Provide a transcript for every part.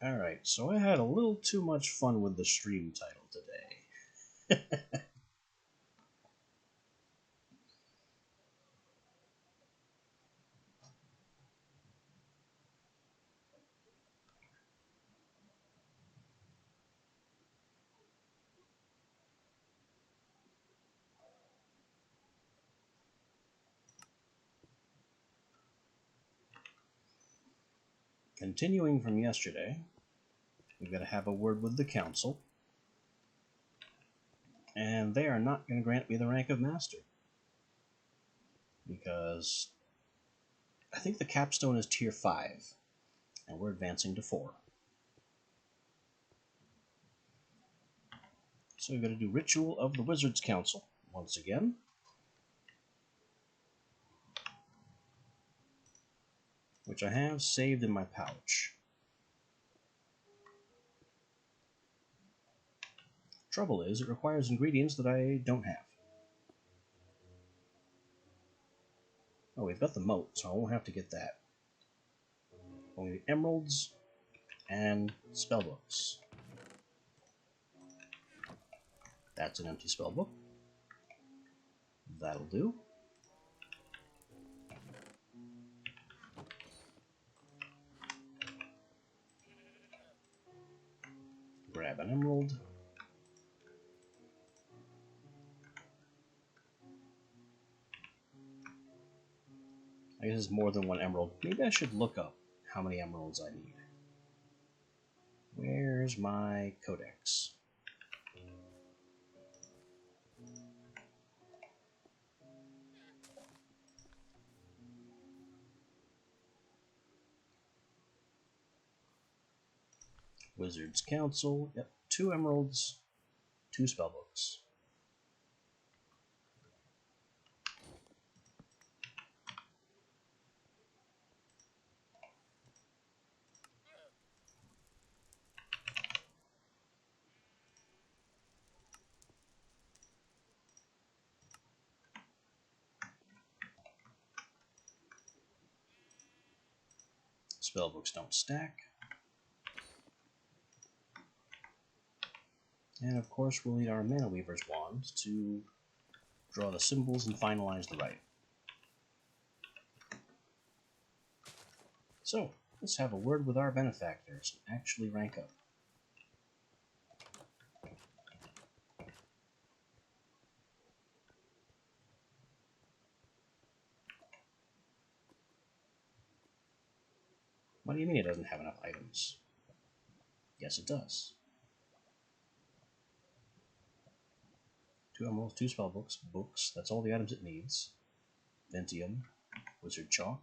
Alright, so I had a little too much fun with the stream title today. Continuing from yesterday, we've got to have a word with the council, and they are not going to grant me the rank of master. Because I think the capstone is tier 5, and we're advancing to 4. So we've got to do Ritual of the Wizards Council once again. Which I have saved in my pouch. Trouble is, it requires ingredients that I don't have. Oh, we've got the moat, so I won't have to get that. Only emeralds and spellbooks. That's an empty spellbook. That'll do. Grab an emerald. I guess it's more than one emerald. Maybe I should look up how many emeralds I need. Where's my codex? Wizards Council. Yep, 2 emeralds, 2 spellbooks. Spellbooks don't stack. And of course we'll need our Mana Weaver's Wand to draw the symbols and finalize the writing. So, let's have a word with our benefactors and actually rank up. What do you mean it doesn't have enough items? Yes, it does. 2 emeralds, 2 spellbooks, books, that's all the items it needs. Ventium, Wizard Chalk.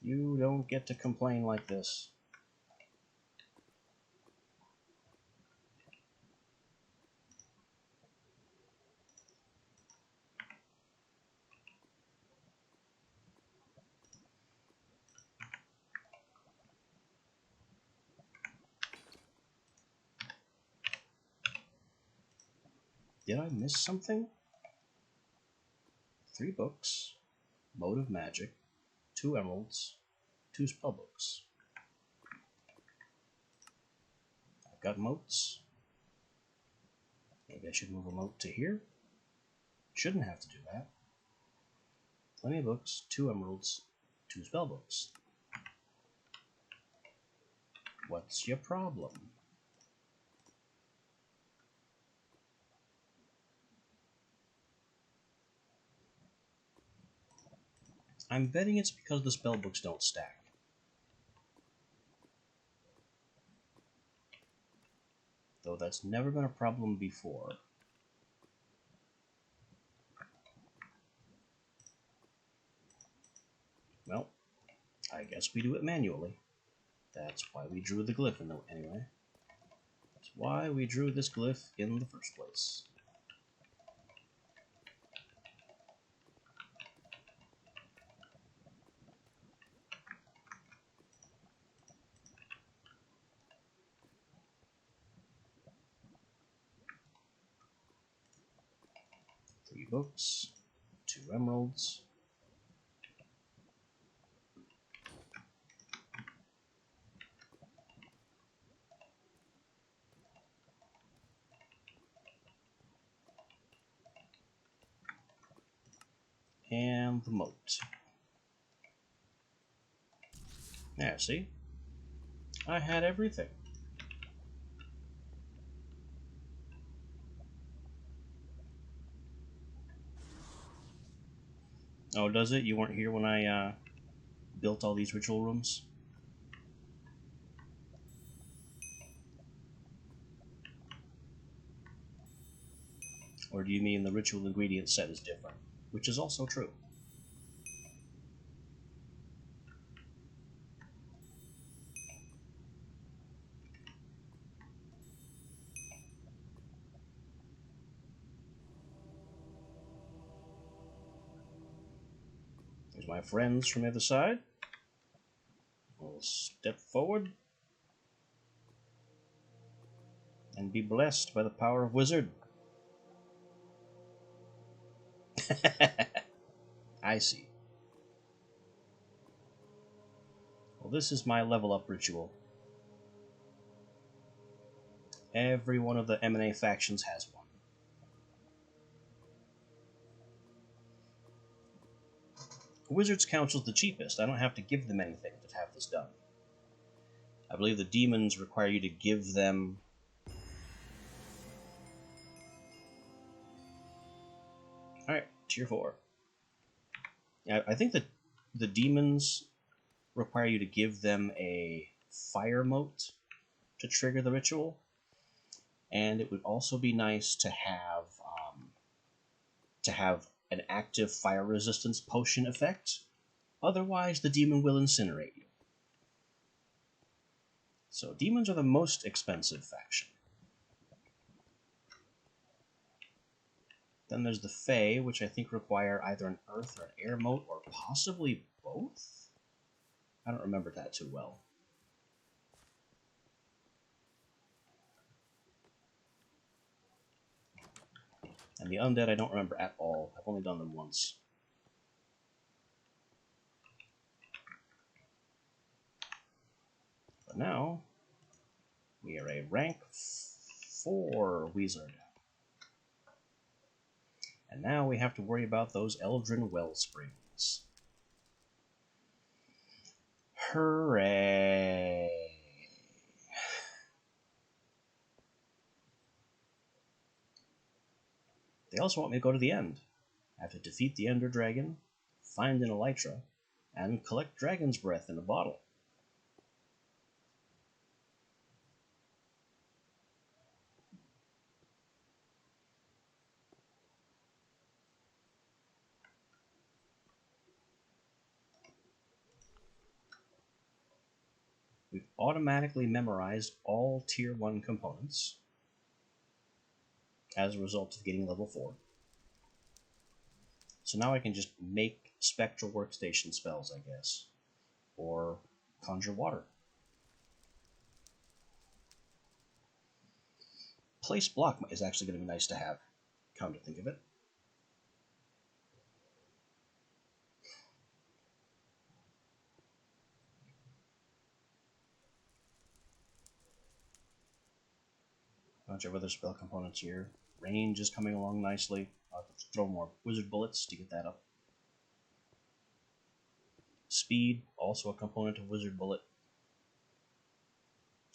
You don't get to complain like this. Did I miss something? 3 books, Mode of Magic, 2 emeralds, 2 spellbooks. I've got moats. Maybe I should move a moat to here. Shouldn't have to do that. Plenty of books, 2 emeralds, 2 spellbooks. What's your problem? I'm betting it's because the spellbooks don't stack. Though that's never been a problem before. Well, I guess we do it manually. That's why we drew the glyph anyway. That's why we drew this glyph in the first place. Three books, 2 emeralds, And the moat. There, see? I had everything. Oh, does it? You weren't here when I built all these ritual rooms? Or do you mean the ritual ingredient set is different? Which is also true. There's my friends from the other side. We'll step forward and be blessed by the power of Wizard. I see. Well, this is my level up ritual. Every one of the M&A factions has one. Wizard's Council's the cheapest. I don't have to give them anything to have this done. I believe the demons require you to give them... Alright, tier 4. Yeah, I think that the demons require you to give them a fire mote to trigger the ritual. And it would also be nice to have an active fire resistance potion effect. Otherwise, the demon will incinerate you. So, demons are the most expensive faction. Then there's the Fae, which I think require either an earth or an air mote, or possibly both? I don't remember that too well. And the undead I don't remember at all. I've only done them once. But now, we are a rank 4 wizard. And now we have to worry about those Eldrin Wellsprings. Hooray! They also want me to go to the end. I have to defeat the Ender Dragon, find an Elytra, and collect Dragon's Breath in a bottle. We've automatically memorized all Tier 1 components as a result of getting level 4. So now I can just make Spectral Workstation spells, I guess. Or conjure water. Place block is actually going to be nice to have, come to think of it. A bunch of other spell components here. Range is coming along nicely. I'll have to throw more wizard bullets to get that up. Speed, also a component of wizard bullet.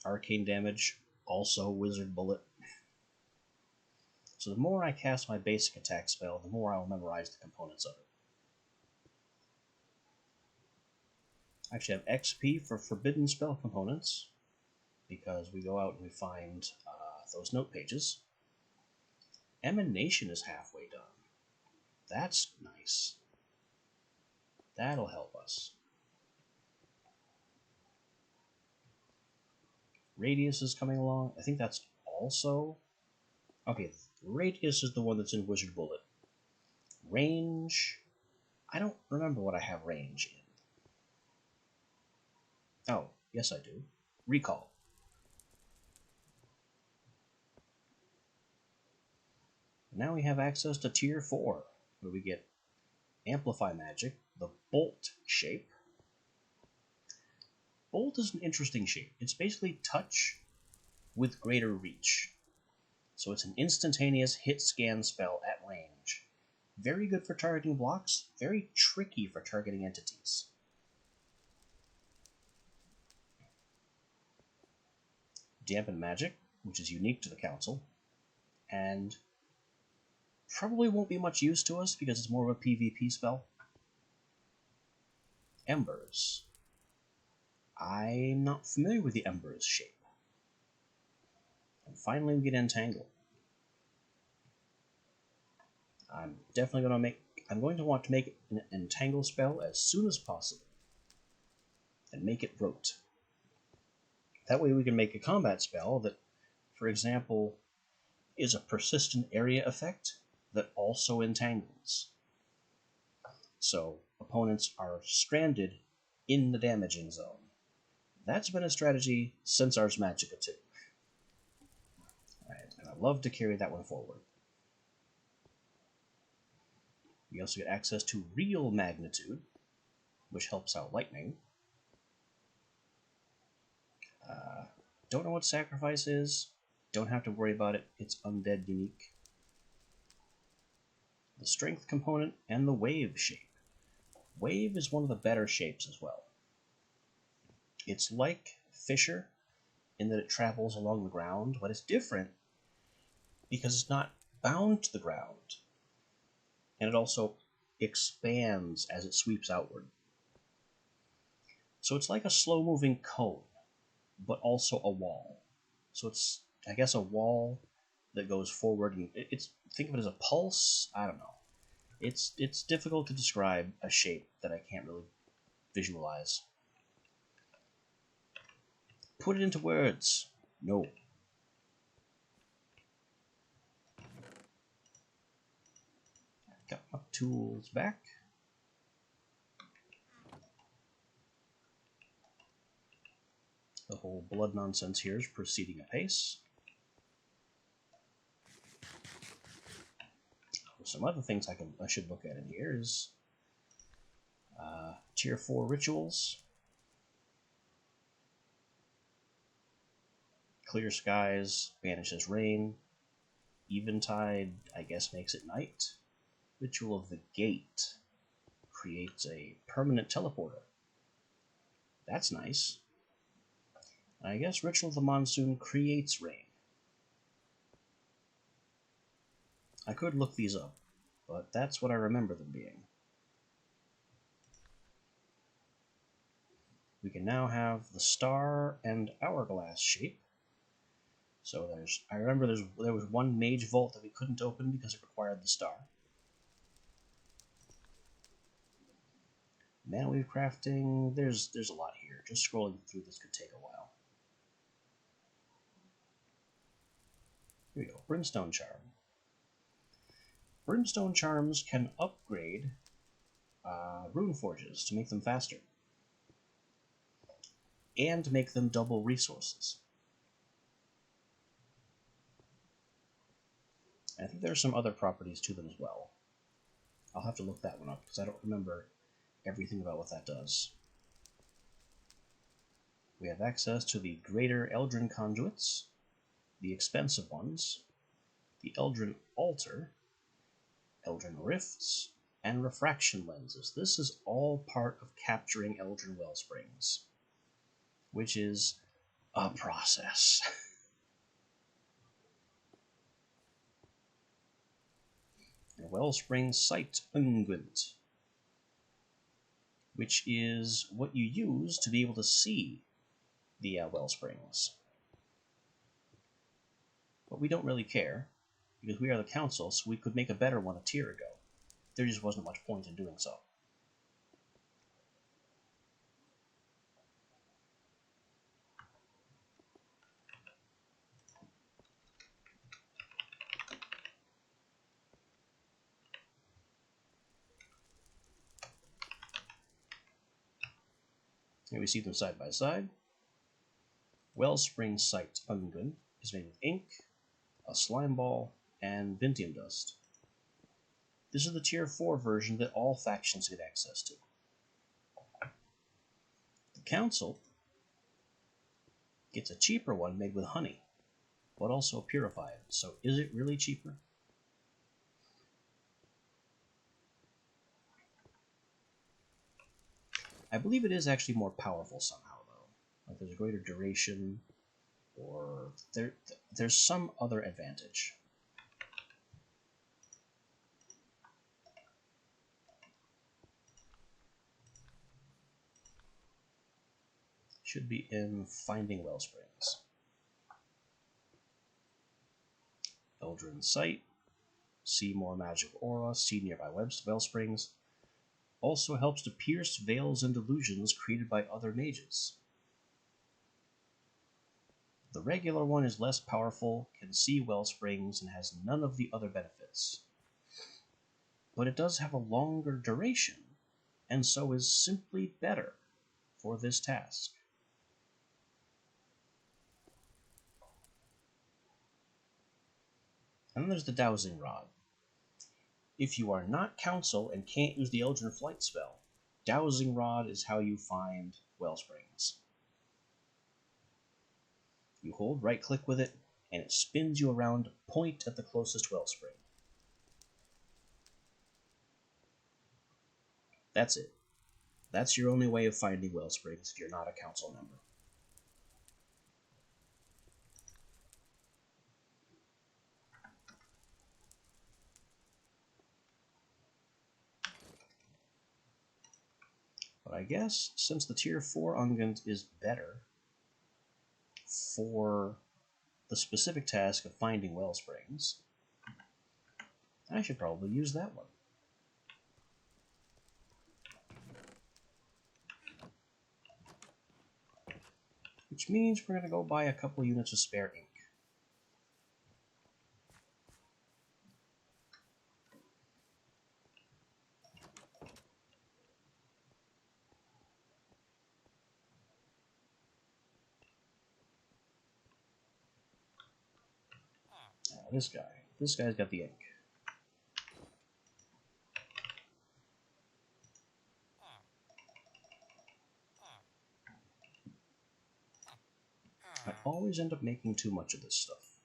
Arcane damage, also wizard bullet. So the more I cast my basic attack spell, the more I will memorize the components of it. I actually have XP for forbidden spell components, because we go out and we find those note pages. Emanation is halfway done. That's nice. That'll help us. Radius is coming along. I think that's also... Okay, Radius is the one that's in Wizard Bullet. Range... I don't remember what I have range in. Oh, yes I do. Recall. Now we have access to Tier 4, where we get Amplify Magic, the Bolt shape. Bolt is an interesting shape. It's basically touch with greater reach. So it's an instantaneous hit scan spell at range Very good for targeting blocks, very tricky for targeting entities. Dampen Magic, which is unique to the Council, and probably won't be much use to us because it's more of a PvP spell. Embers. I'm not familiar with the Embers shape. And finally we get Entangle. I'm going to want to make an Entangle spell as soon as possible. And make it rote. That way we can make a combat spell that, for example, is a persistent area effect that also entangles. So opponents are stranded in the damaging zone. That's been a strategy since Ars Magica 2. Alright, and I'd love to carry that one forward. We also get access to Real Magnitude, which helps out Lightning. Don't know what Sacrifice is. Don't have to worry about it. It's undead unique. The Strength component and the Wave shape. Wave is one of the better shapes as well. It's like Fissure in that it travels along the ground, but it's different because it's not bound to the ground. And it also expands as it sweeps outward. So it's like a slow-moving cone, but also a wall. So it's, I guess, a wall that goes forward, and think of it as a pulse. I don't know. It's difficult to describe a shape that I can't really visualize. Put it into words. No. Got my tools back. The whole blood nonsense here is proceeding apace. Some other things I should look at in here is Tier 4 rituals. Clear Skies banishes rain. Eventide, I guess, makes it night. Ritual of the Gate creates a permanent teleporter. That's nice. I guess Ritual of the Monsoon creates rain. I could look these up, but that's what I remember them being. We can now have the star and hourglass shape. So I remember there was one mage vault that we couldn't open because it required the star. Manweave crafting, there's a lot here. Just scrolling through this could take a while. Here we go, Brimstone Charm. Brimstone Charms can upgrade rune forges to make them faster. And make them double resources. I think there are some other properties to them as well. I'll have to look that one up because I don't remember everything about what that does. We have access to the Greater Eldrin Conduits, the expensive ones, the Eldrin Altar, Eldrin Rifts, and Refraction Lenses. This is all part of capturing Eldrin Wellsprings, which is a process. Wellspring Sight Unguent, which is what you use to be able to see the wellsprings. But we don't really care, because we are the council, so we could make a better one a tier ago. There just wasn't much point in doing so. Here we see them side by side. Wellspring Sight Ungun is made with ink, a slime ball, and Vintium dust. This is the tier 4 version that all factions get access to. The council gets a cheaper one made with honey, but also purified. So is it really cheaper? I believe it is actually more powerful somehow, though. Like there's a greater duration, or there's some other advantage. Should be in Finding Wellsprings. Eldrin Sight. See more magic aura. See nearby wellsprings. Also helps to pierce veils and illusions created by other mages. The regular one is less powerful, can see wellsprings, and has none of the other benefits. But it does have a longer duration, and so is simply better for this task. And then there's the Dowsing Rod. If you are not Council and can't use the Eldrin Flight spell, Dowsing Rod is how you find wellsprings. You hold right-click with it, and it spins you around to point at the closest wellspring. That's it. That's your only way of finding wellsprings if you're not a Council member. But I guess, since the Tier 4 Ungent is better for the specific task of finding wellsprings, I should probably use that one. Which means we're going to go buy a couple units of spare ink. This guy. This guy's got the ink. I always end up making too much of this stuff.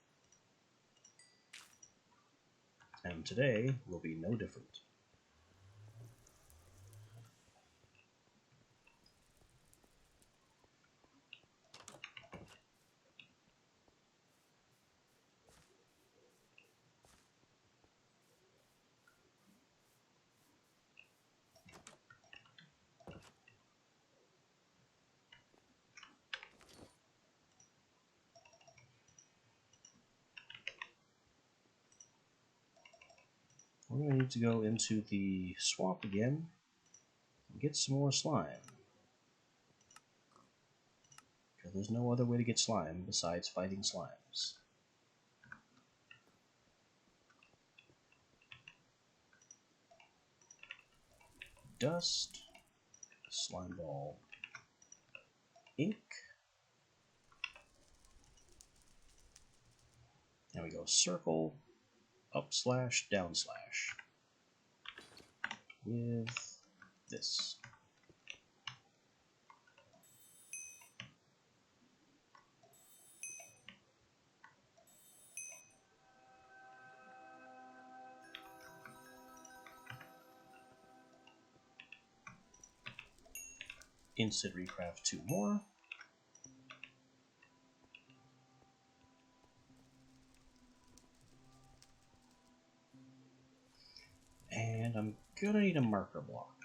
And today will be no different. We're going to need to go into the swamp again and get some more slime. Because there's no other way to get slime besides fighting slimes. Dust, slime ball, ink. Now we go circle, up slash, down slash. With this. Instant recraft 2 more. And I'm gonna need a marker block.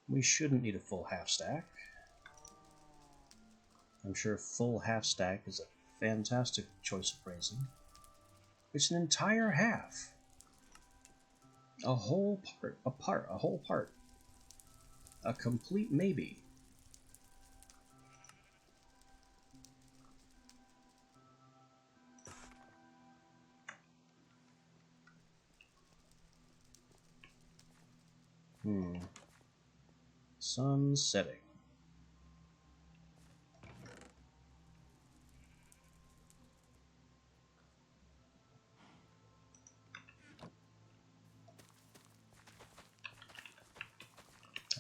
We shouldn't need a full half stack. I'm sure full half stack is a fantastic choice of phrasing. It's an entire half. A whole part, a whole part. A complete maybe. Sun setting.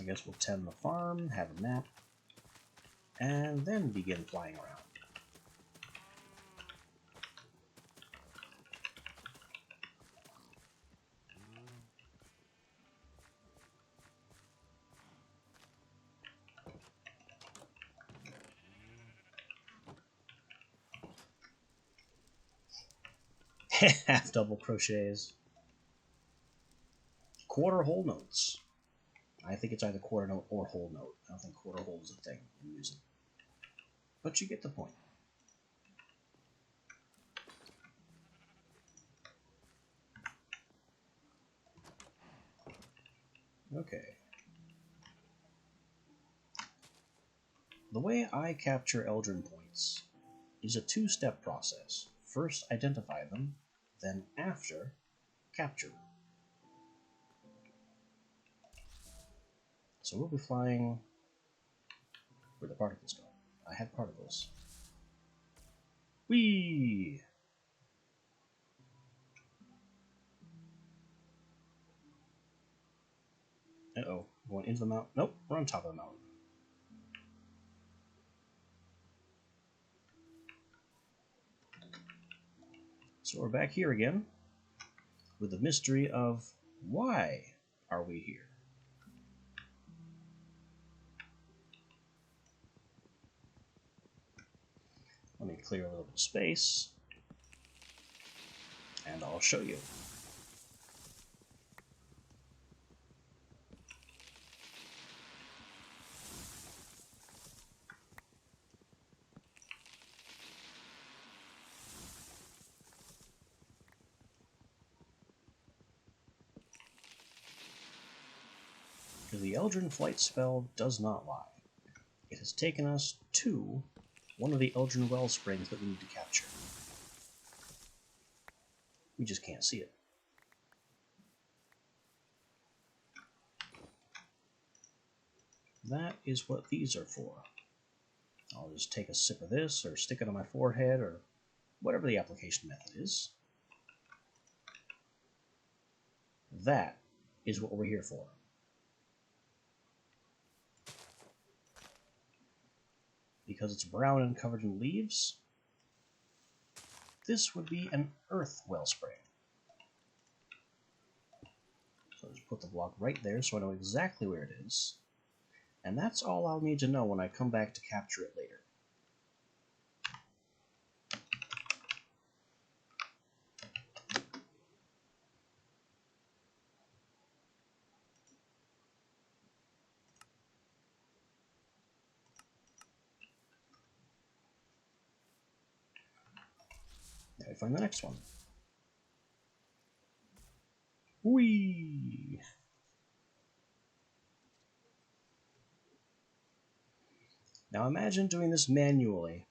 I guess we'll tend the farm, have a map, and then begin flying around. Half double crochets. Quarter whole notes. I think it's either quarter note or whole note. I don't think quarter whole is a thing in music. But you get the point. Okay. The way I capture Eldrin points is a two-step process. First, identify them, then after, capture them. So we'll be flying... Where'd the particles go? I had particles. Whee! Uh-oh. Going into the mountain. Nope, we're on top of the mountain. So we're back here again with the mystery of why are we here? Let me clear a little bit of space, and I'll show you. Because the Eldrin flight spell does not lie. It has taken us to one of the Eldrin well springs that we need to capture. We just can't see it. That is what these are for. I'll just take a sip of this, or stick it on my forehead, or whatever the application method is. That is what we're here for. Because it's brown and covered in leaves, this would be an earth wellspring. So I'll just put the block right there so I know exactly where it is. And that's all I'll need to know when I come back to capture it later. Now we find the next one. Whee! Now imagine doing this manually.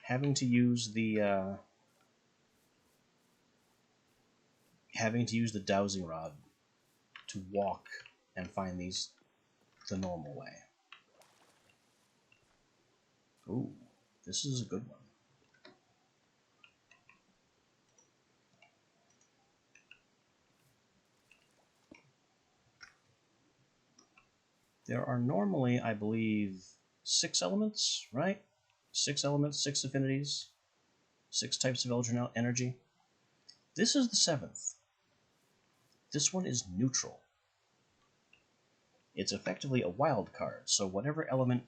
Having to use the dowsing rod to walk and find these the normal way. Ooh, this is a good one. There are normally, I believe, 6 elements, right? 6 elements, 6 affinities, 6 types of Eldrin energy. This is the 7th. This one is neutral. It's effectively a wild card, so whatever element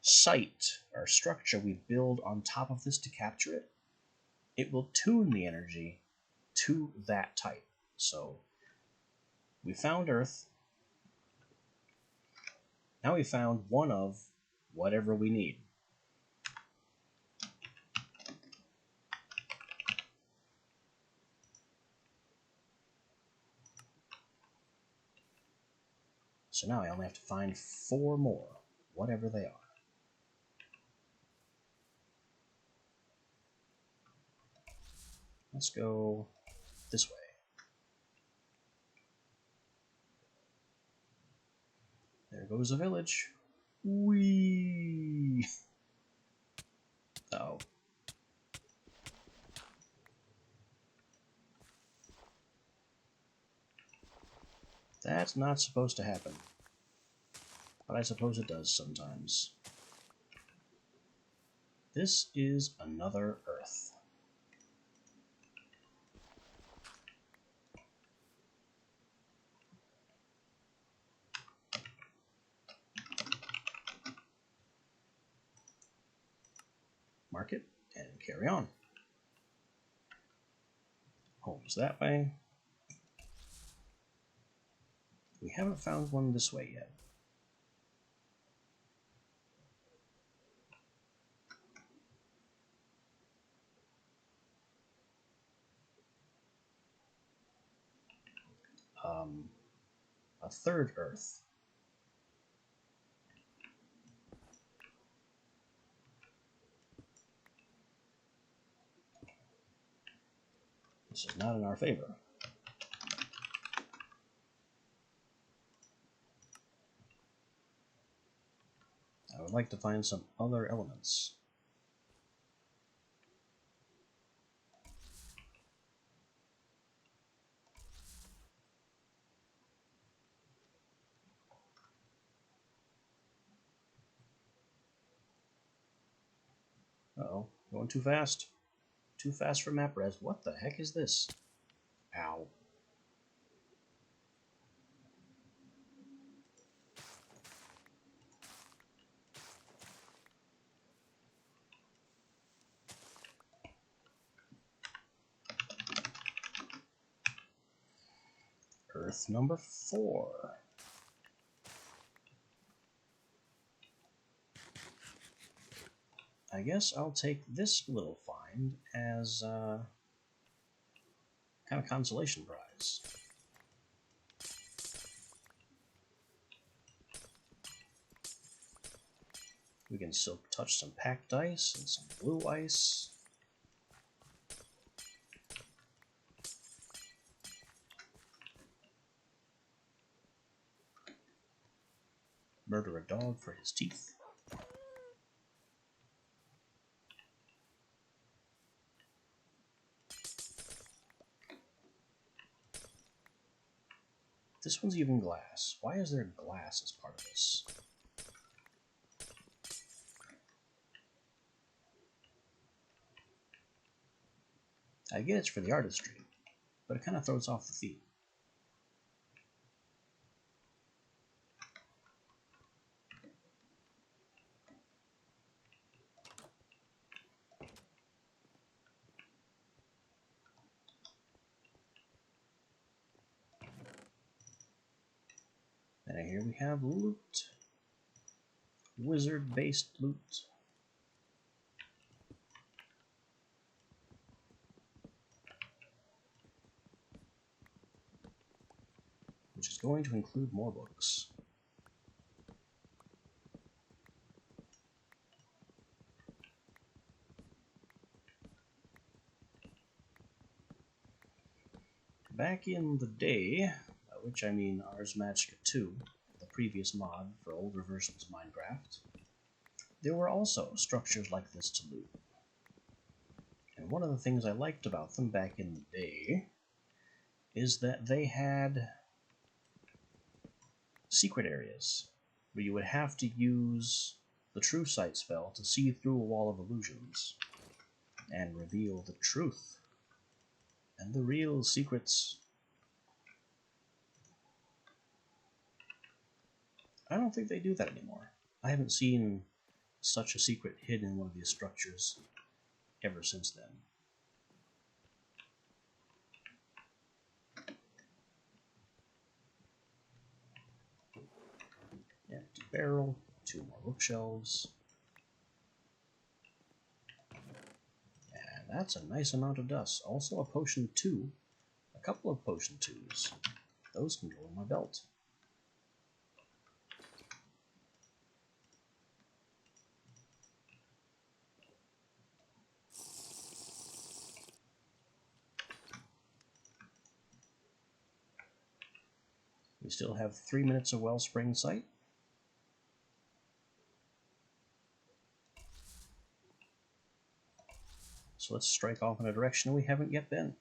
site or structure we build on top of this to capture it, it will tune the energy to that type. So we found Earth. Now we found one of whatever we need. So now I only have to find 4 more, whatever they are. Let's go this way. There goes a village. Whee! Oh. That's not supposed to happen. But I suppose it does sometimes. This is another Earth. Mark it and carry on. Homes that way. We haven't found one this way yet. A third Earth. This is not in our favor. I would like to find some other elements. Uh-oh, going too fast. Too fast for map res. What the heck is this? Ow. Earth number 4. I guess I'll take this little find as kind of consolation prize. We can silk touch some packed ice and some blue ice. Murder a dog for his teeth. This one's even glass. Why is there glass as part of this? I get it's for the artistry, but it kind of throws off the theme. And here we have loot. Wizard-based loot. Which is going to include more books. Back in the day, by which I mean Ars Magica 2, the previous mod for older versions of Minecraft, there were also structures like this to loot. And one of the things I liked about them back in the day is that they had secret areas where you would have to use the True Sight spell to see through a wall of illusions and reveal the truth and the real secrets. I don't think they do that anymore. I haven't seen such a secret hidden in one of these structures ever since then. Empty barrel, 2 more bookshelves. And that's a nice amount of dust. Also a potion 2. A couple of potion 2s. Those can go in my belt. We still have 3 minutes of Wellspring Sight. So let's strike off in a direction we haven't yet been.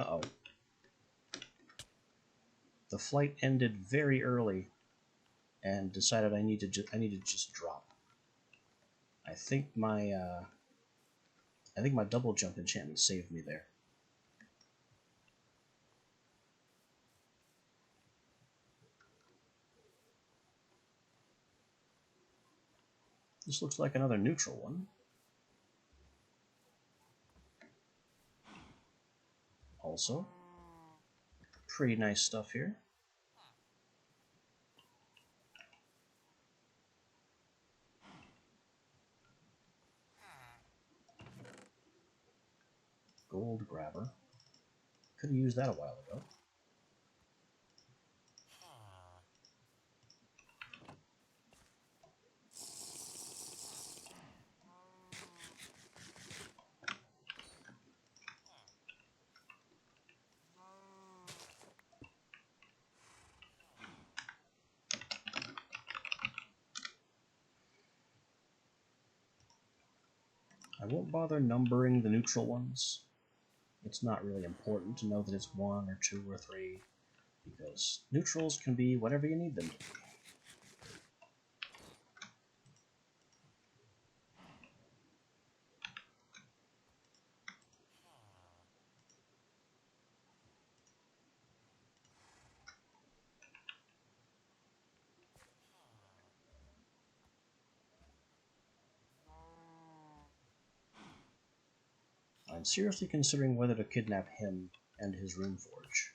Uh-oh. The flight ended very early and decided I need to just drop. I think my double jump enchantment saved me there. This looks like another neutral one. Also, pretty nice stuff here. Gold grabber. Could have used that a while ago. I won't bother numbering the neutral ones. It's not really important to know that it's 1 or 2 or 3, because neutrals can be whatever you need them to be. I'm seriously considering whether to kidnap him and his Runeforge.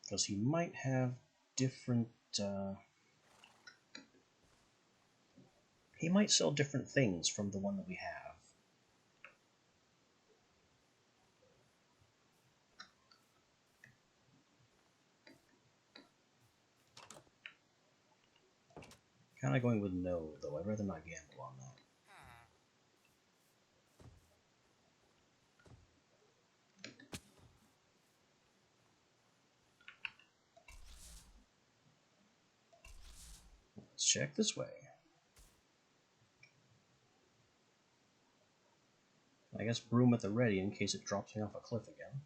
Because he might have different... he might sell different things from the one that we have. Kind of going with no, though. I'd rather not gamble on that. Let's check this way. I guess broom at the ready in case it drops me off a cliff again.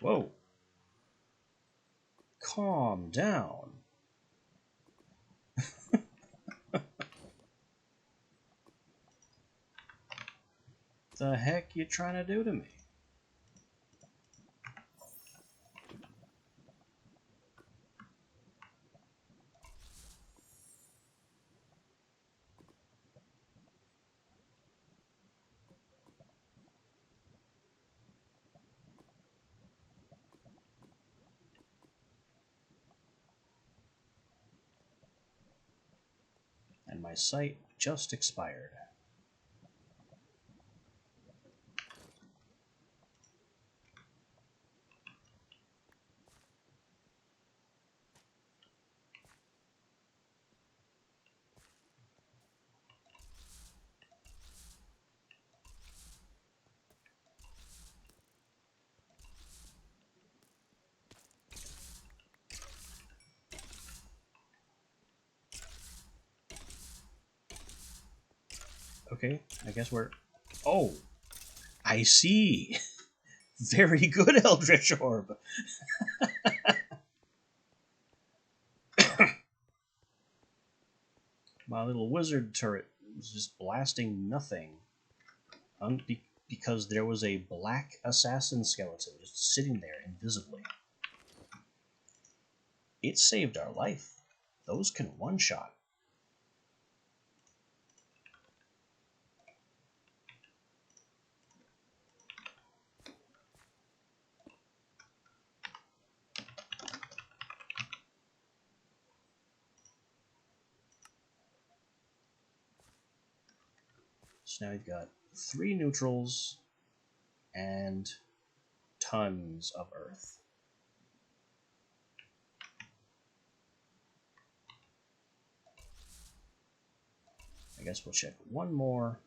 Whoa! Calm down. The heck you trying to do to me? And my sight just expired. Okay, I guess we're... Oh! I see! Very good, Eldritch Orb! My little wizard turret was just blasting nothing. Because there was a black assassin skeleton just sitting there invisibly. It saved our life. Those can one-shot. So now we've got 3 neutrals and tons of earth. I guess we'll check one more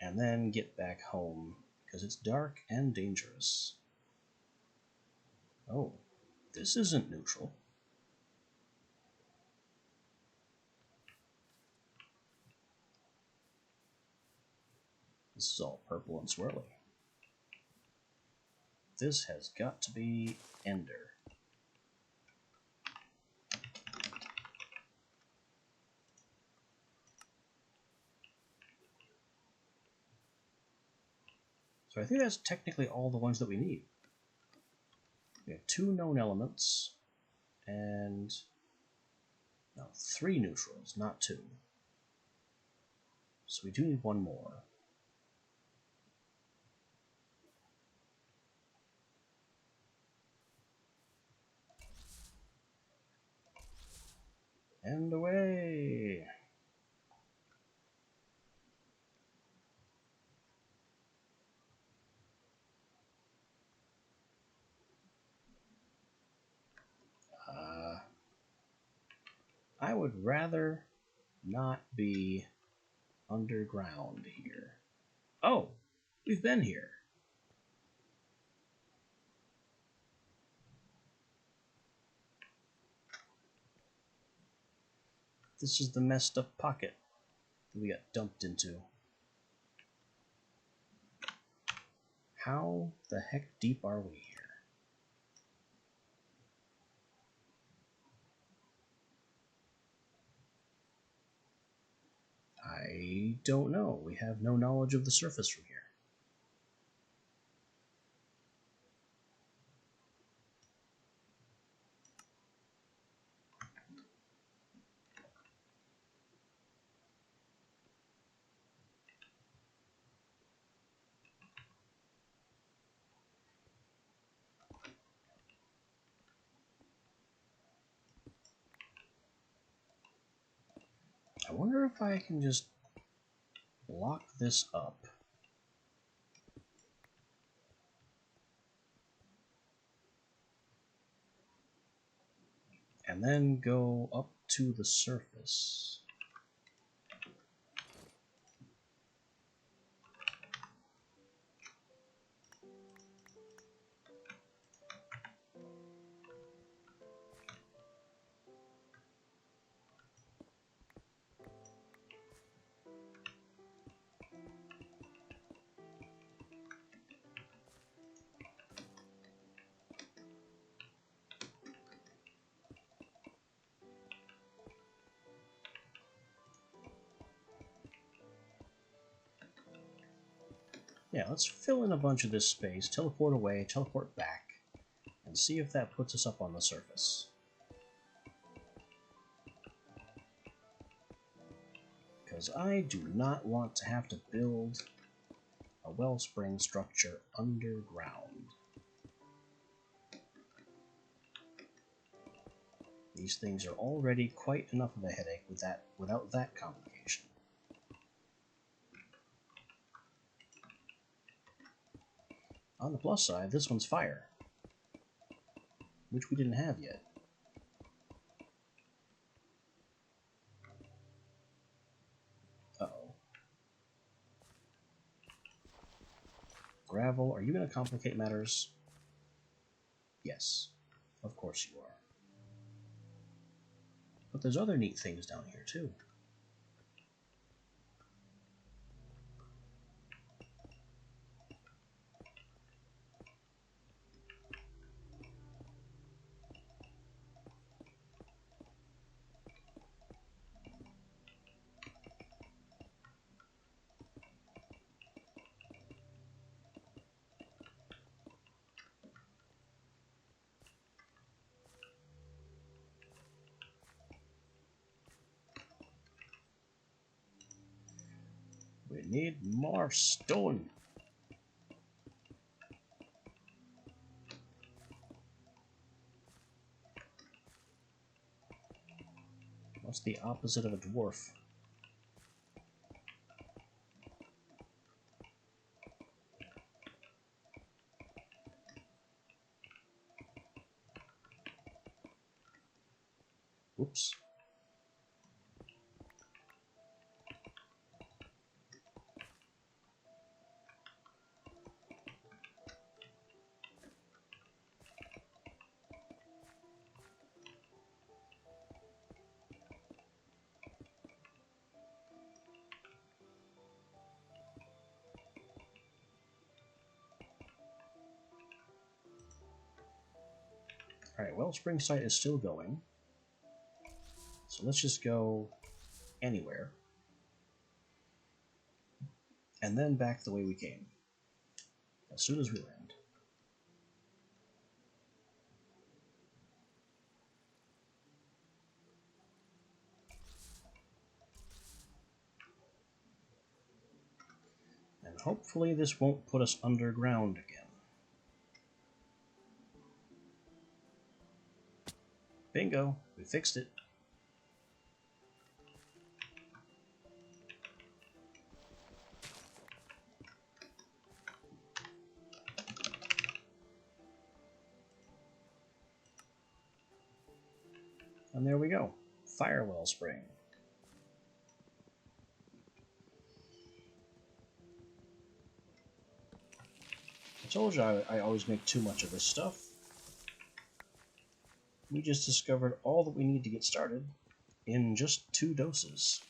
and then get back home because it's dark and dangerous. Oh, this isn't neutral. This is all purple and swirly. This has got to be Ender. So I think that's technically all the ones that we need. We have 2 known elements, and no, 3 neutrals, not 2. So we do need 1 more. And away! I would rather not be underground here. Oh, we've been here. This is the messed up pocket that we got dumped into. How the heck deep are we here? I don't know. We have no knowledge of the surface from here. I wonder if I can just block this up. And then go up to the surface. Yeah, let's fill in a bunch of this space, teleport away, teleport back, and see if that puts us up on the surface. Because I do not want to have to build a wellspring structure underground. These things are already quite enough of a headache without that complication. On the plus side, this one's fire, which we didn't have yet. Uh-oh. Gravel, are you going to complicate matters? Yes, of course you are. But there's other neat things down here, too. We need more stone. What's the opposite of a dwarf? Whoops. Alright, Wellspring site is still going. So let's just go anywhere. And then back the way we came. As soon as we land. And hopefully this won't put us underground again. Bingo, we fixed it. And there we go. Fire Wellspring. I told you I always make too much of this stuff. We just discovered all that we need to get started in just 2 doses.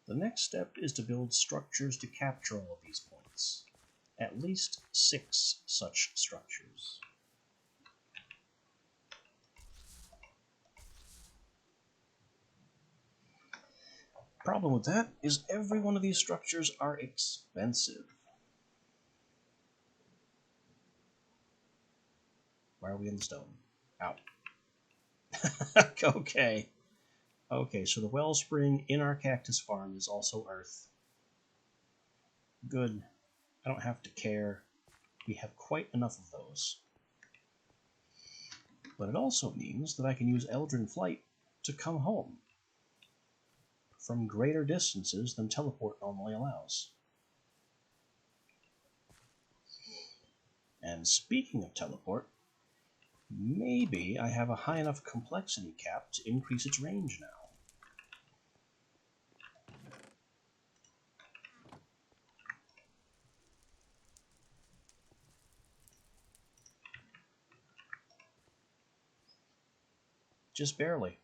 The next step is to build structures to capture all of these points. At least 6 such structures. Problem with that is every one of these structures are expensive. Why are we in the stone? Ow. Okay. Okay, so the wellspring in our cactus farm is also earth. Good. I don't have to care. We have quite enough of those. But it also means that I can use Eldrin Flight to come home from greater distances than teleport normally allows. And speaking of teleport, maybe I have a high enough complexity cap to increase its range now. Just barely.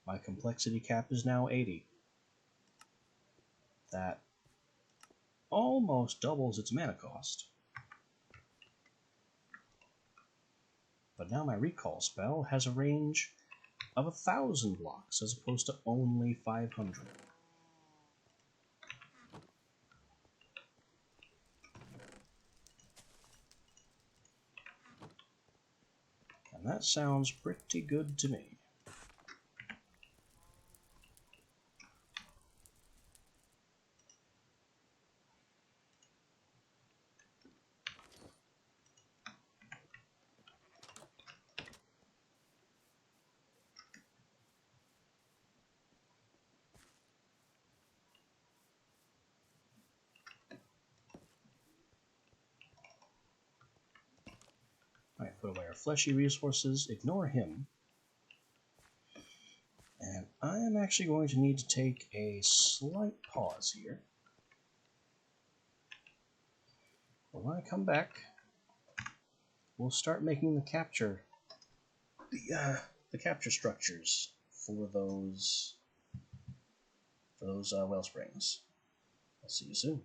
My complexity cap is now 80. That almost doubles its mana cost. But now my recall spell has a range of 1,000 blocks as opposed to only 500. And that sounds pretty good to me. Alright, put away our fleshy resources, ignore him. And I am actually going to need to take a slight pause here. But when I come back, we'll start making the capture structures for those well springs. I'll see you soon.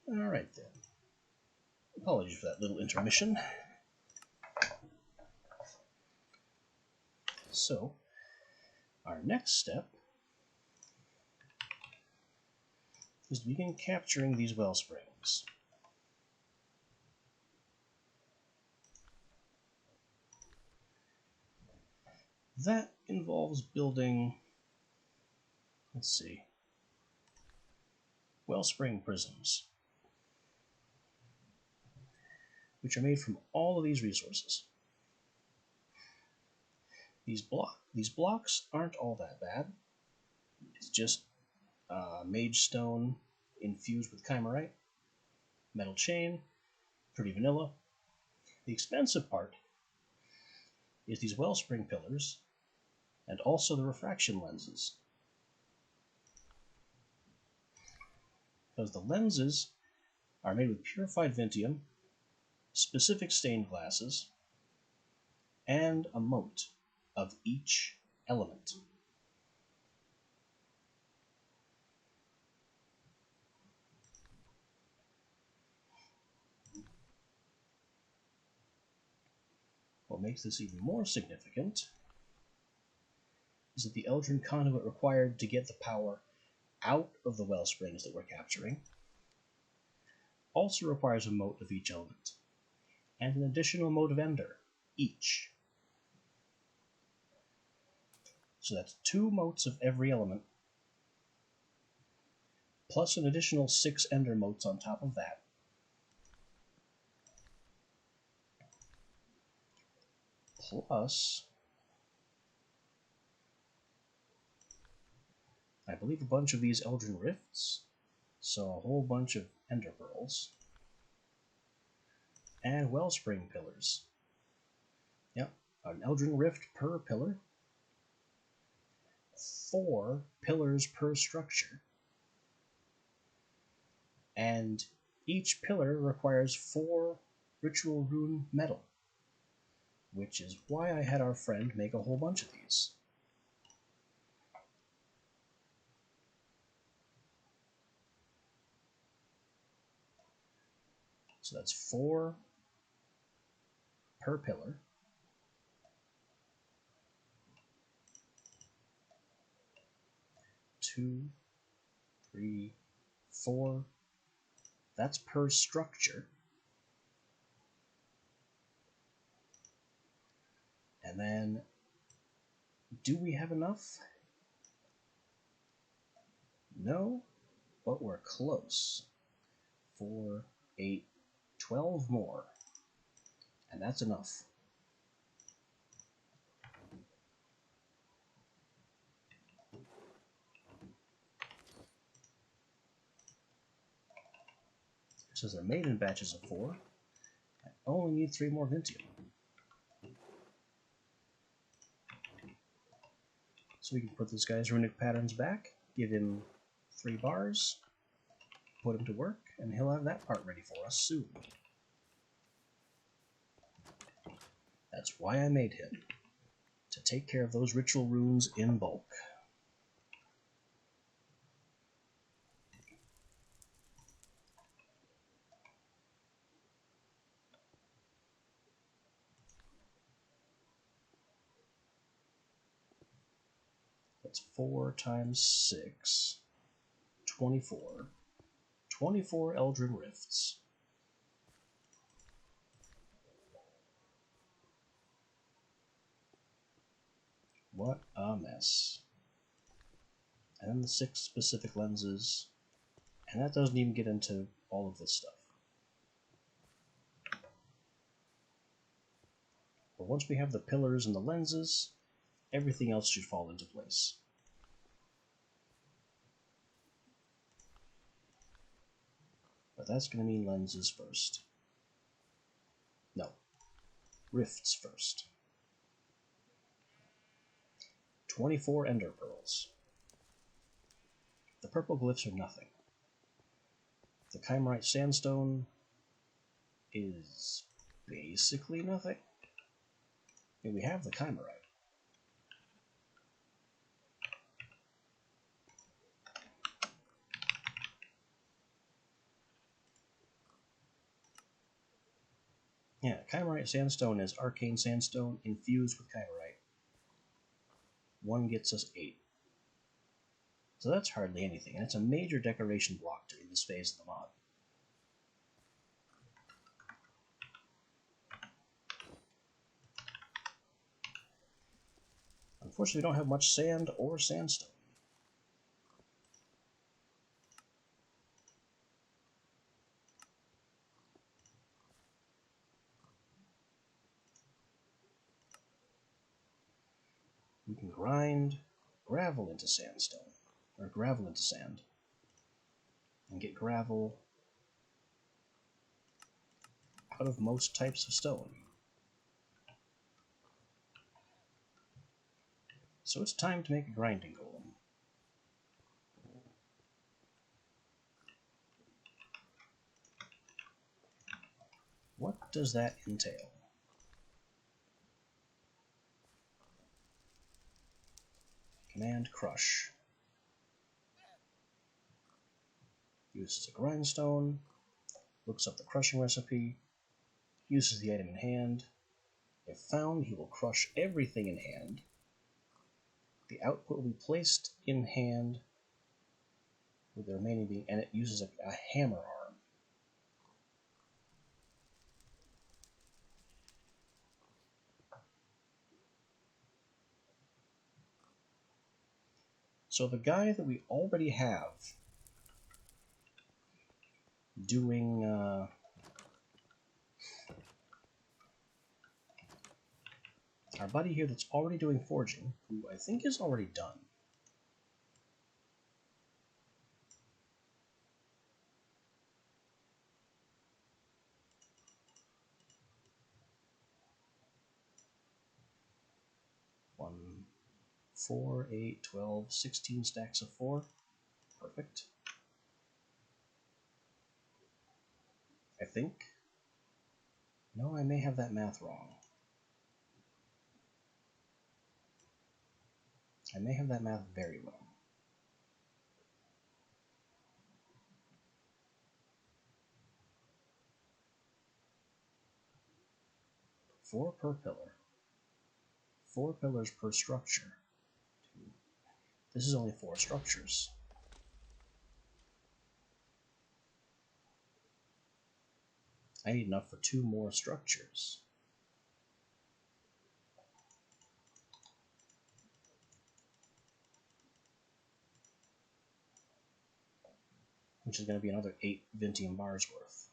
Alright then. Apologies for that little intermission. So, our next step is to begin capturing these well springs. That involves building, let's see, wellspring prisms, which are made from all of these resources. These blocks aren't all that bad. It's just mage stone infused with chimerite, metal chain, pretty vanilla. The expensive part is these wellspring pillars and also the refraction lenses. Because the lenses are made with purified Vintium, specific stained glasses, and a mote of each element. What makes this even more significant is that the Eldrin conduit required to get the power out of the well springs that we're capturing also requires a mote of each element, and an additional mote of Ender each. So that's 2 motes of every element, plus an additional 6 Ender motes on top of that. Plus, I believe a bunch of these Eldrin Rifts, so a whole bunch of Ender Pearls, and Wellspring Pillars. Yep, an Eldrin Rift per pillar, 4 pillars per structure, and each pillar requires 4 ritual rune metal, which is why I had our friend make a whole bunch of these. So that's 4 per pillar. Two, 3, 4. That's per structure. And then, do we have enough? No, but we're close. 4, 8, 12 more. And that's enough. It says they're made in batches of 4. I only need 3 more Vintium. So we can put this guy's runic patterns back, give him 3 bars, put him to work, and he'll have that part ready for us soon. That's why I made him, to take care of those ritual runes in bulk. That's 4 times 6, 24. 24 Eldrin Rifts. What a mess. And then the 6 specific lenses, and that doesn't even get into all of this stuff. But once we have the pillars and the lenses, everything else should fall into place. But that's going to mean lenses first. No, rifts first. 24 Ender Pearls. The purple glyphs are nothing. The Chimerite Sandstone is basically nothing. I mean, we have the Chimerite. Yeah, Chimerite Sandstone is Arcane Sandstone infused with Chimerite. 1 gets us 8. So that's hardly anything, and it's a major decoration block during this phase of the mod. Unfortunately, we don't have much sand or sandstone. We can grind gravel into sandstone, or gravel into sand, and get gravel out of most types of stone. So it's time to make a grinding golem. What does that entail? Command crush. Uses a grindstone, looks up the crushing recipe, uses the item in hand. If found, he will crush everything in hand. The output will be placed in hand, with the remaining being, and it uses a hammer arm. So the guy that we already have doing our buddy here that's already doing forging, who I think is already done. One, 4, 8, 12, 16 stacks of 4. Perfect. I think. No, I may have that math wrong. I may have that math very wrong. Four per pillar. 4 pillars per structure. This is only 4 structures. I need enough for 2 more structures. Which is going to be another 8 Vintium bars worth.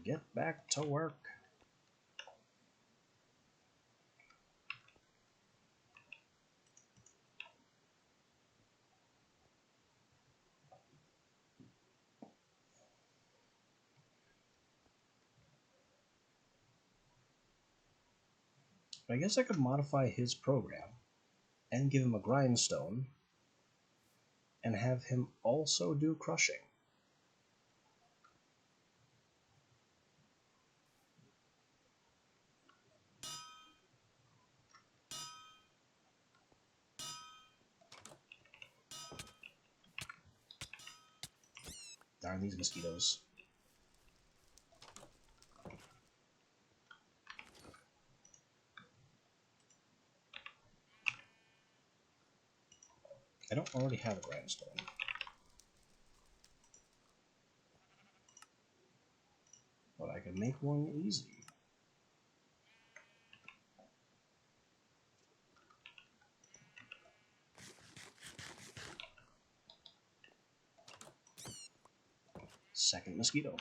Get back to work. I guess I could modify his program and give him a grindstone and have him also do crushing. Darn these mosquitoes. I don't already have a grindstone. But I can make one easy. Second mosquito.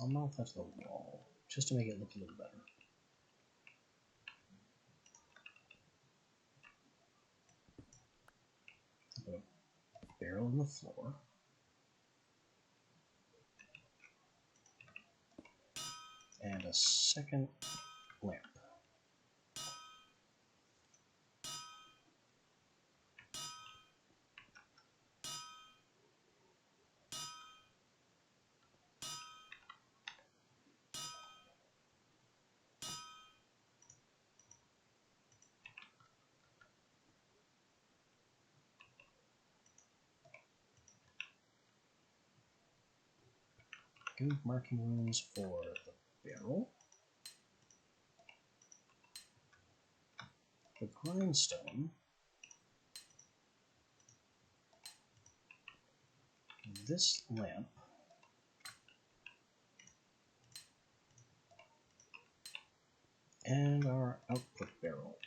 I'll mount that to the wall, just to make it look a little better. Put a barrel in the floor. And a second lamp. Good marking runes for the barrel. The grindstone. This lamp. And our output barrel.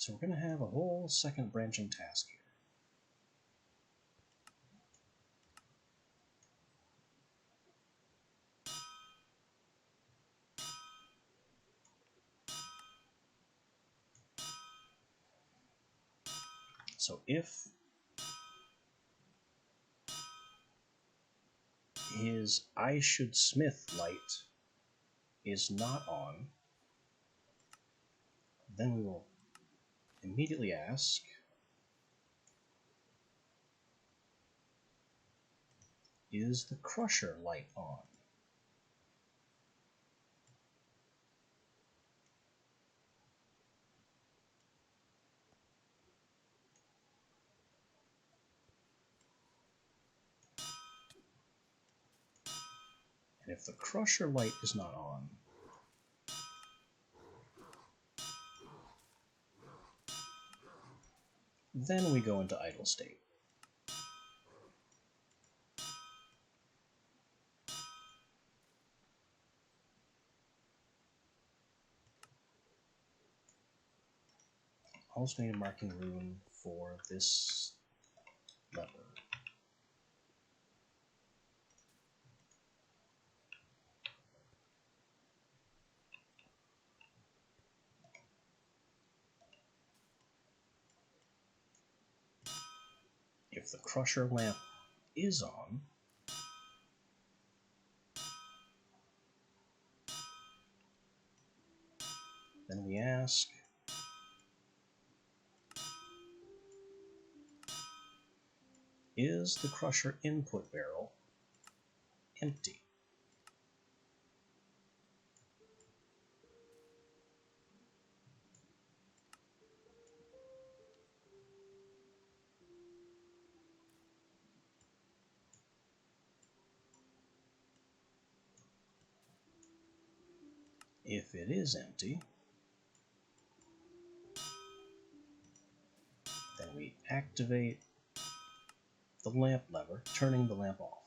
So we're going to have a whole second branching task here. So if his I should smith light is not on, then we will immediately ask, is the crusher light on? And if the crusher light is not on, then we go into idle state. Also need a marking rune for this lever. If the crusher lamp is on, then we ask, is the crusher input barrel empty? If it is empty, then we activate the lamp lever, turning the lamp off.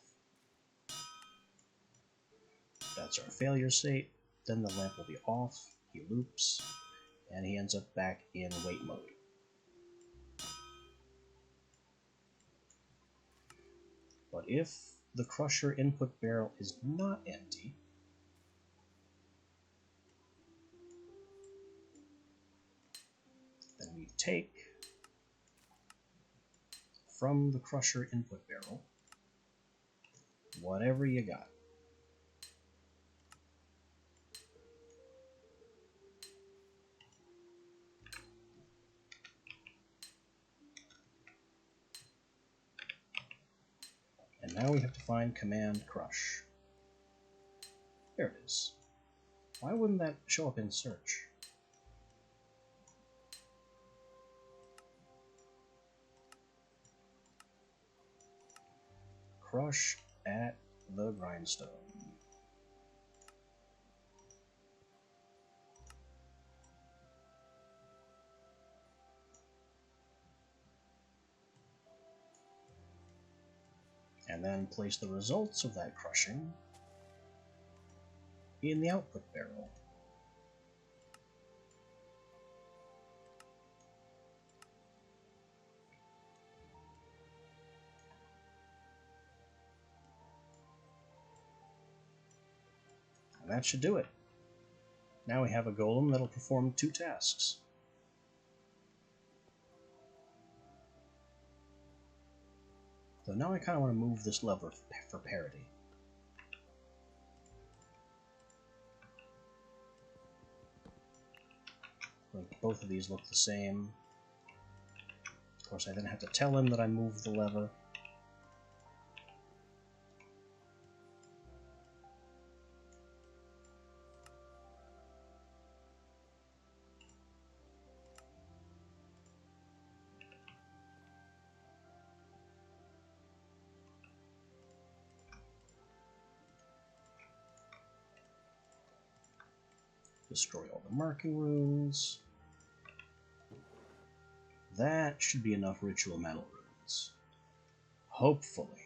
That's our failure state. Then the lamp will be off, he loops, and he ends up back in wait mode. But if the crusher input barrel is not empty, then we take from the crusher input barrel whatever you got. And now we have to find command crush. There it is. Why wouldn't that show up in search? Crush at the grindstone. and then place the results of that crushing in the output barrel. And that should do it. Now we have a golem that'll perform 2 tasks. So now I kind of want to move this lever for parity. Like both of these look the same. Of course, I then have to tell him that I moved the lever. Destroy all the marking runes. That should be enough ritual metal runes. Hopefully.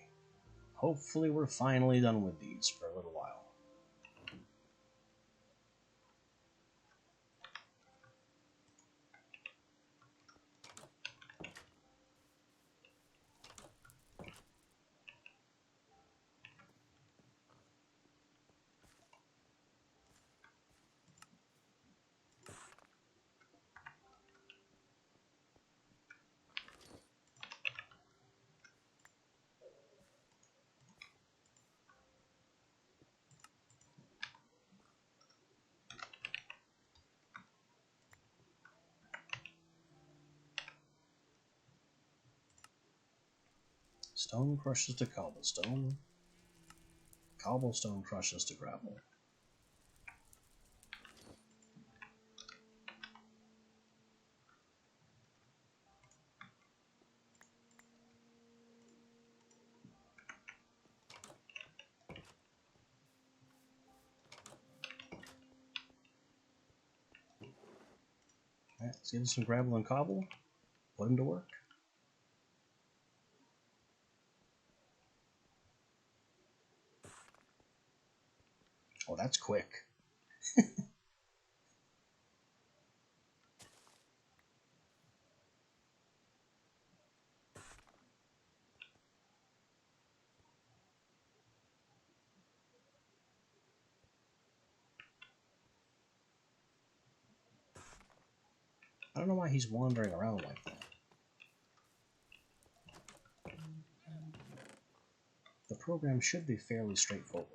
Hopefully we're finally done with these for a little while. Stone crushes to cobblestone. Cobblestone crushes to gravel. Alright, let's get some gravel and cobble. Put them to work. Oh, that's quick. I don't know why he's wandering around like that. The program should be fairly straightforward.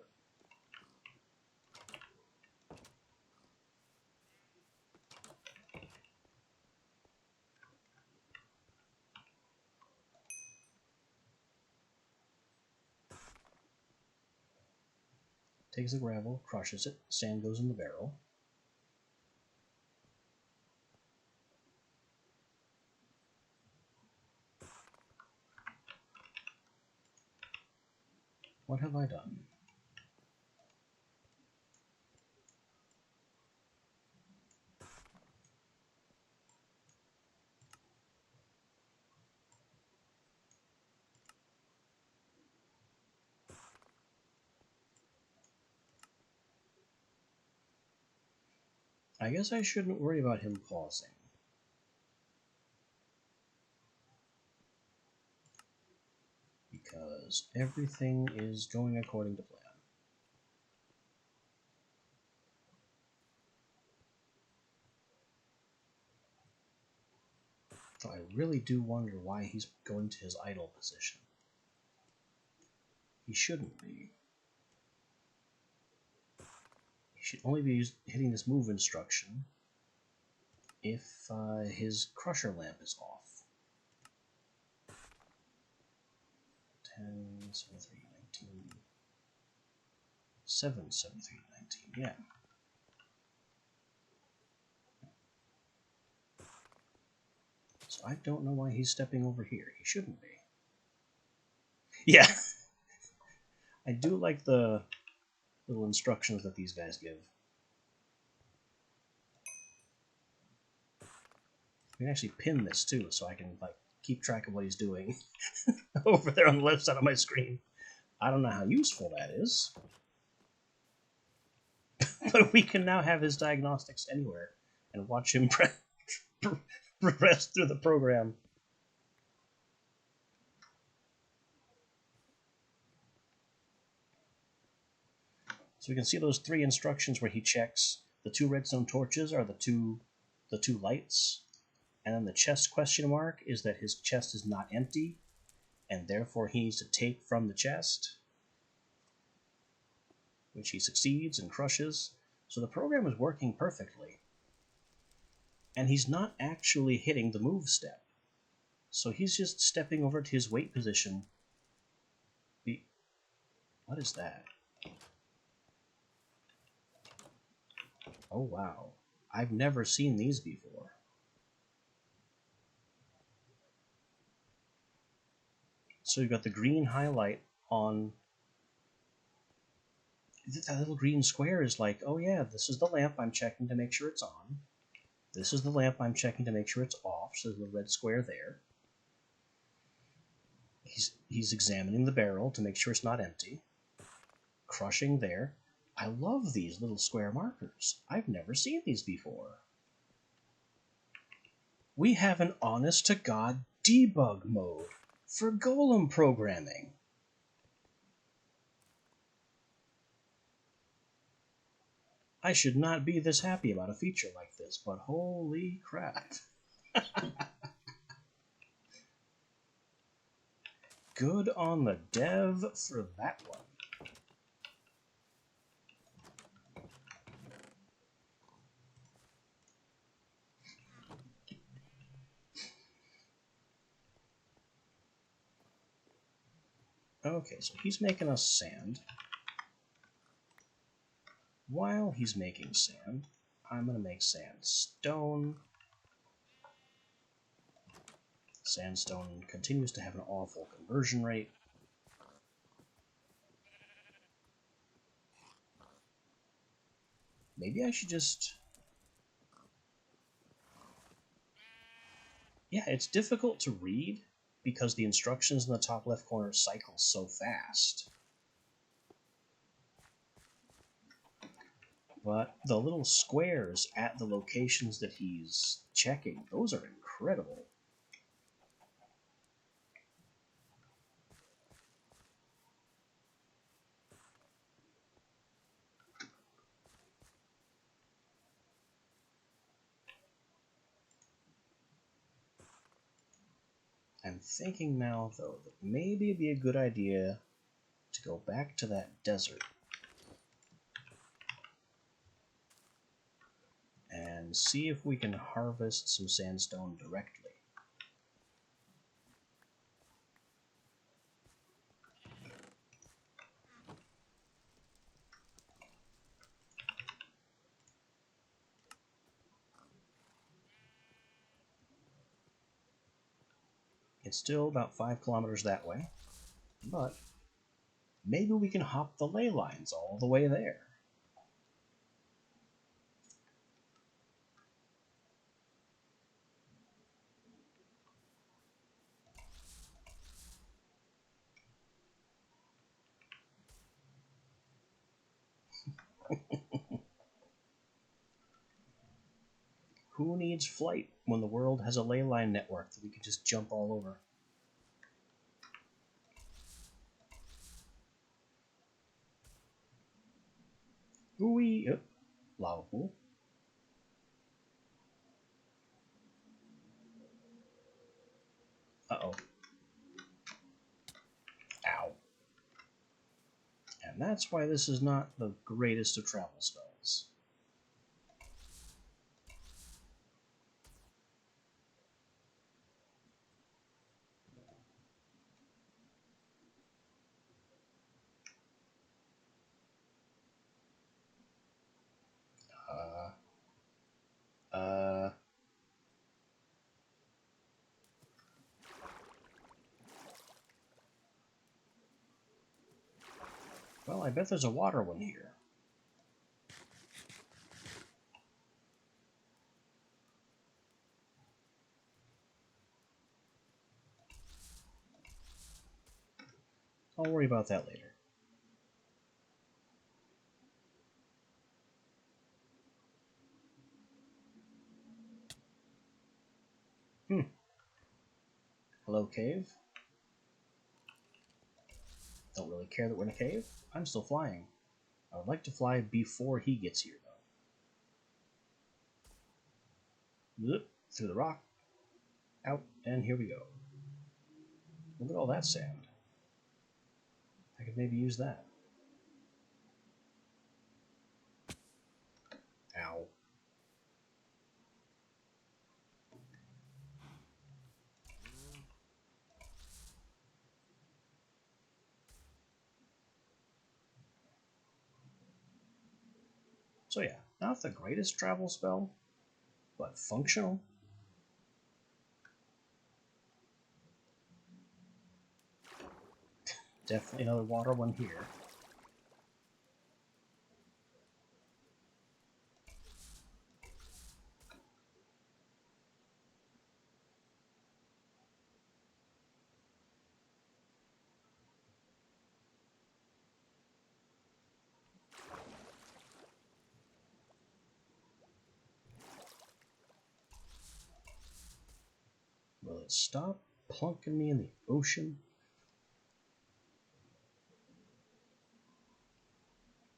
Takes the gravel, crushes it, sand goes in the barrel. What have I done? I guess I shouldn't worry about him pausing. Because everything is going according to plan. So I really do wonder why he's going to his idle position. He shouldn't be. He should only be hitting this move instruction if his crusher lamp is off. 10, 7, 3, 19. 7, 7, 3, 19, yeah. So I don't know why he's stepping over here. He shouldn't be. Yeah. I do like the little instructions that these guys give. I can actually pin this too, so I can like keep track of what he's doing over there on the left side of my screen. I don't know how useful that is. But we can now have his diagnostics anywhere and watch him progress through the program. So we can see those 3 instructions where he checks the 2 redstone torches are the two lights, and then the chest question mark is that his chest is not empty, and therefore he needs to take from the chest, which he succeeds and crushes. So the program is working perfectly. And he's not actually hitting the move step. So he's just stepping over to his wait position. What is that? Oh wow. I've never seen these before. So you've got the green highlight on... That little green square is like, oh yeah, this is the lamp I'm checking to make sure it's on. This is the lamp I'm checking to make sure it's off, so there's the red square there. He's examining the barrel to make sure it's not empty. Crushing there. I love these little square markers. I've never seen these before. We have an honest-to-God debug mode for Golem programming. I should not be this happy about a feature like this, but holy crap. Good on the dev for that one. Okay, so he's making us sand. While he's making sand, I'm going to make sandstone. Sandstone continues to have an awful conversion rate. Maybe I should just... Yeah, it's difficult to read because the instructions in the top left corner cycle so fast. But the little squares at the locations that he's checking, those are incredible. I'm thinking now, though, that maybe it'd be a good idea to go back to that desert and see if we can harvest some sandstone directly. It's still about 5 kilometers that way, but maybe we can hop the ley lines all the way there. Who needs flight when the world has a ley line network that we can just jump all over? Ooh-wee! Yep. Lava pool. Uh-oh. Ow. And that's why this is not the greatest of travel spells. Well, I bet there's a water one here. I'll worry about that later. Hello, cave. Don't really care that we're in a cave. I'm still flying. I would like to fly before he gets here, though. Through the rock. Out, and here we go. Look at all that sand. I could maybe use that. Ow. So yeah, not the greatest travel spell, but functional. Definitely another water one here. Will it stop plunking me in the ocean?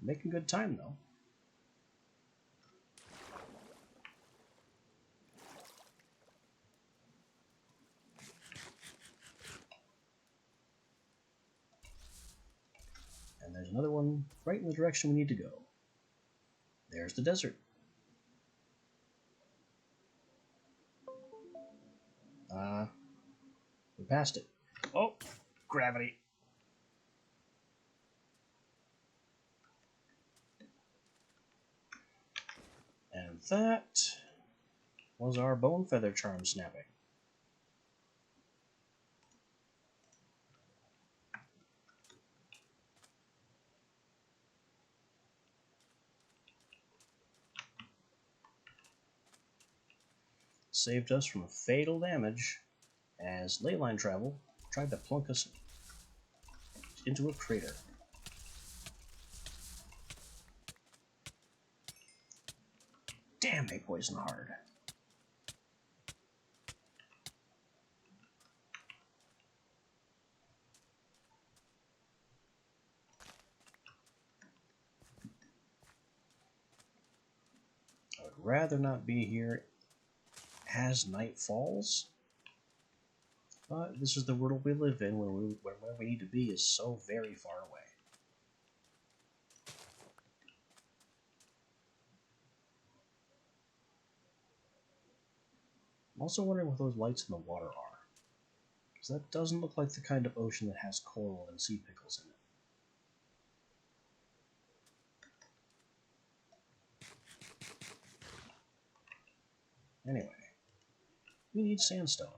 Making good time, though. And there's another one right in the direction we need to go. There's the desert. We passed it. Oh, gravity. And that was our bone feather charm snapping. Saved us from fatal damage as leyline travel tried to plunk us into a crater. Damn, they poison hard. I would rather not be here as night falls, but this is the world we live in where we need to be is so very far away. I'm also wondering what those lights in the water are, because that doesn't look like the kind of ocean that has coral and sea pickles in it. Anyway, we need sandstone.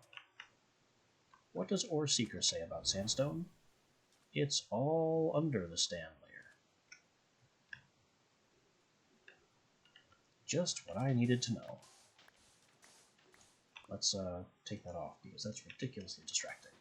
What does Ore Seeker say about sandstone? It's all under the stand layer. Just what I needed to know. Let's take that off because that's ridiculously distracting.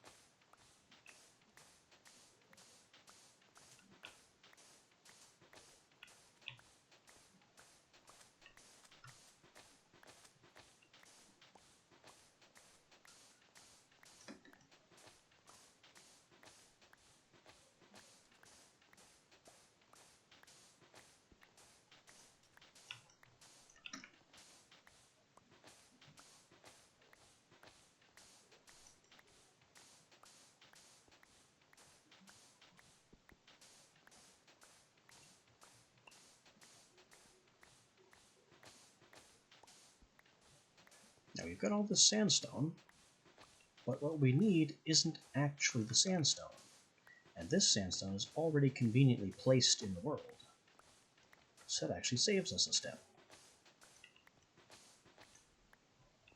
Now we've got all this sandstone, but what we need isn't actually the sandstone. And this sandstone is already conveniently placed in the world. So that actually saves us a step.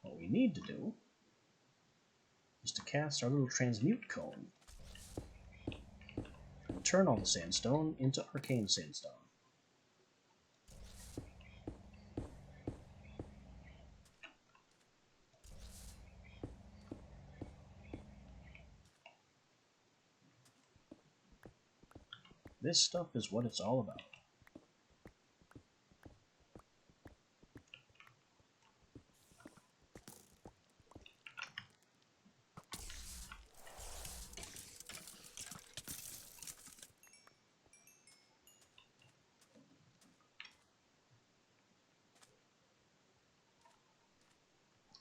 What we need to do is to cast our little transmute cone and turn all the sandstone into arcane sandstone. This stuff is what it's all about.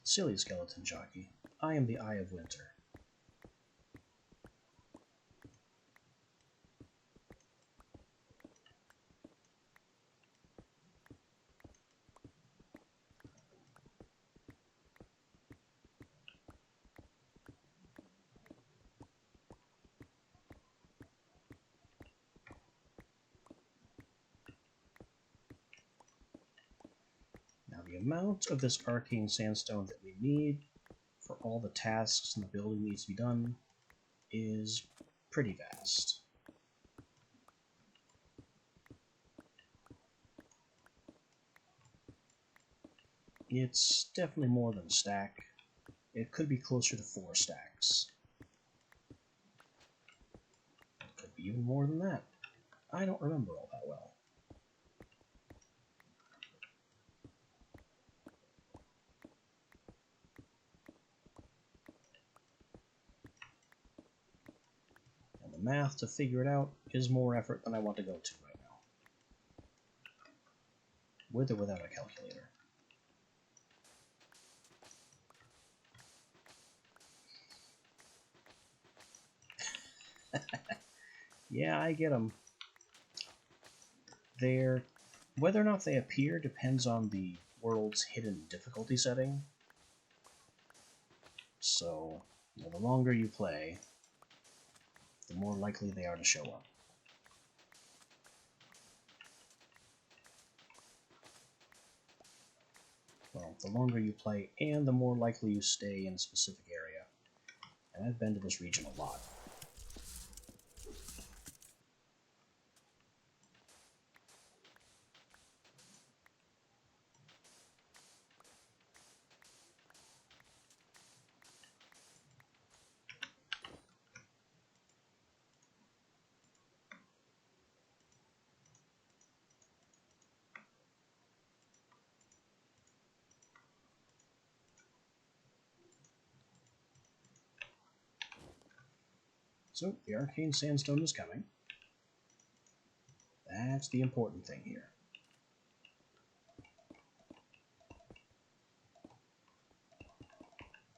Silly skeleton jockey. I am the Eye of Winter. Now the amount of this arcane sandstone that we need for all the tasks and the building needs to be done is pretty vast. It's definitely more than a stack. It could be closer to 4 stacks. It could be even more than that. I don't remember all that well. And the math to figure it out is more effort than I want to go to right now. With or without a calculator. Yeah, I get them. Whether or not they appear depends on the world's hidden difficulty setting. So, the longer you play, the more likely they are to show up. Well, the longer you play and the more likely you stay in a specific area. And I've been to this region a lot. So, the arcane sandstone is coming. That's the important thing here.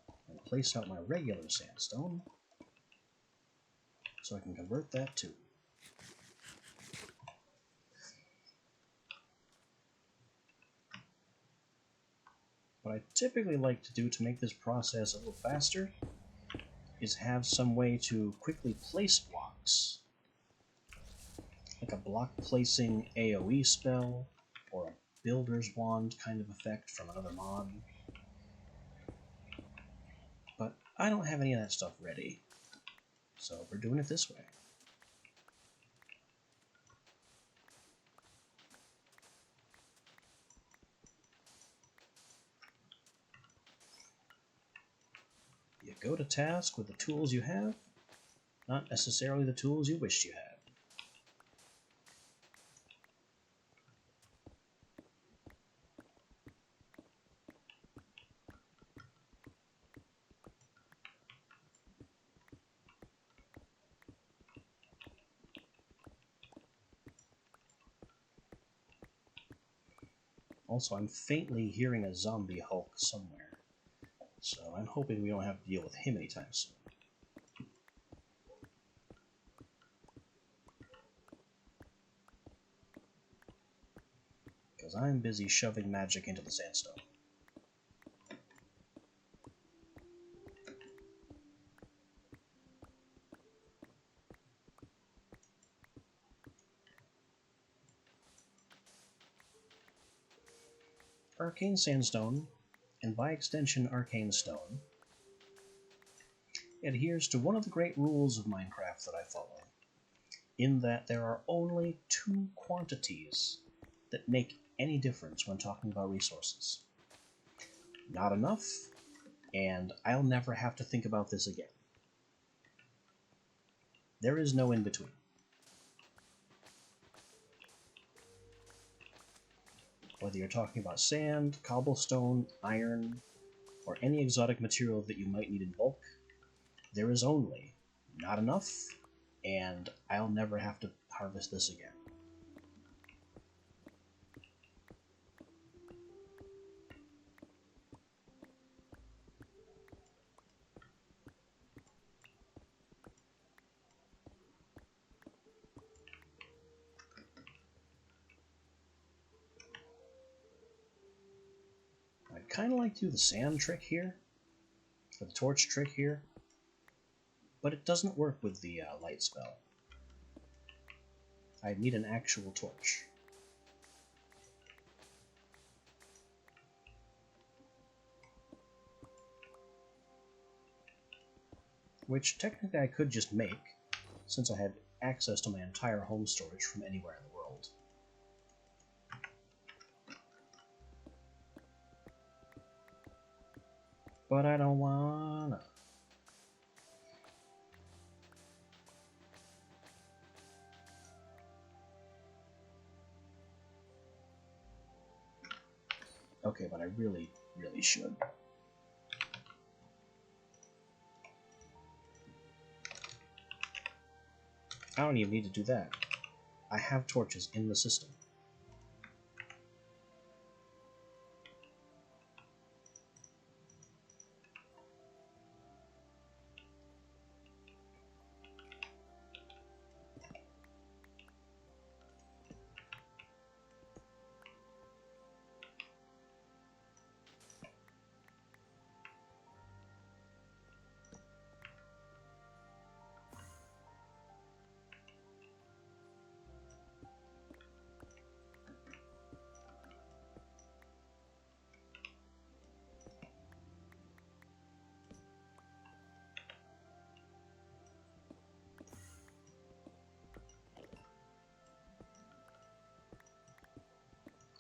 I'm going to place out my regular sandstone so I can convert that too. What I typically like to do to make this process a little faster is have some way to quickly place blocks. Like a block placing AoE spell, or a Builder's Wand kind of effect from another mod. But I don't have any of that stuff ready, so we're doing it this way. You go to task with the tools you have, not necessarily the tools you wished you had. Also, I'm faintly hearing a zombie Hulk somewhere, so I'm hoping we don't have to deal with him anytime soon. Because I'm busy shoving magic into the sandstone. Arcane Sandstone, and by extension Arcane Stone, adheres to one of the great rules of Minecraft that I follow, in that there are only 2 quantities that make any difference when talking about resources. Not enough, and I'll never have to think about this again. There is no in-between. Whether you're talking about sand, cobblestone, iron, or any exotic material that you might need in bulk, there is only not enough, and I'll never have to harvest this again. kind of like to do the sand trick here, or the torch trick here, but it doesn't work with the light spell. I need an actual torch. Which technically I could just make, since I have access to my entire home storage from anywhere in the world. But I don't wanna. Okay, but I really should. I don't even need to do that. I have torches in the system.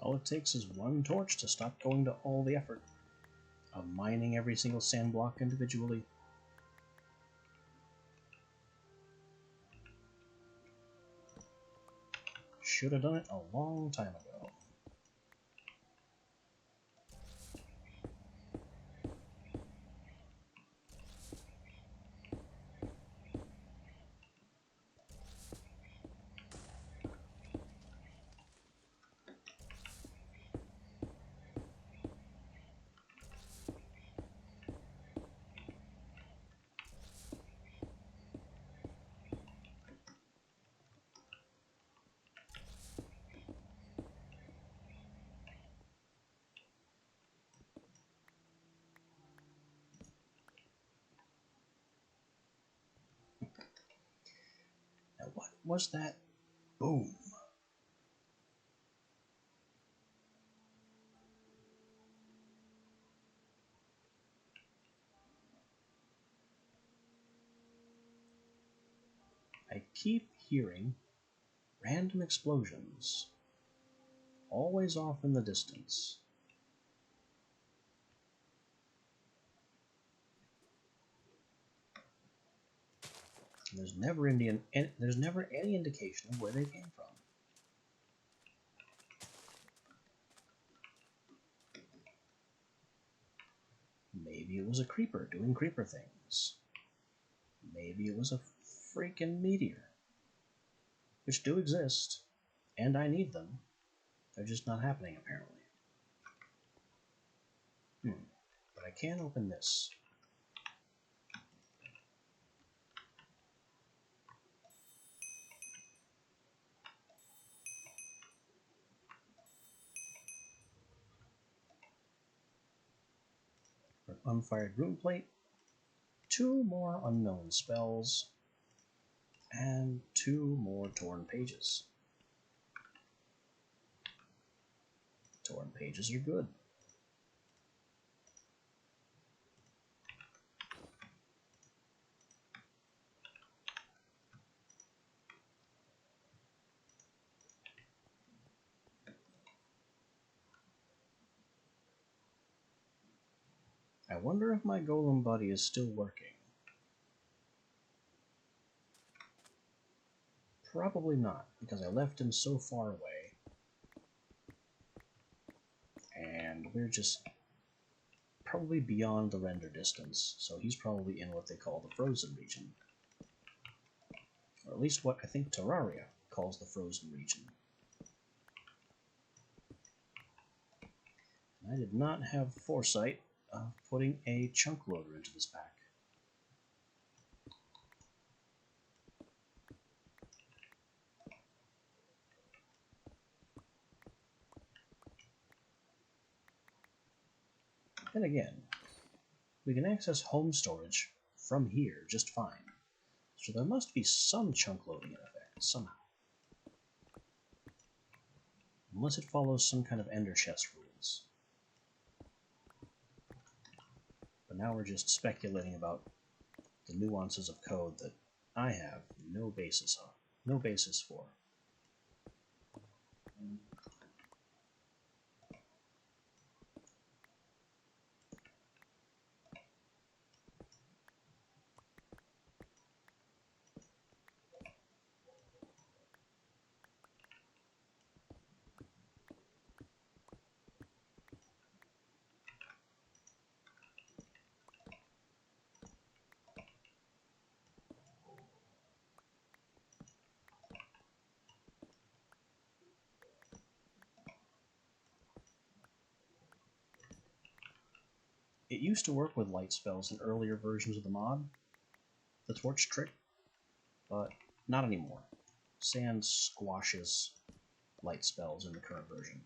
All it takes is one torch to stop going to all the effort of mining every single sand block individually. Should have done it a long time ago. Now what was that boom? I keep hearing random explosions, always off in the distance. There's never any indication of where they came from. Maybe it was a creeper doing creeper things. Maybe it was a freaking meteor, which do exist, and I need them. They're just not happening, apparently. But I can open this. An unfired rune plate, 2 more unknown spells, and 2 more torn pages. Torn pages are good. I wonder if my golem buddy is still working. Probably not, because I left him so far away. And we're just probably beyond the render distance, so he's probably in what they call the frozen region. Or at least what I think Terraria calls the frozen region. I did not have foresight of putting a chunk loader into this pack. Then again, we can access home storage from here just fine. So there must be some chunk loading in effect, somehow. Unless it follows some kind of Ender chest rules. But now we're just speculating about the nuances of code that I have no basis for. It used to work with light spells in earlier versions of the mod, the torch trick, but not anymore. Sand squashes light spells in the current version.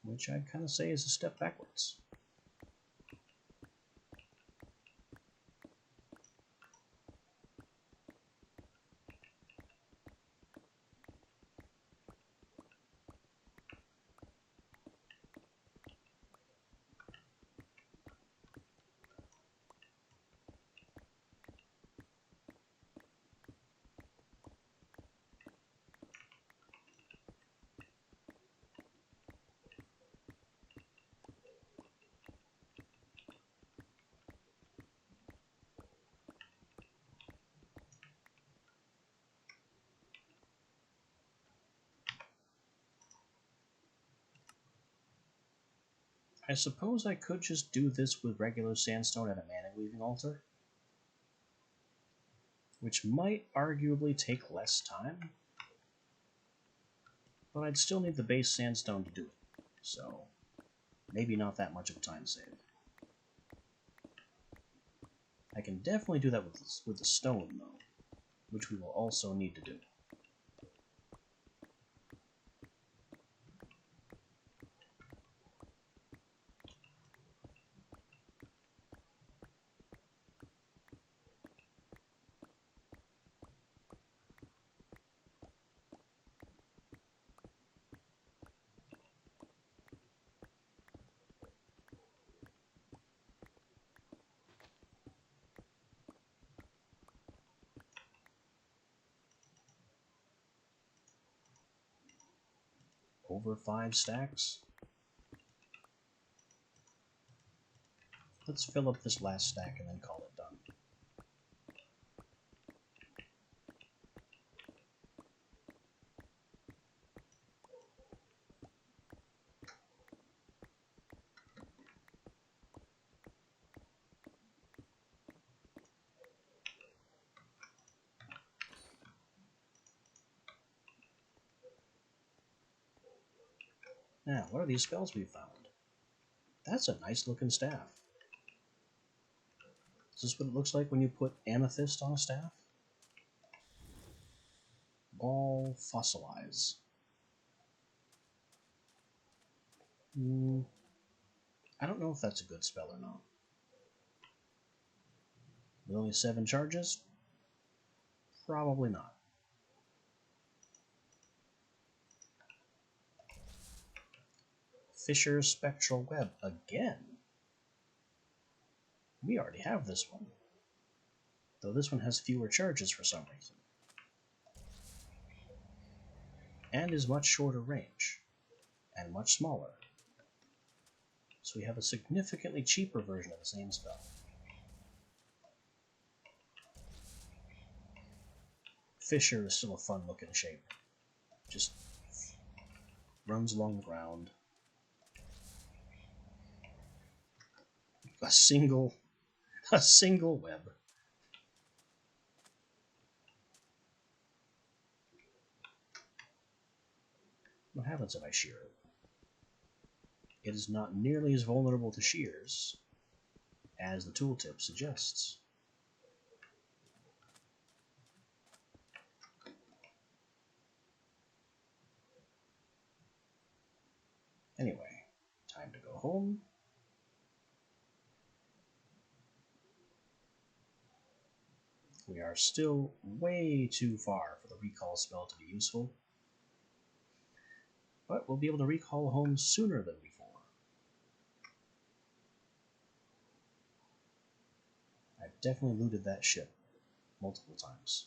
Which I'd kind of say is a step backwards. I suppose I could just do this with regular sandstone and a mana weaving altar, which might arguably take less time, but I'd still need the base sandstone to do it, so maybe not that much of a time save. I can definitely do that with the stone, though, which we will also need to do. Over 5 stacks? Let's fill up this last stack and then call it done. Now, what are these spells we found? That's a nice looking staff. Is this what it looks like when you put amethyst on a staff? Ball fossilize. I don't know if that's a good spell or not. With only 7 charges? Probably not. Fisher's Spectral Web again. We already have this one, though this one has fewer charges for some reason, and is much shorter range, and much smaller. So we have a significantly cheaper version of the same spell. Fisher is still a fun looking shape. Just runs along the ground. A single web. What happens if I shear it? It is not nearly as vulnerable to shears as the tooltip suggests. Anyway, time to go home. We are still way too far for the recall spell to be useful, but we'll be able to recall home sooner than before. I've definitely looted that ship multiple times.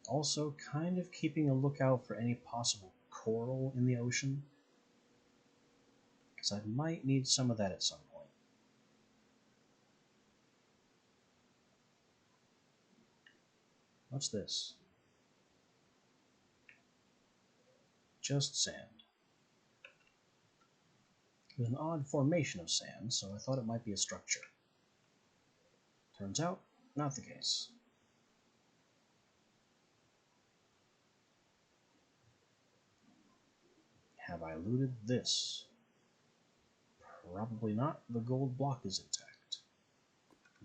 Also, kind of keeping a lookout for any possible coral in the ocean, because I might need some of that at some point. What's this? Just sand. It was an odd formation of sand, so I thought it might be a structure. Turns out, not the case. Have I looted this? Probably not. The gold block is intact.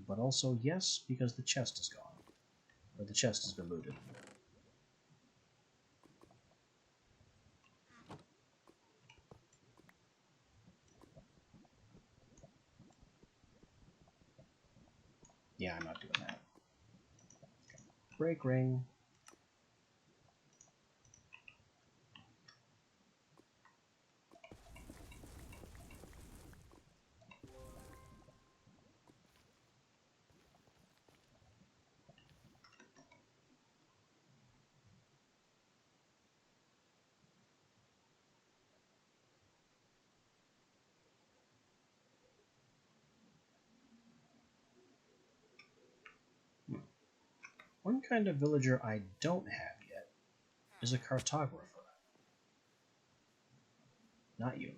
But also yes, because the chest is gone. Or the chest has been looted. Yeah, I'm not doing that. Break ring. One kind of villager I don't have yet is a cartographer. Not you.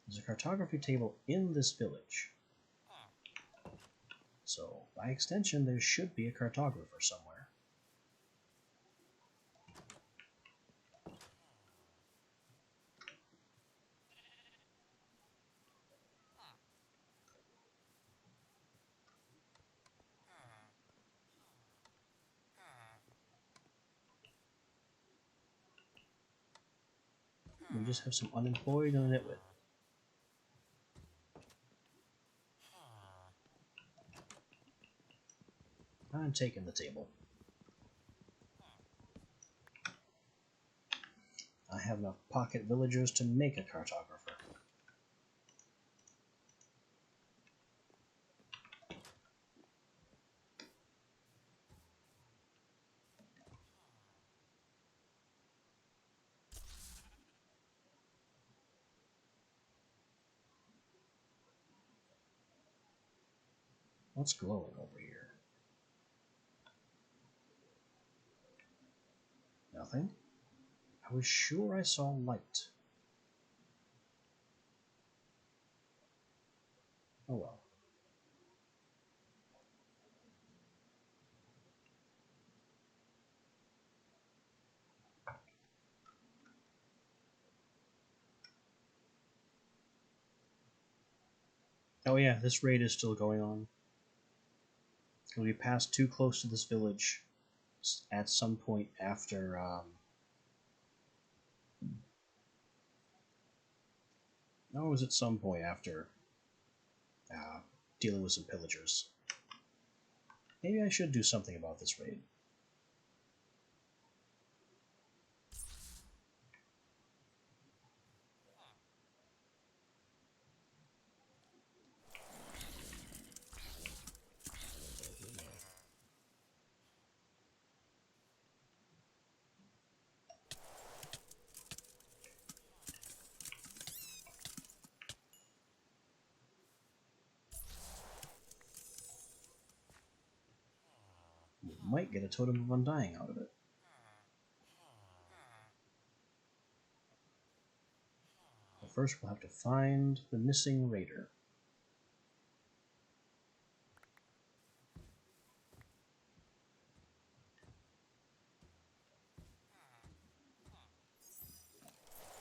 There's a cartography table in this village. So, by extension, there should be a cartographer somewhere. We just have some unemployed and a nitwit. I'm taking the table. I have enough pocket villagers to make a cartographer. What's glowing over here? Nothing? I was sure I saw light. Oh well. Oh yeah, this raid is still going on. We passed too close to this village at some point after no, it was at some point after dealing with some pillagers. Maybe I should do something about this raid. We might get a Totem of Undying out of it. But first we'll have to find the missing raider.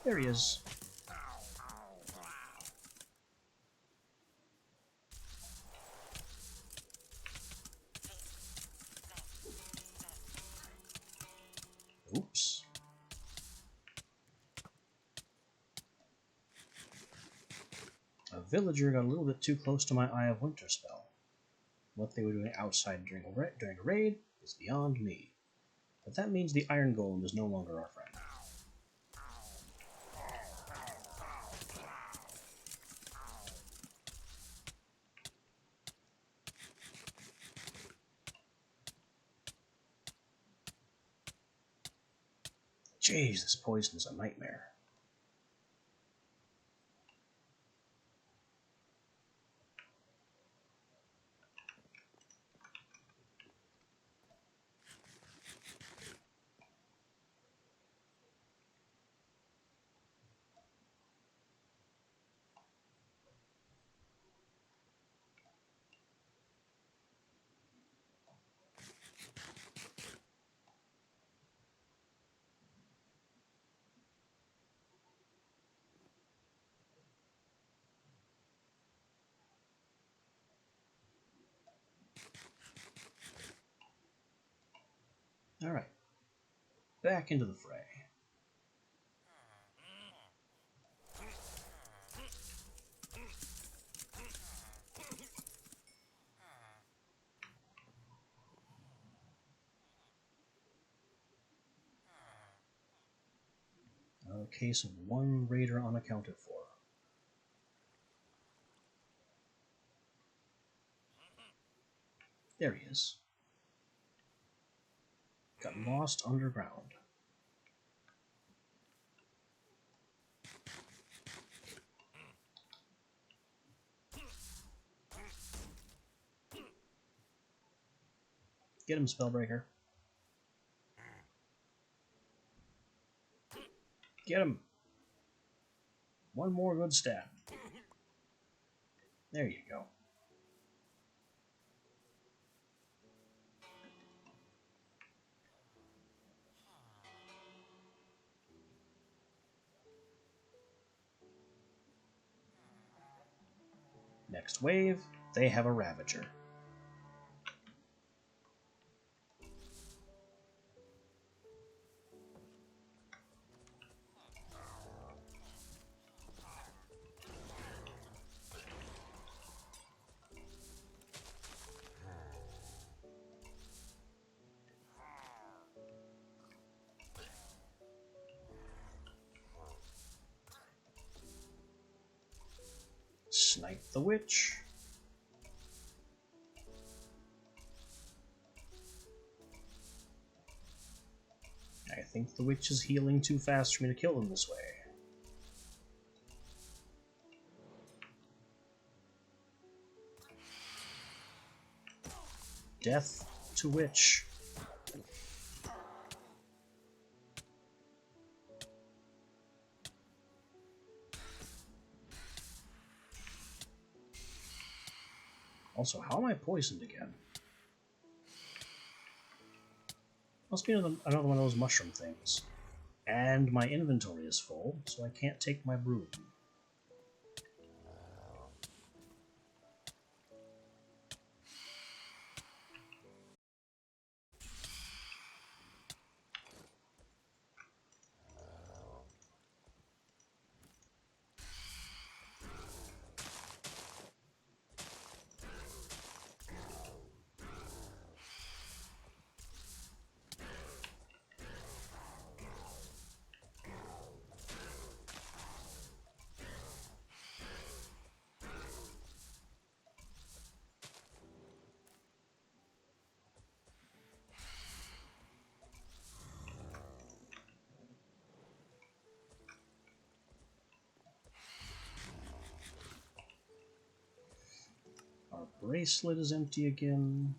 There he is. villager got a little bit too close to my Eye of Winter spell. What they were doing outside during a raid is beyond me. But that means the Iron Golem is no longer our friend. Jeez, this poison is a nightmare. Alright, back into the fray. A case of one raider unaccounted for. There he is. Got lost underground. Get him, Spellbreaker. Get him. One more good stab. There you go. Next wave, they have a Ravager. Snipe the witch. I think the witch is healing too fast for me to kill him this way. Death to witch. Also, how am I poisoned again? Must be another one of those mushroom things. And my inventory is full, so I can't take my broom. Our bracelet is empty again.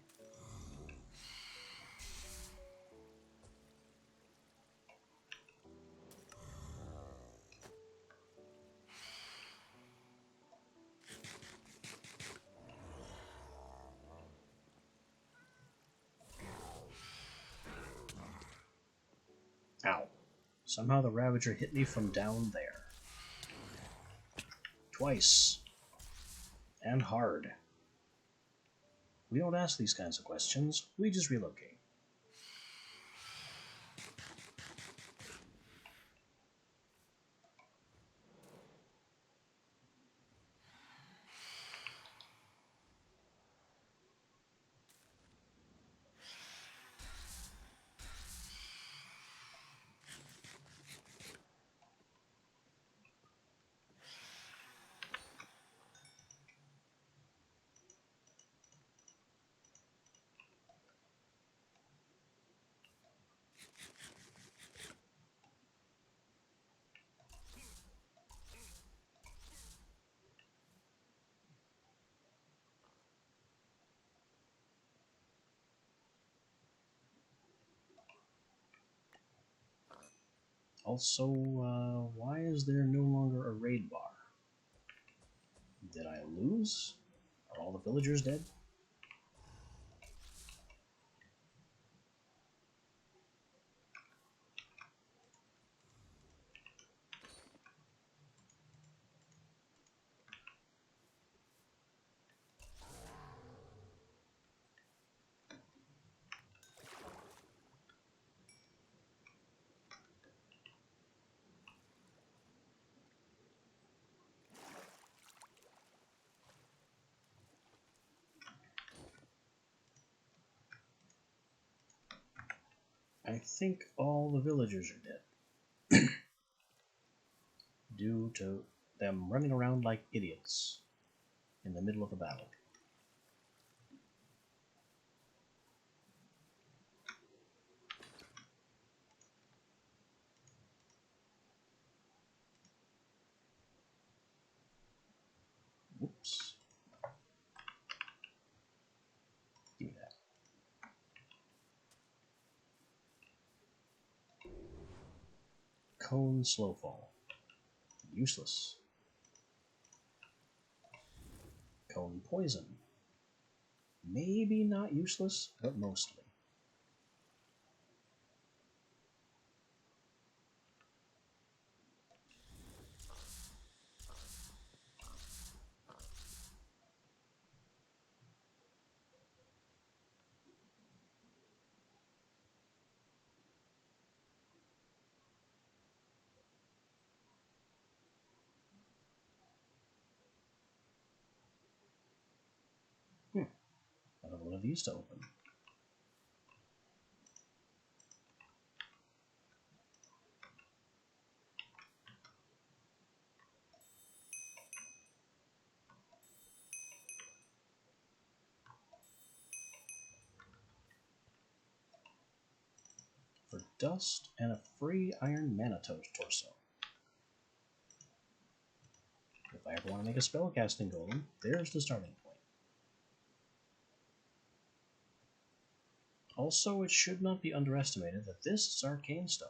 Ow. Somehow the Ravager hit me from down there. Twice. And hard. We don't ask these kinds of questions, we just relocate. Also, why is there no longer a raid bar? Did I lose? Are all the villagers dead? I think all the villagers are dead. Due to them running around like idiots in the middle of a battle. Whoops. Give me that. Cone Slowfall. Useless. Cone Poison. Maybe not useless, but mostly. Another one of these to open. For dust and a free Iron Manitos torso. If I ever want to make a spellcasting golem, there's the starting point. Also, it should not be underestimated that this is Arcane Stone.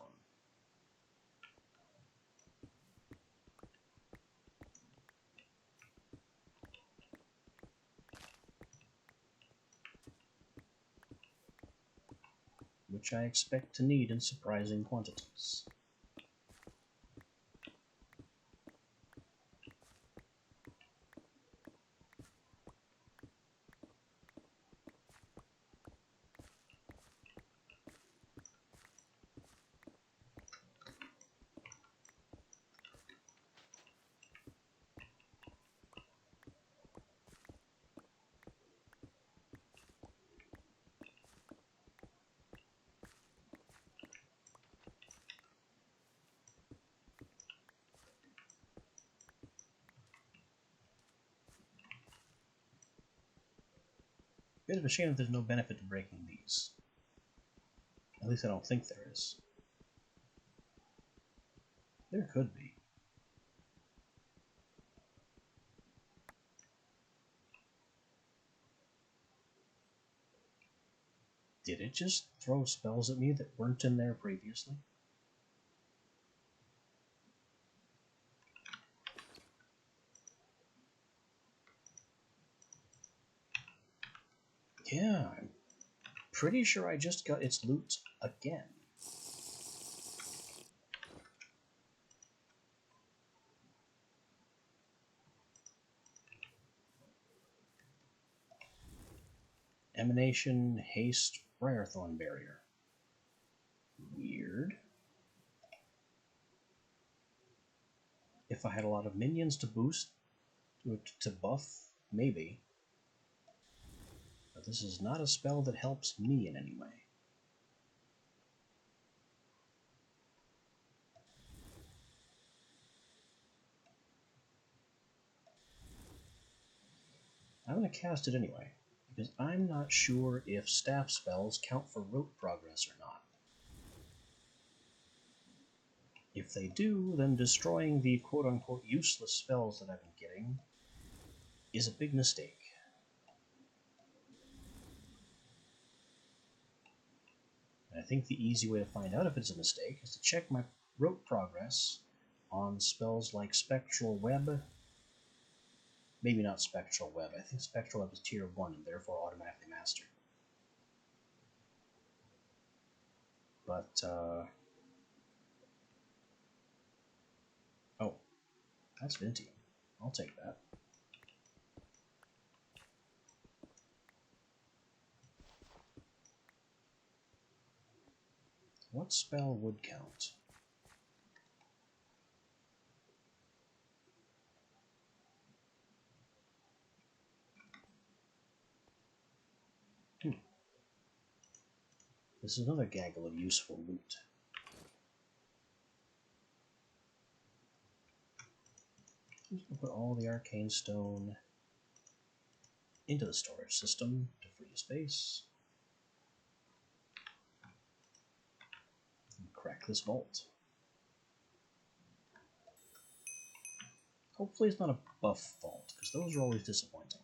Which I expect to need in surprising quantities. Bit of a shame that there's no benefit to breaking these. At least I don't think there is. There could be. Did it just throw spells at me that weren't in there previously? Yeah, I'm pretty sure I just got its loot again. Emanation, Haste, Briarthorn Barrier. Weird. If I had a lot of minions to boost, to buff, maybe. But this is not a spell that helps me in any way. I'm going to cast it anyway, because I'm not sure if staff spells count for rote progress or not. If they do, then destroying the quote-unquote useless spells that I've been getting is a big mistake. And I think the easy way to find out if it's a mistake is to check my rote progress on spells like Spectral Web. Maybe not Spectral Web. I think Spectral Web is tier 1 and therefore automatically mastered. But, oh, that's Vintium. I'll take that. What spell would count? This is another gaggle of useful loot. I'm just going to put all the arcane stone into the storage system to free space. And crack this vault. Hopefully it's not a buff vault, because those are always disappointing.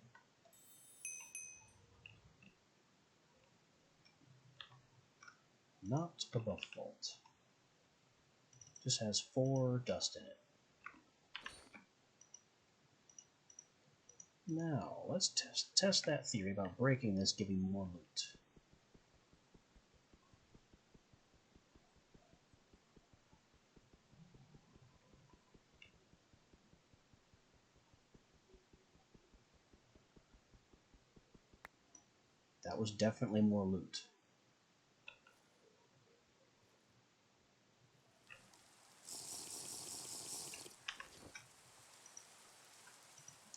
Not a buff vault. Just has 4 dust in it. Now, let's test that theory about breaking this, giving more loot. That was definitely more loot.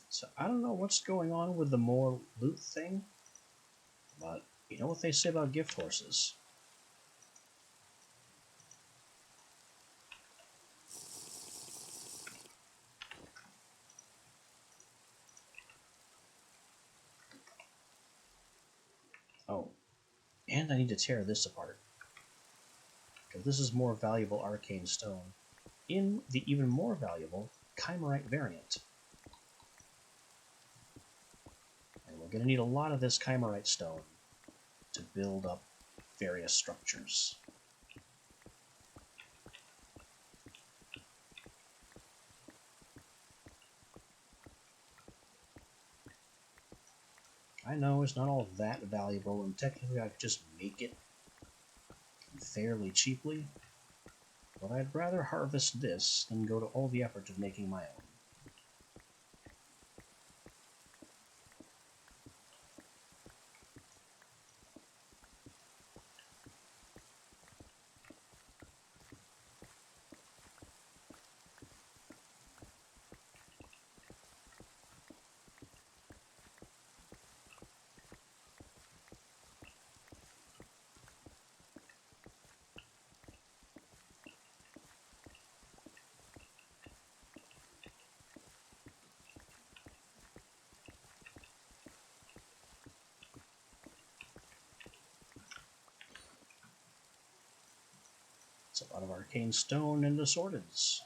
So I don't know what's going on with the more loot thing, but you know what they say about gift horses. Oh, and I need to tear this apart, because this is more valuable arcane stone in the even more valuable Chimerite variant. And we're going to need a lot of this Chimerite stone to build up various structures. I know it's not all that valuable, and technically I could just make it fairly cheaply, but I'd rather harvest this than go to all the effort of making my own. It's a lot of arcane stone and assorteds.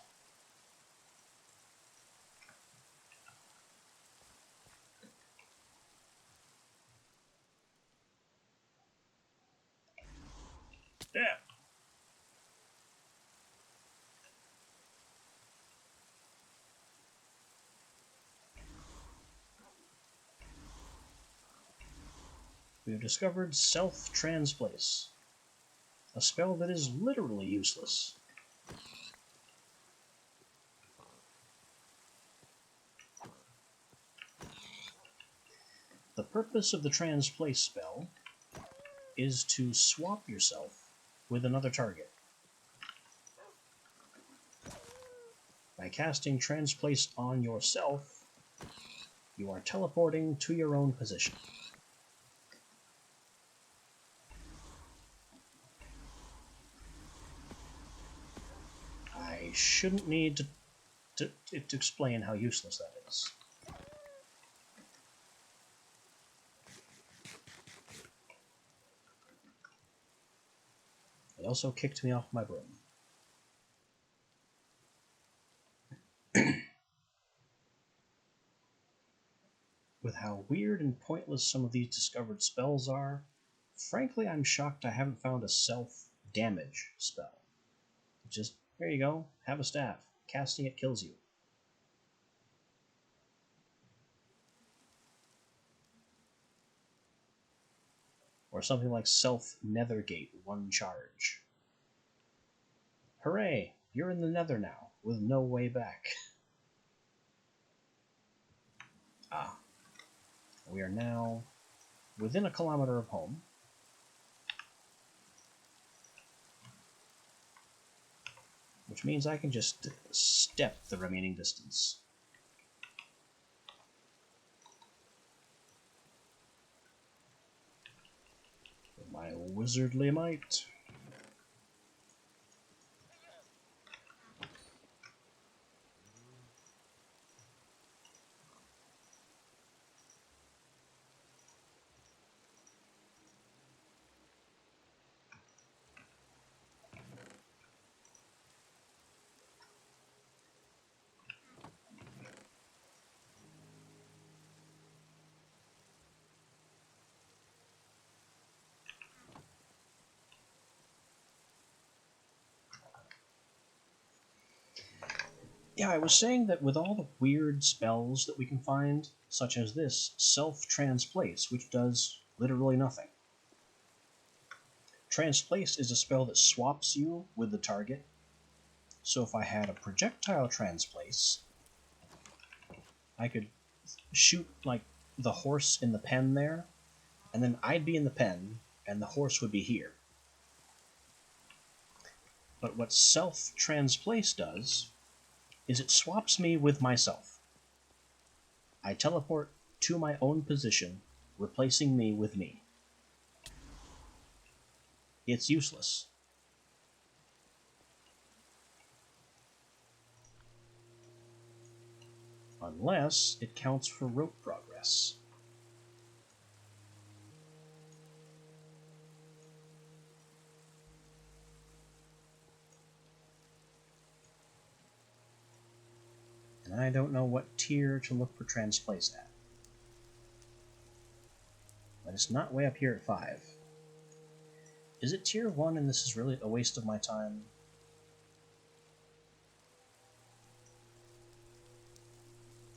Yeah. We have discovered Self-Transplace, a spell that is literally useless. The purpose of the Transplace spell is to swap yourself with another target. By casting Transplace on yourself, you are teleporting to your own position. I shouldn't need to explain how useless that is. It also kicked me off my broom. With how weird and pointless some of these discovered spells are, frankly I'm shocked I haven't found a self-damage spell. Just There you go. Have a staff. Casting it kills you. Or something like Self-Nethergate, 1 charge. Hooray! You're in the Nether now, with no way back. Ah. We are now within a kilometer of home. Which means I can just step the remaining distance. With my wizardly might. Yeah, I was saying that with all the weird spells that we can find, such as this, Self-Transplace, which does literally nothing. Transplace is a spell that swaps you with the target. So if I had a projectile transplace, I could shoot, like, the horse in the pen there, and then I'd be in the pen, and the horse would be here. But what Self-Transplace does is it swaps me with myself. I teleport to my own position, replacing me with me. It's useless. Unless it counts for rope progress. And I don't know what tier to look for Transplace at. But it's not way up here at 5. Is it tier 1 and this is really a waste of my time?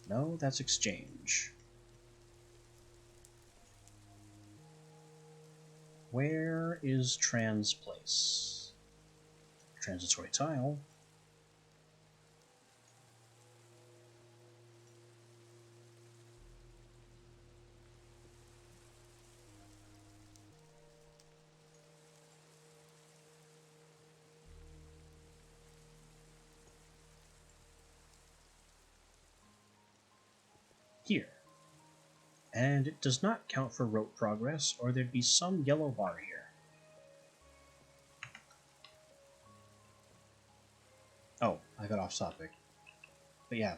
No, that's exchange. Where is Transplace? Transitory tile. Here. And it does not count for rope progress, or there'd be some yellow bar here. Oh, I got off topic. But yeah,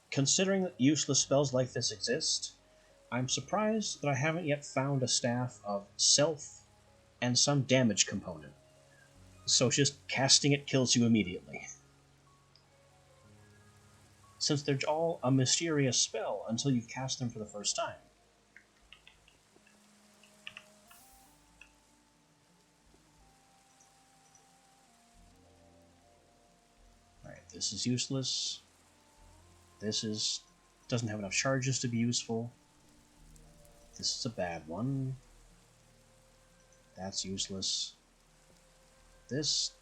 considering that useless spells like this exist, I'm surprised that I haven't yet found a staff of self and some damage component. So just casting it kills you immediately. Since they're all a mysterious spell until you've cast them for the first time. Alright, this is useless. This doesn't have enough charges to be useful. This is a bad one. That's useless. This,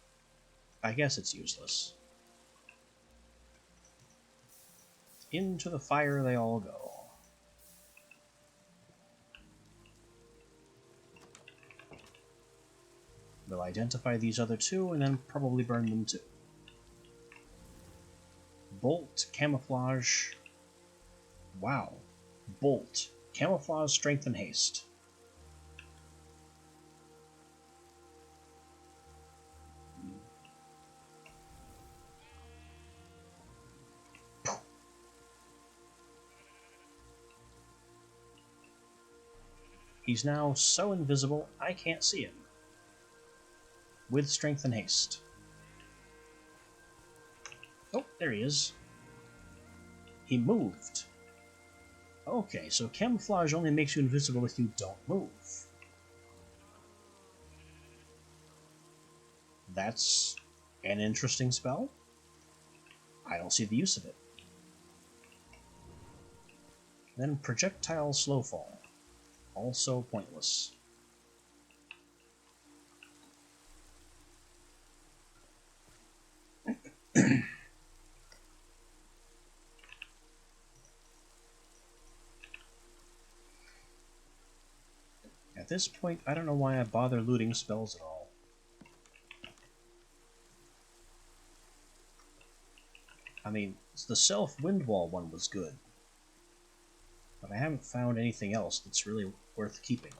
I guess it's useless. Into the fire they all go. They'll identify these other two and then probably burn them too. Bolt, camouflage. Wow. Bolt, camouflage, strength, and haste. He's now so invisible I can't see him. With strength and haste. Oh, there he is. He moved. Okay, so camouflage only makes you invisible if you don't move. That's An interesting spell? I don't see the use of it. Then Projectile Slowfall. Also pointless. At this point, I don't know why I bother looting spells at all. I mean, the Self-Windwall one was good, but I haven't found anything else that's really worth keeping.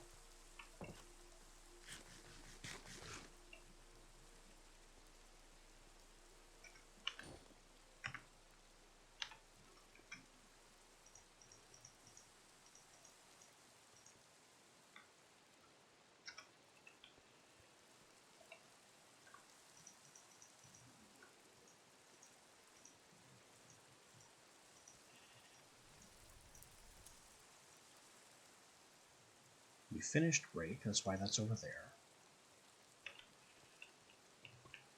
We finished Break, that's why that's over there.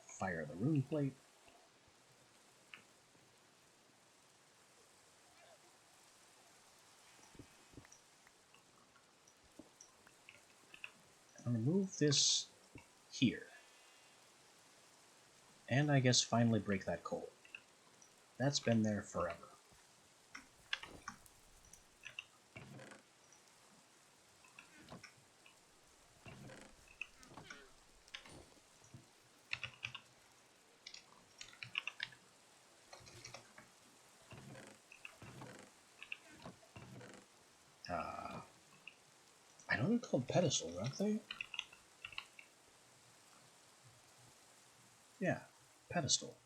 Fire the Rune Plate. I'm going to move this here. And I guess finally break that coal. That's been there forever. I know they're called pedestals, aren't they? Yeah, pedestal.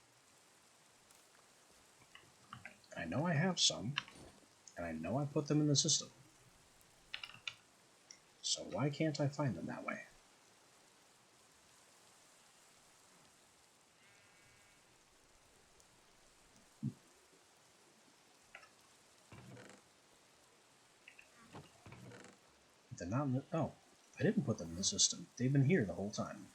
I know I have some, and I know I put them in the system. So why can't I find them that way? They're not in the... Oh, I didn't put them in the system. They've been here the whole time.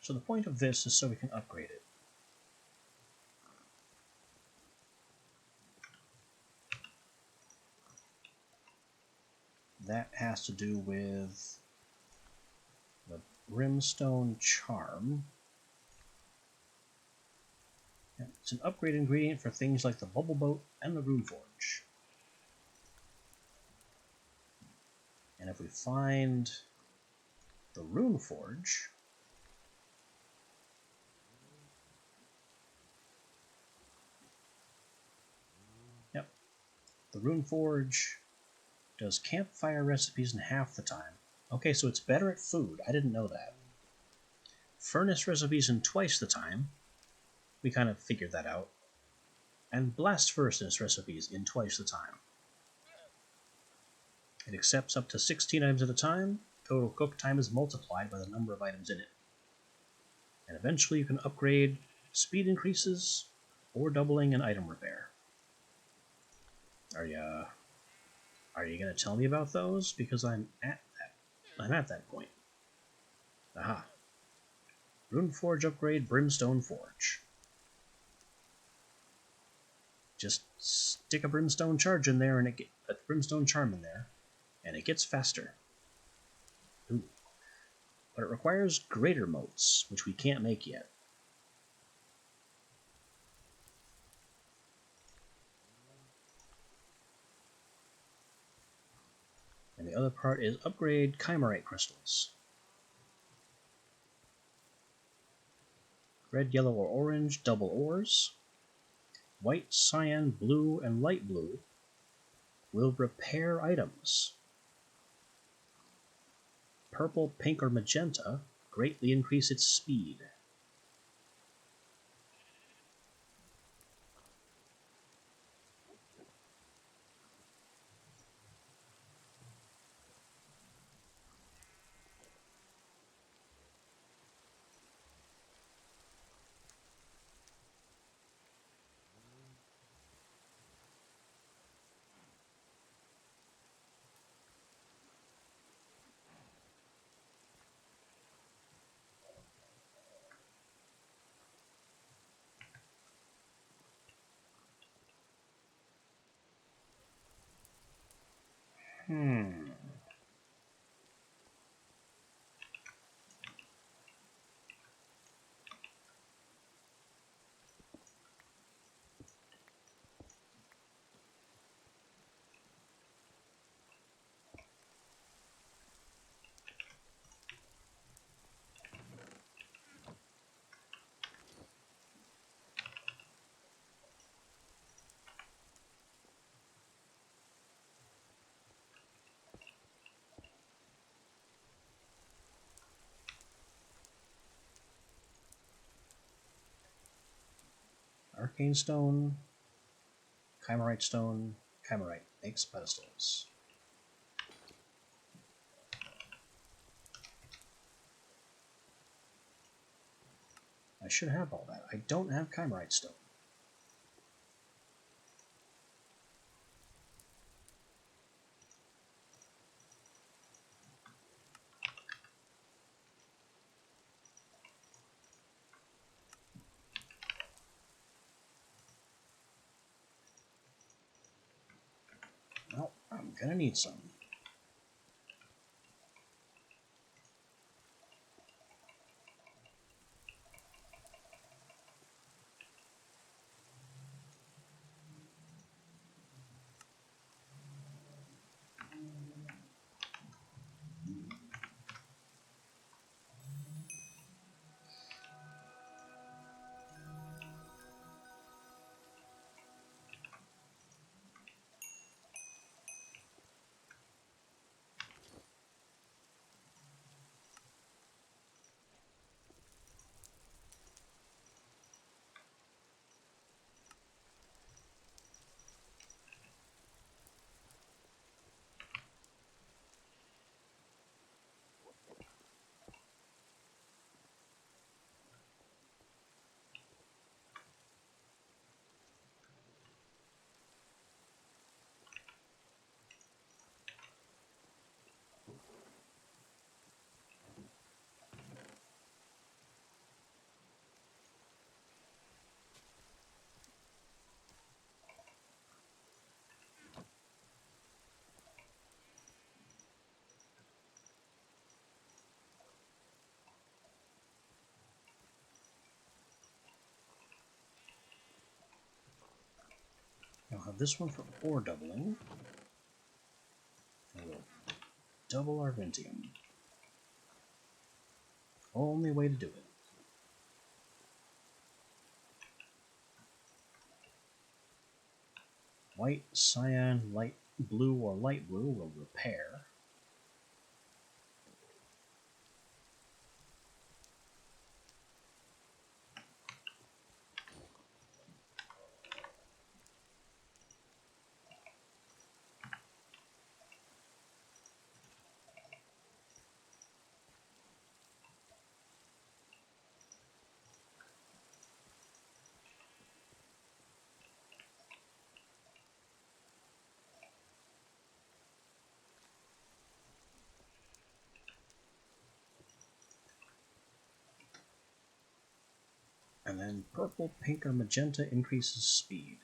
So the point of this is so we can upgrade it. That has to do with the Brimstone Charm. It's an upgrade ingredient for things like the Bubble Boat and the Rune Forge. And if we find the Rune Forge, yep, the Rune Forge does campfire recipes in half the time. Okay, so it's better at food. I didn't know that. Furnace recipes in twice the time. We kind of figured that out. And blast furnace recipes in twice the time. It accepts up to 16 items at a time. Total cook time is multiplied by the number of items in it. And eventually you can upgrade speed increases or doubling an item repair. Are you going to tell me about those? Because I'm at that point. Aha. Rune Forge upgrade, Brimstone Forge. Just stick a Brimstone Charge in there and a Brimstone Charm in there, and it gets faster. Ooh. But it requires greater motes, which we can't make yet. And the other part is upgrade Chimerite crystals. Red, yellow, or orange, double ores. White, cyan, blue, and light blue will repair items. Purple, pink, or magenta greatly increase its speed. Arcane Stone, Chimerite Stone, Chimerite makes pedestals. I should have all that. I don't have Chimerite Stone. Well, I'm gonna need some. I'll have this one for ore doubling. And we'll double our Ventium. Only way to do it. White, cyan, light blue, or light blue will repair. And then purple, pink, or magenta increases speed.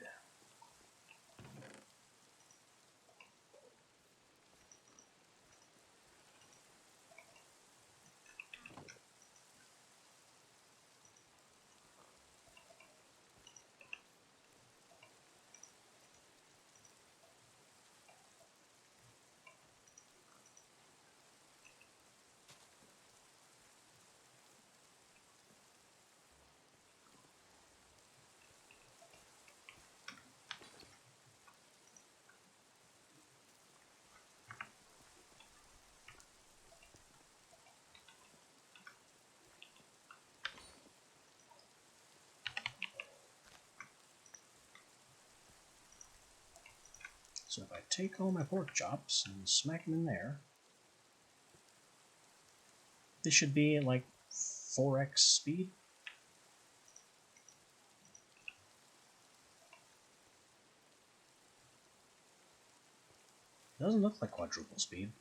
So if I take all my pork chops and smack them in there, this should be at like 4x speed. Doesn't look like quadruple speed.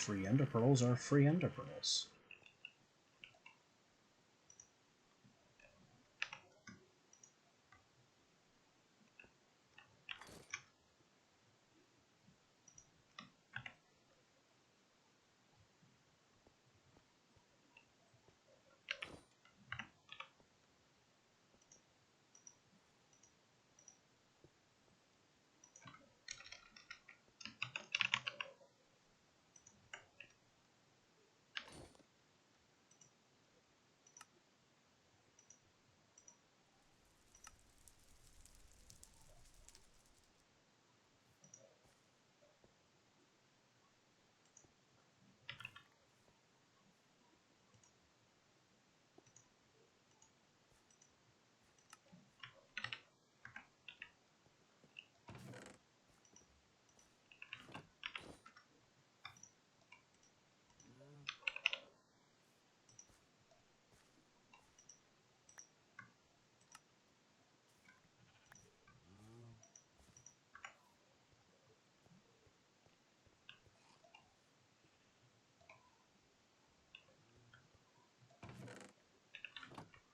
Free ender pearls are free ender pearls.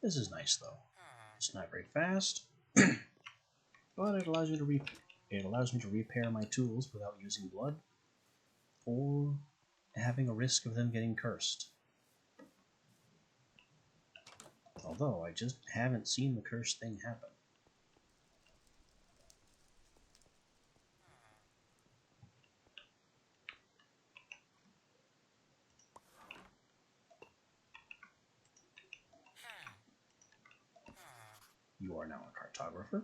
This is nice though. It's not very fast, but it allows me to repair my tools without using blood or having a risk of them getting cursed. Although I just haven't seen the cursed thing happen. You are now a cartographer.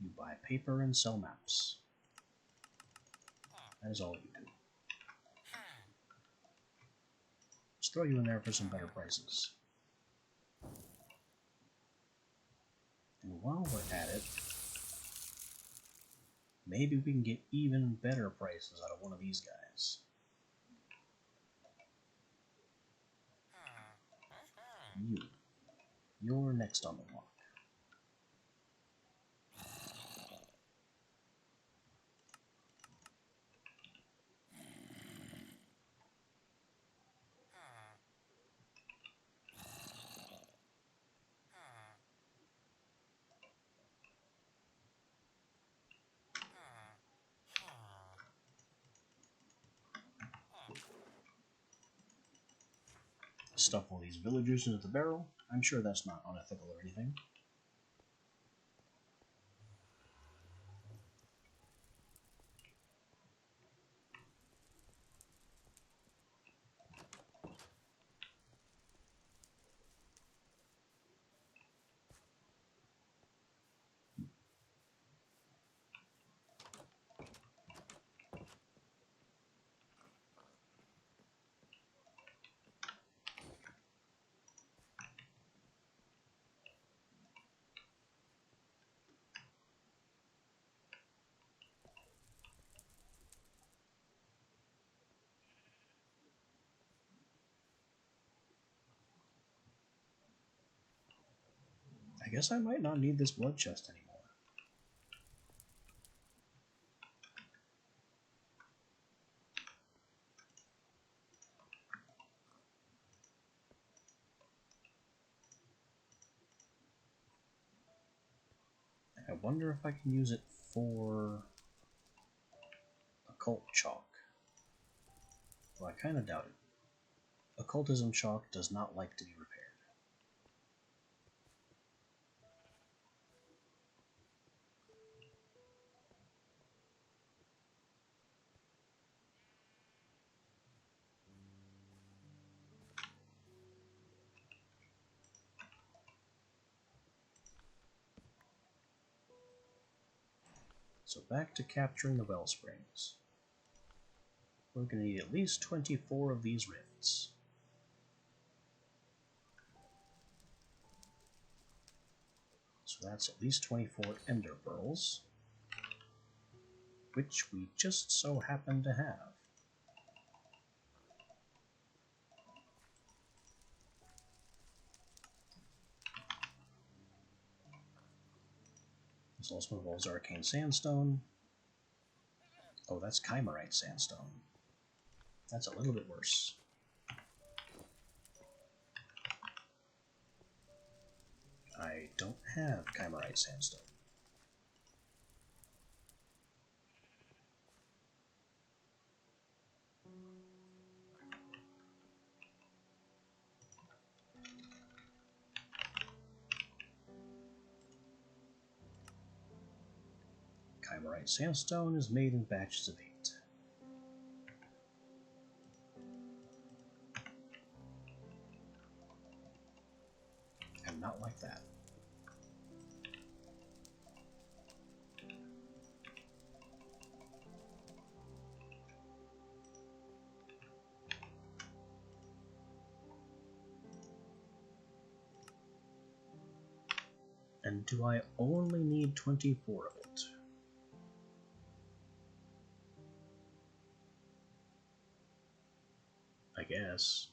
You buy paper and sell maps. That is all you do. Let's throw you in there for some better prices. And while we're at it, maybe we can get even better prices out of one of these guys. You're next on the block. Stuff all these villagers into the barrel. I'm sure that's not unethical or anything. I guess I might not need this blood chest anymore. I wonder if I can use it for occult chalk. Well, I kind of doubt it. Occultism chalk does not like to be repaired. So back to capturing the Wellsprings. We're going to need at least 24 of these rifts. So that's at least 24 ender pearls, which we just so happen to have. This also involves arcane sandstone. Oh, that's chimerite sandstone. That's a little bit worse. I don't have chimerite sandstone. Chimerite sandstone is made in batches of 8. And not like that. And do I only need 24 of it? I guess.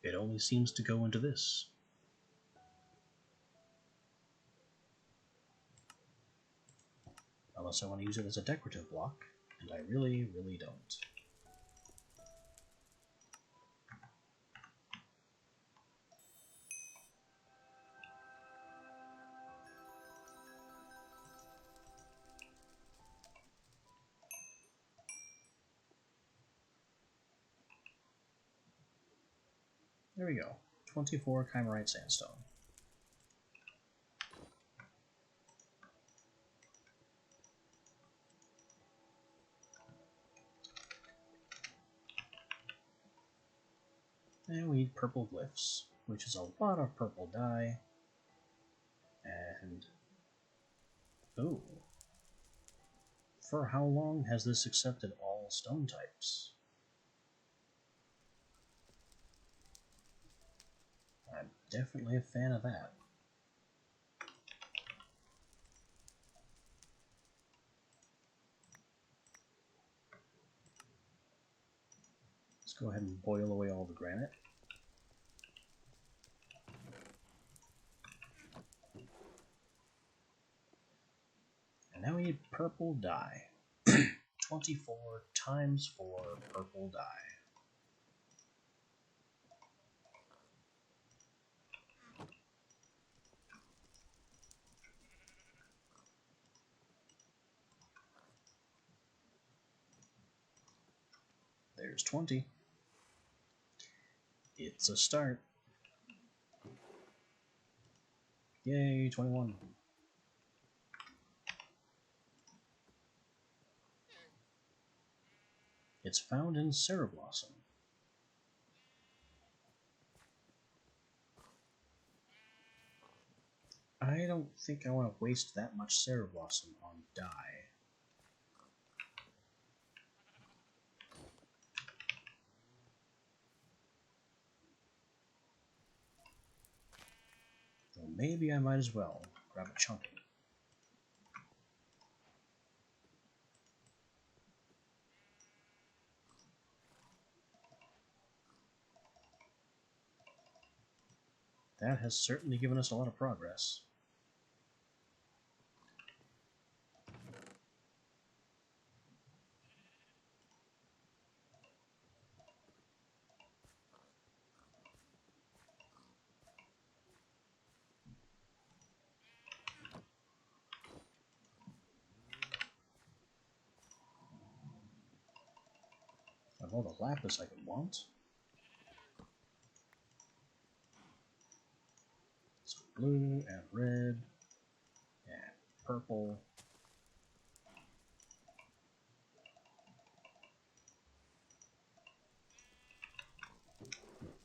It only seems to go into this. Unless I want to use it as a decorative block, and I really, really don't. There we go. 24 chimerite sandstone. And we need purple glyphs, which is a lot of purple dye. And... oh. For how long has this accepted all stone types? I'm definitely a fan of that. Let's go ahead and boil away all the granite. And now we need purple dye. 24 times 4 purple dye. There's 20. It's a start. Yay, 21. It's found in Cereblossom. I don't think I want to waste that much Cereblossom on dye. Well, maybe I might as well grab a chunky. That has certainly given us a lot of progress. I have all the lapis I could want. So blue and red and purple.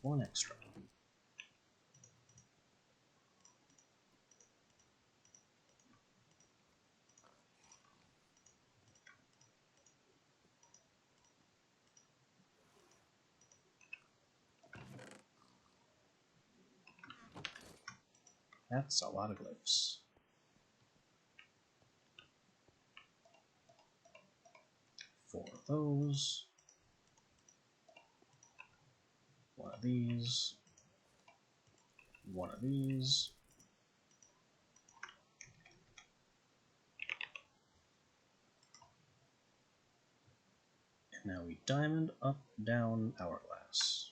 One extra. That's a lot of glyphs. 4 of those. 1 of these. 1 of these. Now we diamond, up, down, hourglass.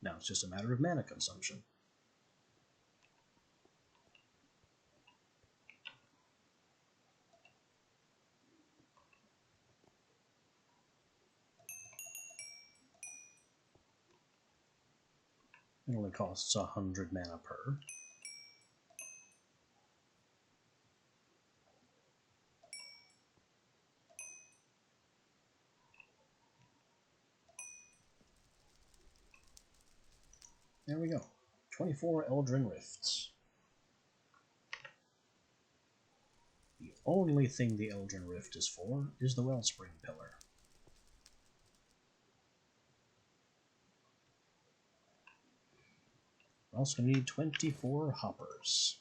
Now it's just a matter of mana consumption. It only costs 100 mana per. There we go. 24 Eldrin Rifts. The only thing the Eldrin Rift is for is the Wellspring Pillar. We're also going to need 24 hoppers.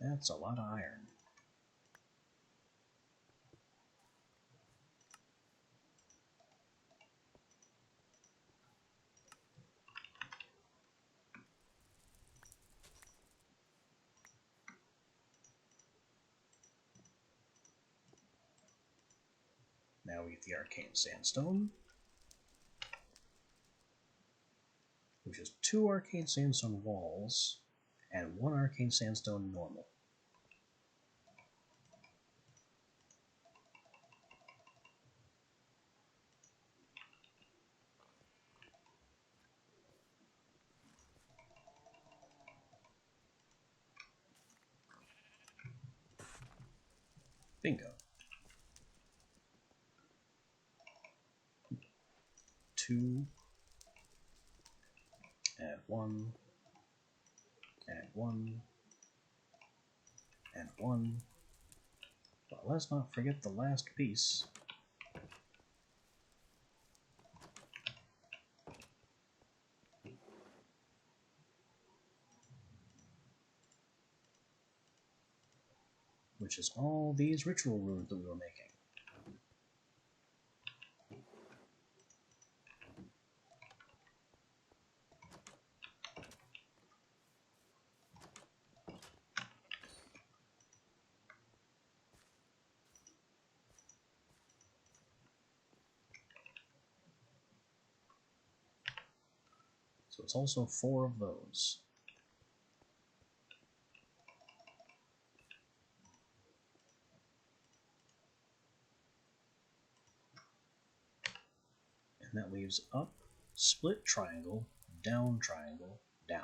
That's a lot of iron. Now we get the Arcane Sandstone, which is 2 Arcane Sandstone walls and 1 Arcane Sandstone normal. Bingo. 2, add 1, add 1, add 1. But let's not forget the last piece. Which is all these ritual runes that we were making. So it's also 4 of those. And that leaves up, split triangle, down triangle, down.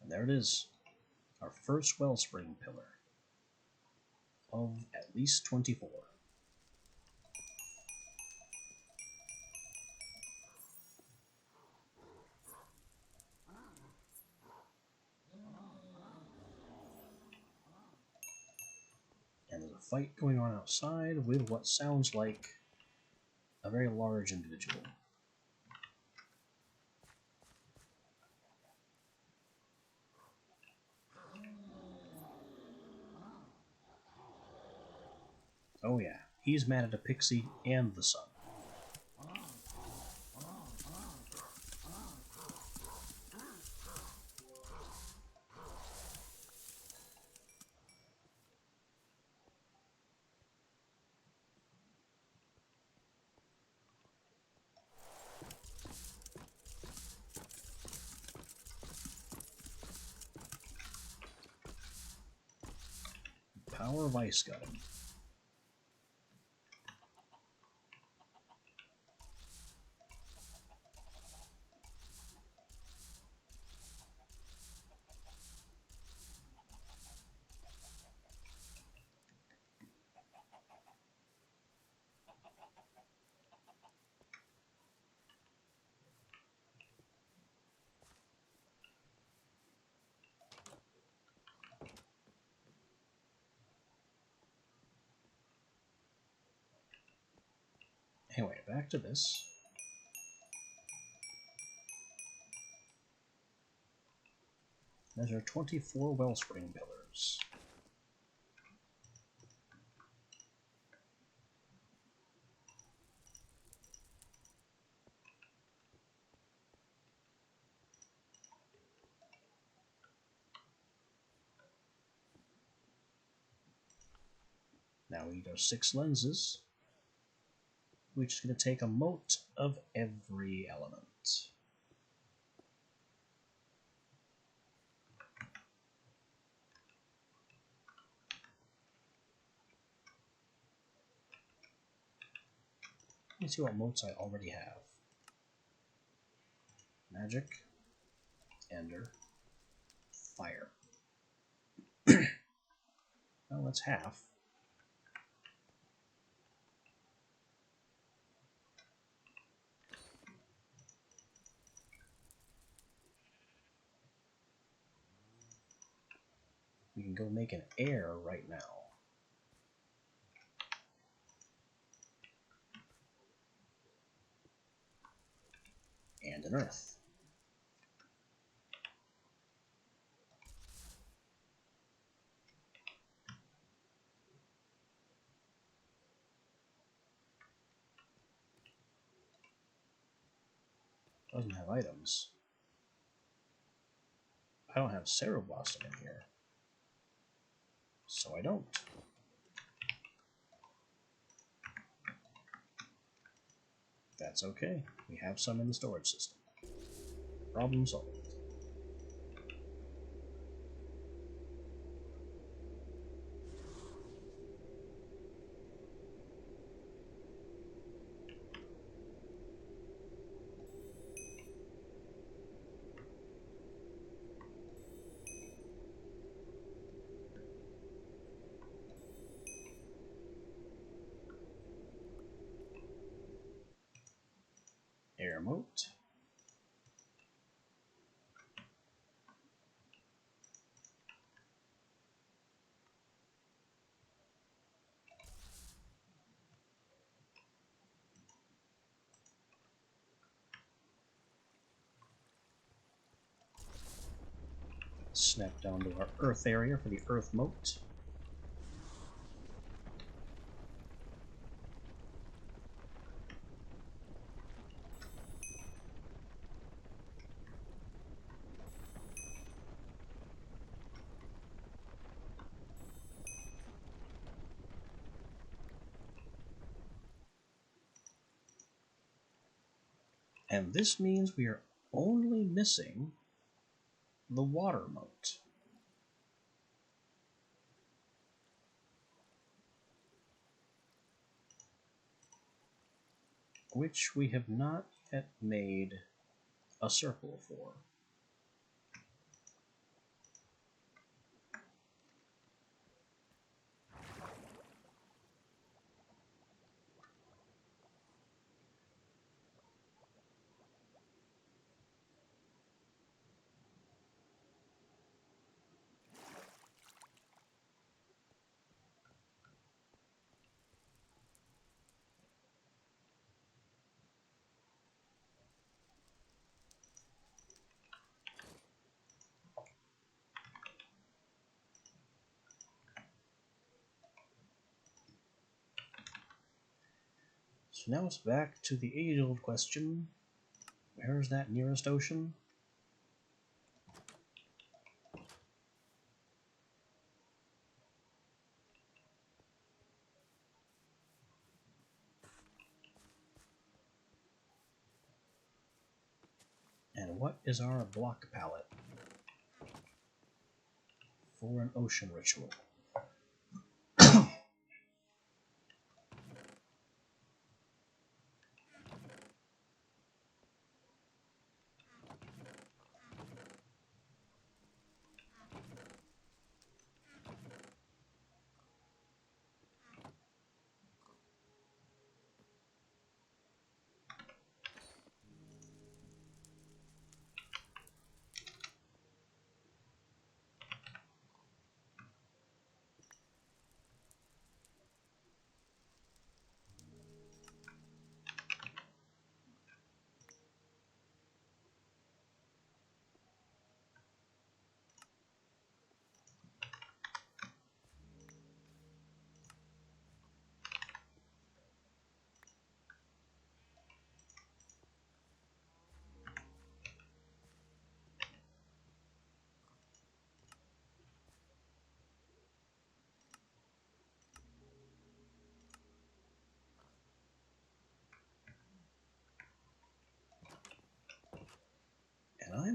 And there it is, our first Wellspring Pillar of at least 24. And there's a fight going on outside with what sounds like a very large individual. Oh yeah, he's mad at a pixie and the sun. Power of Ice got him. Anyway, back to this. Those are 24 Wellspring Pillars. Now we need our 6 lenses. We're just going to take a mote of every element. Let me see what motes I already have. Magic, Ender, Fire. Well, that's half. We can go make an air right now. And an earth. Doesn't have items. I don't have Ceroblossom in here. So I don't. That's okay. We have some in the storage system. Problem solved. Air mote. Snap down to our earth area for the earth mote. And this means we are only missing the water mote. Which we have not yet made a circle for. So now it's back to the age-old question. Where's that nearest ocean? And what is our block palette for an ocean ritual?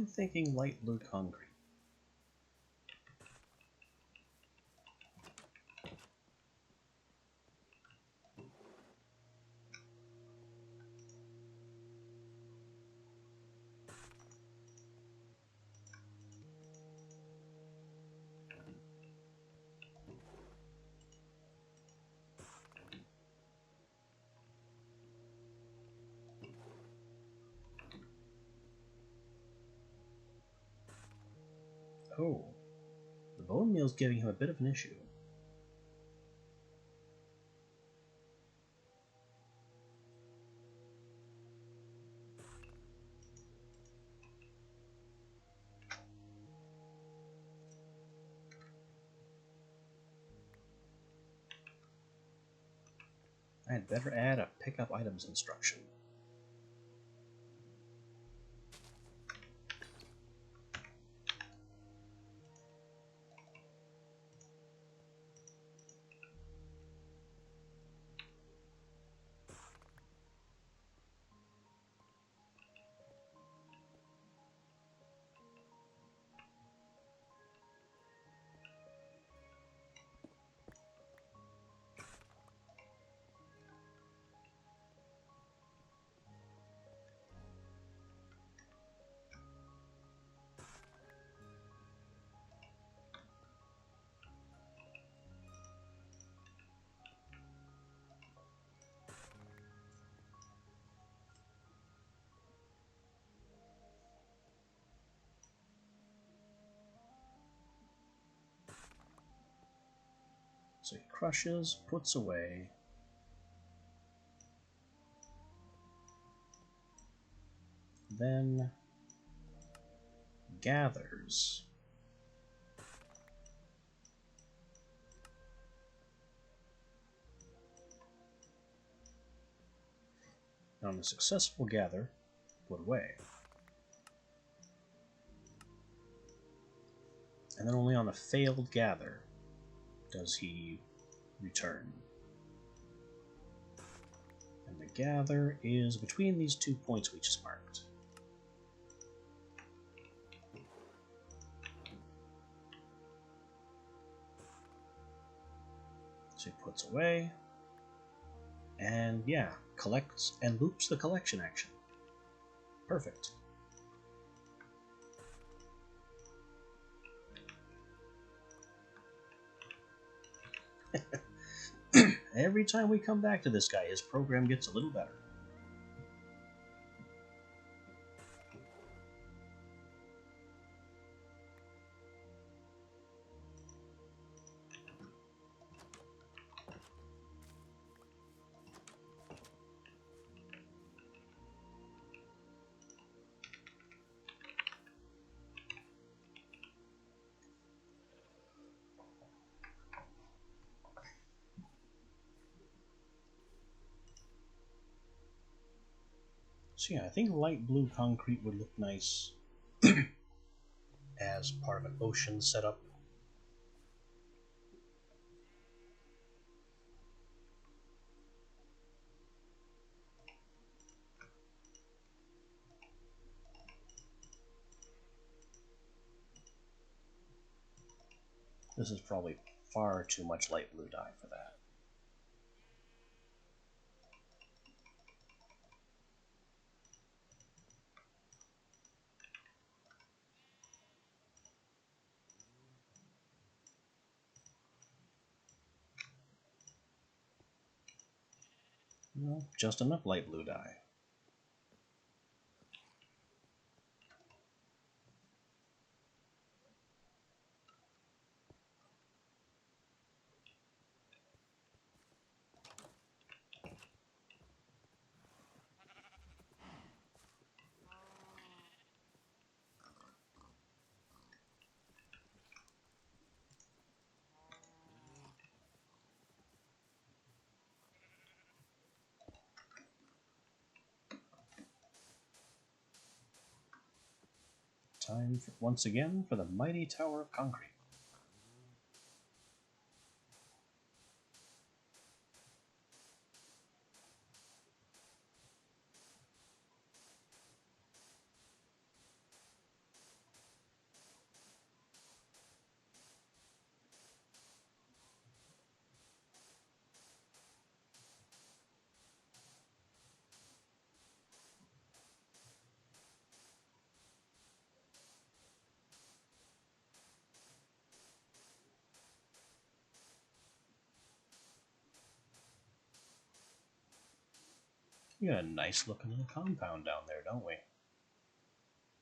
I'm thinking light blue concrete. Oh, the bone meal's giving him a bit of an issue. I'd better add a pick up items instruction. So he crushes, puts away. Then gathers. On a successful gather, put away. And then only on a failed gather does he return. And the gather is between these 2 points we just marked. So he puts away, and yeah, collects and loops the collection action. Perfect. Every time we come back to this guy, his program gets a little better. So yeah, I think light blue concrete would look nice as part of an ocean setup. This is probably far too much light blue dye for that. No, just enough light blue dye. Time for, once again for the mighty tower of concrete. We got a nice looking little compound down there, don't we?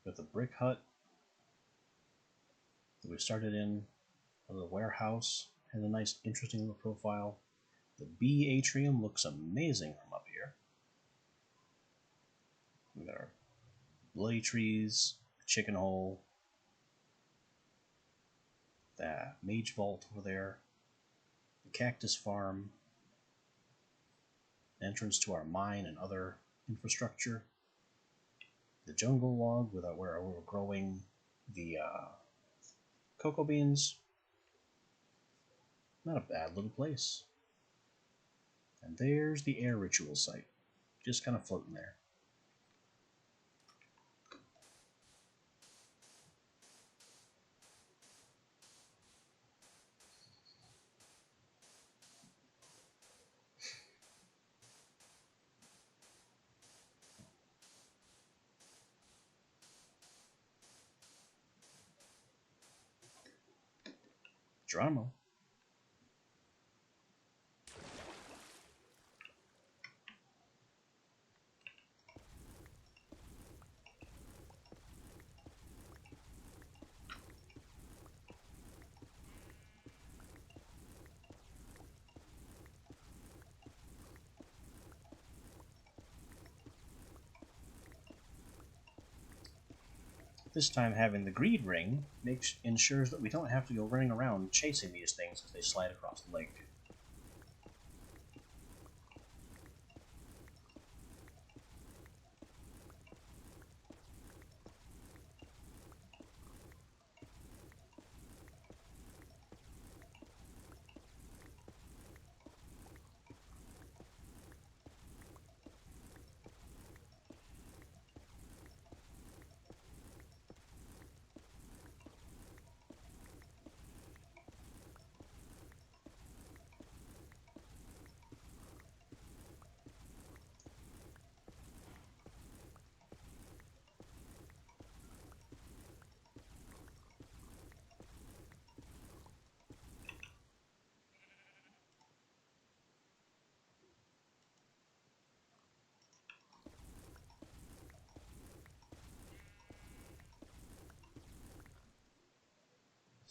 With a brick hut that we started in, a little warehouse, and a nice, interesting little profile. The bee atrium looks amazing from up here. We got our bloody trees, chicken hole, that mage vault over there, the cactus farm, entrance to our mine and other infrastructure, the jungle log where we're growing the cocoa beans. Not a bad little place. And there's the air ritual site, just kind of floating there. Geronimo. This time having the greed ring ensures that we don't have to go running around chasing these things as they slide across the lake.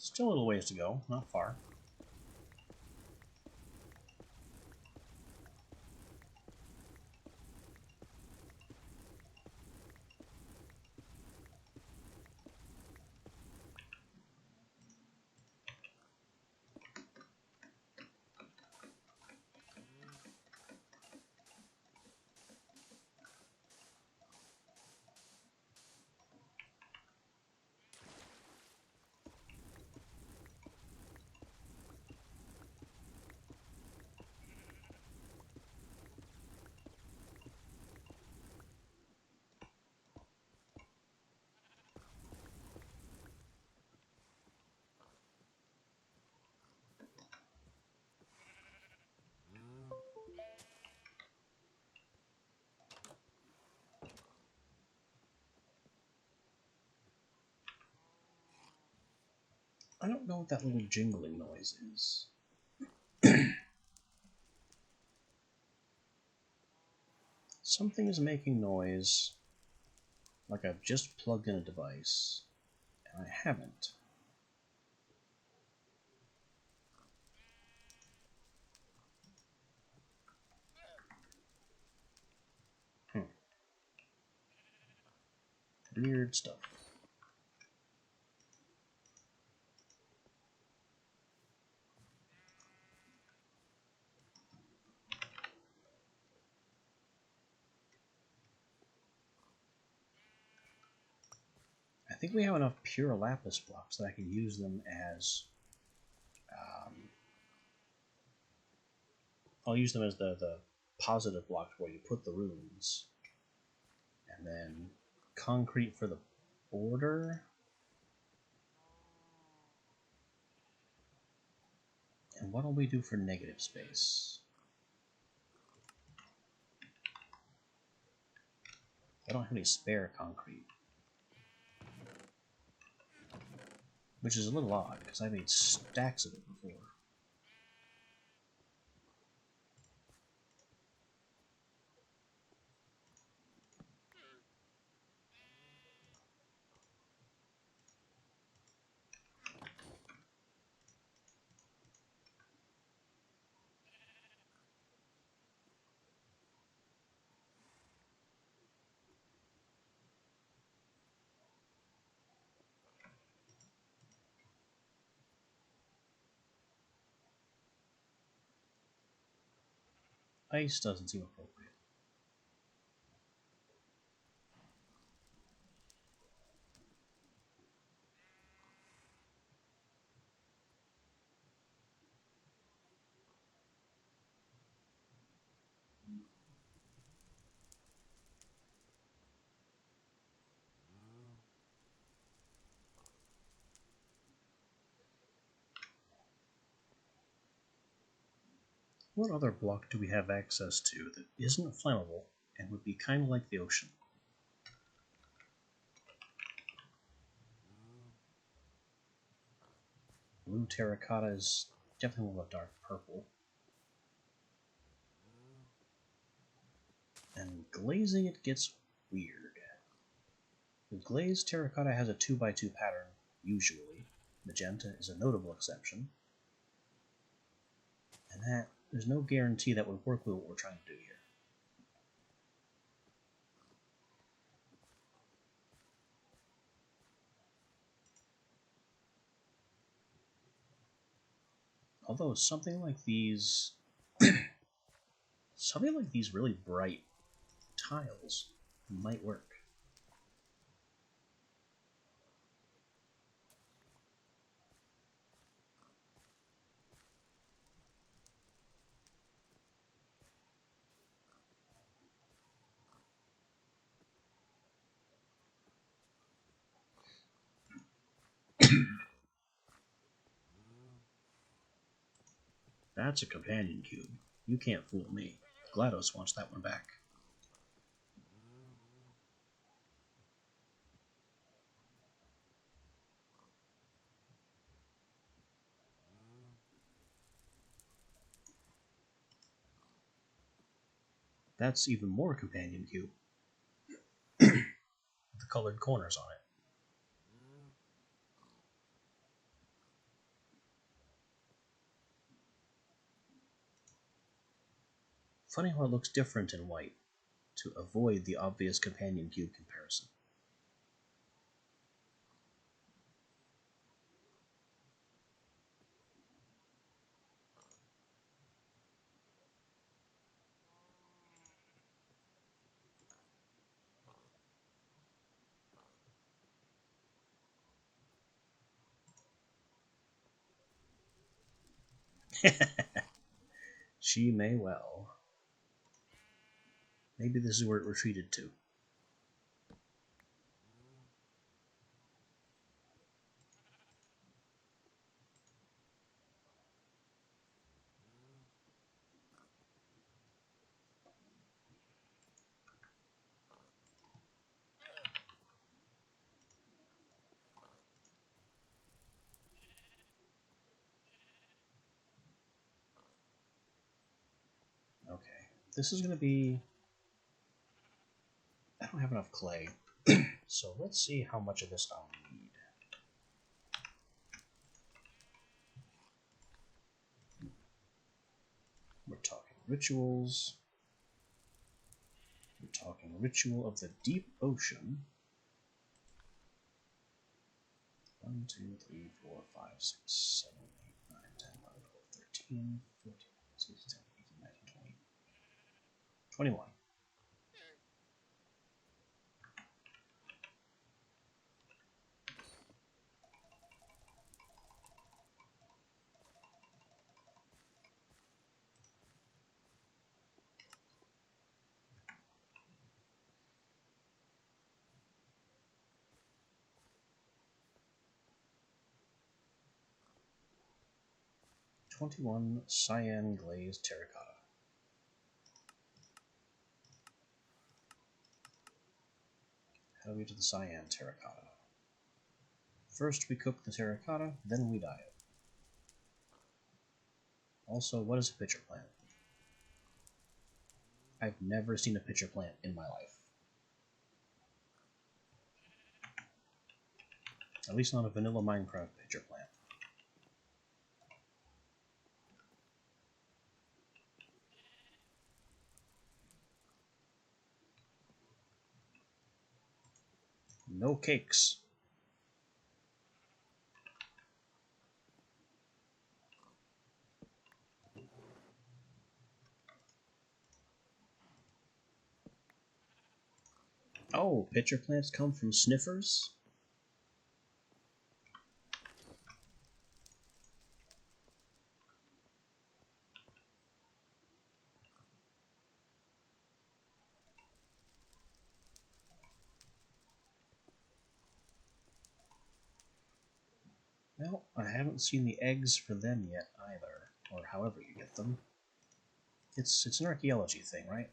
Still a little ways to go, not far. I don't know what that little jingling noise is. Something is making noise like I've just plugged in a device, and I haven't. Weird stuff. I think we have enough pure lapis blocks that I can use them as... I'll use them as the positive blocks where you put the runes. And then concrete for the border. And what will we do for negative space? I don't have any spare concrete. Which is a little odd, because I made stacks of it before. Ice doesn't seem appropriate. What other block do we have access to that isn't flammable and would be kind of like the ocean? Blue terracotta is definitely a dark purple. And glazing it gets weird. The glazed terracotta has a 2x2 pattern, usually. Magenta is a notable exception. And that there's no guarantee that would work with what we're trying to do here. Although something like these really bright tiles might work. That's a companion cube. You can't fool me. GLaDOS wants that one back. That's even more companion cube. The colored corners on it. Funny how it looks different in white, to avoid the obvious companion cube comparison. She may well. Maybe this is where it retreated to. Okay, this is going to be... I don't have enough clay, so let's see how much of this I'll need. We're talking rituals. We're talking ritual of the deep ocean. 1, 2, 3, 4, 5, 6, 7, 8, 9, 10, 11, 12, 13, 14, 16, 17, 18, 19, 20, 21. 21 cyan glazed terracotta. How do we do the cyan terracotta? First we cook the terracotta, then we dye it. Also, what is a pitcher plant? I've never seen a pitcher plant in my life. At least not a vanilla Minecraft pitcher plant. No cakes. Oh, pitcher plants come from sniffers? Well, I haven't seen the eggs for them yet either, or however you get them. It's an archaeology thing, right?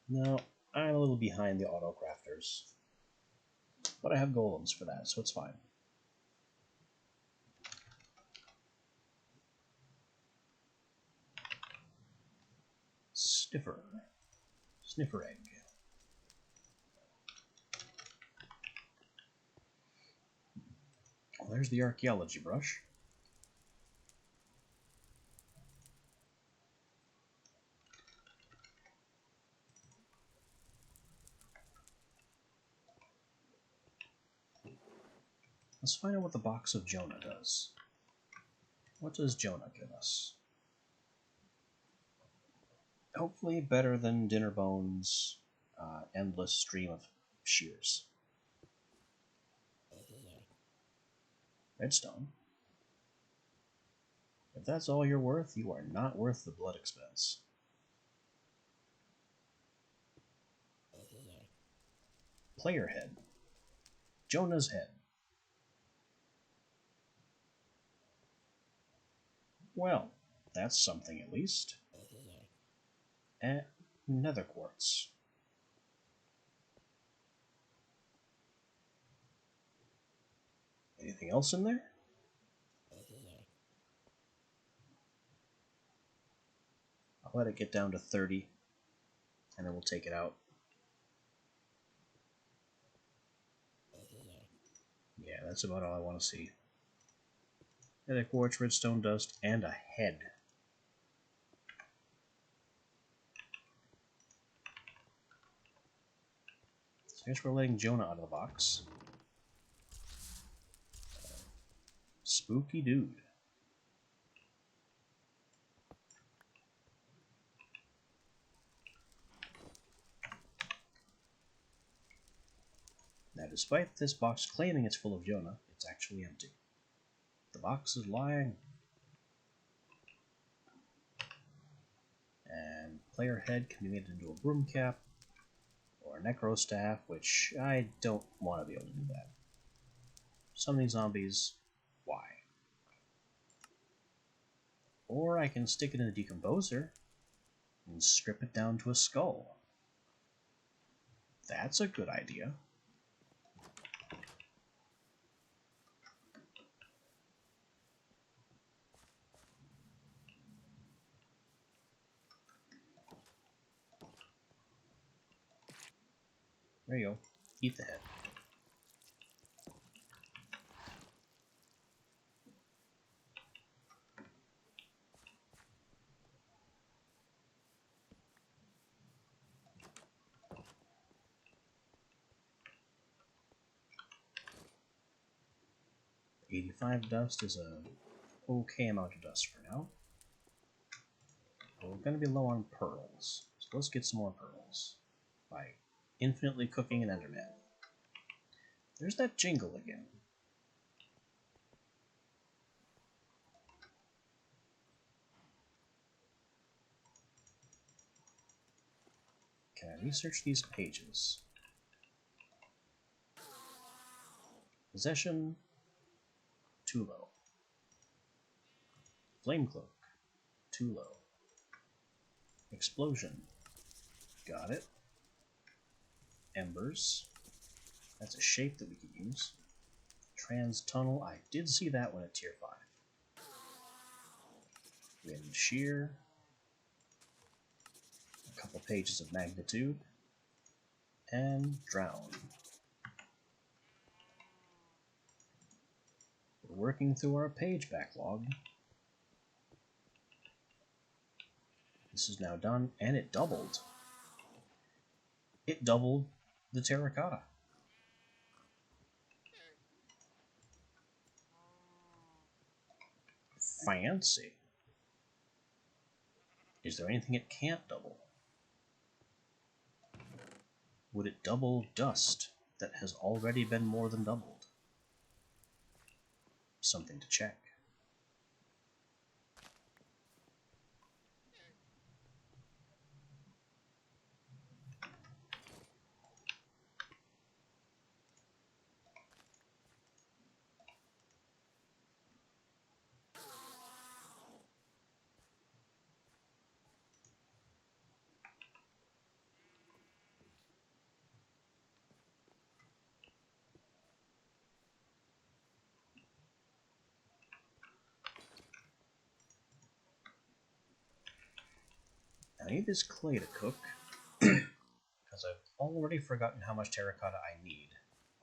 No, I'm a little behind the auto crafters. But I have golems for that, so it's fine. Sniffer egg. Well, there's the archaeology brush. Let's find out what the box of Jonah does. What does Jonah give us? Hopefully better than Dinnerbone's endless stream of shears. Redstone. If that's all you're worth, you are not worth the blood expense. Player head. Jonah's head. Well, that's something at least. And nether quartz. Anything else in there? I'll let it get down to 30, and then we'll take it out. Yeah, that's about all I want to see. Nether quartz, redstone dust, and a head. So I guess we're letting Jonah out of the box. Spooky dude. Now, despite this box claiming it's full of Jonah, it's actually empty. The box is lying. And player head can be made into a broom cap or a necro staff, which I don't want to be able to do that. Summoning zombies, why? Or I can stick it in a decomposer and strip it down to a skull. That's a good idea. There you go. Eat the head. $85 dust is a okay amount of dust for now. But we're going to be low on pearls, so let's get some more pearls by infinitely cooking an Enderman. There's that jingle again. Can I research these pages? Possession, too low. Flame cloak, too low. Explosion, got it. Embers, that's a shape that we can use. Trans tunnel, I did see that one at tier 5. Wind shear, a couple pages of magnitude, and drown. We're working through our page backlog. This is now done, and it doubled. It doubled the terracotta. Fancy. Is there anything it can't double? Would it double dust that has already been more than doubled? Something to check. I need this clay to cook, because I've already forgotten how much terracotta I need.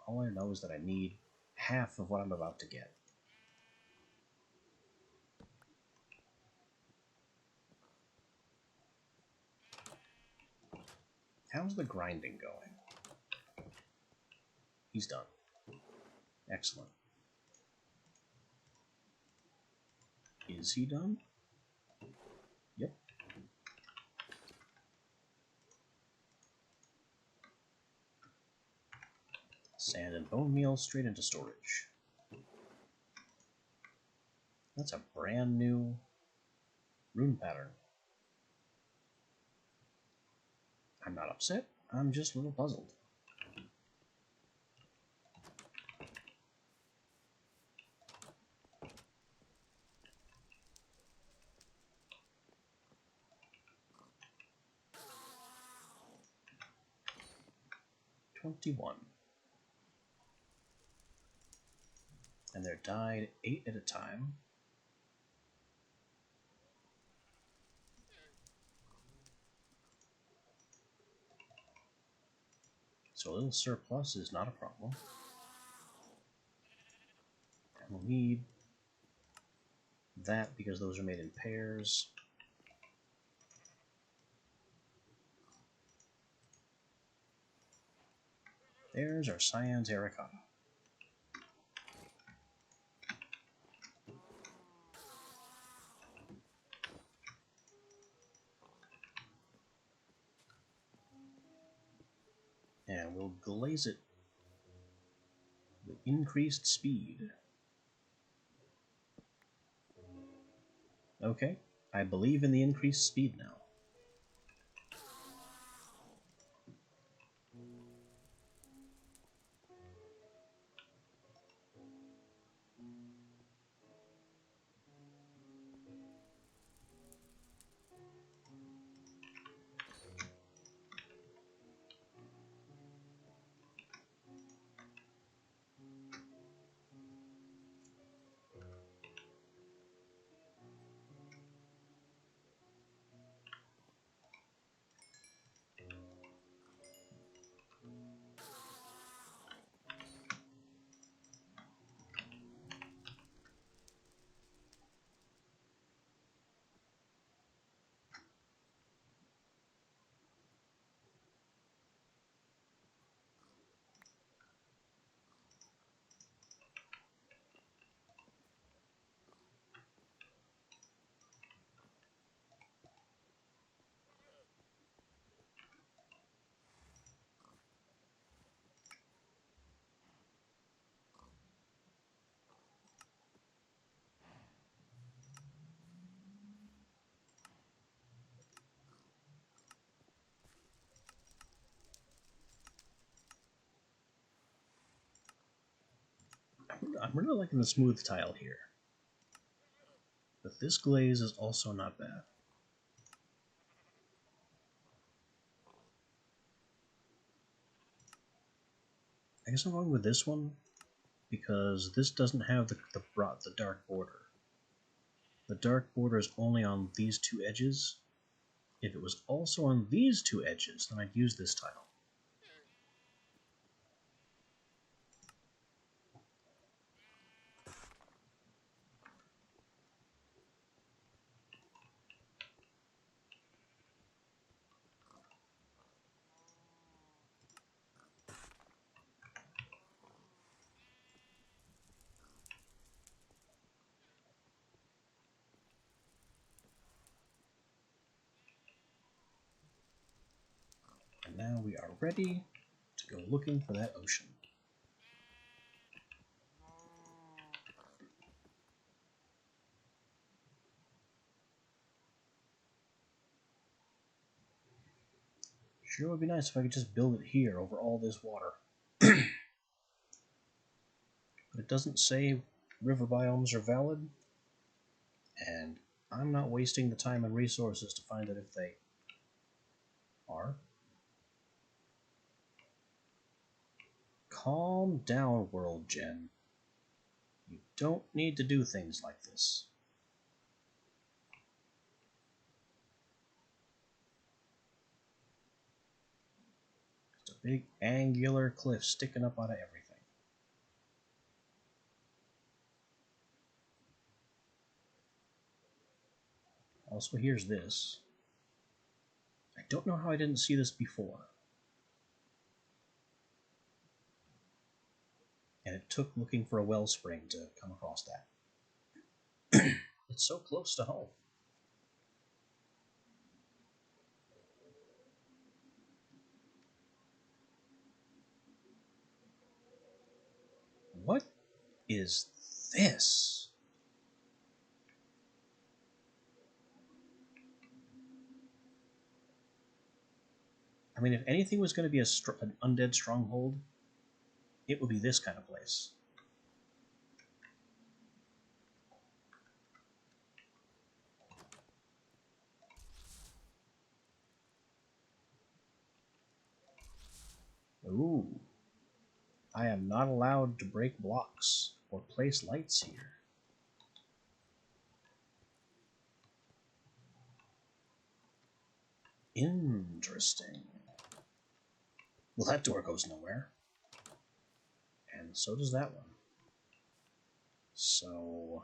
All I know is that I need half of what I'm about to get. How's the grinding going? He's done. Excellent. Is he done? Yep. Sand and bone meal straight into storage. That's a brand new rune pattern. I'm not upset, I'm just a little puzzled. $21. And they're died 8 at a time. So a little surplus is not a problem. And we'll need that because those are made in pairs. There's our cyan terracotta. And we'll glaze it with increased speed. Okay, I believe in the increased speed now. I'm really liking the smooth tile here. But this glaze is also not bad. I guess I'm going with this one because this doesn't have the dark border. The dark border is only on these two edges. If it was also on these two edges, then I'd use this tile. we are ready to go looking for that ocean. Sure would be nice if I could just build it here over all this water. But it doesn't say river biomes are valid, and I'm not wasting the time and resources to find out if they are. Calm down, World Gen. You don't need to do things like this. It's a big angular cliff sticking up out of everything. Also, here's this. I don't know how I didn't see this before. And it took looking for a wellspring to come across that. It's so close to home. What is this? I mean, if anything was going to be an undead stronghold, it would be this kind of place. Ooh. I am not allowed to break blocks or place lights here. Interesting. Well, that door goes nowhere. And so does that one. So,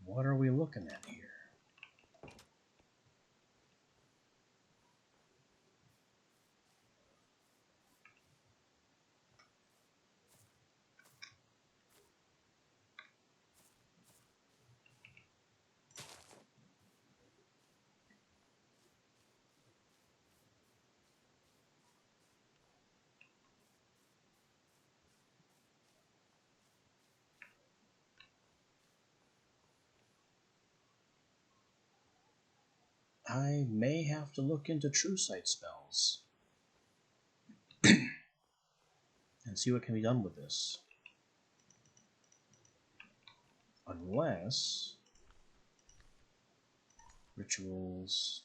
what are we looking at here? I may have to look into true sight spells and see what can be done with this. Unless rituals,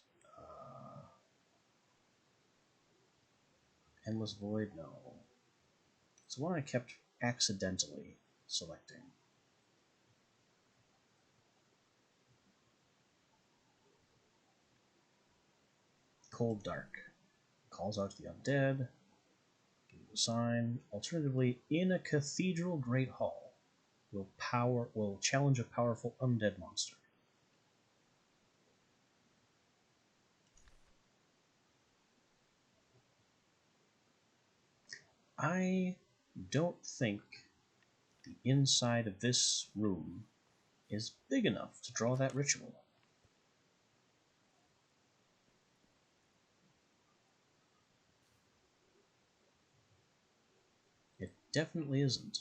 endless void, no. It's one I kept accidentally selecting. Cold Dark calls out to the undead. Sign. Alternatively, in a cathedral great hall, will challenge a powerful undead monster. I don't think the inside of this room is big enough to draw that ritual. It definitely isn't.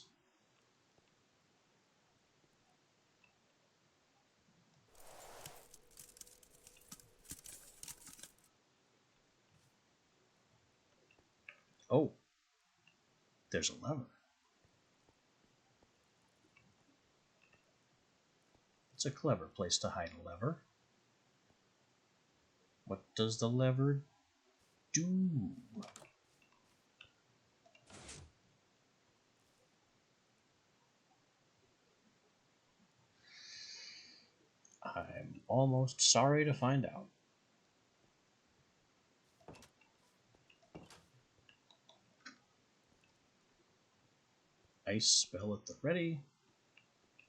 Oh, there's a lever. It's a clever place to hide a lever. What does the lever do? I'm almost sorry to find out. Ice spell at the ready.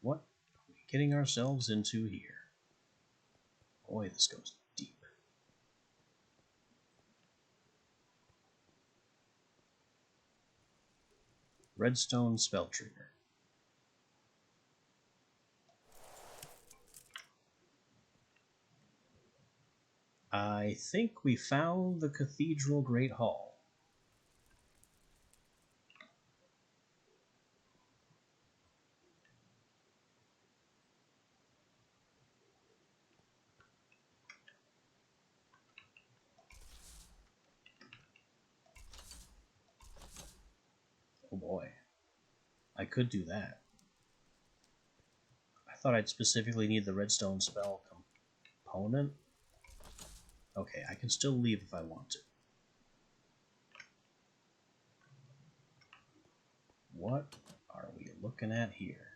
What are we getting ourselves into here? Boy, this goes deep. Redstone spell trigger. I think we found the Cathedral Great Hall. Oh boy. I could do that. I thought I'd specifically need the redstone spell component. Okay, I can still leave if I want to. What are we looking at here?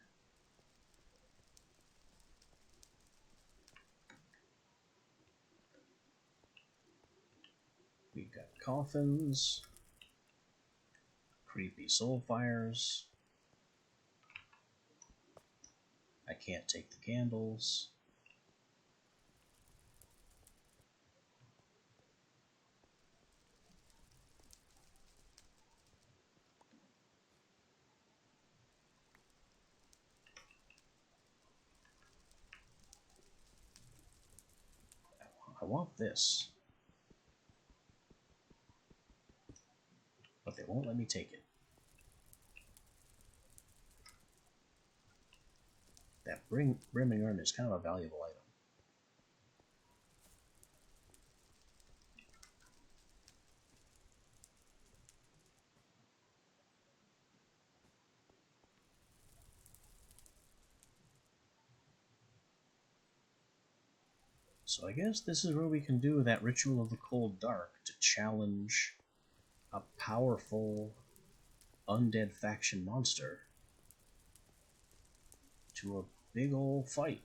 We've got coffins, creepy soul fires. I can't take the candles. I want this. But they won't let me take it. That brimming urn is kind of a valuable item. So I guess this is where we can do that Ritual of the Cold Dark to challenge a powerful undead faction monster to a big old fight.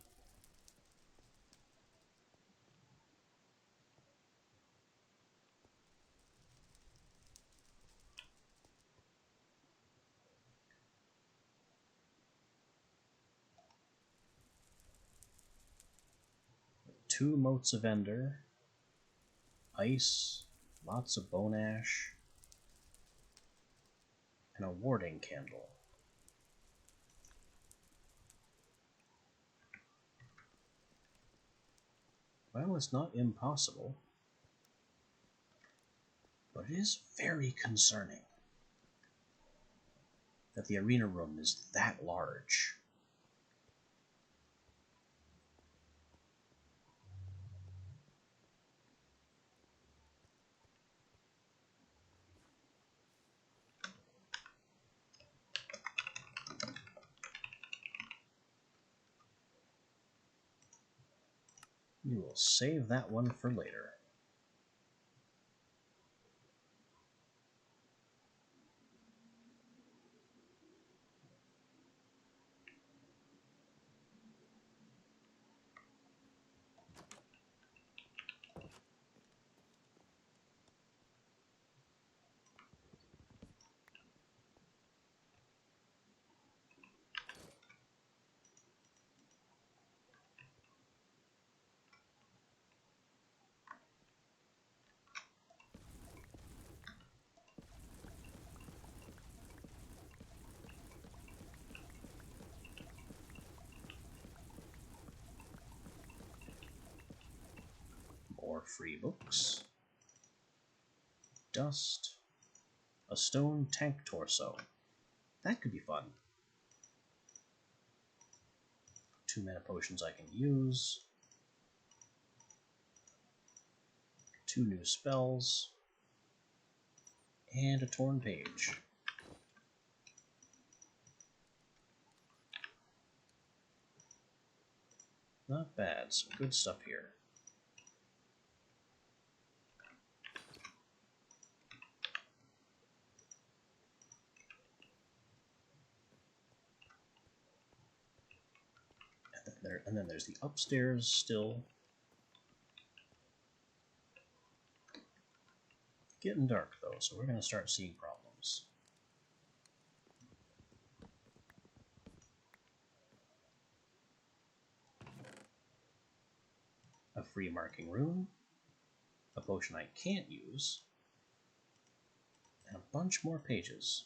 Two motes of ender, ice, lots of bone ash, and a warding candle. Well, it's not impossible, but it is very concerning that the arena room is that large. We will save that one for later. More free books. Dust. A stone tank torso. That could be fun. 2 mana potions I can use. 2 new spells. And a torn page. Not bad, some good stuff here. And then there's the upstairs still. Getting dark though, so we're going to start seeing problems. A free marking rune, a potion I can't use, and a bunch more pages.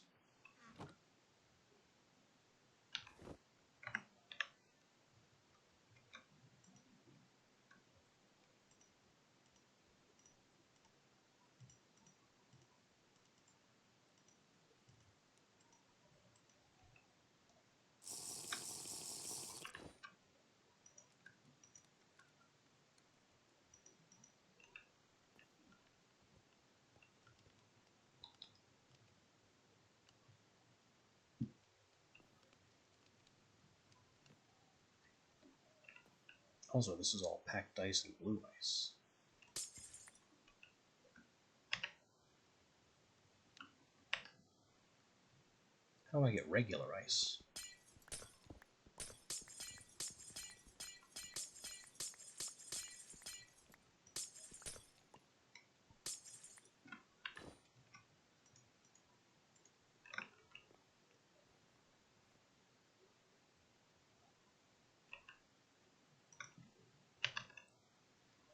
Also, this is all packed ice and blue ice. How do I get regular ice?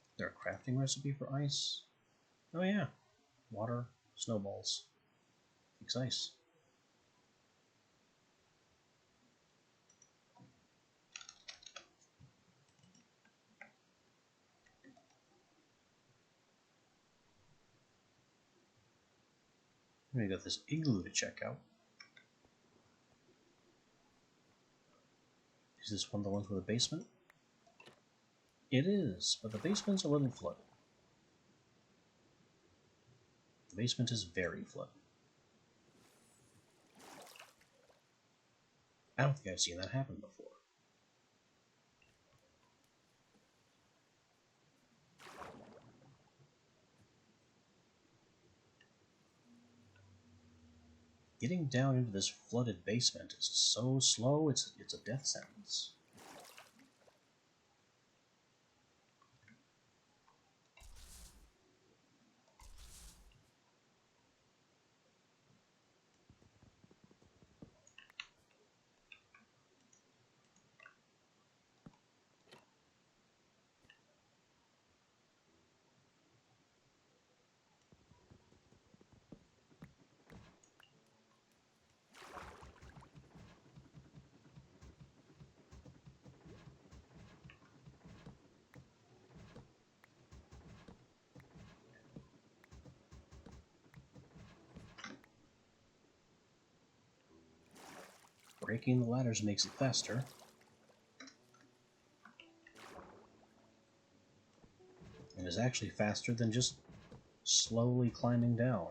Is there a crafting recipe for ice? Oh yeah. Water, snowballs. Makes ice. We got this igloo to check out. Is this one of the ones with a basement? It is, but the basement's a little flooded. The basement is very flooded. I don't think I've seen that happen before. Getting down into this flooded basement is so slow, it's a death sentence. Breaking the ladders makes it faster. And is actually faster than just slowly climbing down.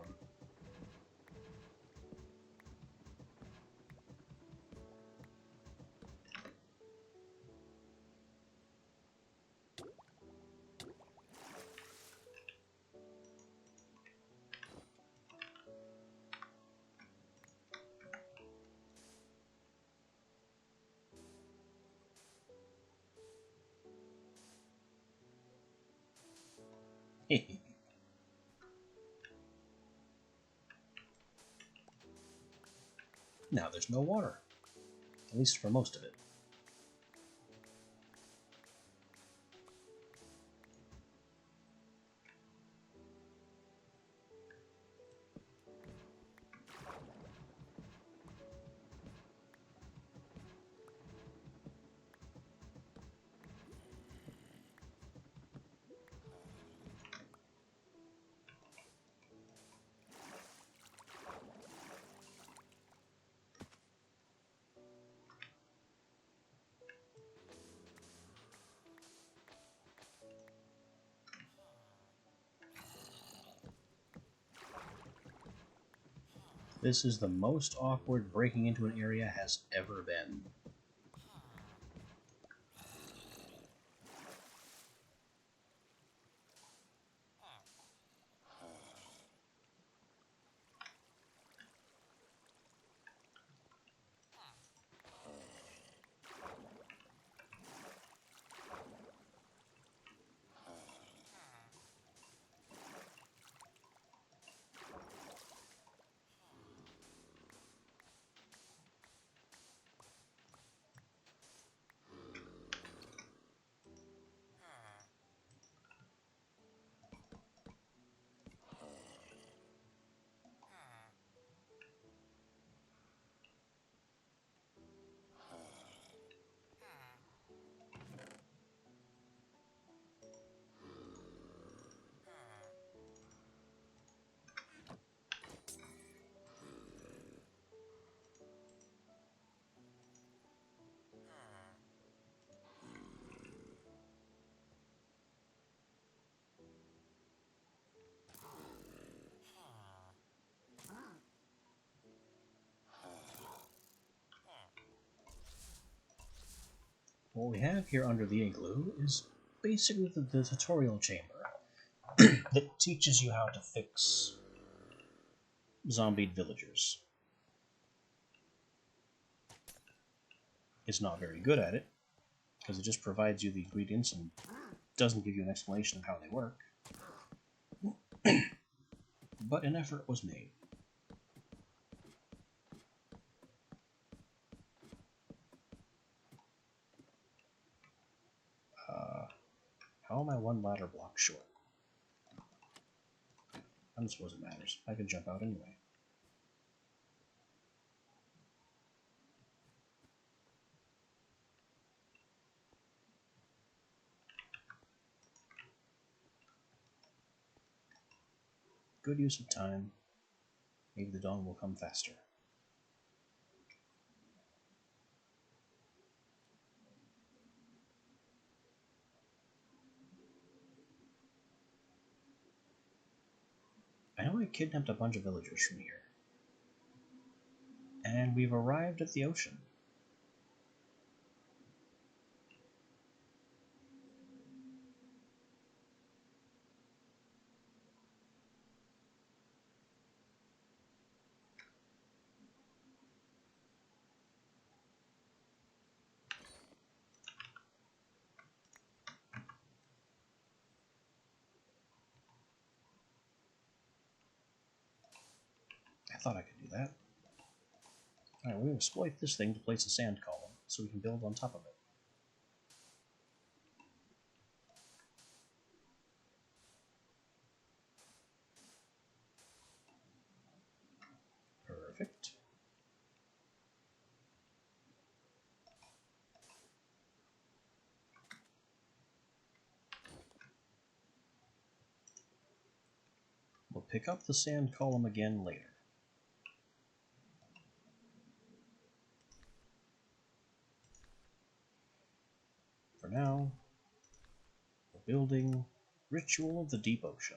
Now there's no water. At least for most of it. This is the most awkward breaking into an area has ever been. what we have here under the igloo is basically the tutorial chamber that teaches you how to fix zombied villagers. It's not very good at it, because it just provides you the ingredients and doesn't give you an explanation of how they work. But an effort was made. How am I one ladder block short? I don't suppose it matters. I can jump out anyway. Good use of time. Maybe the dawn will come faster. I know I kidnapped a bunch of villagers from here. And we've arrived at the ocean. I thought I could do that. Alright, we're going to exploit this thing to place a sand column so we can build on top of it. Perfect. We'll pick up the sand column again later. For now, we're building Ritual of the Deep Ocean.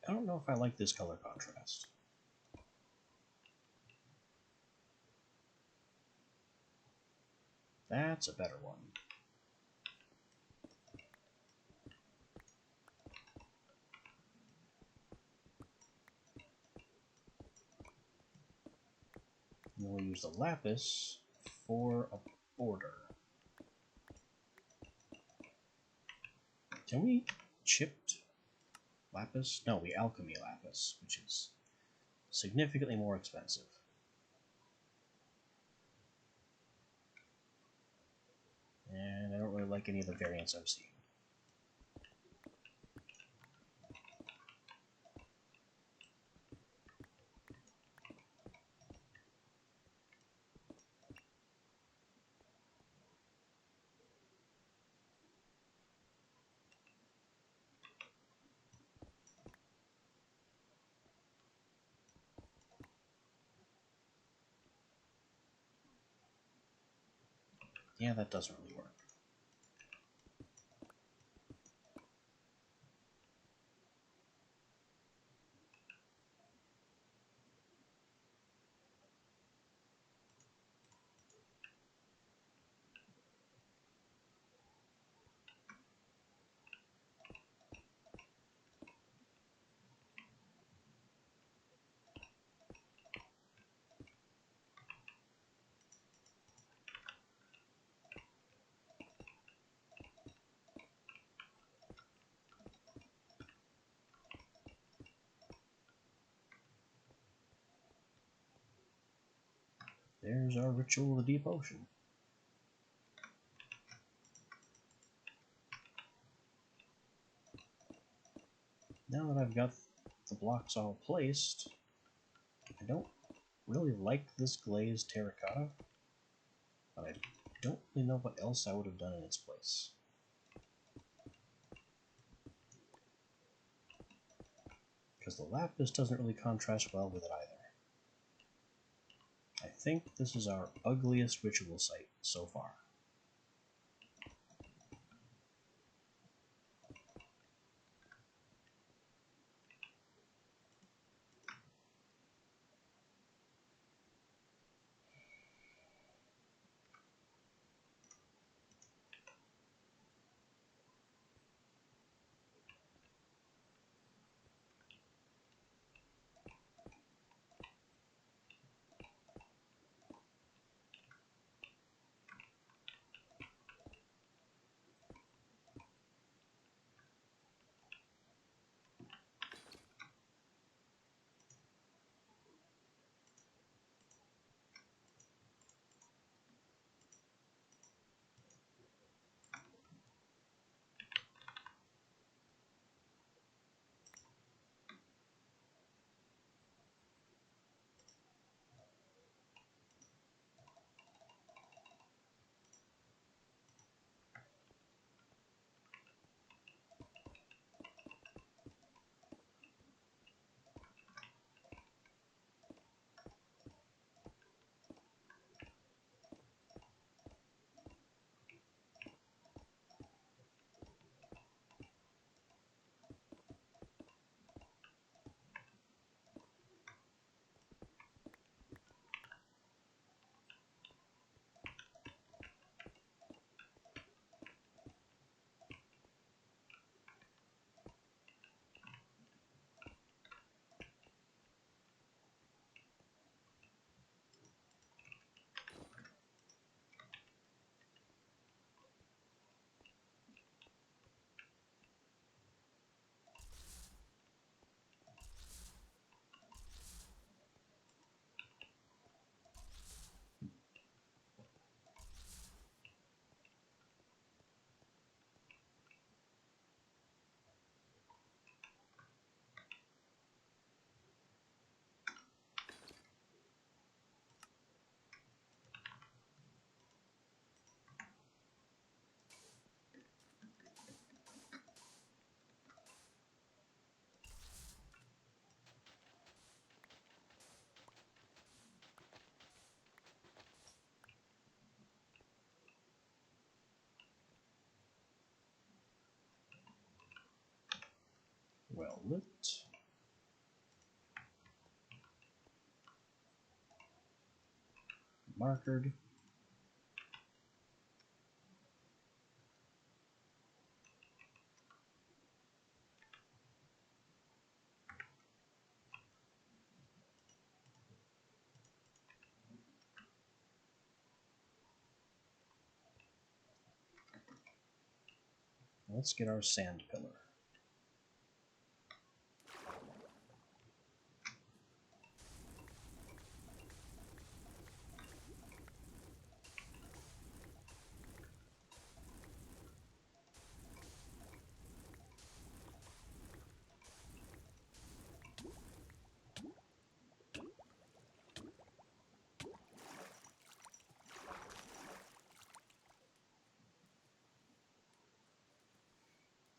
I don't know if I like this color contrast. That's a better one. And we'll use the lapis for a border. Can we chipped lapis? No, we alchemy lapis, which is significantly more expensive. And I don't really like any of the variants I've seen. Yeah, that doesn't really work. There's our Ritual of the Deep Ocean. Now that I've got the blocks all placed, I don't really like this glazed terracotta, but I don't really know what else I would have done in its place. Because the lapis doesn't really contrast well with it either. I think this is our ugliest ritual site so far. Well lit. Markered. Let's get our sand pillar.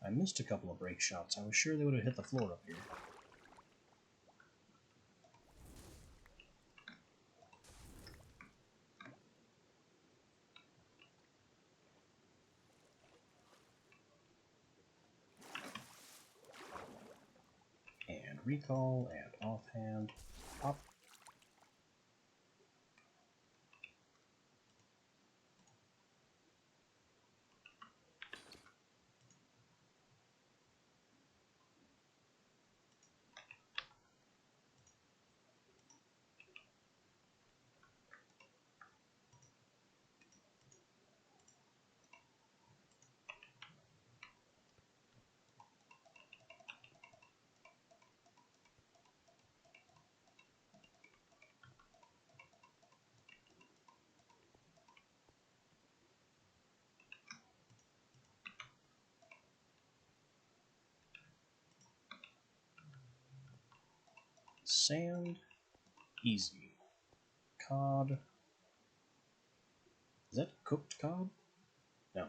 I missed a couple of break shots. I was sure they would have hit the floor up here. And recall and offhand. Pop. Sand, easy. Cod. Is that cooked cod? No.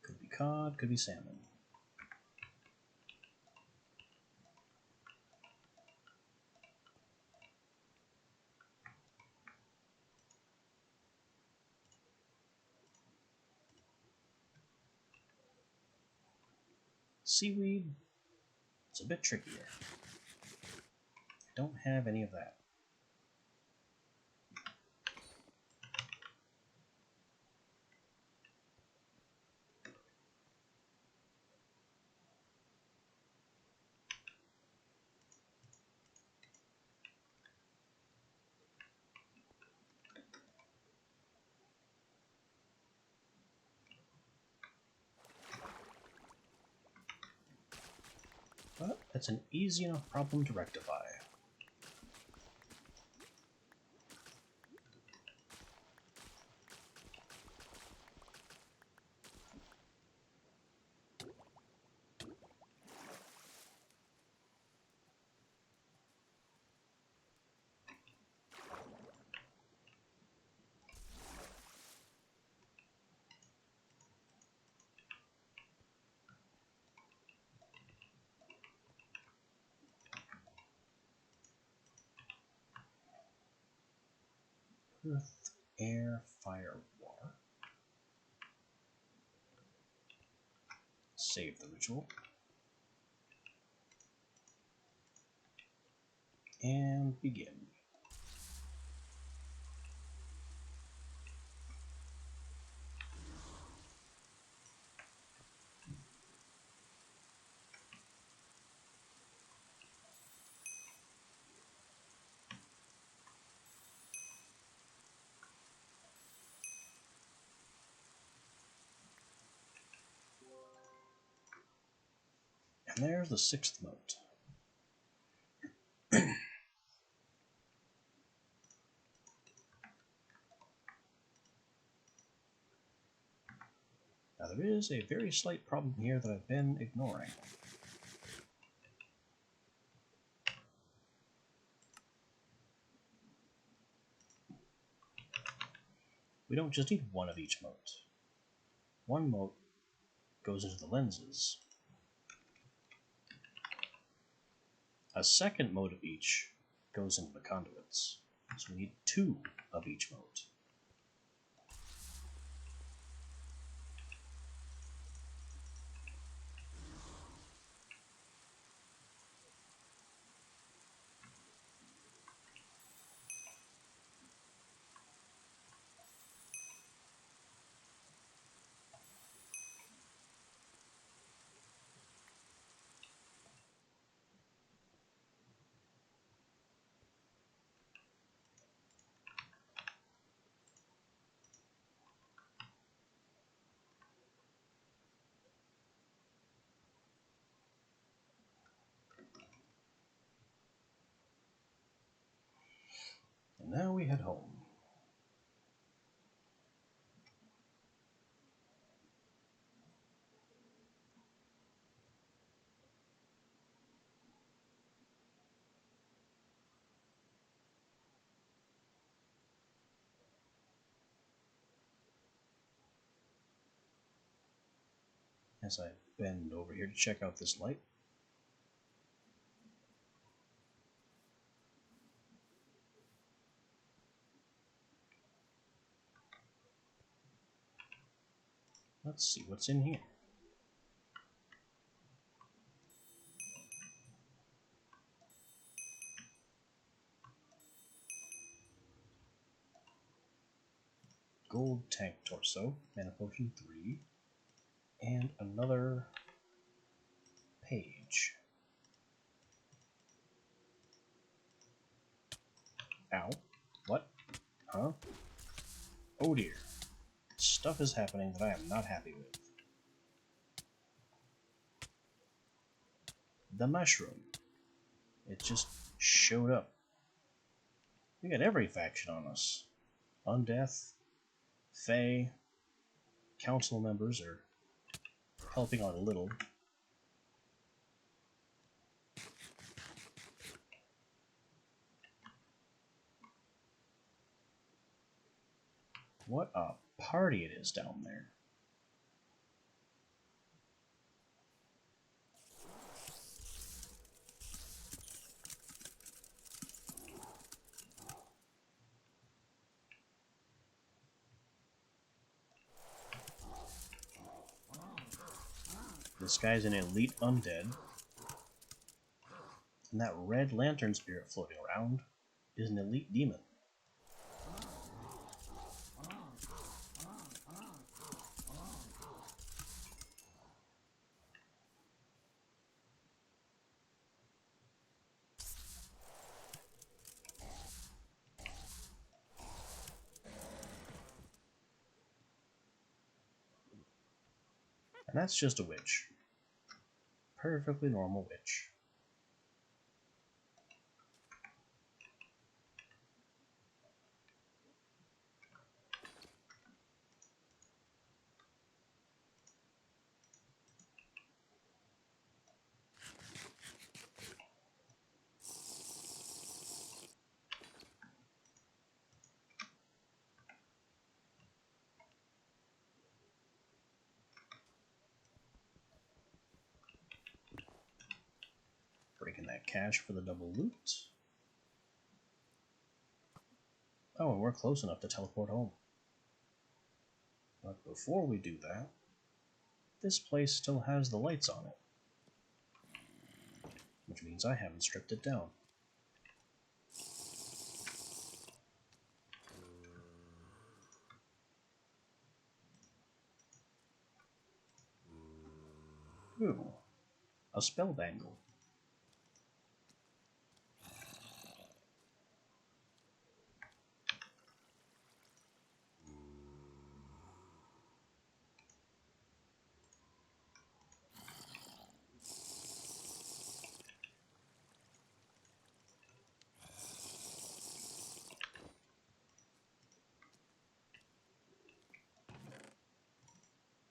Could be cod, could be salmon. Seaweed, it's a bit trickier. I don't have any of that. But that's an easy enough problem to rectify. Earth, air, fire, water. Save the ritual. And begin. And there's the 6th moat. Now there is a very slight problem here that I've been ignoring. We don't just need one of each moat. One moat goes into the lenses. A second moat of each goes into the conduits. So we need 2 of each moat. And now we head home. As I bend over here to check out this light. Let's see what's in here. Gold tank torso, mana potion 3, and another page. Ow. What? Huh? Oh dear. Stuff is happening that I am not happy with. The mushroom. It just showed up. We got every faction on us. Undeath, Fae, council members are helping out a little. What a party it is down there. This guy's an elite undead. And that red lantern spirit floating around is an elite demon. And that's just a witch. Perfectly normal witch. Breaking that cache for the double loot. Oh, and we're close enough to teleport home. But before we do that, this place still has the lights on it. Which means I haven't stripped it down. Ooh, a spell bangle.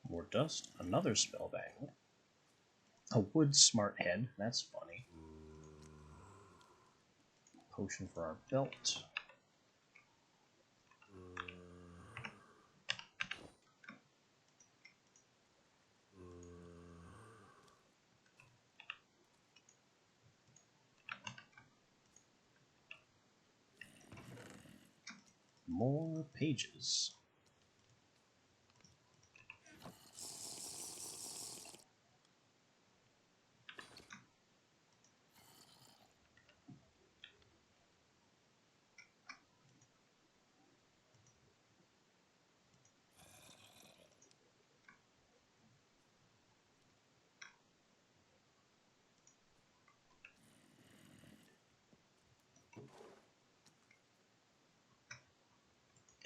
More dust, another spell bangle. A wood smart head, that's funny. Potion for our belt. More pages.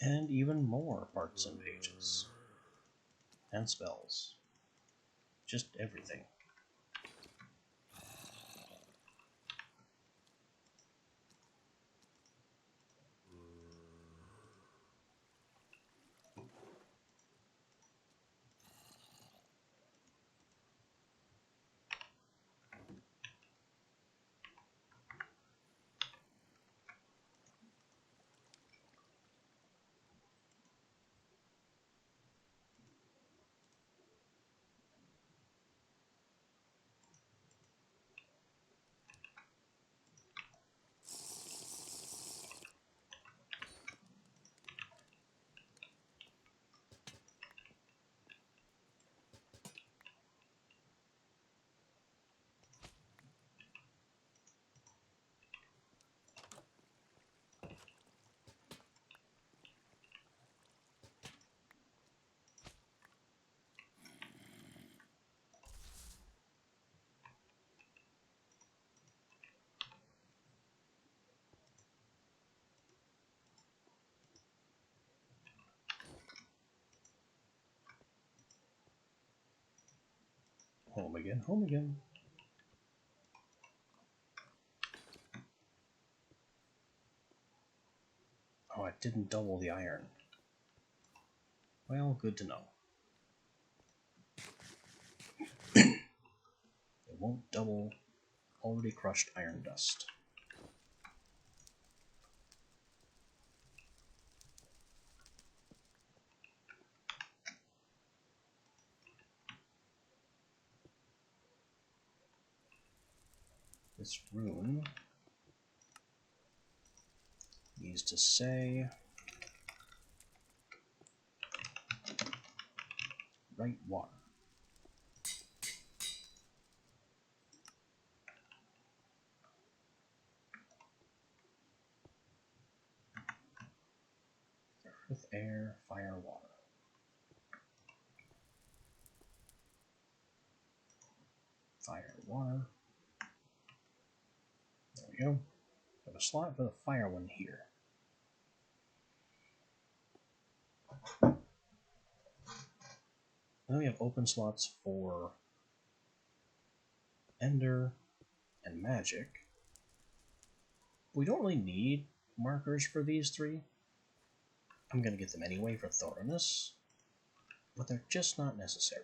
And even more parts and pages. And spells. Just everything. Home again, home again. Oh, I didn't double the iron. Well, good to know. won't double already crushed iron dust. This rune needs to say right water. Earth, air, fire, water. Fire, water. There we go. Have a slot for the fire one here. Then we have open slots for Ender and Magic. We don't really need markers for these three. I'm going to get them anyway for Thorinus, but they're just not necessary.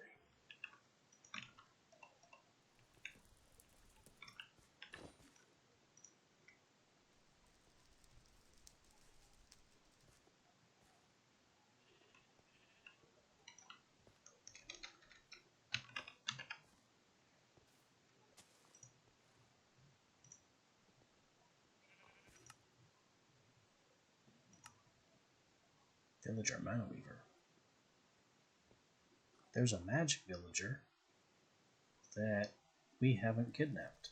Villager Mana Weaver. There's a magic villager that we haven't kidnapped.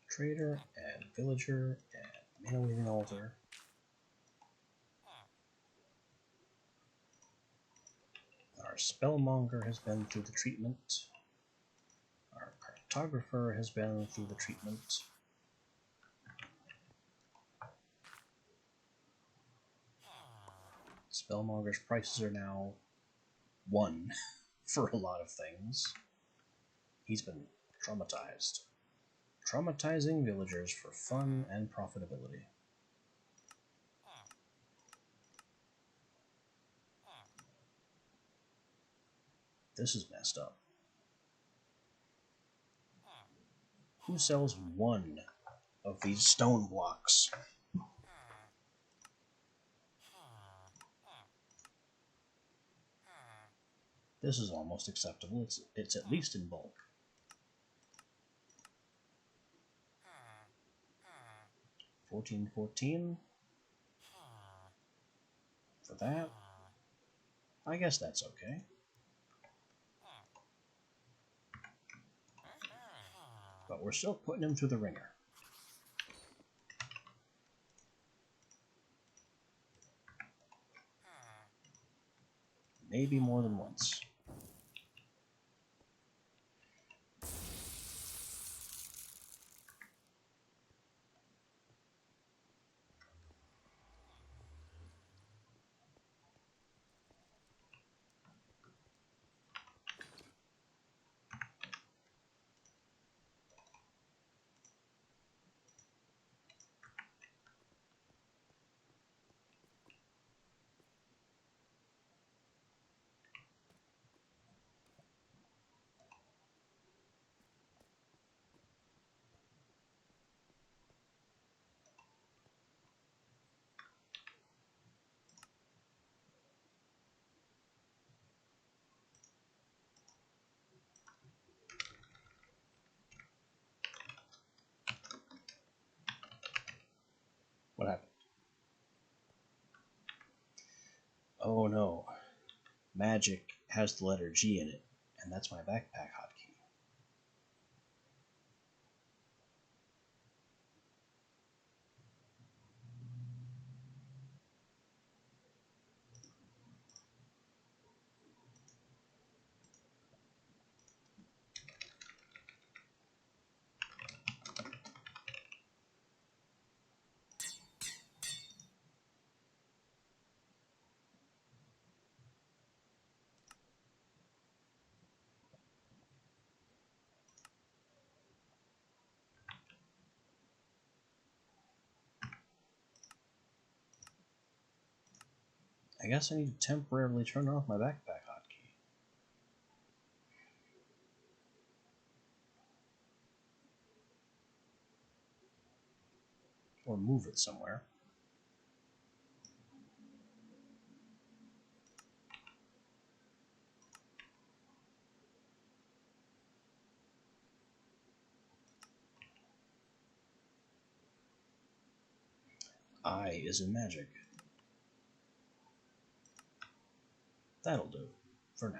Trader and Villager and Mana Weaving Altar. Our Spellmonger has been through the treatment. Our Cartographer has been through the treatment. Spellmonger's prices are now 1 for a lot of things. He's been traumatized. Traumatizing villagers for fun and profitability. This is messed up. Who sells 1 of these stone blocks? This is almost acceptable. It's at least in bulk. $14.14 for that. I guess that's okay. But we're still putting him through the ringer. Maybe more than once. Oh no, magic has the letter G in it, and that's my backpack hotkey. I guess I need to temporarily turn off my backpack hotkey. Or move it somewhere. I is in magic. That'll do, for now.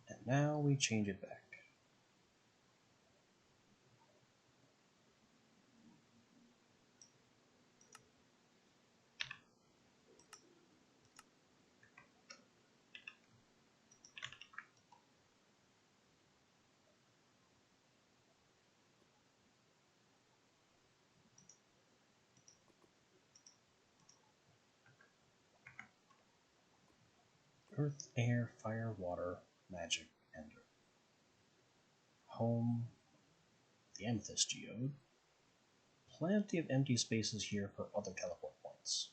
And now we change it back. Earth, air, fire, water, magic, ender. Home, the Amethyst Geode. Plenty of empty spaces here for other teleport points.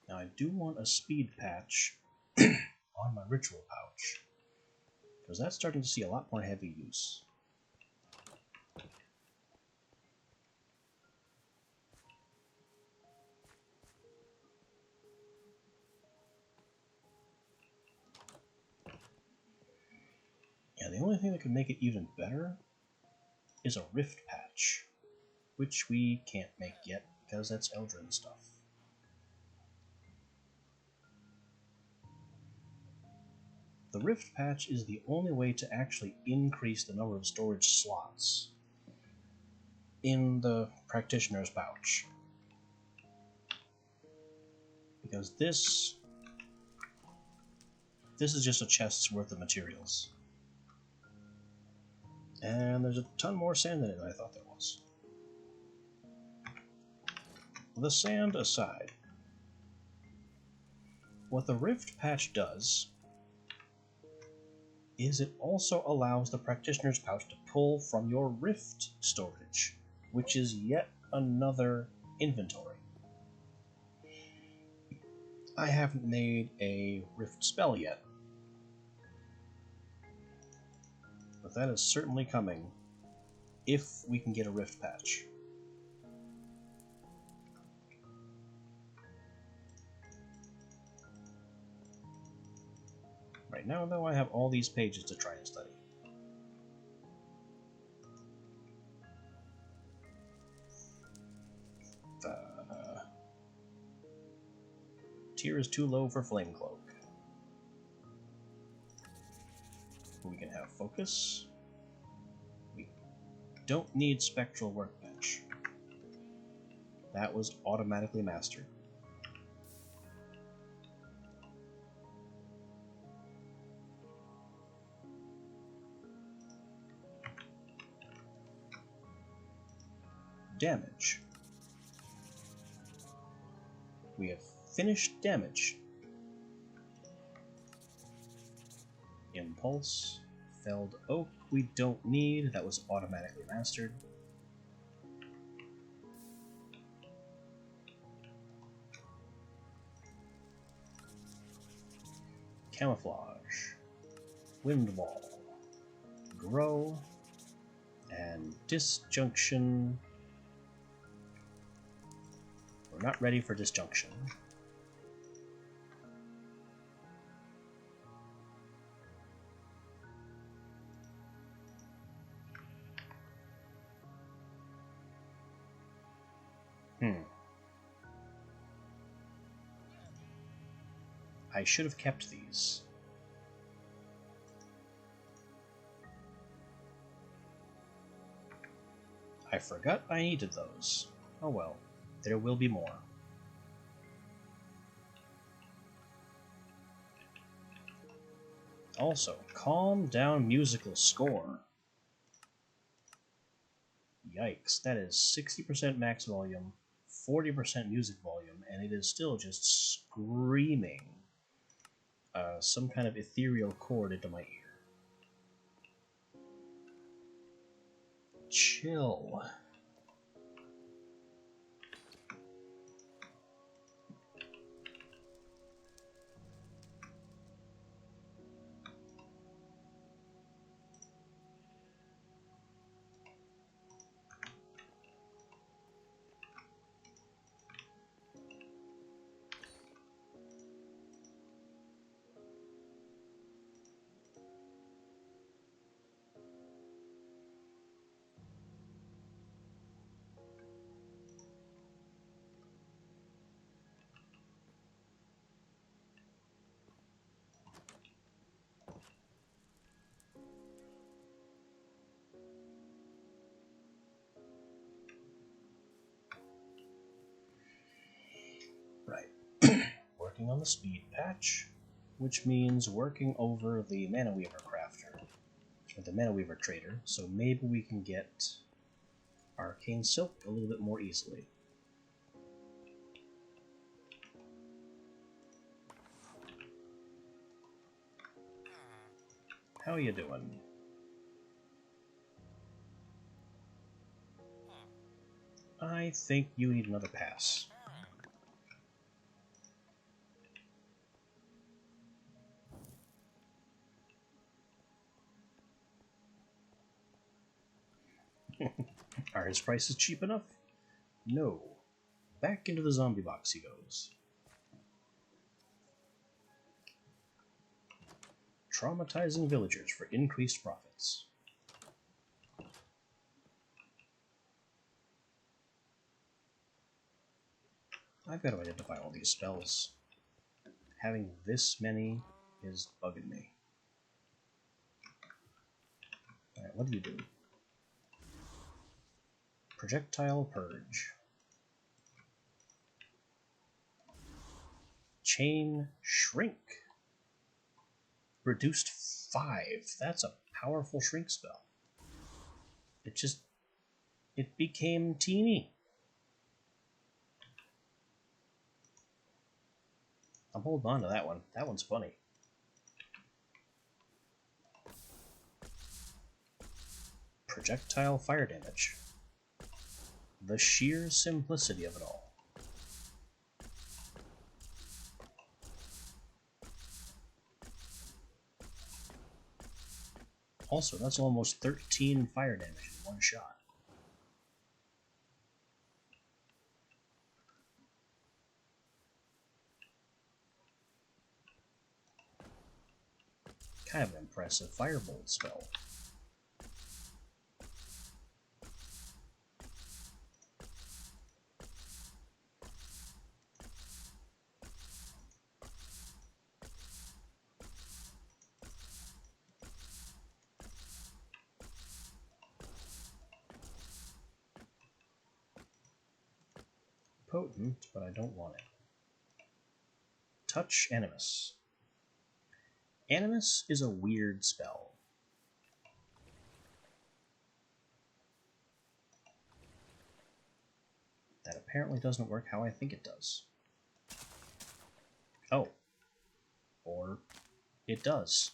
Now I do want a speed patch on my ritual pouch, because that's starting to see a lot more heavy use. Yeah, the only thing that could make it even better is a rift patch, which we can't make yet because that's Eldrin stuff. The rift patch is the only way to actually increase the number of storage slots in the practitioner's pouch. Because this is just a chest's worth of materials. And there's a ton more sand in it than I thought there was. The sand aside, what the rift patch does is it also allows the practitioner's pouch to pull from your rift storage, which is yet another inventory. I haven't made a rift spell yet, but that is certainly coming if we can get a rift patch. Right now, though, I have all these pages to try and study. Tier is too low for Flame Cloak. We can have Focus. We don't need Spectral Workbench. That was automatically mastered. Damage. We have finished damage. Impulse, Felled oak we don't need, that was automatically mastered. Camouflage, wind wall, grow, and disjunction. We're not ready for disjunction. I should have kept these. I forgot I needed those. Oh well, there will be more. Also, calm down musical score. Yikes, that is 60% max volume, 40% music volume, and it is still just screaming some kind of ethereal chord into my ear. Chill. Right. Working on the speed patch, which means working over the Mana Weaver crafter, or the Mana Weaver trader, so maybe we can get Arcane Silk a little bit more easily. How are you doing? I think you need another pass. Are his prices cheap enough? No. Back into the zombie box he goes. Traumatizing villagers for increased profits. I've got to identify all these spells. Having this many is bugging me. Alright, what do you do? Projectile Purge. Chain Shrink. Reduced 5. That's a powerful shrink spell. It became teeny. I'm holding on to that one. That one's funny. Projectile fire damage. The sheer simplicity of it all. Also, that's almost 13 fire damage in one shot. Kind of an impressive firebolt spell. Potent, but I don't want it. Touch Animus. Animus is a weird spell. That apparently doesn't work how I think it does. Oh. Or it does.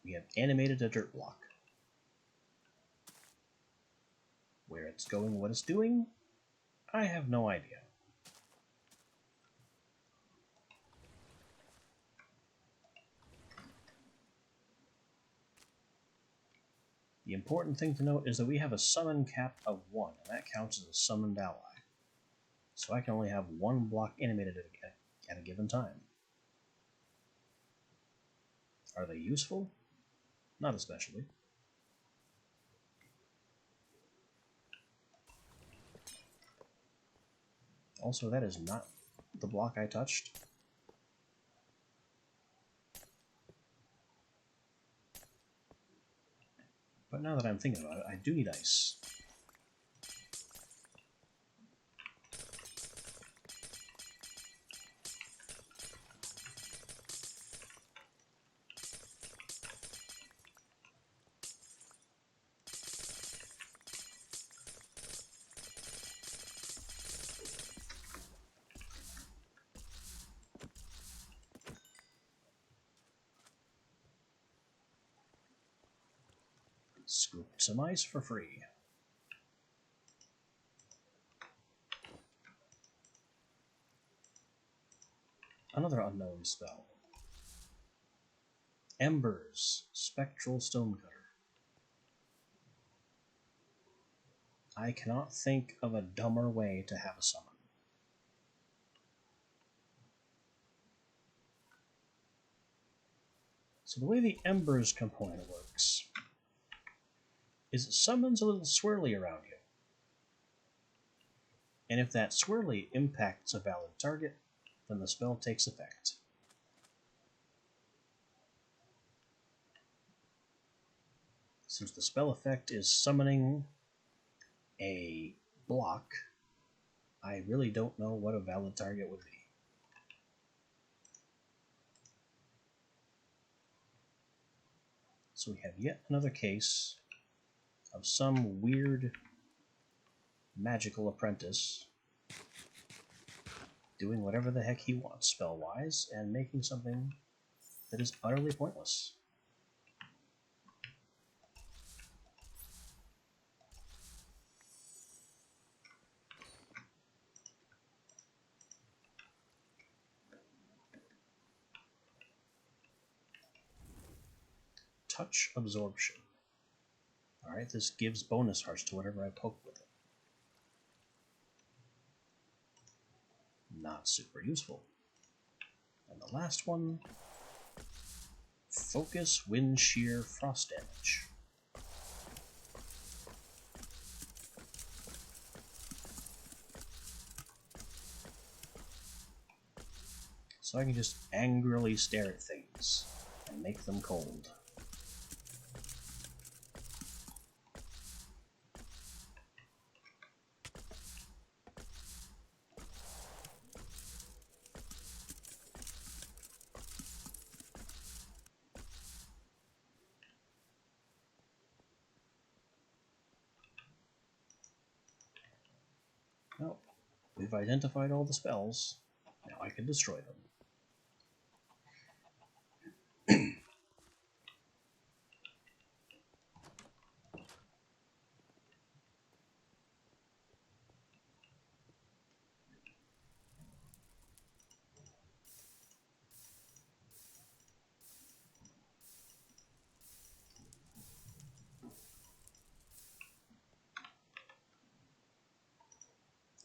We have animated a dirt block. Where it's going, what it's doing, I have no idea. The important thing to note is that we have a summon cap of 1, and that counts as a summoned ally. So I can only have one block animated at a given time. Are they useful? Not especially. Also, that is not the block I touched. But now that I'm thinking about it, I do need ice. Scooped some ice for free. Another unknown spell. Embers, Spectral Stonecutter. I cannot think of a dumber way to have a summon. So the way the Embers component works is it summons a little swirly around you. And if that swirly impacts a valid target, then the spell takes effect. Since the spell effect is summoning a block, I really don't know what a valid target would be. So we have yet another case of some weird magical apprentice doing whatever the heck he wants spell-wise and making something that is utterly pointless. Touch Absorption. Alright, this gives bonus hearts to whatever I poke with it. Not super useful. And the last one, Focus Wind Shear Frost Damage. So I can just angrily stare at things and make them cold. Well, we've identified all the spells. Now I can destroy them.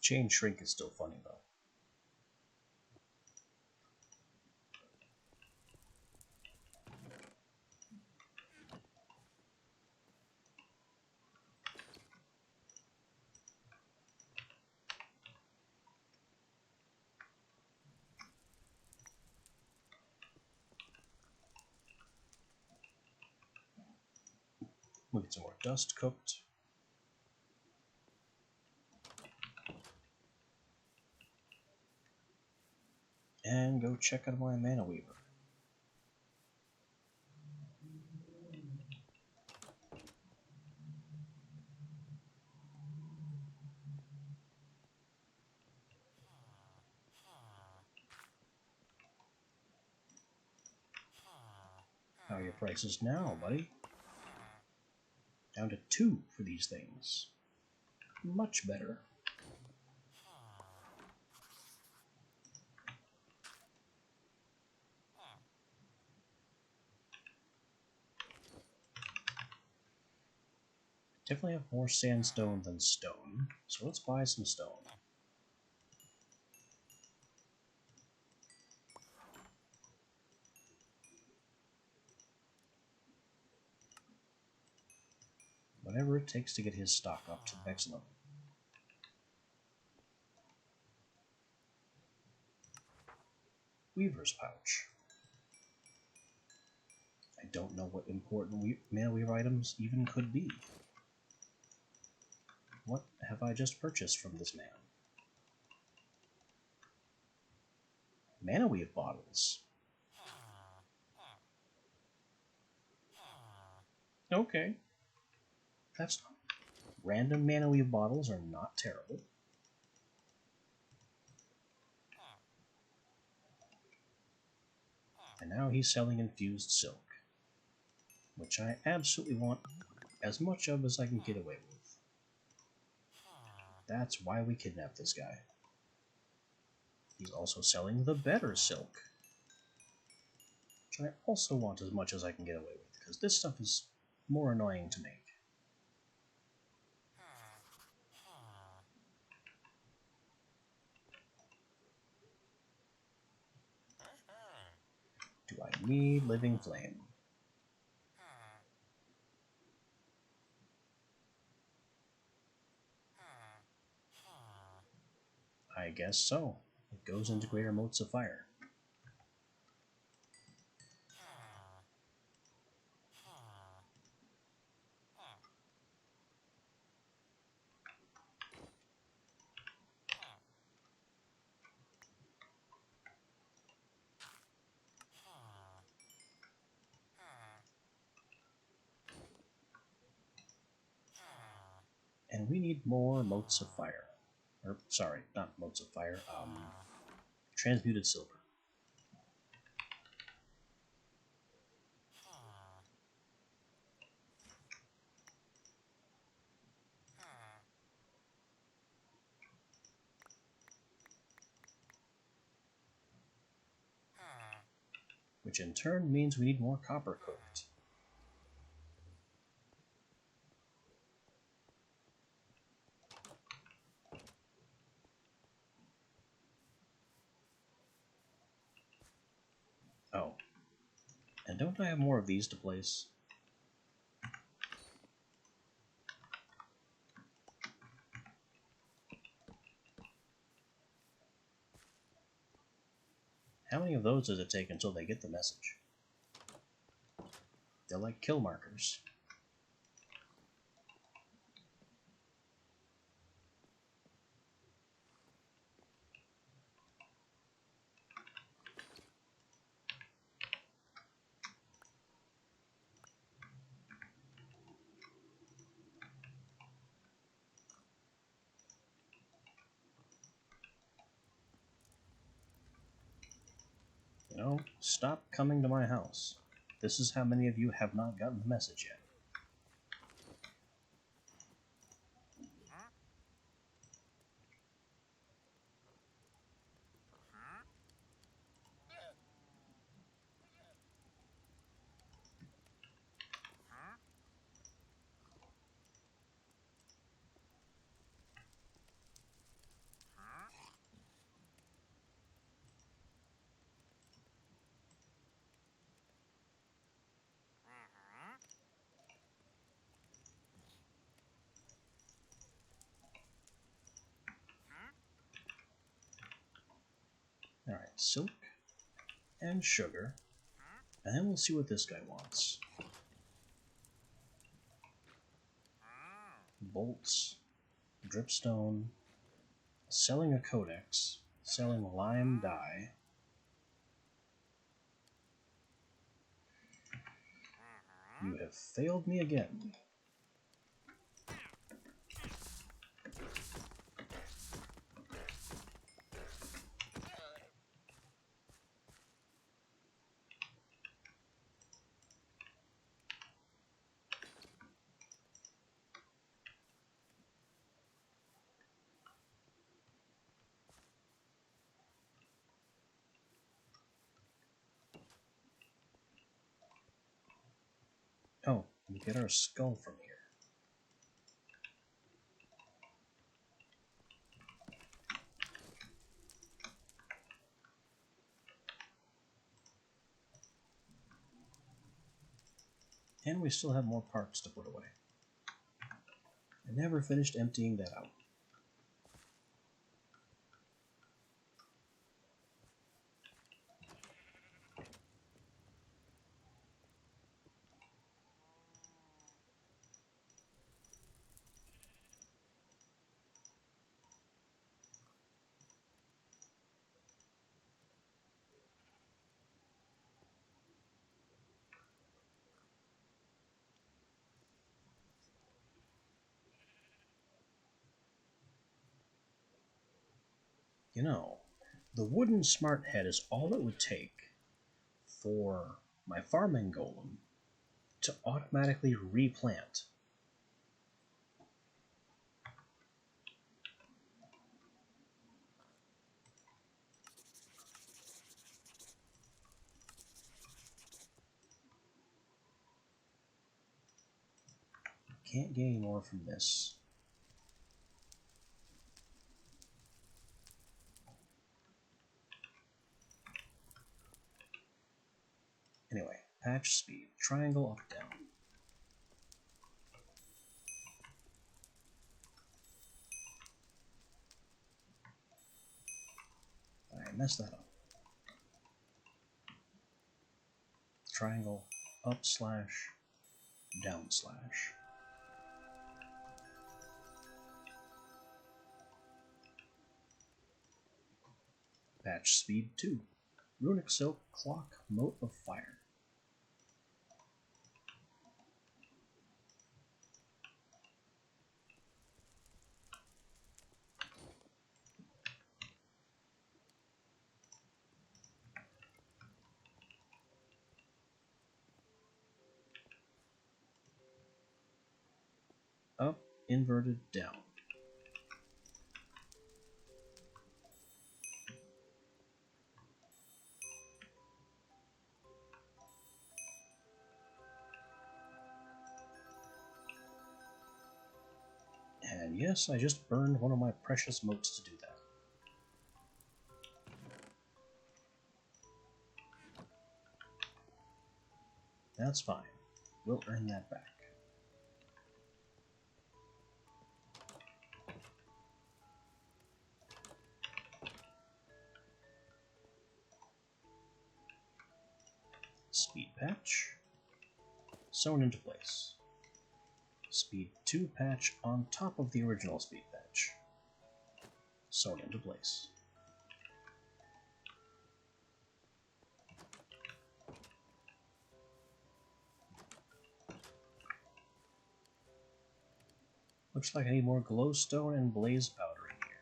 Chain Shrink is still funny, though. We'll get some more dust cooked. And go check out my Mana Weaver. How are your prices now, buddy? Down to 2 for these things. Much better. Definitely have more sandstone than stone, so let's buy some stone. Whatever it takes to get his stock up to maximum. Weaver's pouch. I don't know what important mana weaver items even could be. What have I just purchased from this man? Mana weave bottles. Okay. That's not... Random mana weave bottles are not terrible. And now he's selling infused silk, which I absolutely want as much of as I can get away with. That's why we kidnapped this guy. He's also selling the better silk, which I also want as much as I can get away with, because this stuff is more annoying to make. Do I need Living Flame? I guess so. It goes into Greater Motes of Fire. And we need more Motes of Fire. Or, sorry, not Motes of Fire, Transmuted Silver. Which in turn means we need more copper cooked. Oh. And don't I have more of these to place? How many of those does it take until they get the message? They're like kill markers. You know, stop coming to my house. This is how many of you have not gotten the message yet. Alright, silk and sugar. And then we'll see what this guy wants. Bolts, dripstone, selling a codex, selling lime dye. You have failed me again. Oh, we get our skull from here. And we still have more parts to put away. I never finished emptying that out. You know, the wooden smart head is all it would take for my farming golem to automatically replant. Can't get any more from this. Anyway, patch speed, triangle up, down. I messed that up. Triangle up slash down slash. Patch speed 2. Runic silk clock mote of fire. Up, inverted, down. And yes, I just burned one of my precious motes to do that. That's fine. We'll earn that back. Speed patch. Sewn into place. Speed 2 patch on top of the original speed patch. Sewn into place. Looks like I need more glowstone and blaze powder in here.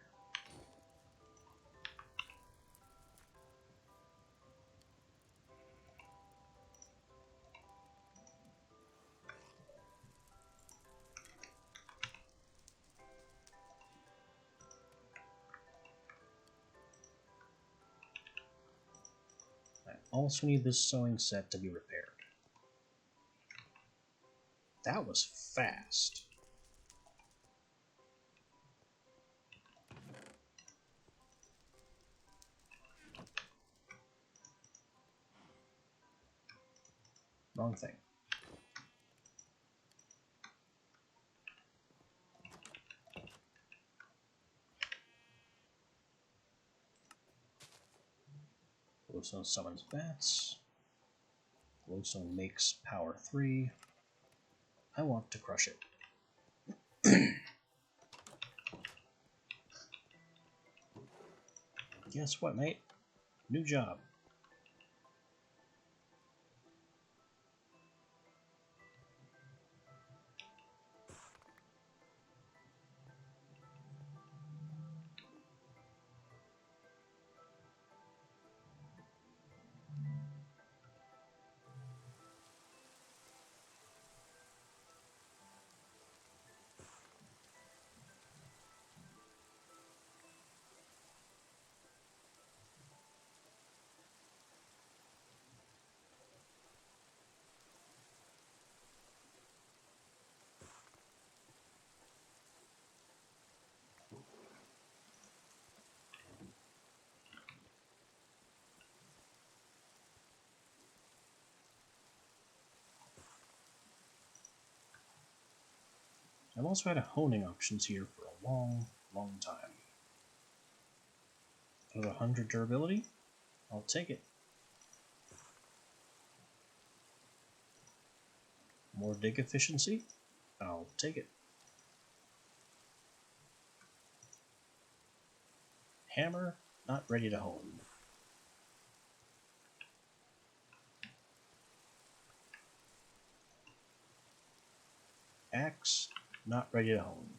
I also need this sewing set to be repaired. That was fast. Wrong thing. Glowstone summons bats. Glowstone makes power 3. I want to crush it. Guess what, mate? New job. I've also had a honing options here for a long, long time. Another 100 durability? I'll take it. More dig efficiency? I'll take it. Hammer, not ready to hone. Axe, not ready to hone.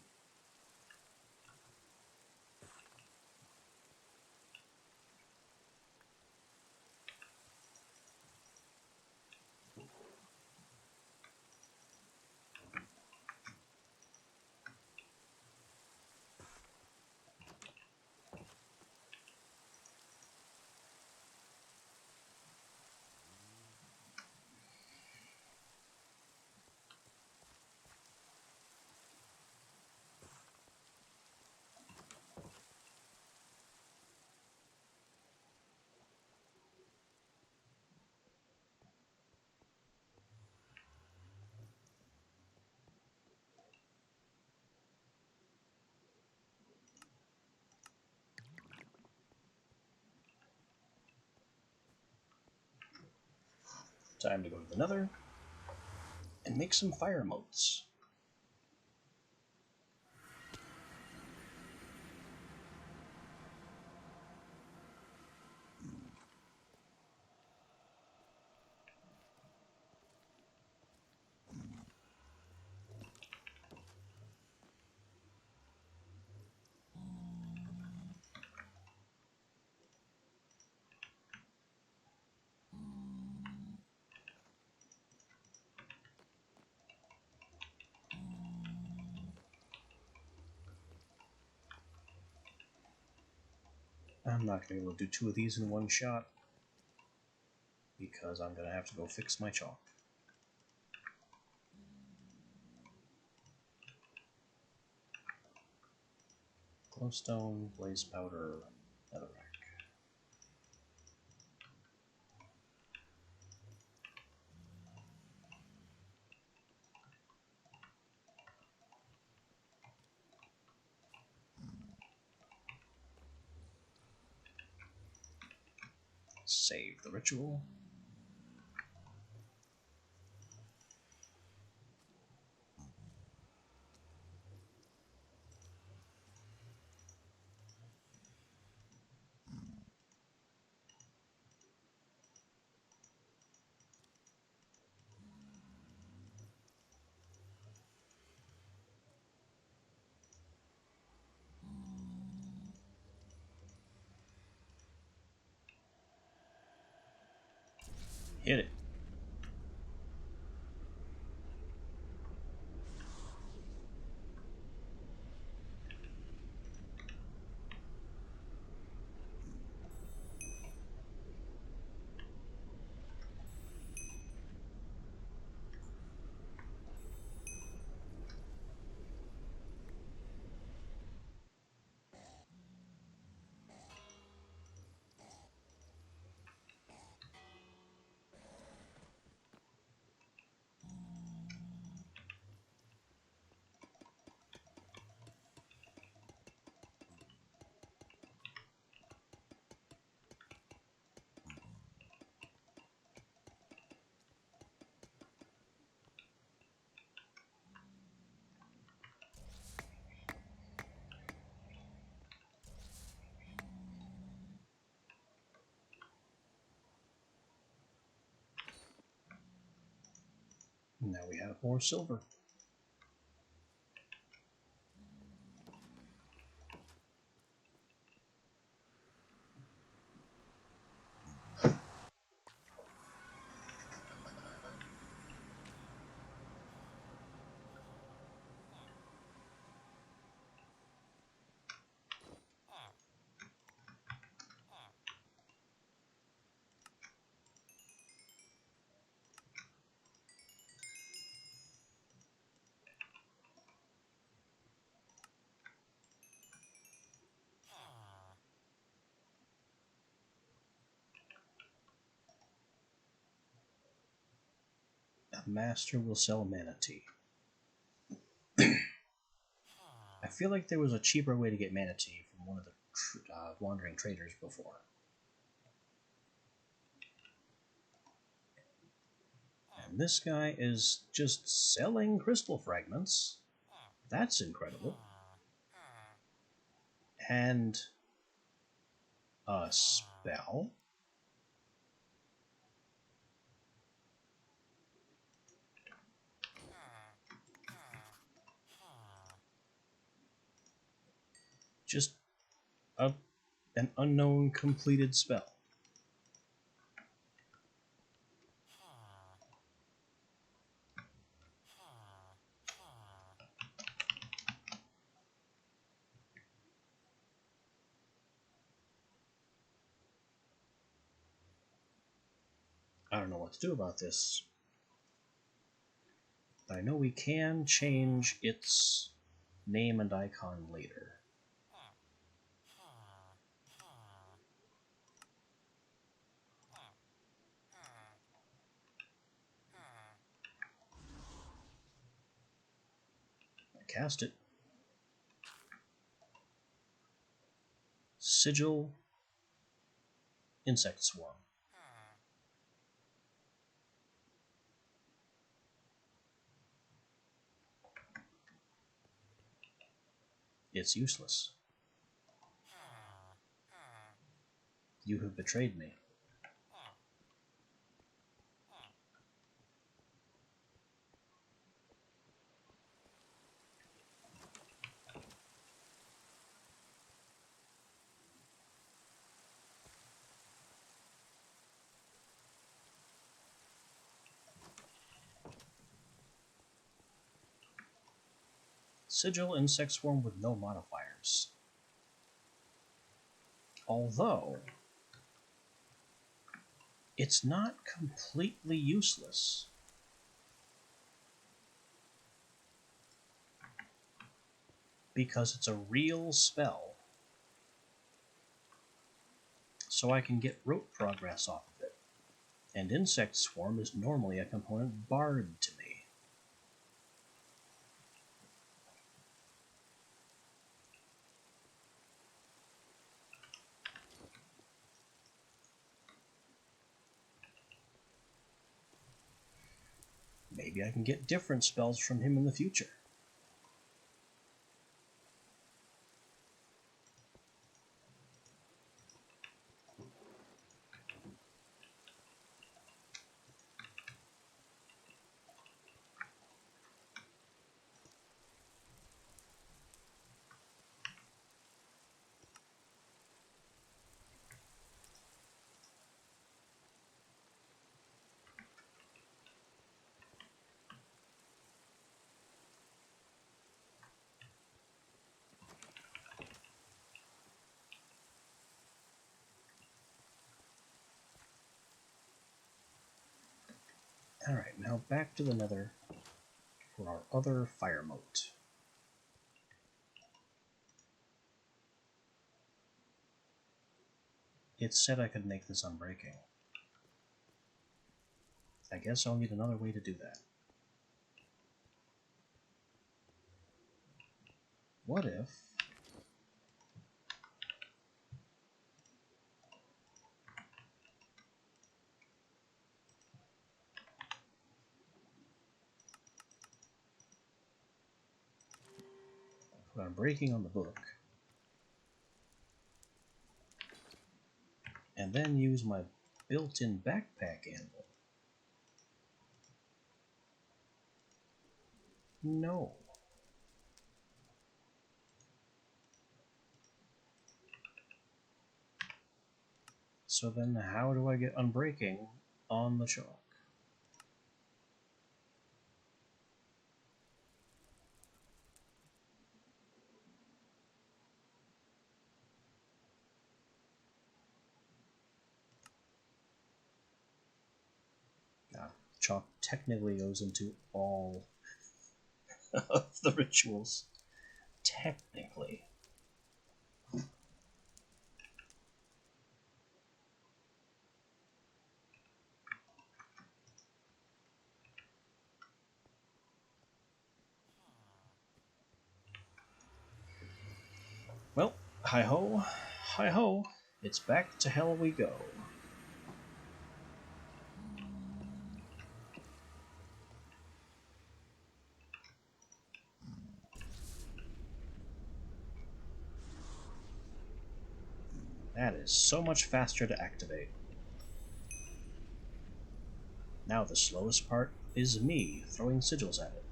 Time to go to the Nether and make some fire motes. I'm not going to be able to do 2 of these in one shot because I'm going to have to go fix my chalk. Glowstone, blaze powder, netherrack. Save the ritual. Hit it. Now we have more silver. A master will sell mana tea. I feel like there was a cheaper way to get Mana Tea from one of the wandering traders before. And this guy is just selling crystal fragments. That's incredible. And a spell. Just an unknown completed spell. I don't know what to do about this. But I know we can change its name and icon later. I cast it. Sigil, Insect Swarm. It's useless. You have betrayed me. Sigil, Insect Swarm with no modifiers. Although, it's not completely useless. Because it's a real spell. So I can get rote progress off of it. And Insect Swarm is normally a component barred to me. Maybe I can get different spells from him in the future. Alright, now back to the Nether for our other fire moat. It said I could make this unbreaking. I guess I'll need another way to do that. What if... put unbreaking on the book, and then use my built-in backpack anvil? No. So then how do I get unbreaking on the chalk? Chalk technically goes into all of the rituals. Technically. Hi ho, hi ho, it's back to hell we go. That is so much faster to activate. Now the slowest part is me throwing sigils at it.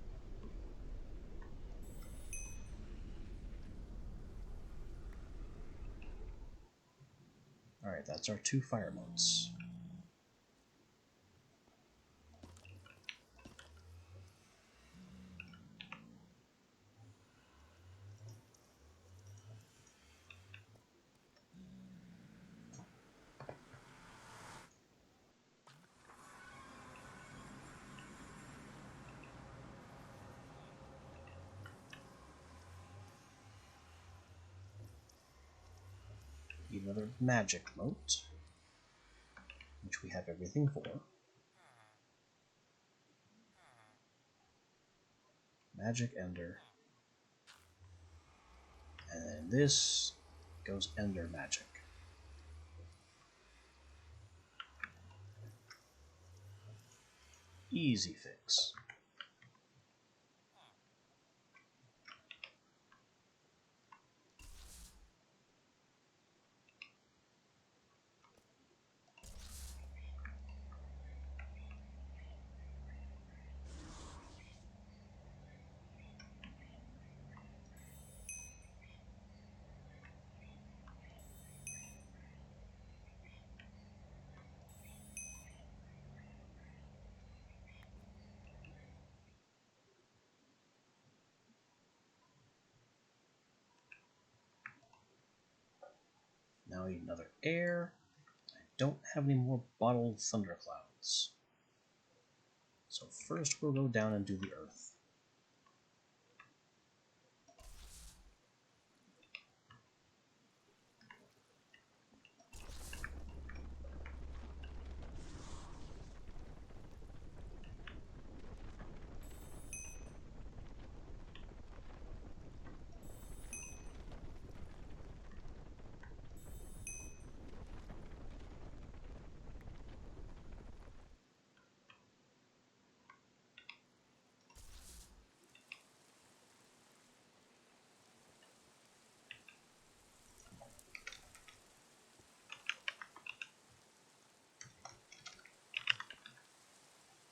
Alright, that's our 2 fire motes. Another magic mote, which we have everything for. Magic Ender. And then this goes Ender Magic. Easy fix. Now I need another air. I don't have any more bottled thunderclouds. So first we'll go down and do the earth.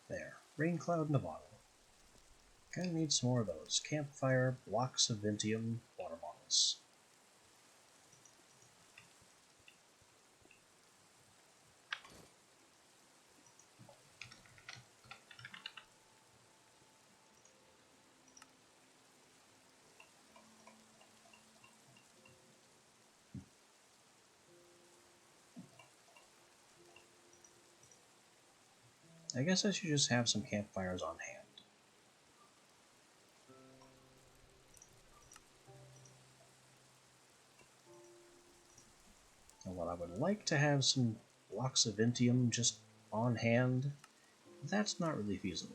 There, rain cloud in a bottle. Kinda need some more of those. Campfire, blocks of Ventium, water bottles. I guess I should just have some campfires on hand. And while I would like to have some blocks of Ventium just on hand, that's not really feasible.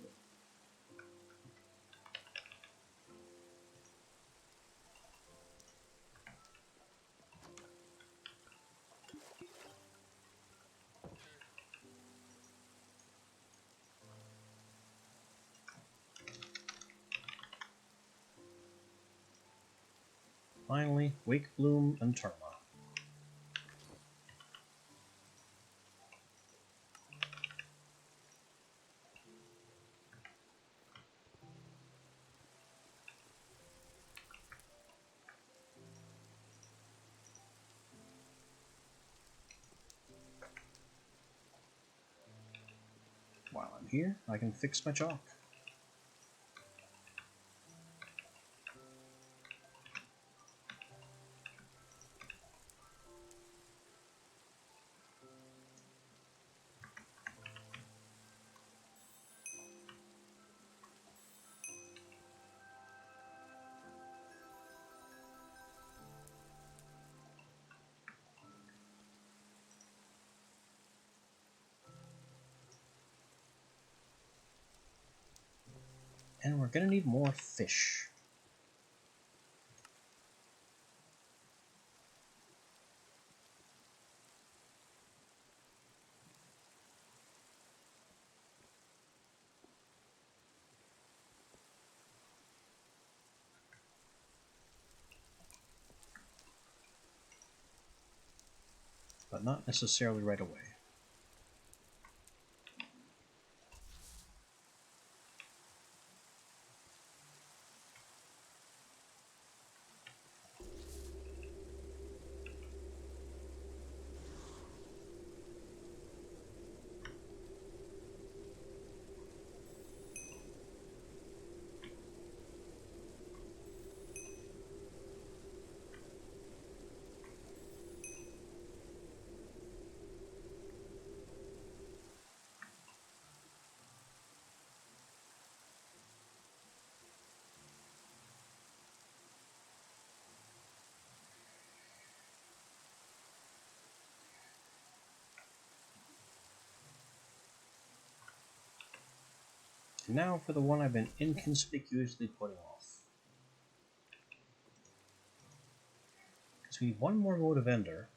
Finally, Wake Bloom and Terma. While I'm here, I can fix my chalk. And we're gonna need more fish. but not necessarily right away. Now for the one I've been inconspicuously putting off. Because we need one more mode of Ender,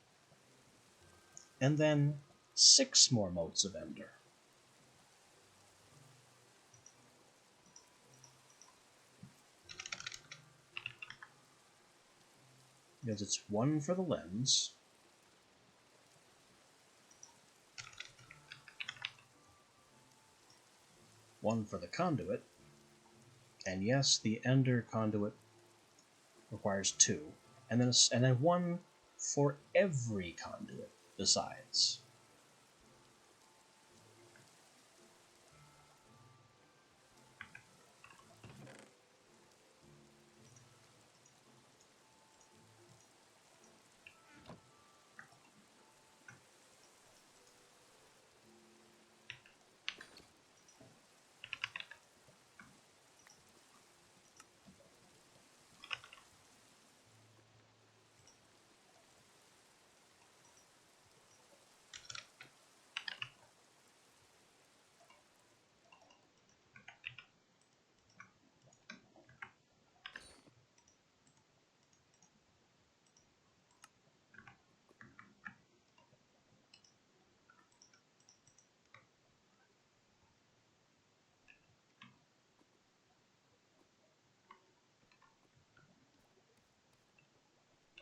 and then 6 more modes of Ender. Because it's 1 for the lens, 1 for the conduit, and yes, the Ender conduit requires 2, and then 1 for every conduit besides.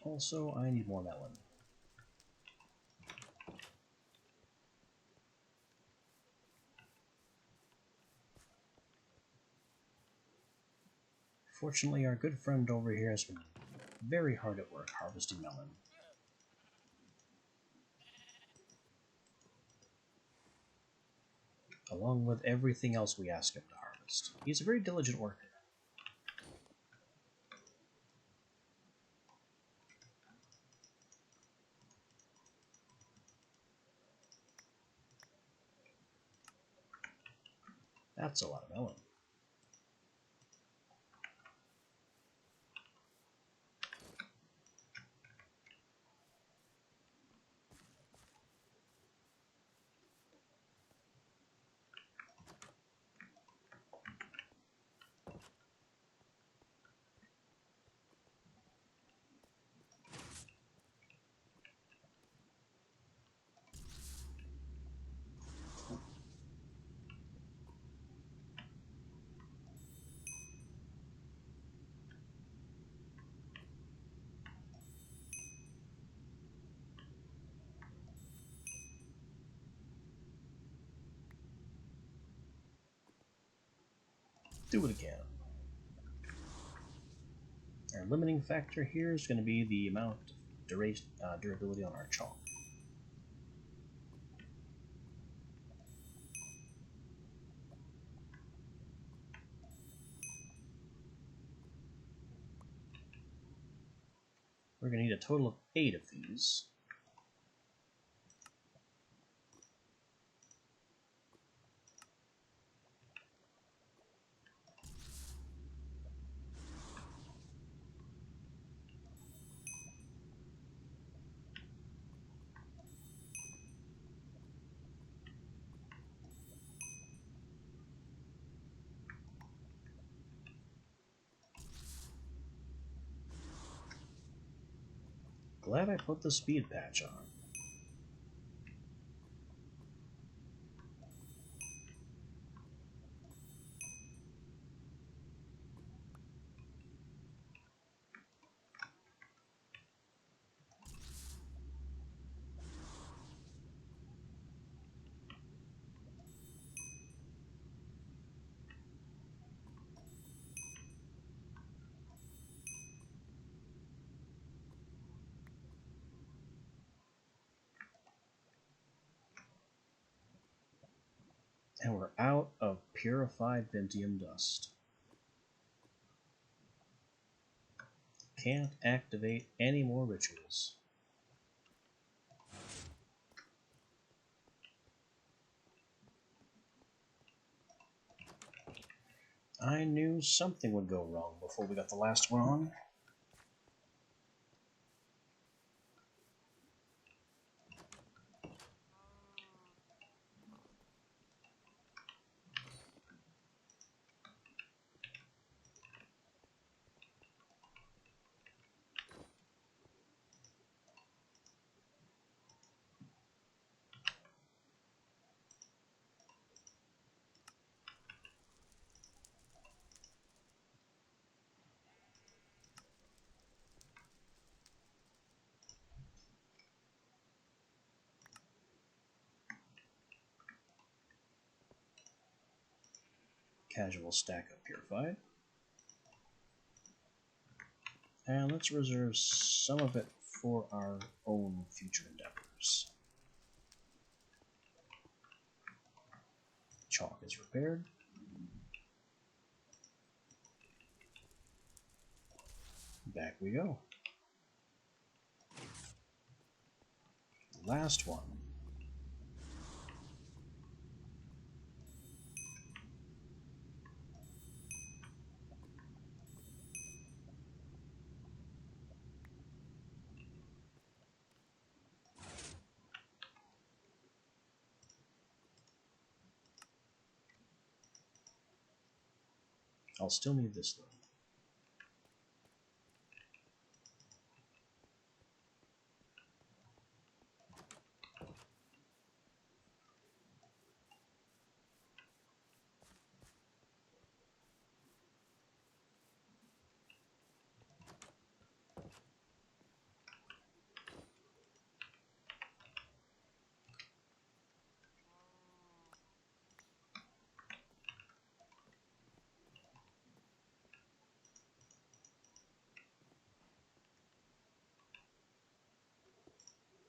Also, I need more melon. Fortunately, our good friend over here has been very hard at work harvesting melon. Along with everything else we ask him to harvest. He's a very diligent worker. That's a lot of melon. Do it again. Our limiting factor here is going to be the amount of durability on our chalk. We're going to need a total of 8 of these. Glad I put the speed patch on. And we're out of purified Vintium dust. Can't activate any more rituals. I knew something would go wrong before we got the last one on. Casual stack up purified. And let's reserve some of it for our own future endeavors. Chalk is repaired. Back we go. Last one. I'll still need this though.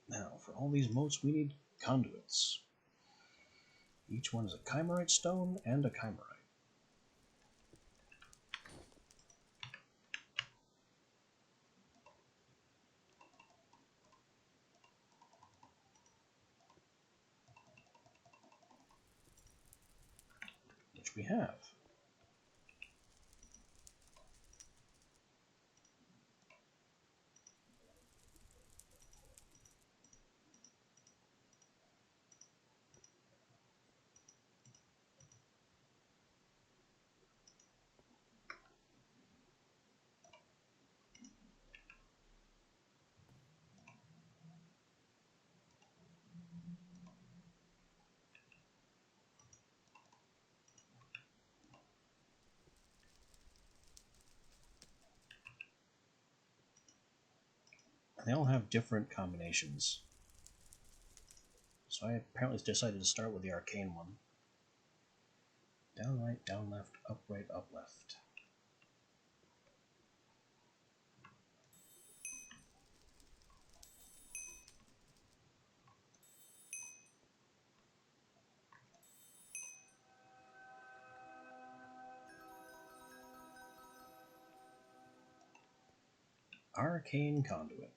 Now, for all these motes, we need conduits. Each one is a Chimerite stone and a Chimerite. Which we have. And they all have different combinations. So I apparently decided to start with the arcane one. Down right, down left, up right, up left. Arcane Conduit.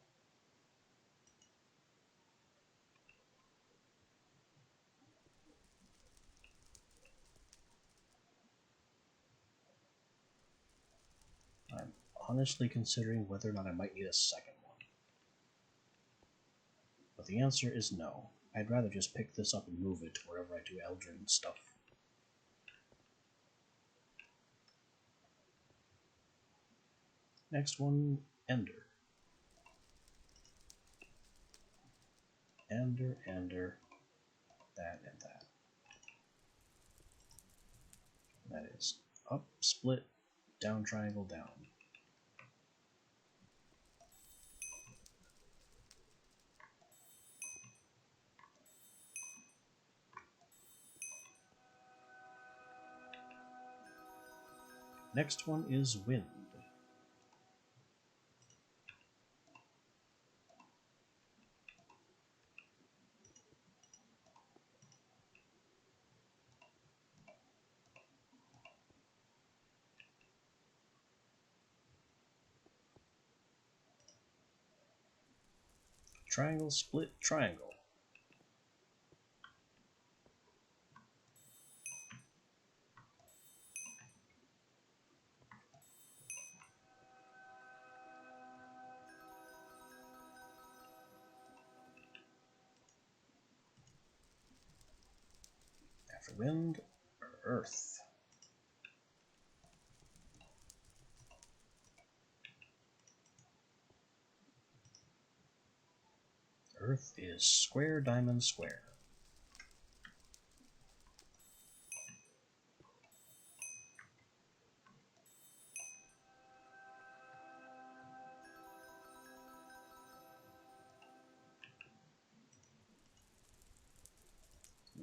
I'm honestly considering whether or not I might need a second one. But the answer is no. I'd rather just pick this up and move it to wherever I do Eldrin stuff. Next one, Ender. Ender, Ender, that, and that. That is up, split, down triangle, down. Next one is Wind. triangle, split, triangle. After wind, earth. Earth is square, diamond, square.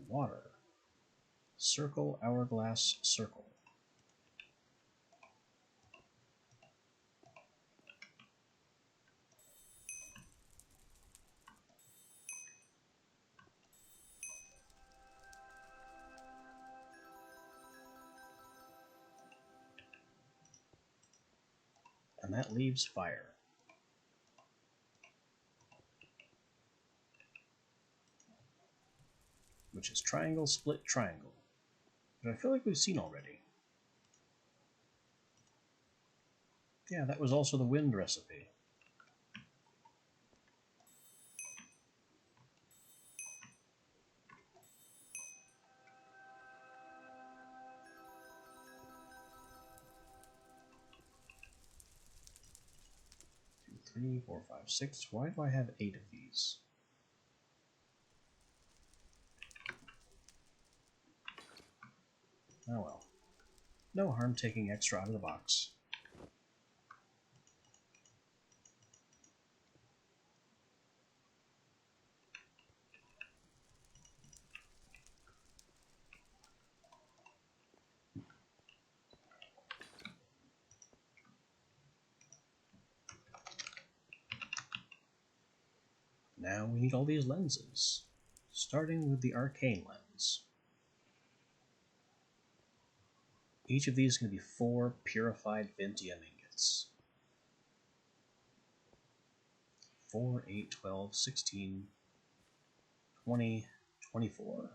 Water. Circle, hourglass, circle. And that leaves fire. Which is triangle, split, triangle. But I feel like we've seen already. Yeah, that was also the wind recipe. Two, 3, 4, 5, 6. Why do I have 8 of these? Oh well. No harm taking extra out of the box. Now we need all these lenses, starting with the arcane lens. Each of these is going to be 4 purified Vintium ingots. 4, 8, 12, 16, 20, 24.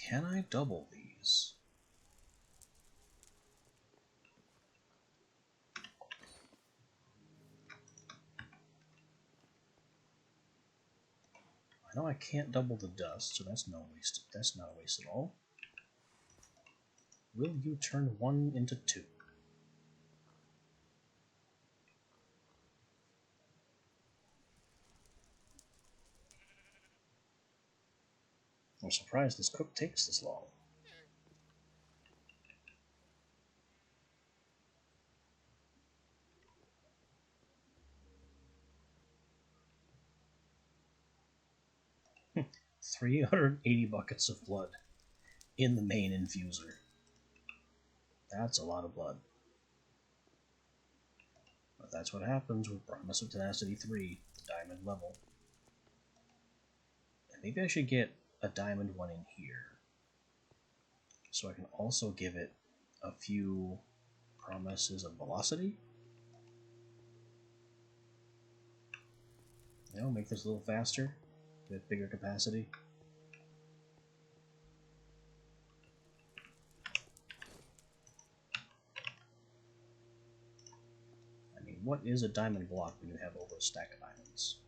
Can I double these? I know I can't double the dust, so that's not a waste at all. Will you turn 1 into 2? I'm surprised this cook takes this long. $380 buckets of blood in the main infuser. That's a lot of blood. But that's what happens with Promise of Tenacity 3, the diamond level. And maybe I should get a diamond one in here, so I can also give it a few promises of velocity. You know, make this a little faster, with bigger capacity. I mean, what is a diamond block when you have over a stack of diamonds?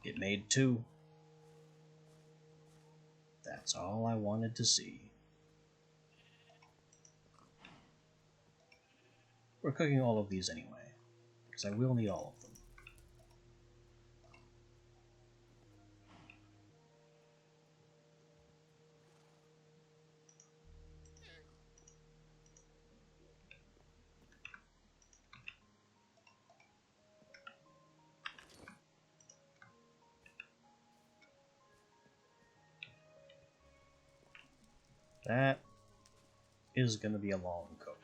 It made 2. That's all I wanted to see. We're cooking all of these anyway, because I will need all of them. That is going to be a long cook.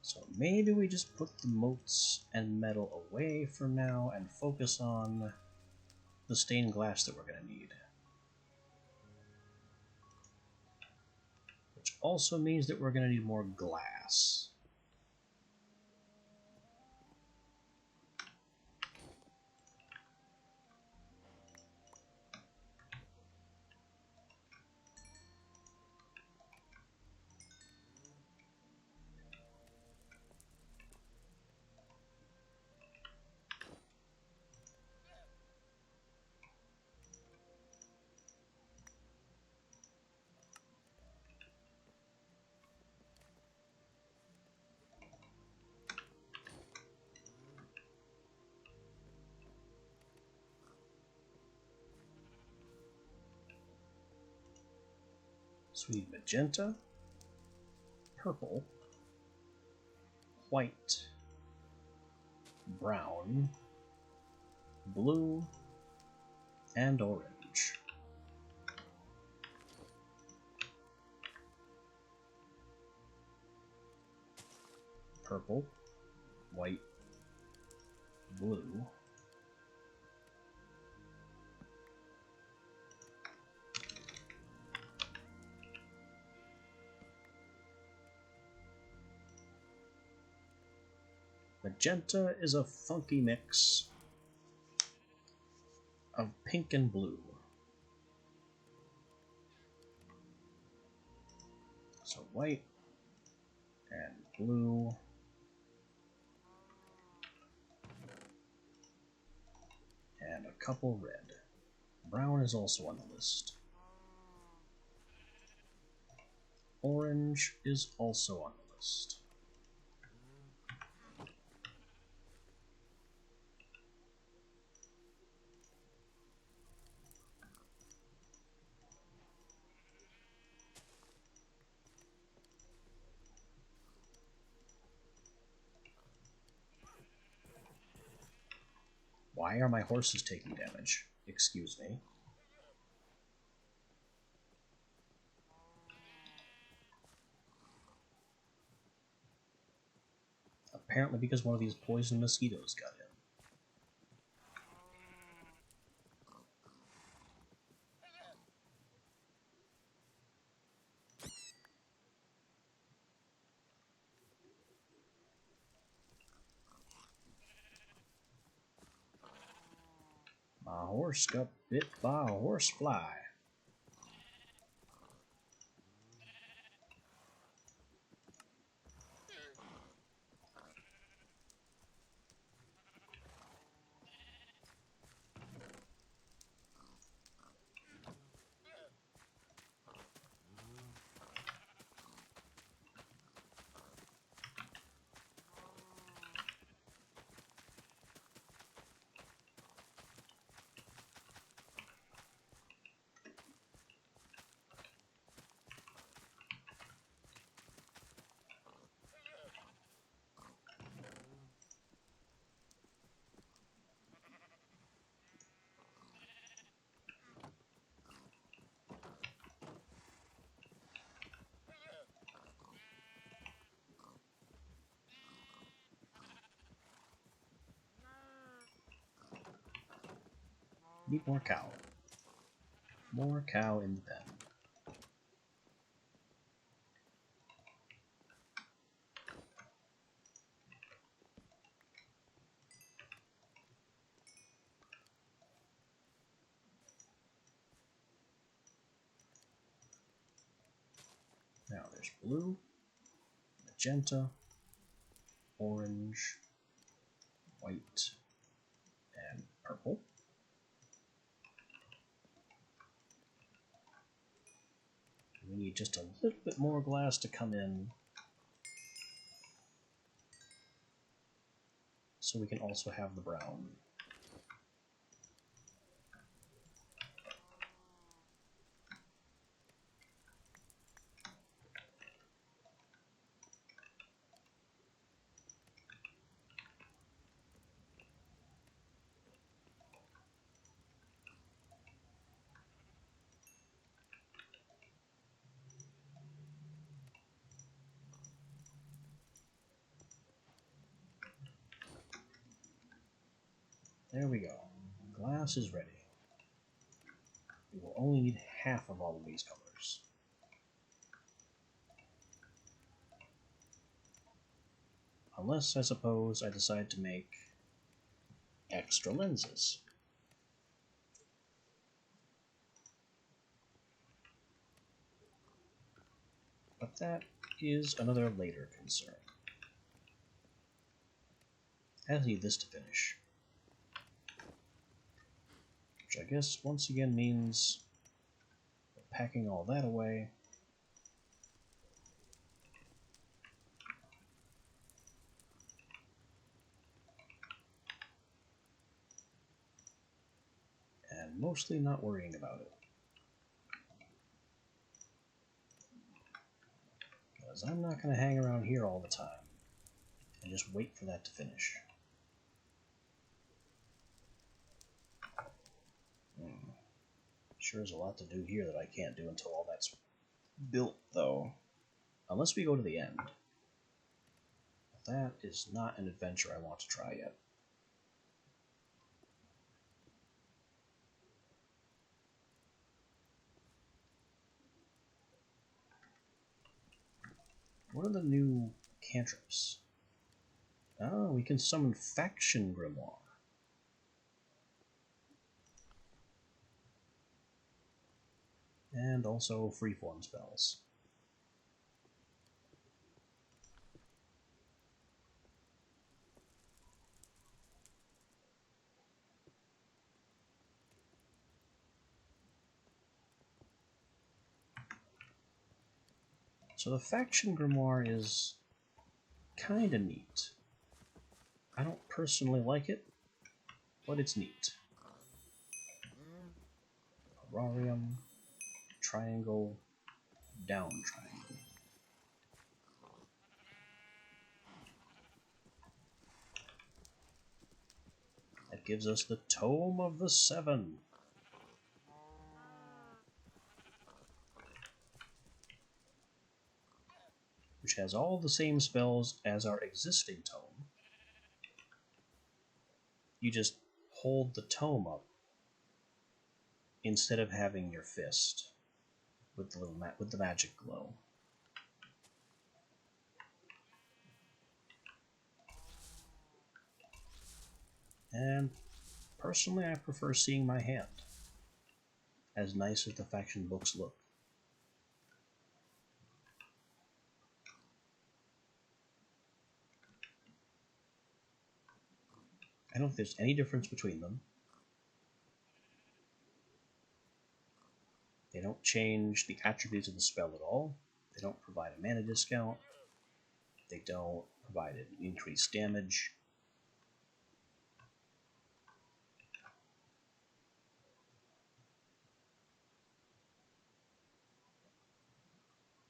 So maybe we just put the moats and metal away for now and focus on the stained glass that we're going to need. Which also means that we're going to need more glass. Sweet magenta, purple, white, brown, blue, and orange. Purple, white, blue, magenta is a funky mix of pink and blue. So white and blue and a couple red. Brown is also on the list. Orange is also on the list. Why are my horses taking damage? Excuse me. Apparently because one of these poison mosquitoes got in. My horse got bit by a horsefly. Need more cow. More cow in the pen. Now there's blue, magenta, orange, white, and purple. We need just a little bit more glass to come in, so we can also have the brown. There we go. Glass is ready. We will only need half of all of these colors. Unless, I suppose, I decide to make extra lenses. But that is another later concern. I need this to finish. Which I guess once again means packing all that away. And mostly not worrying about it. Because I'm not going to hang around here all the time and just wait for that to finish. Sure is a lot to do here that I can't do until all that's built, though. Unless we go to the end. That is not an adventure I want to try yet. What are the new cantrips? Oh, we can summon Faction Grimoire. And also freeform spells. So the Faction Grimoire is kinda neat. I don't personally like it, but it's neat. Terrarium, triangle, down triangle. That gives us the Tome of the Seven. Which has all the same spells as our existing tome. You just hold the tome up instead of having your fist with the little with the magic glow. And personally, I prefer seeing my hand, as nice as the faction books look. I don't think there's any difference between them. They don't change the attributes of the spell at all. They don't provide a mana discount. They don't provide an increased damage.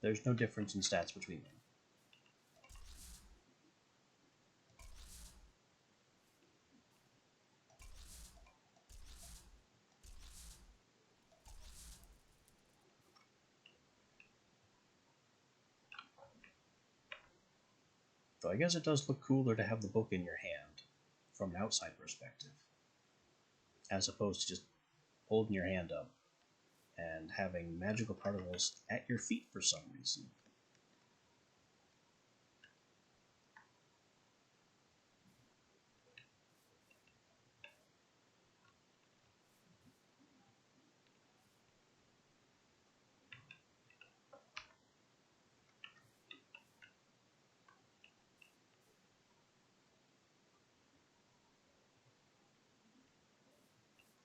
There's no difference in stats between them. Though I guess it does look cooler to have the book in your hand, from an outside perspective, as opposed to just holding your hand up and having magical particles at your feet for some reason.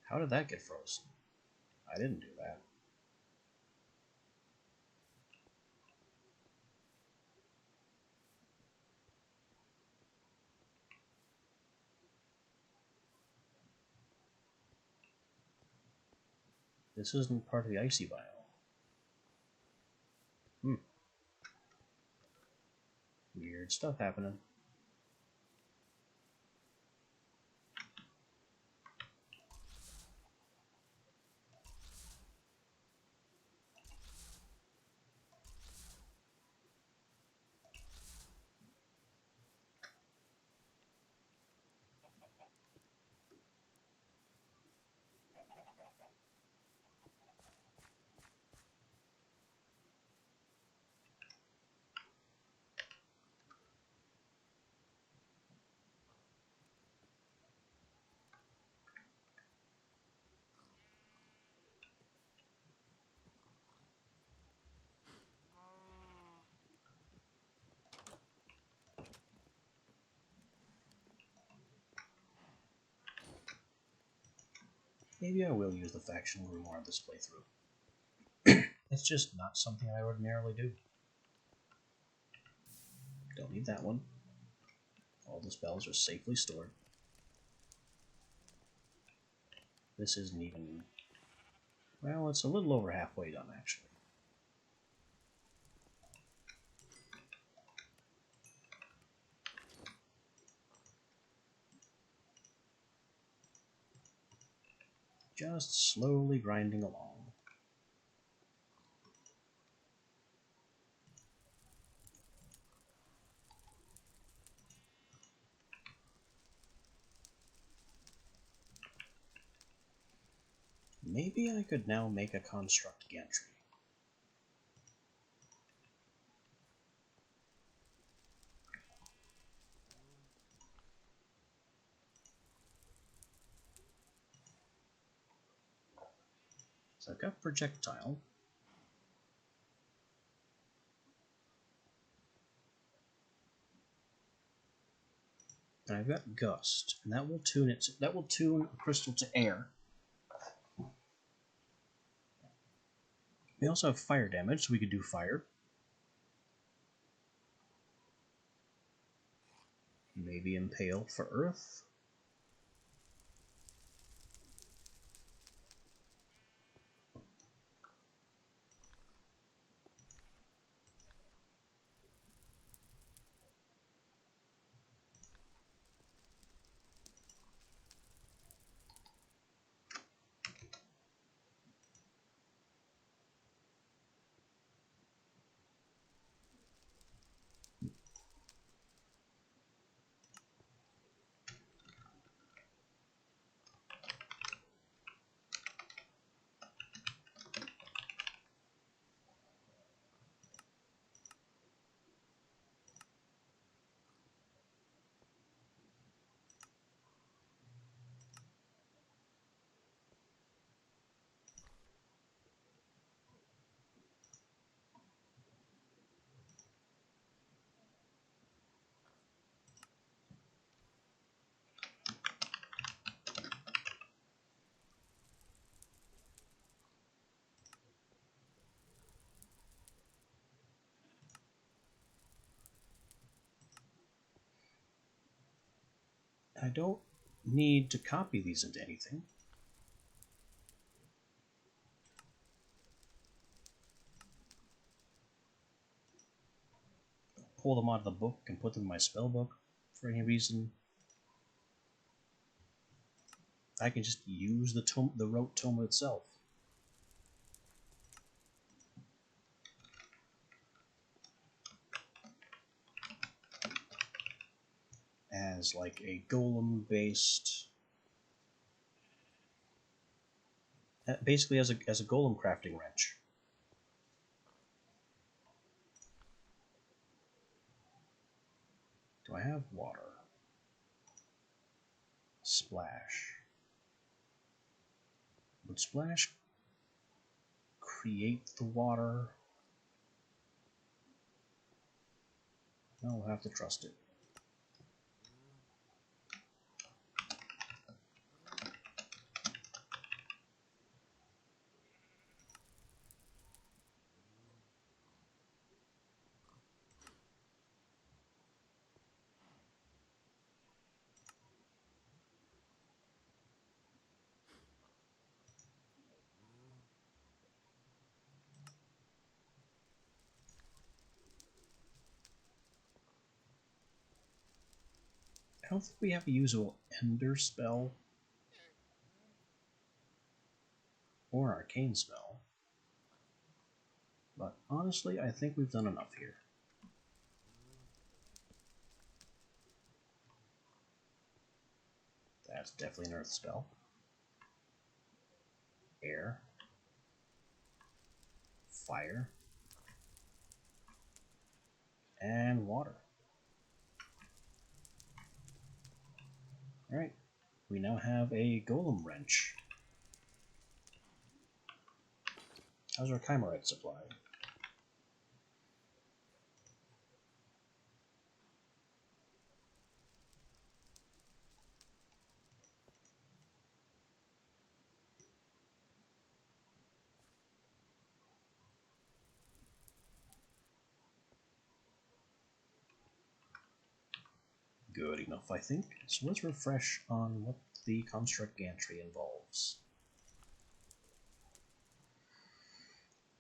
How did that get frozen? I didn't do that. This isn't part of the icy biome. Weird stuff happening. Maybe I will use the Factional Grimoire this playthrough. It's just not something I ordinarily do. Don't need that one. All the spells are safely stored. This isn't even... Well, it's a little over halfway done, actually. Just slowly grinding along. Maybe I could now make a construct gantry. So I've got projectile. And I've got gust, and that will tune it. That will tune a crystal to air. We also have fire damage, so we could do fire. Maybe impale for earth. I don't need to copy these into anything. Pull them out of the book and put them in my spell book for any reason. I can just use the rote tome itself. As like a golem based, basically as a golem crafting wrench. Do I have water? Splash. Would splash create the water? No, we'll have to trust it. don't think we have a usable Ender spell or Arcane spell. But honestly, I think we've done enough here. That's definitely an Earth spell. Air. Fire. And water. Alright, we now have a Golem Wrench. How's our Chimerite supply? Good enough, I think. So let's refresh on what the Construct Gantry involves.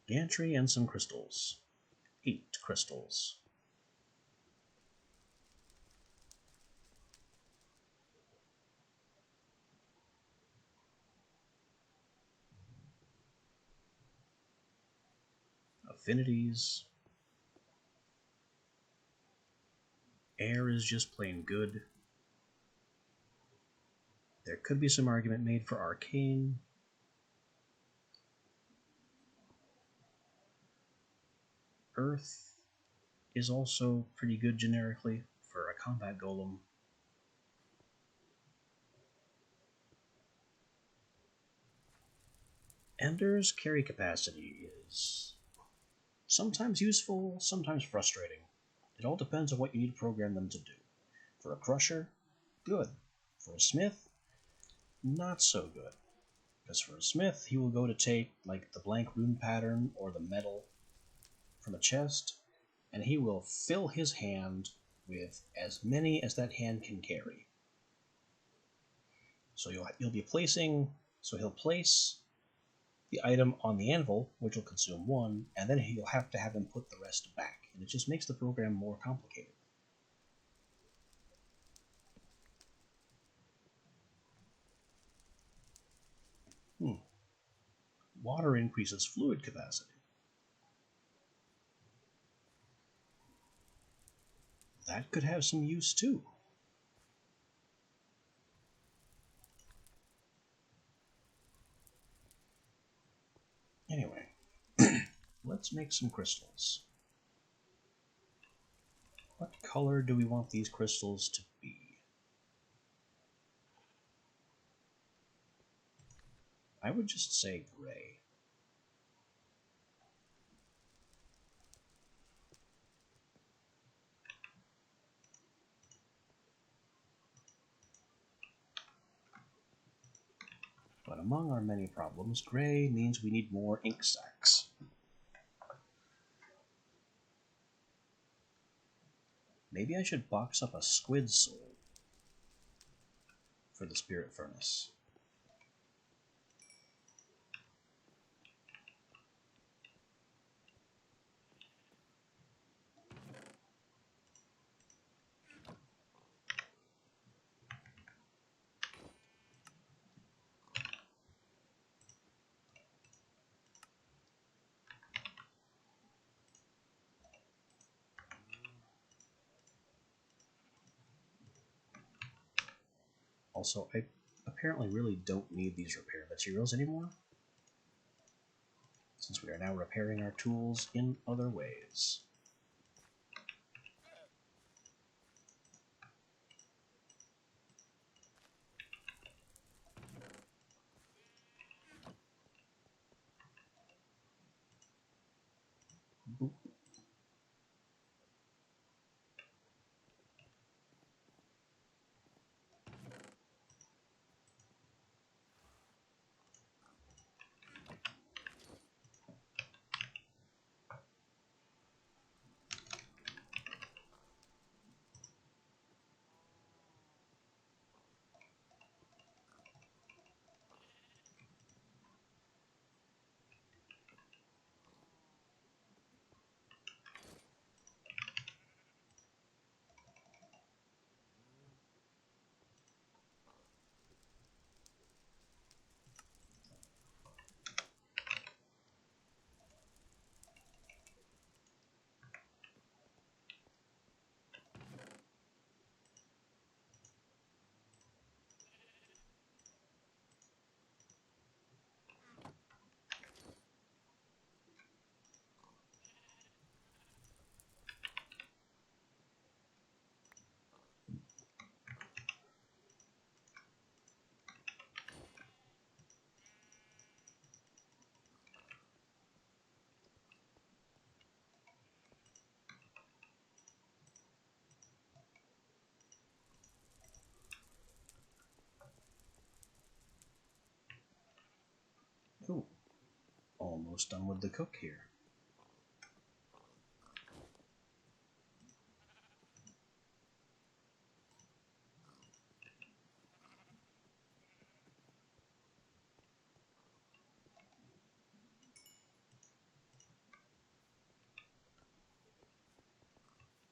Gantry and some crystals. 8 crystals. Affinities. Air is just plain good. There could be some argument made for Arcane. Earth is also pretty good generically for a combat golem. Ender's carry capacity is sometimes useful, sometimes frustrating. It all depends on what you need to program them to do. For a Crusher, good. For a Smith, not so good. Because for a Smith, he will go to take like the blank rune pattern or the metal from a chest, and he will fill his hand with as many as that hand can carry. So you'll be placing, so he'll place the item on the anvil, which will consume 1, and then you'll have to have him put the rest back, and it just makes the program more complicated. Water increases fluid capacity. That could have some use too. Anyway, let's make some crystals. What color do we want these crystals to be? I would just say gray. But among our many problems, gray means we need more ink sacs. Maybe I should box up a squid soul for the spirit furnace. Also, I apparently really don't need these repair materials anymore, since we are now repairing our tools in other ways. Boop. Ooh, almost done with the cook here.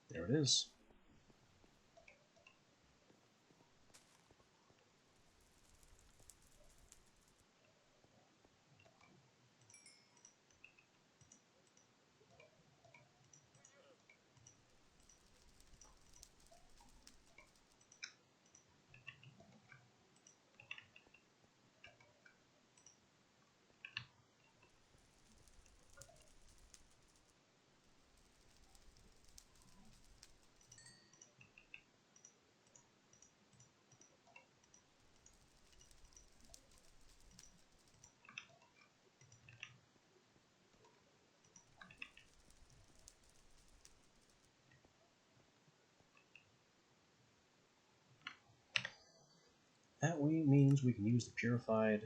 There it is. That means we can use the purified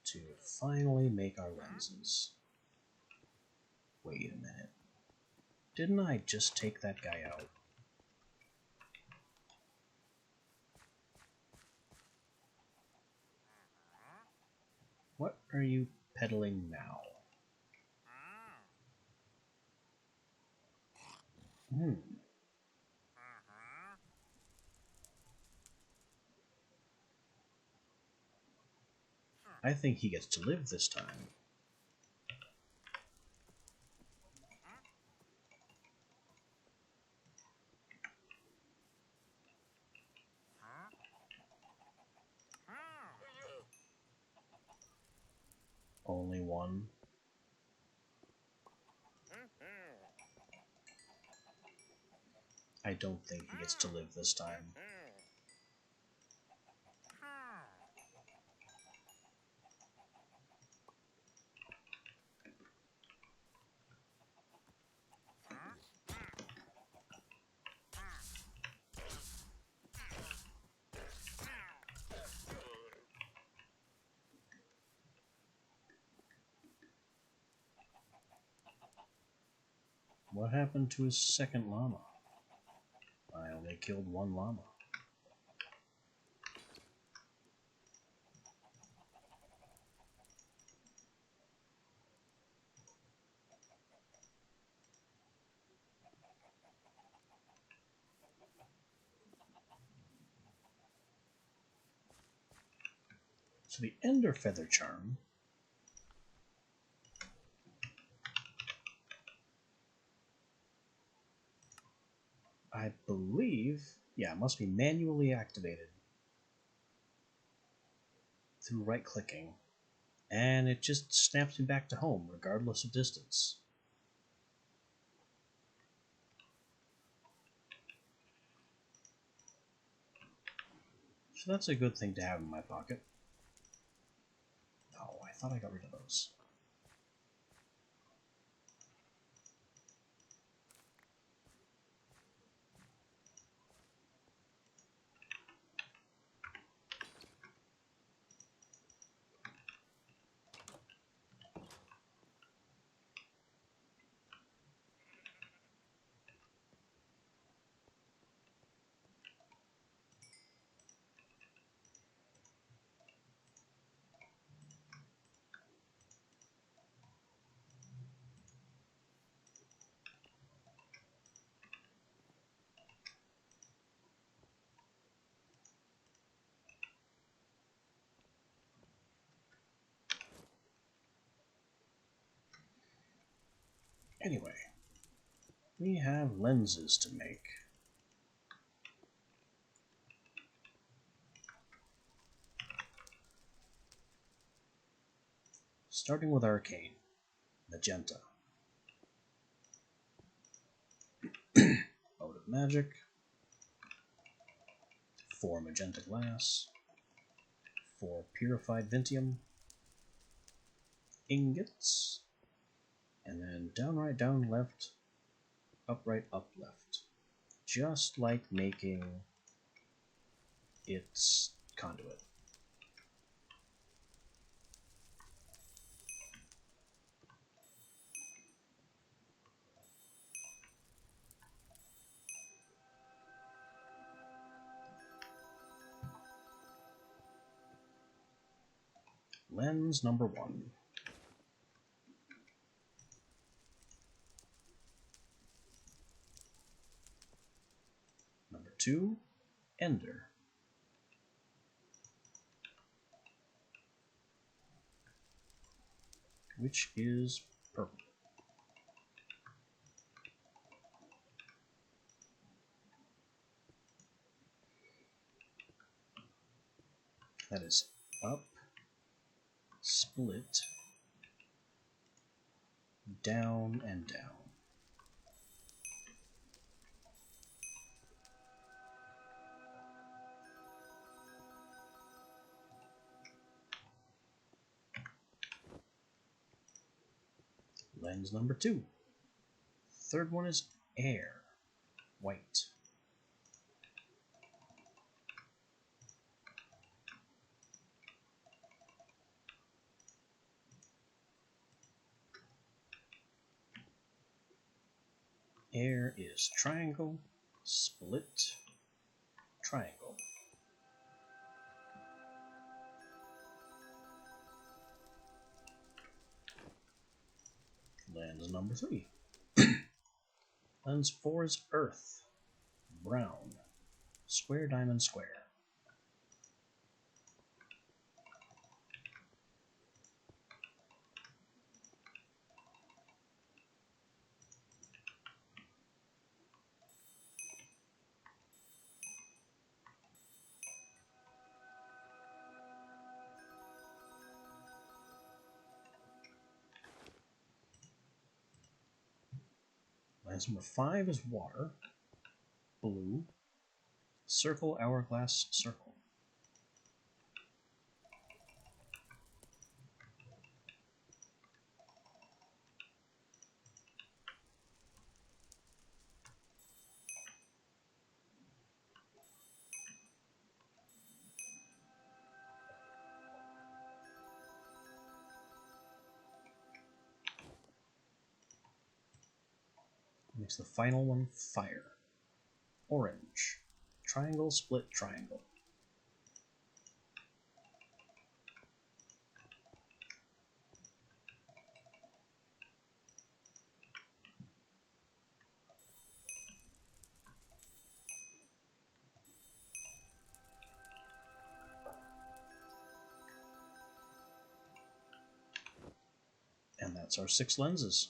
to finally make our lenses. Wait a minute. Didn't I just take that guy out? What are you peddling now? I think he gets to live this time. Only one. I don't think he gets to live this time. What happened to his second llama? I only killed one llama. So the Ender Feather Charm I believe, yeah, it must be manually activated through right-clicking, and it just snaps me back to home, regardless of distance. So that's a good thing to have in my pocket. Oh, I thought I got rid of those. Anyway, we have lenses to make. Starting with Arcane, Magenta. Mode of Magic, 4 Magenta Glass, 4 Purified Vintium, Ingots, and then down, right, down, left, up, right, up, left. Just like making its conduit. Lens number 1. Number 2, Ender. Which is purple. That is up, split, down, and down. Lens number 2. Third one is air, white. Air is triangle, split, triangle. Lens number 3. Lens 4 is earth, brown, square, diamond, square. Lens number 5 is water, blue, circle, hourglass, circle. Makes the final one fire, orange, triangle, split, triangle. And that's our 6 lenses.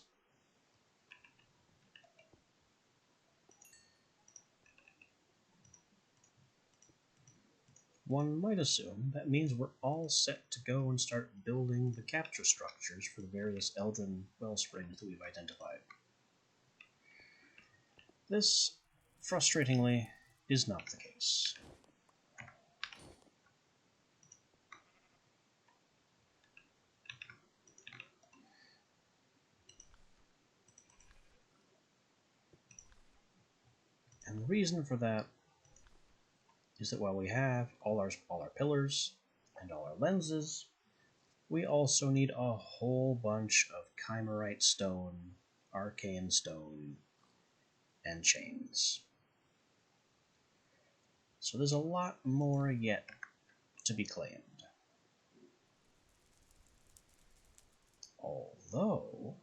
One might assume that means we're all set to go and start building the capture structures for the various Eldrin wellsprings that we've identified. This, frustratingly, is not the case. And the reason for that is that while we have all our pillars and all our lenses, we also need a whole bunch of Chimerite stone, arcane stone, and chains. So there's a lot more yet to be claimed. Although,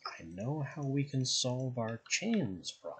I know how we can solve our chains problem.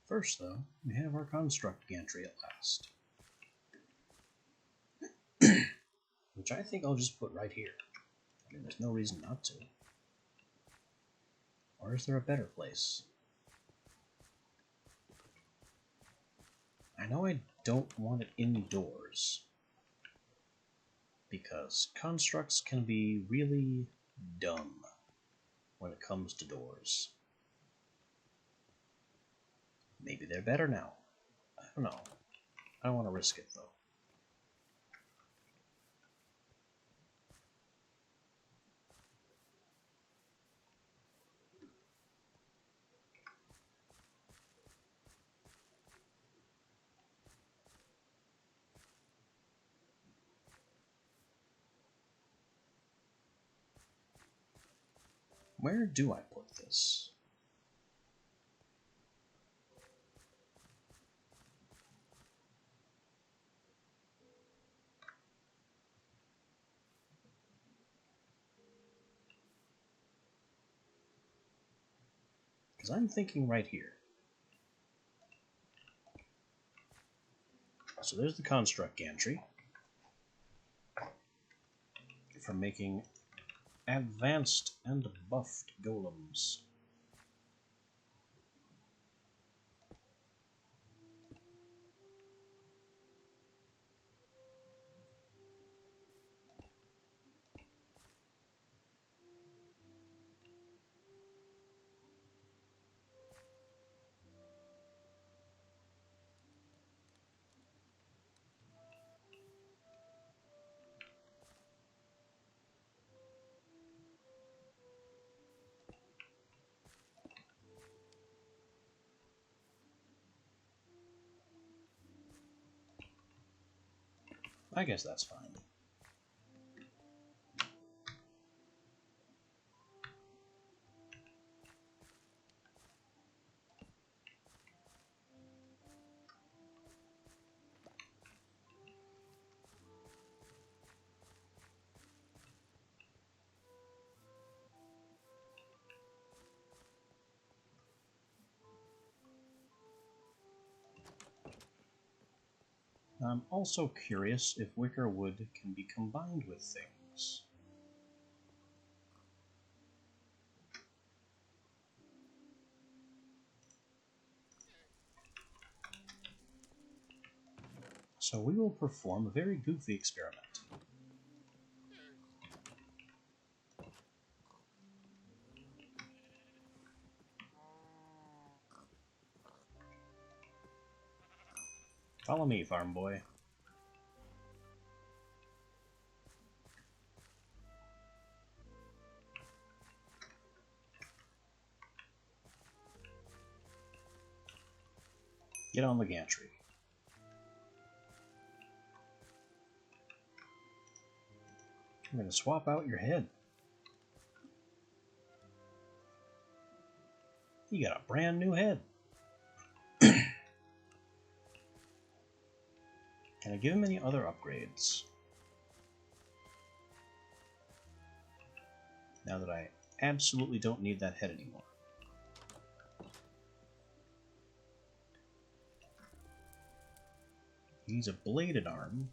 First, though, we have our construct gantry at last. Which I think I'll just put right here. I mean, there's no reason not to. Or is there a better place? I know I don't want it indoors, because constructs can be really dumb when it comes to doors. Maybe they're better now. I don't know. I don't want to risk it, though. Where do I put this? Because I'm thinking right here. So there's the construct gantry for making advanced and buffed golems. I guess that's fine. I'm also curious if wicker wood can be combined with things. So we will perform a very goofy experiment. Follow me, farm boy. Get on the gantry. I'm going to swap out your head. You got a brand new head. Can I give him any other upgrades? Now that I absolutely don't need that head anymore. He's a bladed arm,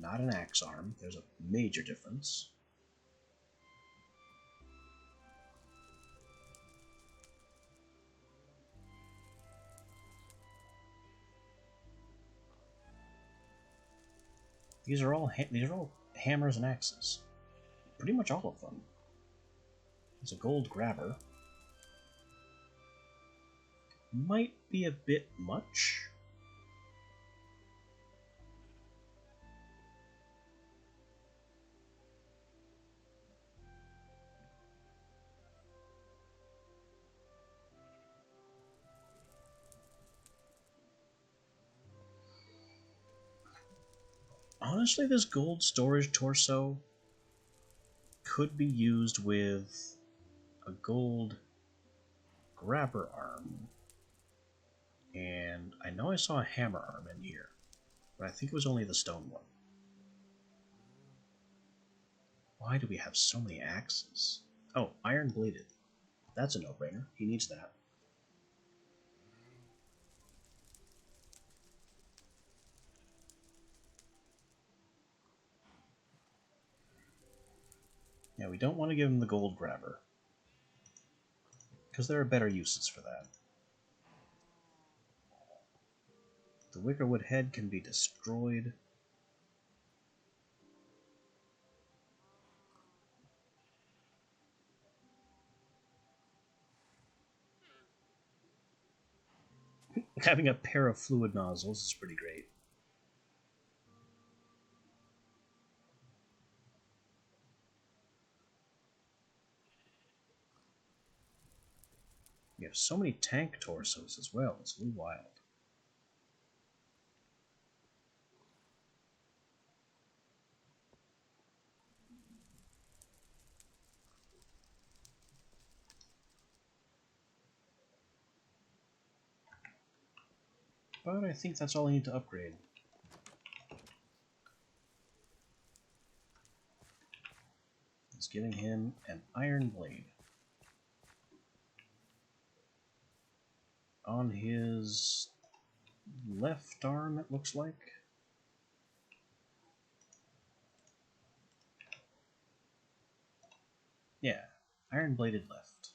not an axe arm. There's a major difference. These are all hammers and axes. Pretty much all of them. There's a gold grabber. Might be a bit much. Honestly, this gold storage torso could be used with a gold grabber arm. And I know I saw a hammer arm in here, but I think it was only the stone one. Why do we have so many axes? Oh, iron bladed. That's a no-brainer. He needs that. Yeah, we don't want to give him the gold grabber, because there are better uses for that. The Wickerwood head can be destroyed. Having a pair of fluid nozzles is pretty great. We have so many tank torsos as well. It's a little wild. But I think that's all I need to upgrade. It's giving him an iron blade. On his left arm, it looks like. Yeah, iron bladed left.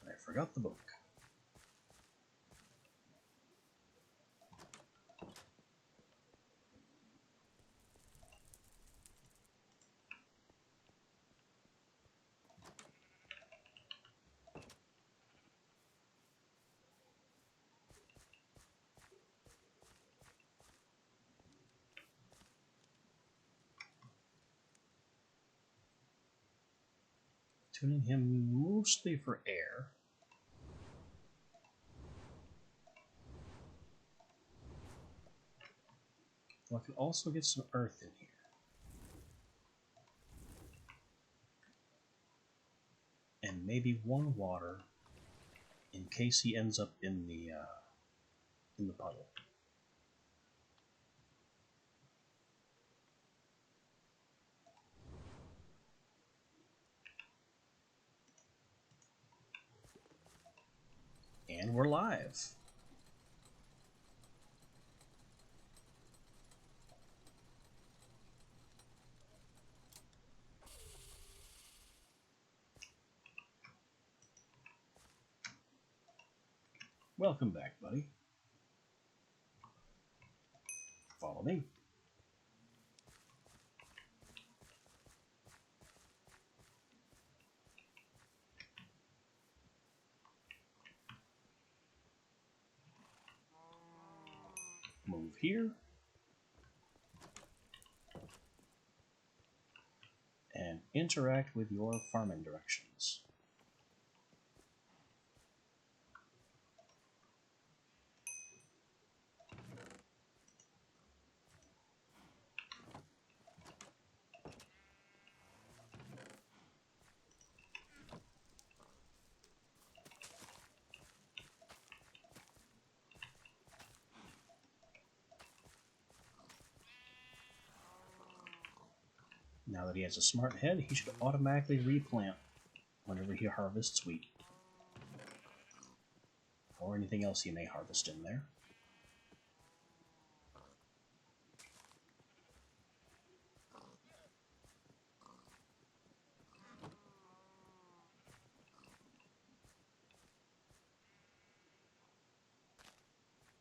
I forgot the book. Tuning him mostly for air. Well, I can also get some earth in here. And maybe one water in case he ends up in the puddle. And we're live. Welcome back, buddy. Follow me. Move here. And interact with your farming directions. Now that he has a smart head, he should automatically replant whenever he harvests wheat. Or anything else he may harvest in there.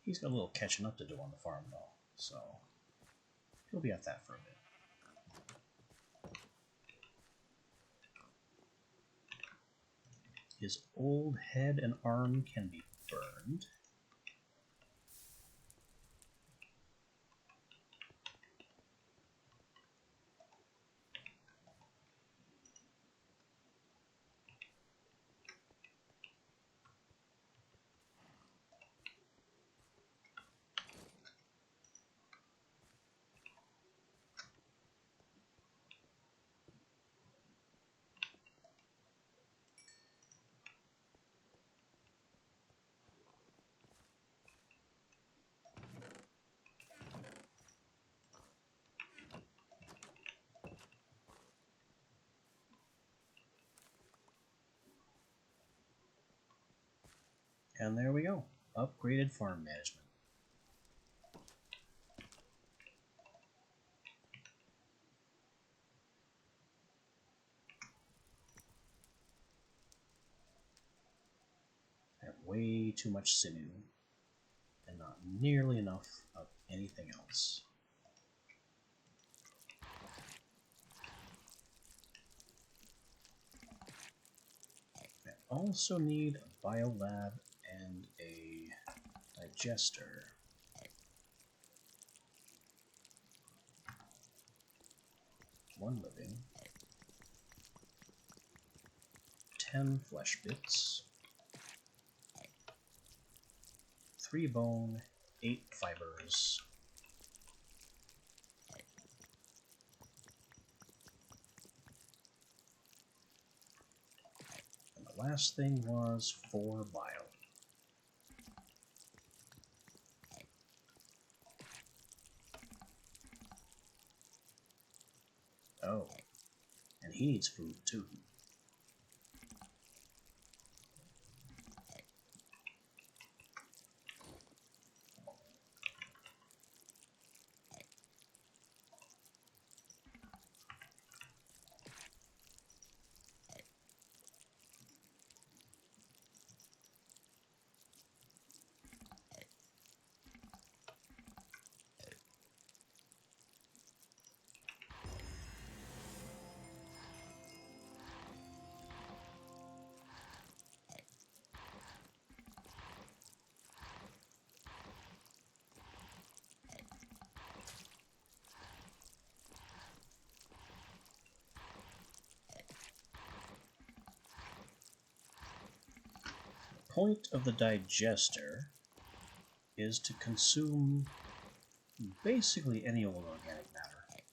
He's got a little catching up to do on the farm, though, so he'll be at that for a bit. His old head and arm can be burned. And there we go. Upgraded farm management. way too much sinew and not nearly enough of anything else. I also need a biolab and a digester. One living, 10 flesh bits, 3 bone, 8 fibers. And the last thing was 4 bio. Oh, and he needs food too. The point of the digester is to consume basically any old organic matter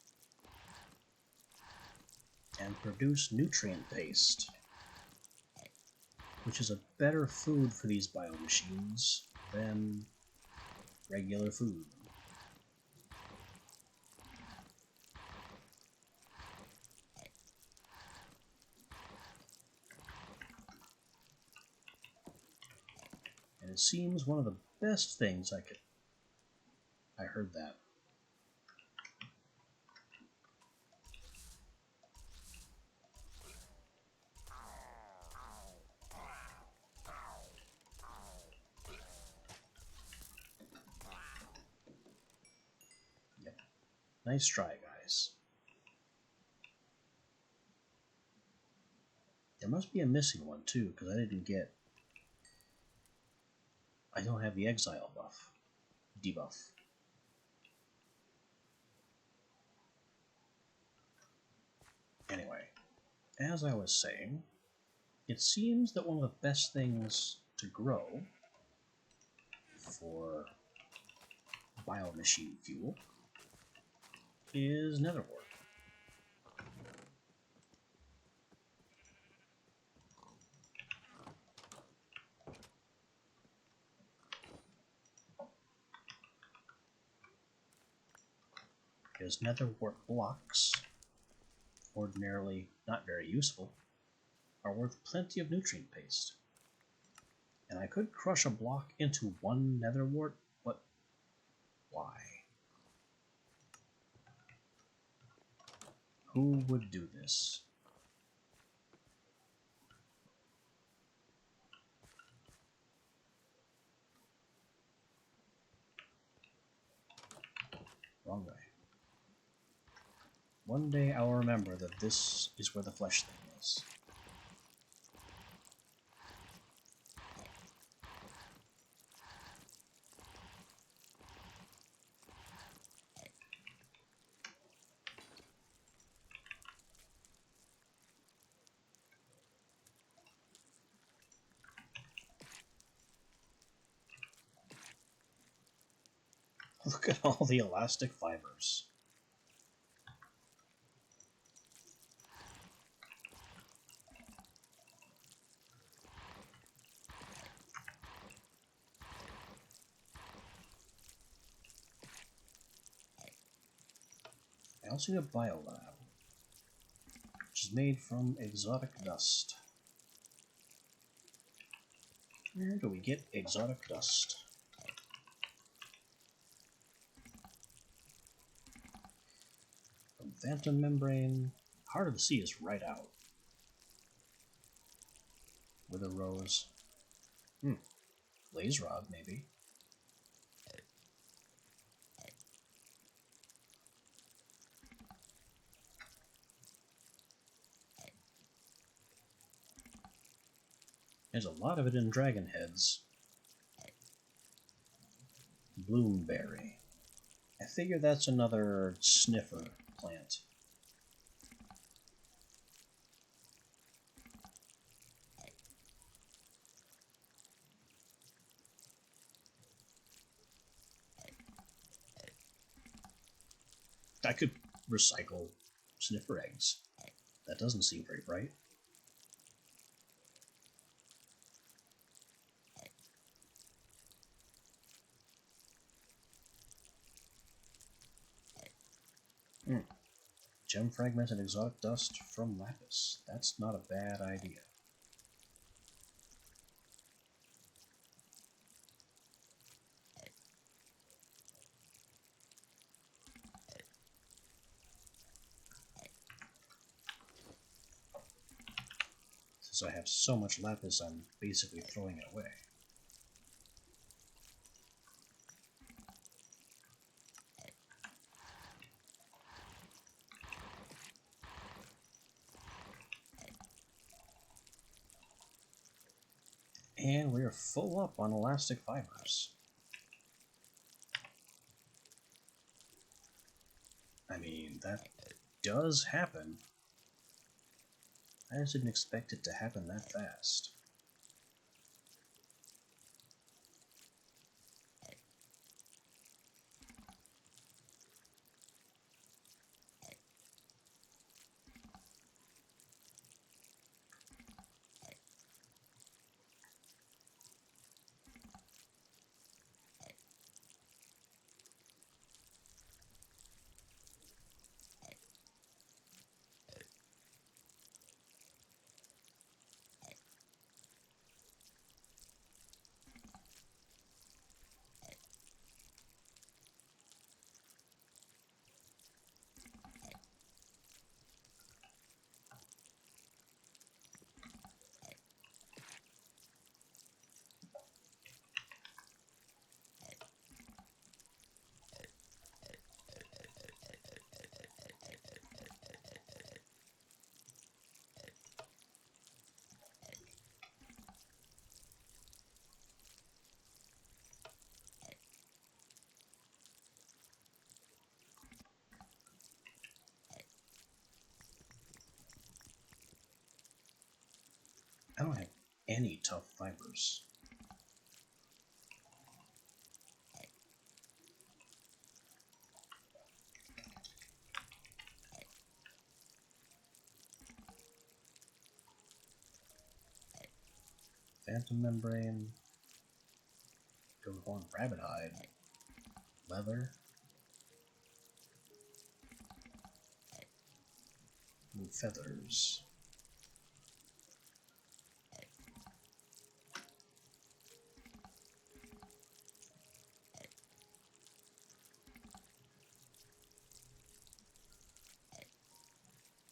and produce nutrient paste, which is a better food for these biomachines than regular food. And it seems one of the best things I heard that. Yep. Nice try, guys. There must be a missing one too, because I don't have the exile debuff. Anyway, as I was saying, it seems that one of the best things to grow for biomachine fuel is netherwort. Because netherwort blocks, ordinarily not very useful, are worth plenty of nutrient paste. And I could crush a block into 1 netherwort, but why? Who would do this? Wrong way. One day I'll remember that this is where the flesh thing is. Look at all the elastic fibers. I also need a biolab, which is made from exotic dust. Where do we get exotic dust? From Phantom Membrane. Heart of the Sea is right out. Wither Rose. Blaze Rod, maybe. There's a lot of it in Dragon Heads. Bloomberry. I figure that's another sniffer plant. I could recycle sniffer eggs. That doesn't seem very bright. Gem fragment and exotic dust from lapis. That's not a bad idea. Since I have so much lapis, I'm basically throwing it away. And we're full up on elastic fibers. I mean, that does happen. I just didn't expect it to happen that fast. I don't have any tough fibers. Phantom membrane, goat horn, rabbit hide, leather, and feathers.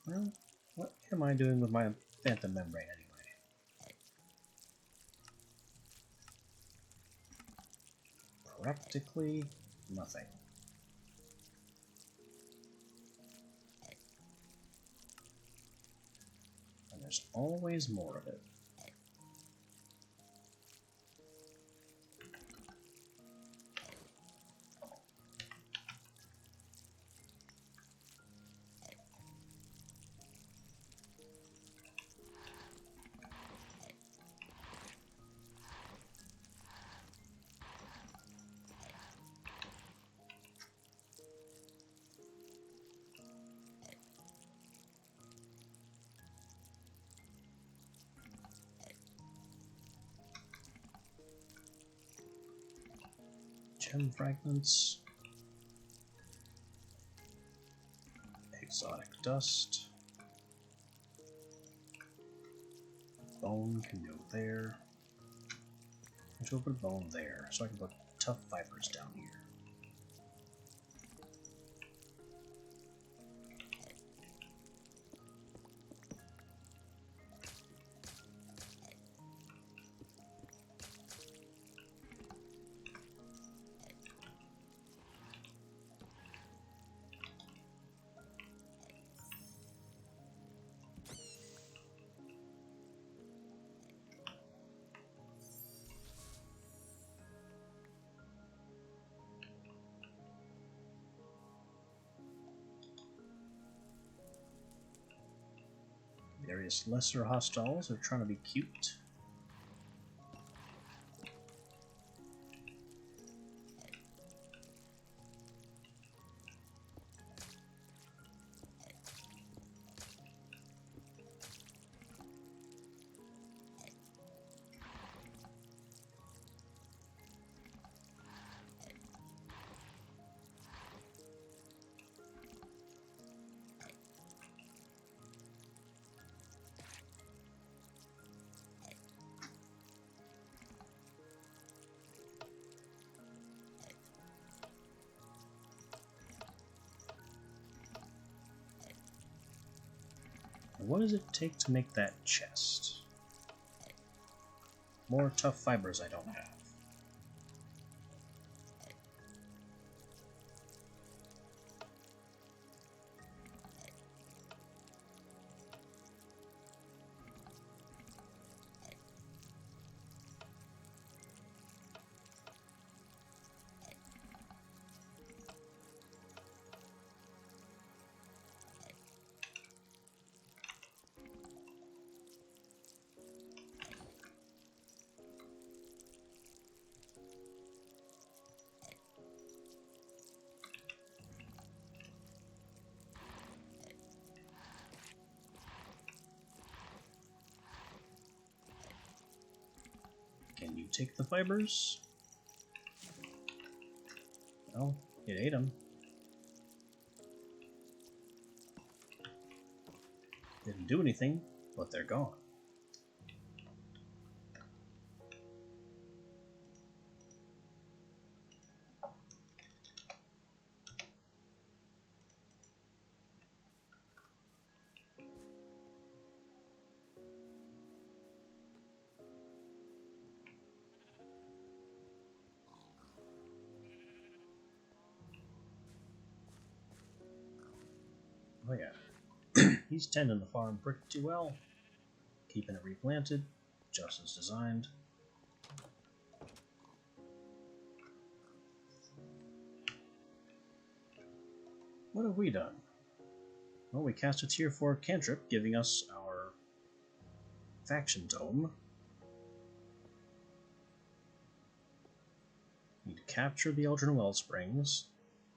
Well, what am I doing with my phantom membrane anyway? Practically nothing. And there's always more of it. Gem fragments, exotic dust, bone can go there. I'm going to put a bone there so I can put tough fibers down here. Various lesser hostiles are trying to be cute. What does it take to make that chest? More tough fibers I don't have. Can you take the fibers? Well, it ate them. Didn't do anything, but they're gone. Oh yeah, he's tending the farm pretty well, keeping it replanted, just as designed. What have we done? Well, we cast a tier 4 cantrip, giving us our faction tome. We need to capture the Eldrin Wellsprings,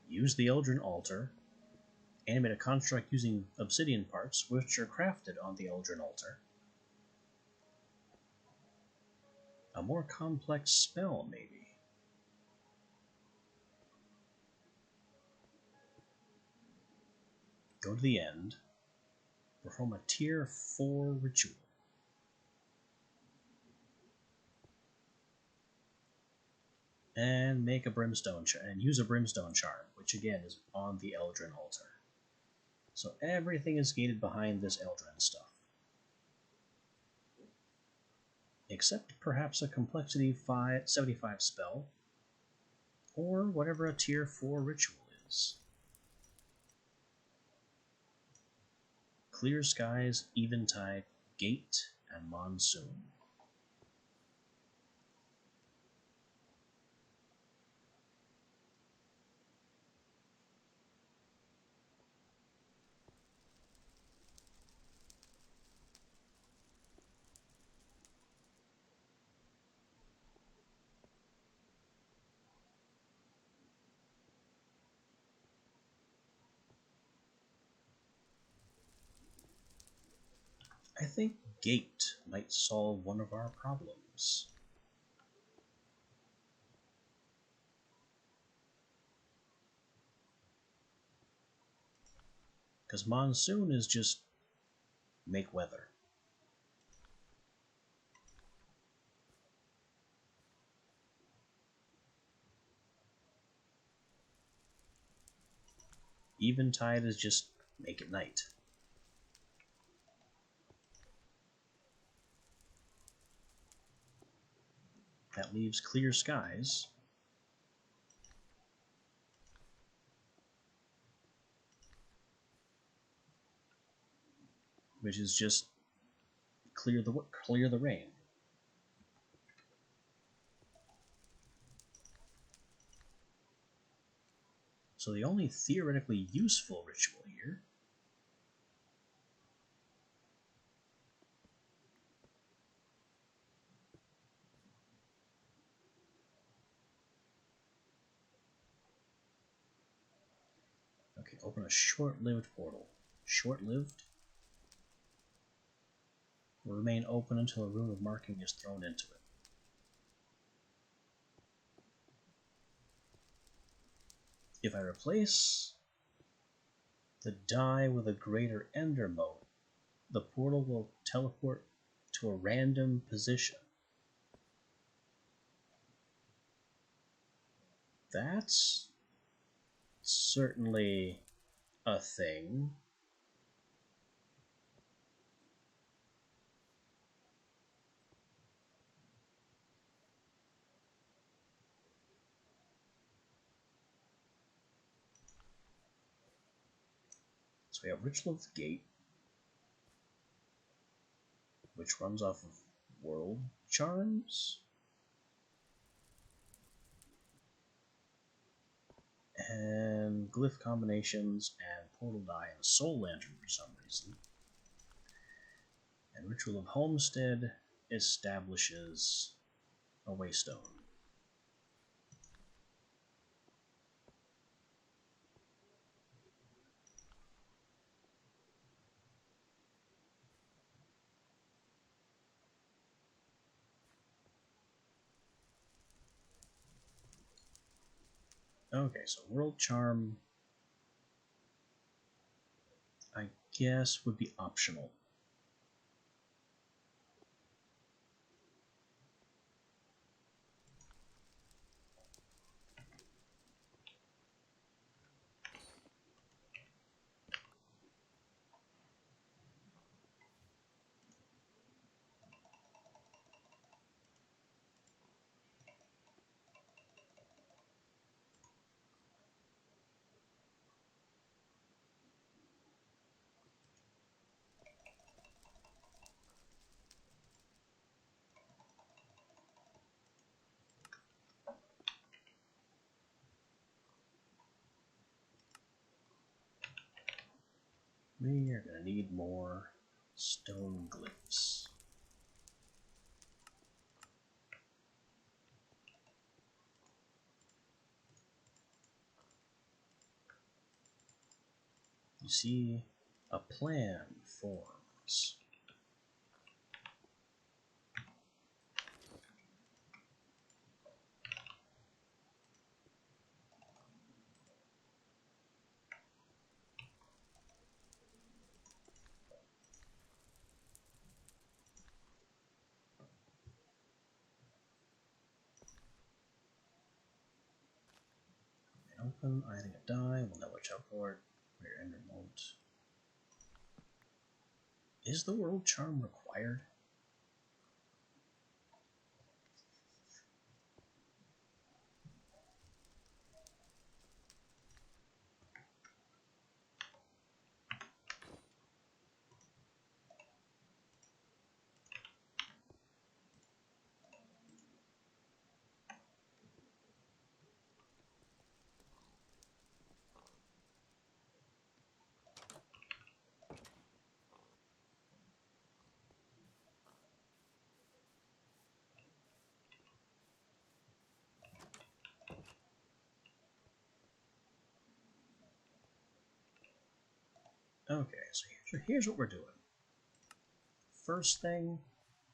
use the Eldrin Altar, animate a construct using obsidian parts, which are crafted on the Eldrin Altar. A more complex spell, maybe. Go to the end, perform a tier 4 ritual. And make a brimstone and use a brimstone charm, which again is on the Eldrin Altar. So everything is gated behind this Eldrin stuff. Except perhaps a complexity 75 spell, or whatever a tier 4 ritual is. Clear Skies, Eventide, Gate, and Monsoon. I think Gate might solve one of our problems. Because Monsoon is just make weather. Eventide is just make it night. That leaves Clear Skies. Which is just clear the rain. So the only theoretically useful ritual here Okay, open a short-lived portal. Short-lived? Will remain open until a rune of marking is thrown into it. If I replace the die with a greater ender mode, the portal will teleport to a random position. That's certainly a thing. So we have Ritual of the Gate, which runs off of World Charms. And Glyph Combinations and Portal Die and Soul Lantern for some reason. And Ritual of Homestead establishes a Waystone. Okay, so World Charm, I guess, would be optional. We are going to need more stone glyphs. You see, a plan forms. Open, I think a die, we'll know watch out for it. Rare ender won't. Is the World Charm required? Okay, so here's what we're doing. First thing,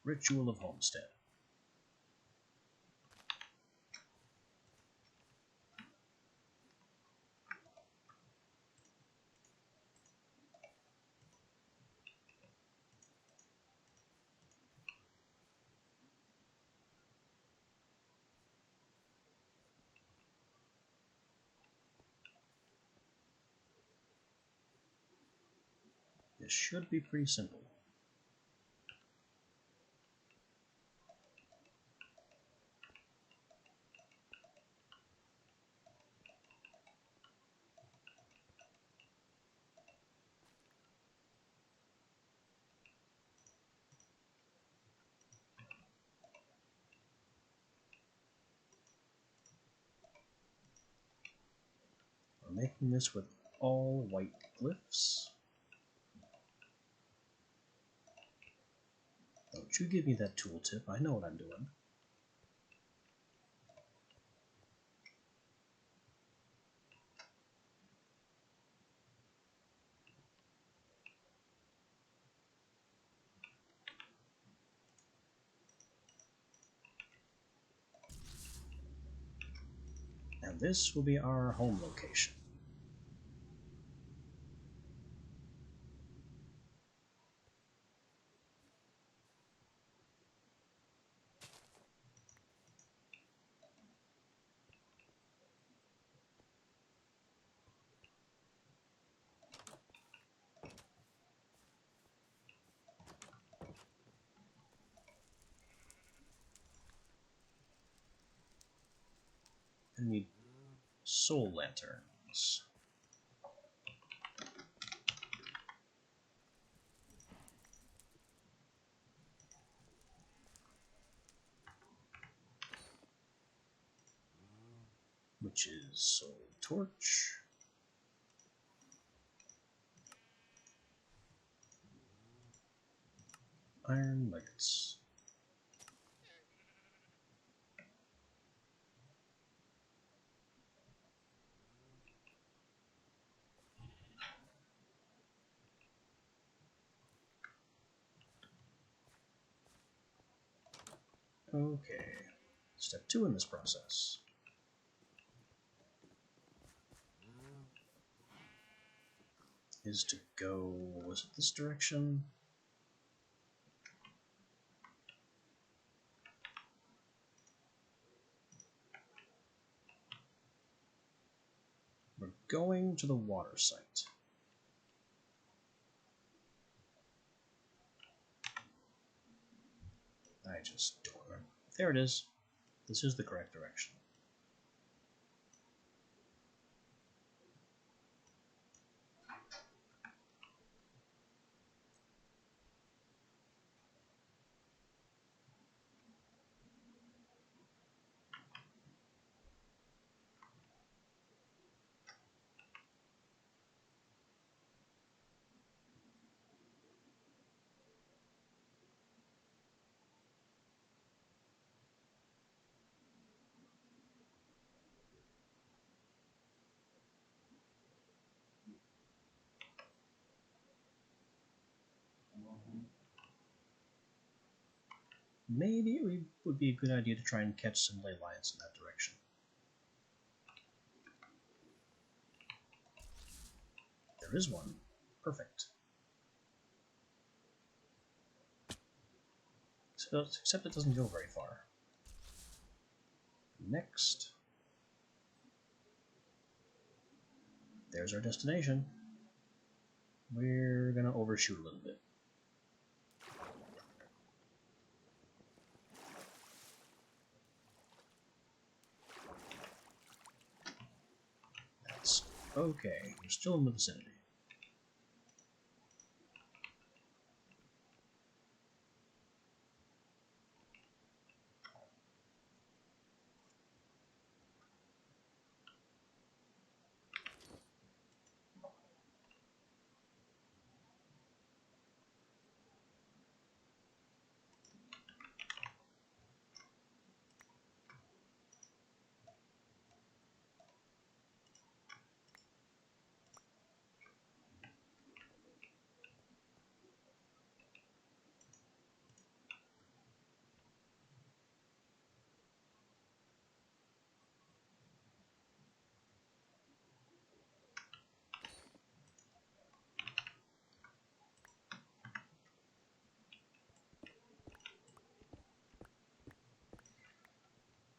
Ritual of Homestead. This should be pretty simple. We're making this with all white glyphs. Don't you give me that tooltip, I know what I'm doing. And this will be our home location. And we need soul lanterns. Which is soul torch. Iron nuggets. Okay. Step 2 in this process is to go, was it this direction? We're going to the water site. I just don't remember. There it is. This is the correct direction. Maybe it would be a good idea to try and catch some ley lines in that direction. There is one. Perfect. Except it doesn't go very far. Next. There's our destination. We're gonna overshoot a little bit. That's okay. We're still in the vicinity.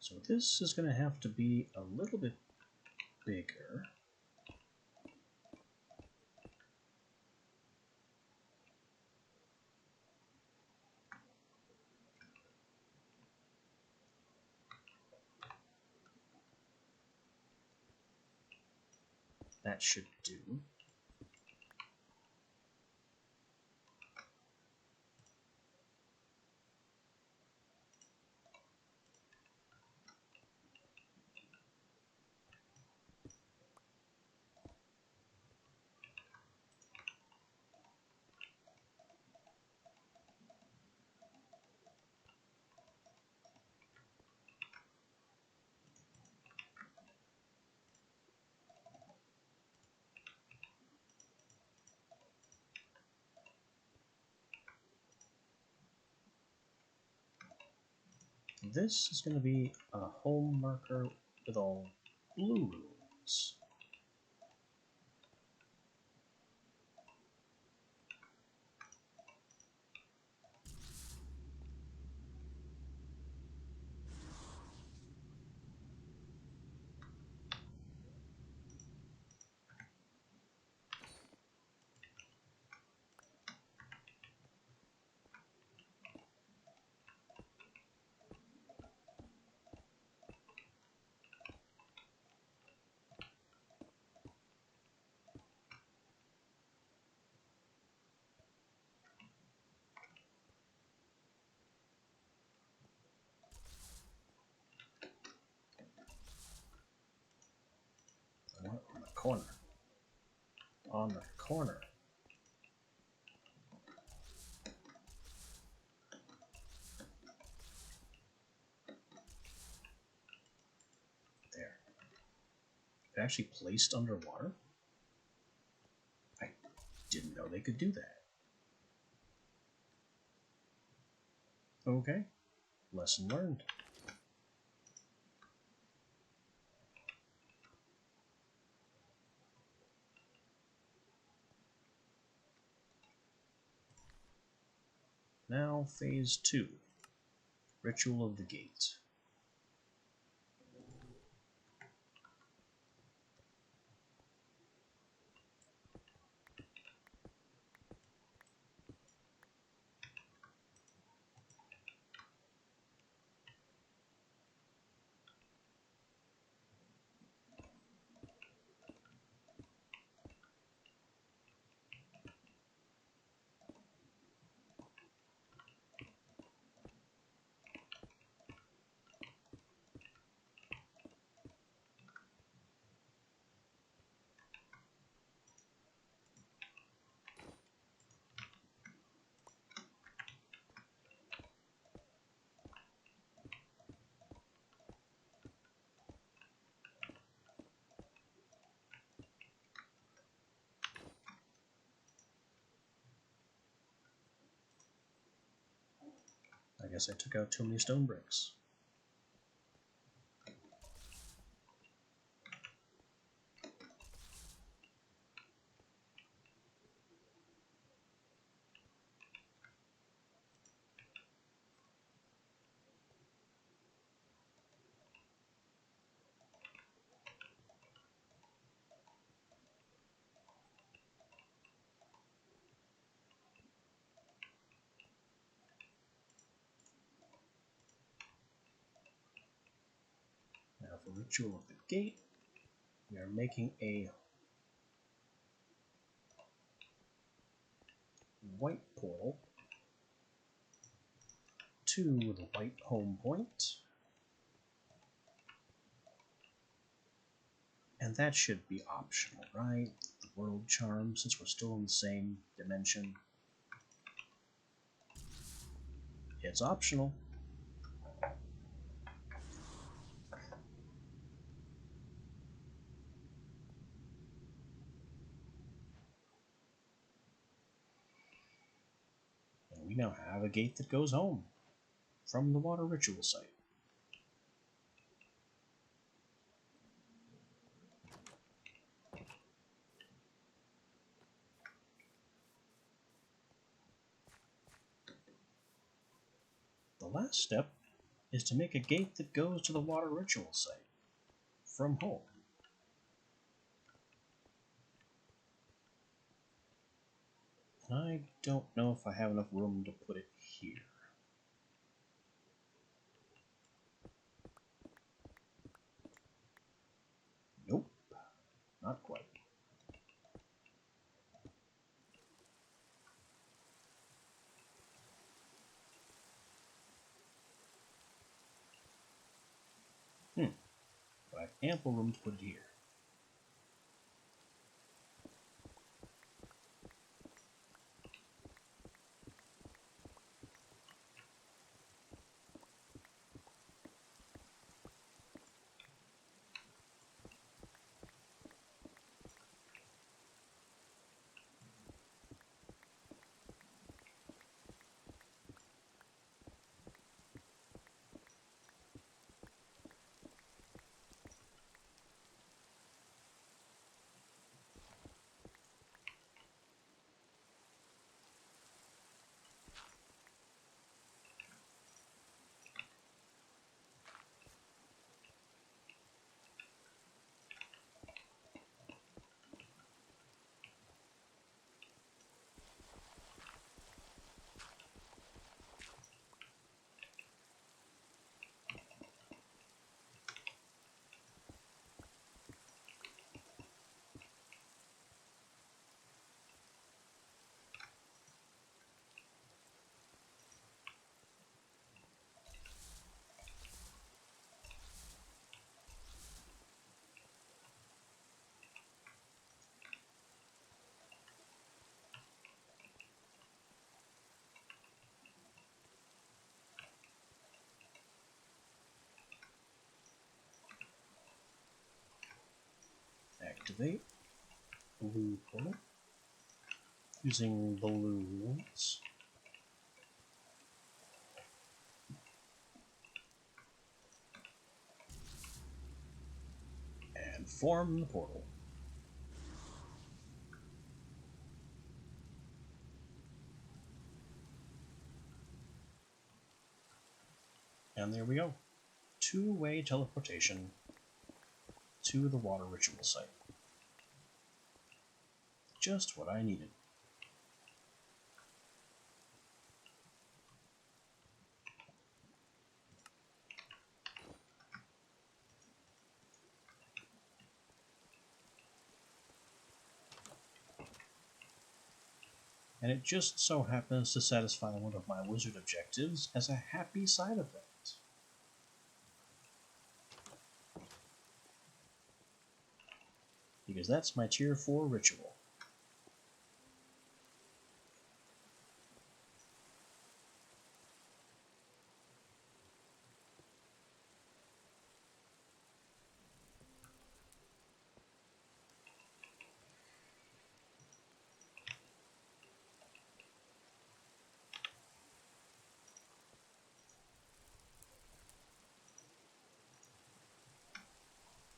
So this is going to have to be a little bit bigger. That should do. This is going to be a home marker with all blue runes. On the corner. On the corner. There. It actually placed underwater? I didn't know they could do that. Okay. Lesson learned. Now, Phase 2. Ritual of the Gate. I guess I took out too many stone bricks. Now for Ritual of the Gate, we are making a white portal to the white home point. And that should be optional, right? The world charm, since we're still in the same dimension. It's optional. And we now have a gate that goes home from the water ritual site. The last step is to make a gate that goes to the water ritual site from home. I don't know if I have enough room to put it here. Nope, not quite. But I have ample room to put it here. activate blue portal using balloons. And form the portal. And there we go. Two-way teleportation to the water ritual site. Just what I needed. And it just so happens to satisfy one of my wizard objectives as a happy side effect. Because that's my tier 4 ritual.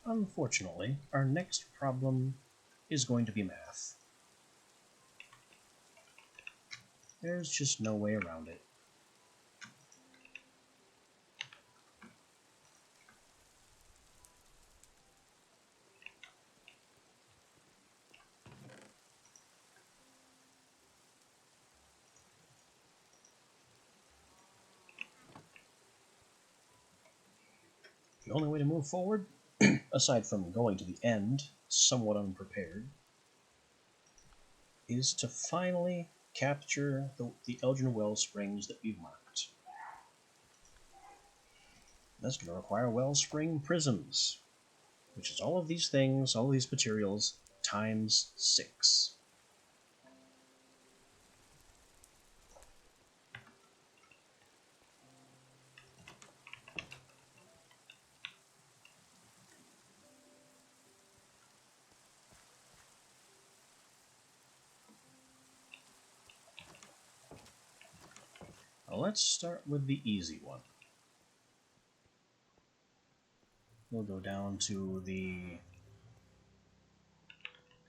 Unfortunately, our next problem is going to be math. There's just no way around it. The only way to move forward, aside from going to the end, somewhat unprepared, is to finally capture the Eldrin Well Springs that we've marked. That's going to require Wellspring Prisms, which is all of these things, all of these materials, times 6. Now let's start with the easy one. We'll go down to the...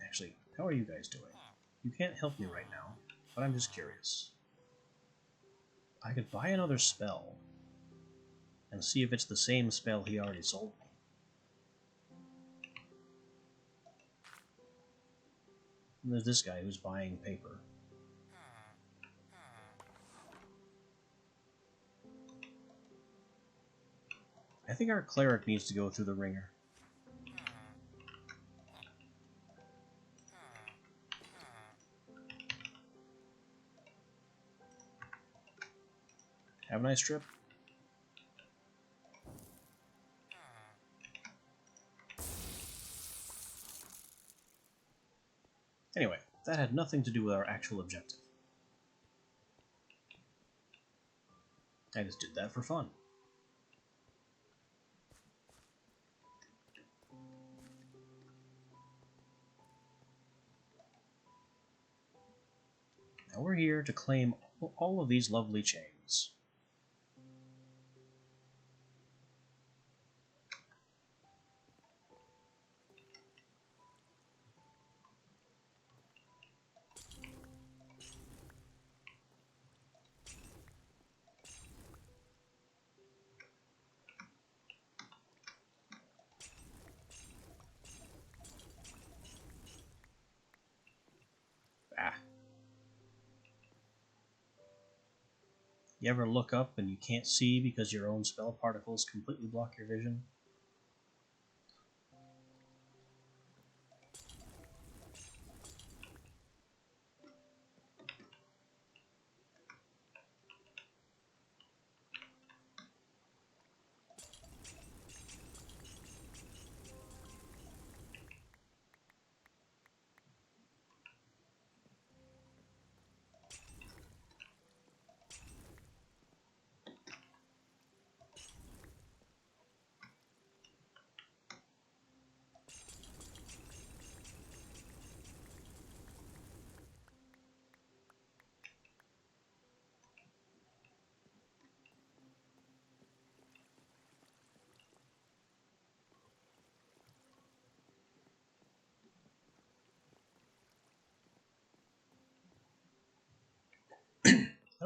Actually, how are you guys doing? You can't help me right now, but I'm just curious. I could buy another spell and see if it's the same spell he already sold me. And there's this guy who's buying paper. I think our cleric needs to go through the ringer. Have a nice trip. Anyway, that had nothing to do with our actual objective. I just did that for fun. Now we're here to claim all of these lovely chains. Ah. You ever look up and you can't see because your own spell particles completely block your vision?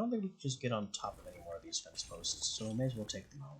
don't think we can just get on top of any more of these fence posts, so we may as well take them out.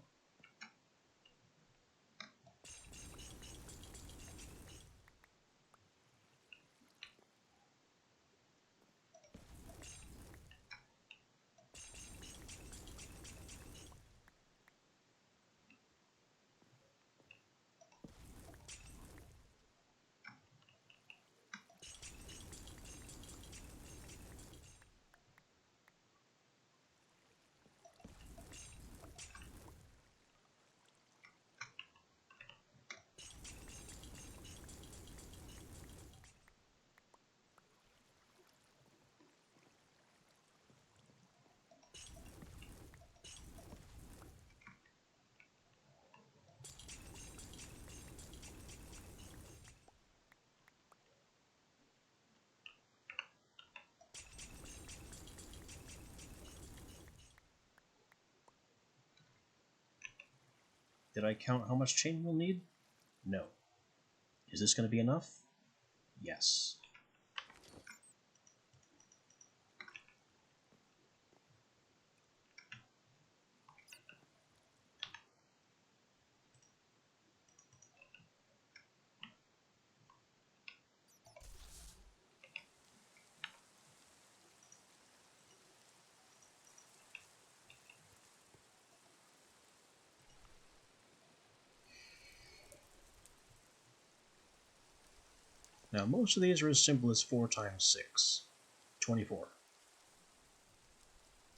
Did I count how much chain we'll need? No. Is this going to be enough? Yes. Now, most of these are as simple as 4 times 6, 24.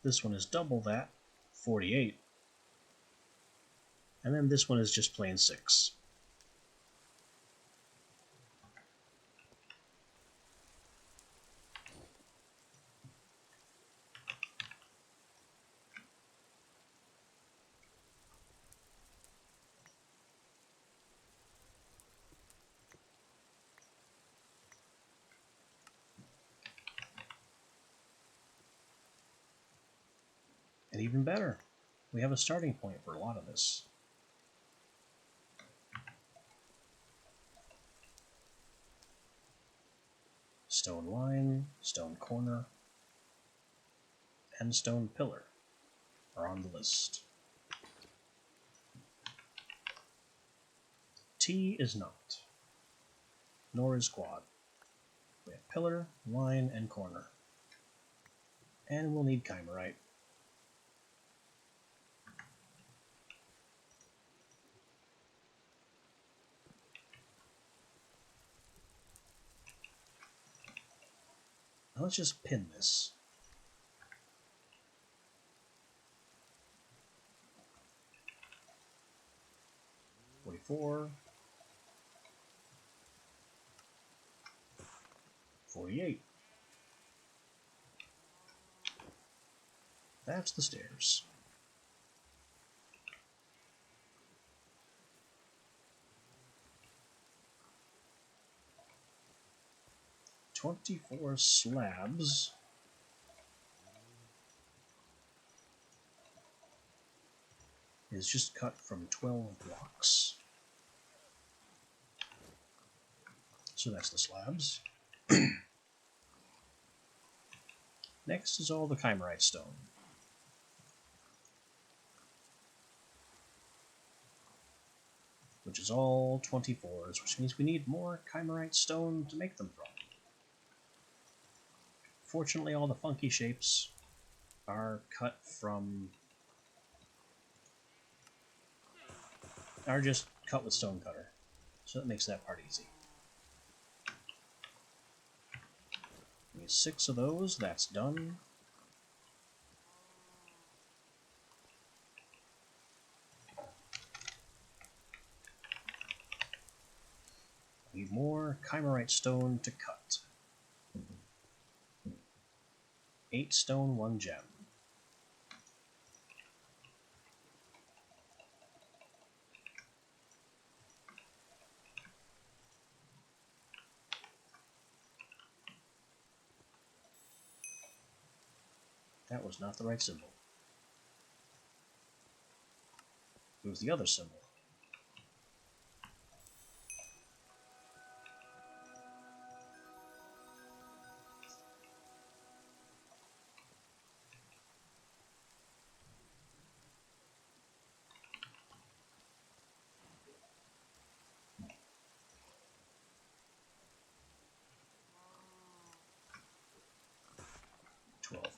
This one is double that, 48. And then this one is just plain 6. And even better, we have a starting point for a lot of this. Stone line, stone corner, and stone pillar are on the list. T is not, nor is quad. We have pillar, line, and corner. And we'll need Chimerite. Now let's just pin this. $44, 48. That's the stairs. $24 slabs. Is just cut from 12 blocks. So that's the slabs. Next is all the Chimerite stone. Which is all 24s, which means we need more Chimerite stone to make them from. Fortunately, all the funky shapes are cut from... are just cut with Stonecutter. So that makes that part easy. We need 6 of those, that's done. We need more Chimerite stone to cut. 8 stone, 1 gem. That was not the right symbol. It was the other symbol.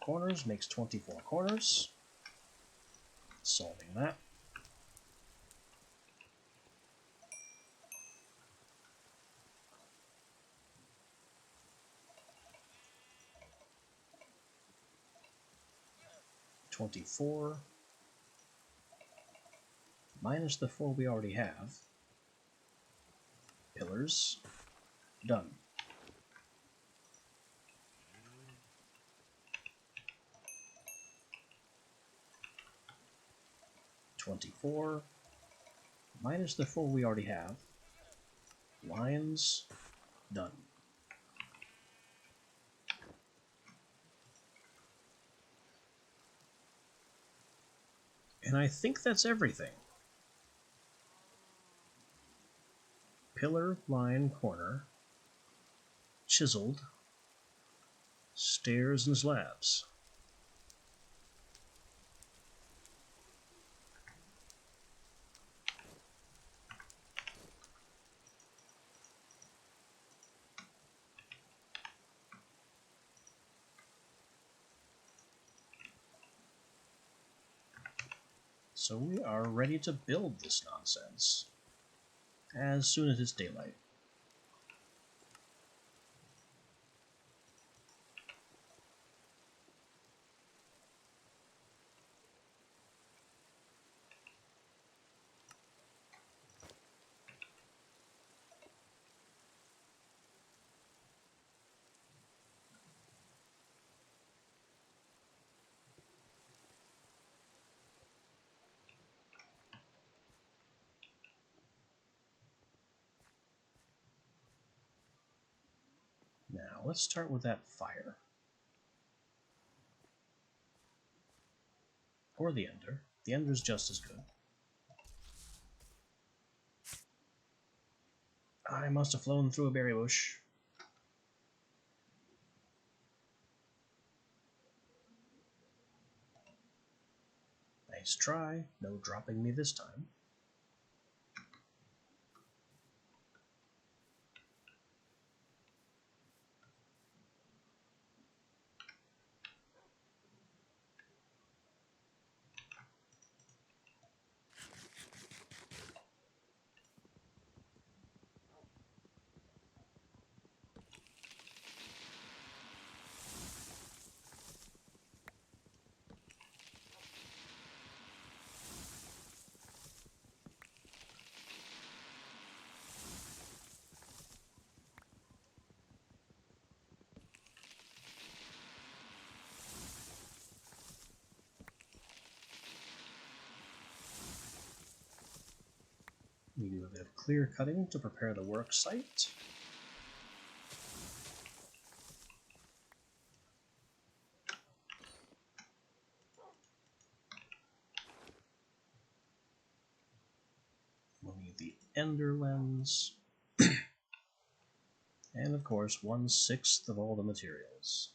corners makes 24 corners. Solving that. $24 minus the 4 we already have. Pillars. Done. $24 minus the 4 we already have. Lions. Done. And I think that's everything. Pillar, line, corner, chiseled, stairs and slabs. So we are ready to build this nonsense as soon as it's daylight. Now, let's start with that fire. Or the ender. The ender's just as good. I must have flown through a berry bush. Nice try. No dropping me this time. We do a bit of clear cutting to prepare the work site. We'll need the ender lens. And of course, 1/6 of all the materials.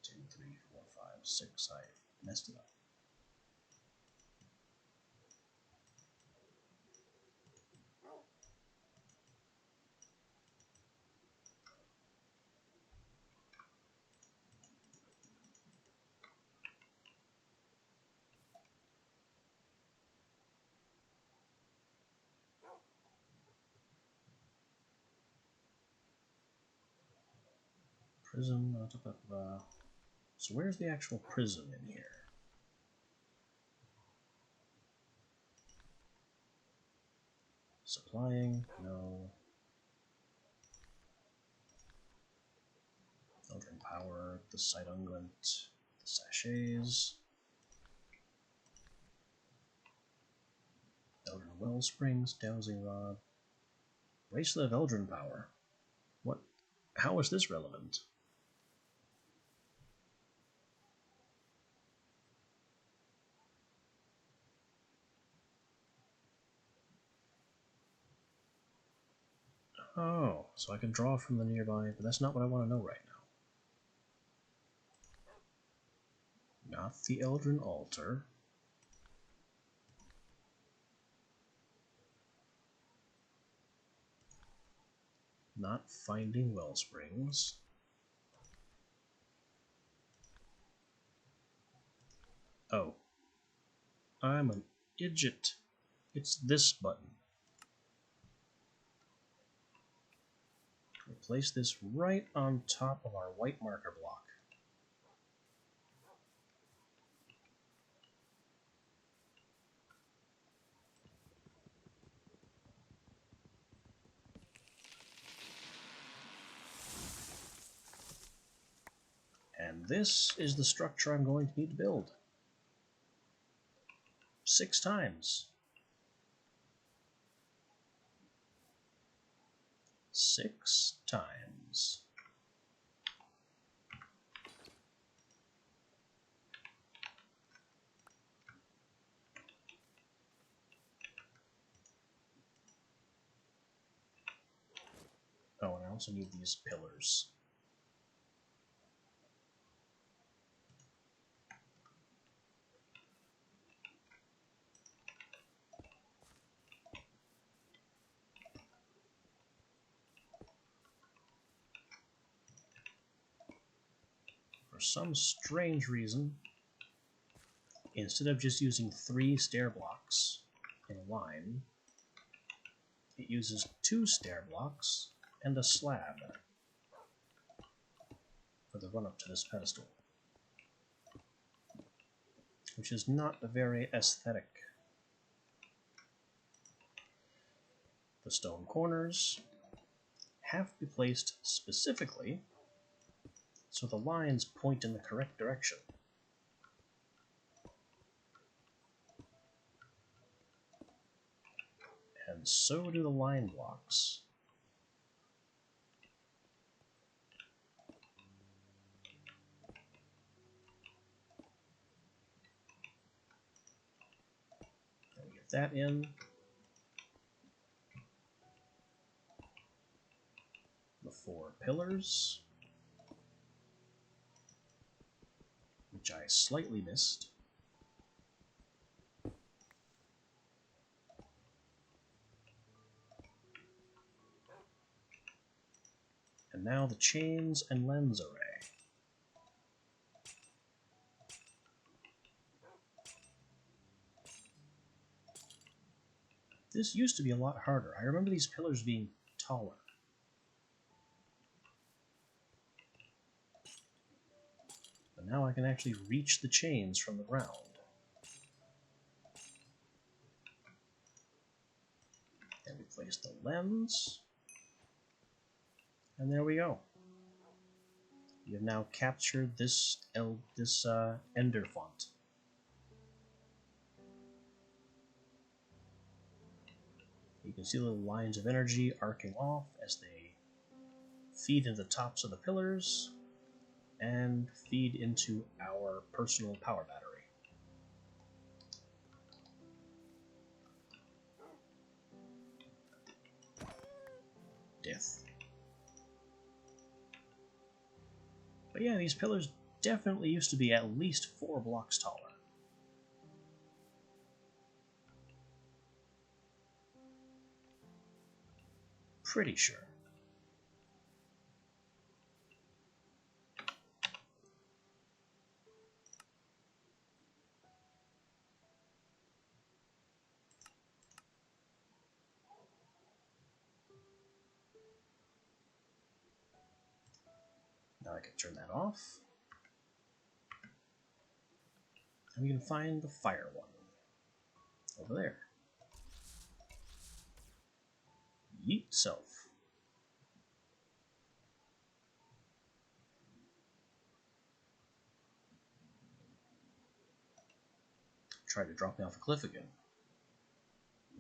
2, 3, 4, 5, 6. I messed it up. Prism. So where's the actual prism in here? Supplying? No. Eldrin Power, the Sight Unguent, the Sachets. Eldrin Wellsprings, Dowsing Rod. Bracelet of Eldrin Power. What? How is this relevant? Oh, so I can draw from the nearby, but that's not what I want to know right now. Not the Eldrin Altar. Not finding Wellsprings. Oh, I'm an idiot. It's this button. We'll place this right on top of our white marker block. And this is the structure I'm going to need to build. 6 times. 6 times. Oh, and I also need these pillars. For some strange reason, instead of just using 3 stair blocks in a line, it uses 2 stair blocks and a slab for the run up to this pedestal, which is not very aesthetic. The stone corners have to be placed specifically so the lines point in the correct direction. And so do the line blocks. And we get that in. The 4 pillars, which I slightly missed. And now the chains and lens array. This used to be a lot harder. I remember these pillars being taller. But now I can actually reach the chains from the ground. And we place the lens. And there we go. We have now captured this Ender font. You can see the little lines of energy arcing off as they feed into the tops of the pillars and feed into our personal power battery. Death. But yeah, these pillars definitely used to be at least 4 blocks taller. Pretty sure. Now I can turn that off. And we can find the fire one. Over there. Yeet self. Try to drop me off a cliff again.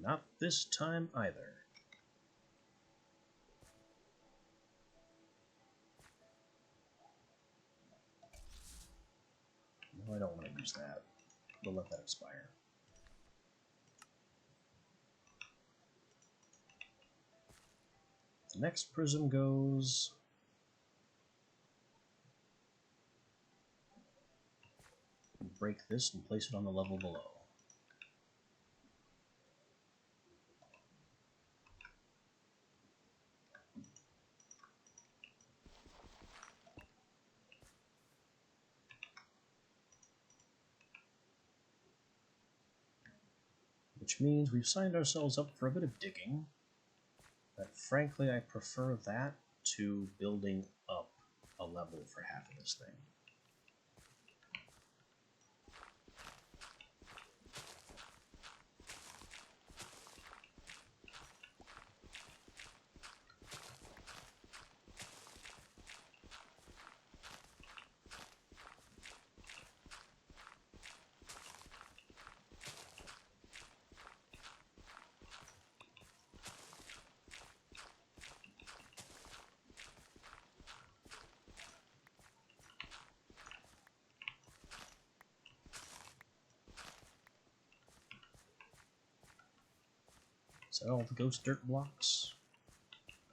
Not this time either. No, I don't want to use that. We'll let that expire. The next prism goes... break this and place it on the level below. which means we've signed ourselves up for a bit of digging. But frankly, I prefer that to building up a level for half of this thing. Is that all the ghost dirt blocks?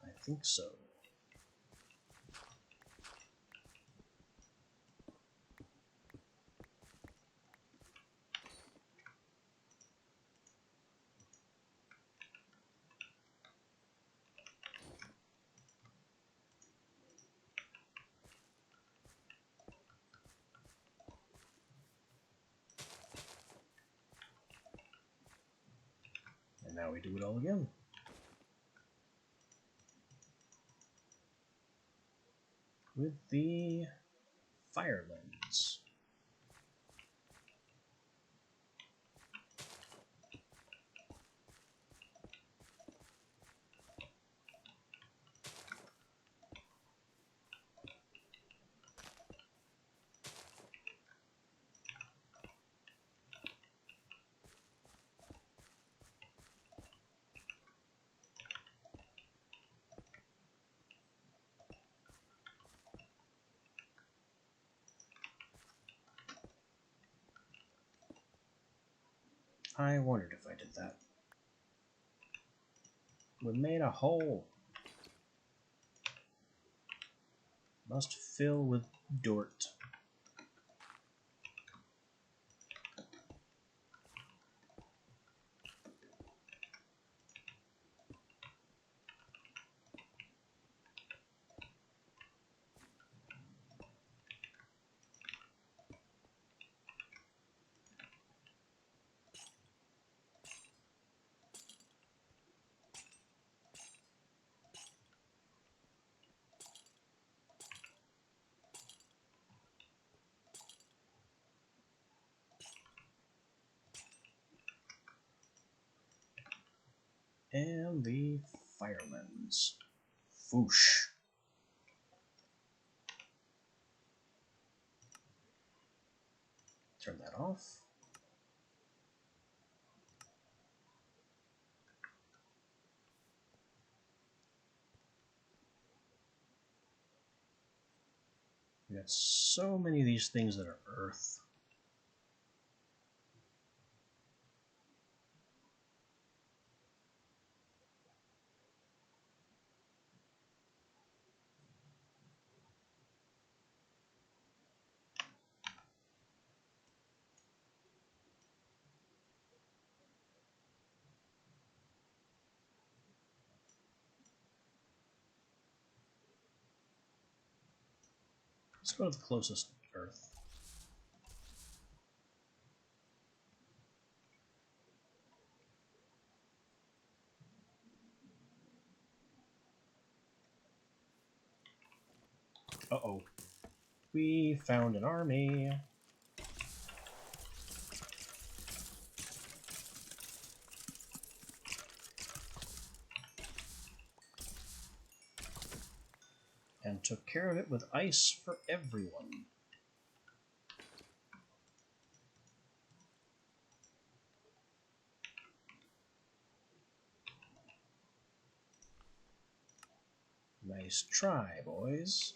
I think so. And now we do it all again. With the fire lens. I wondered if I did that. We made a hole. Must fill with dirt. And the fire lens. Foosh. Turn that off. We got so many of these things that are earth. Let's go to the closest earth. Uh-oh. We found an army. And took care of it with ice for everyone. Nice try, boys.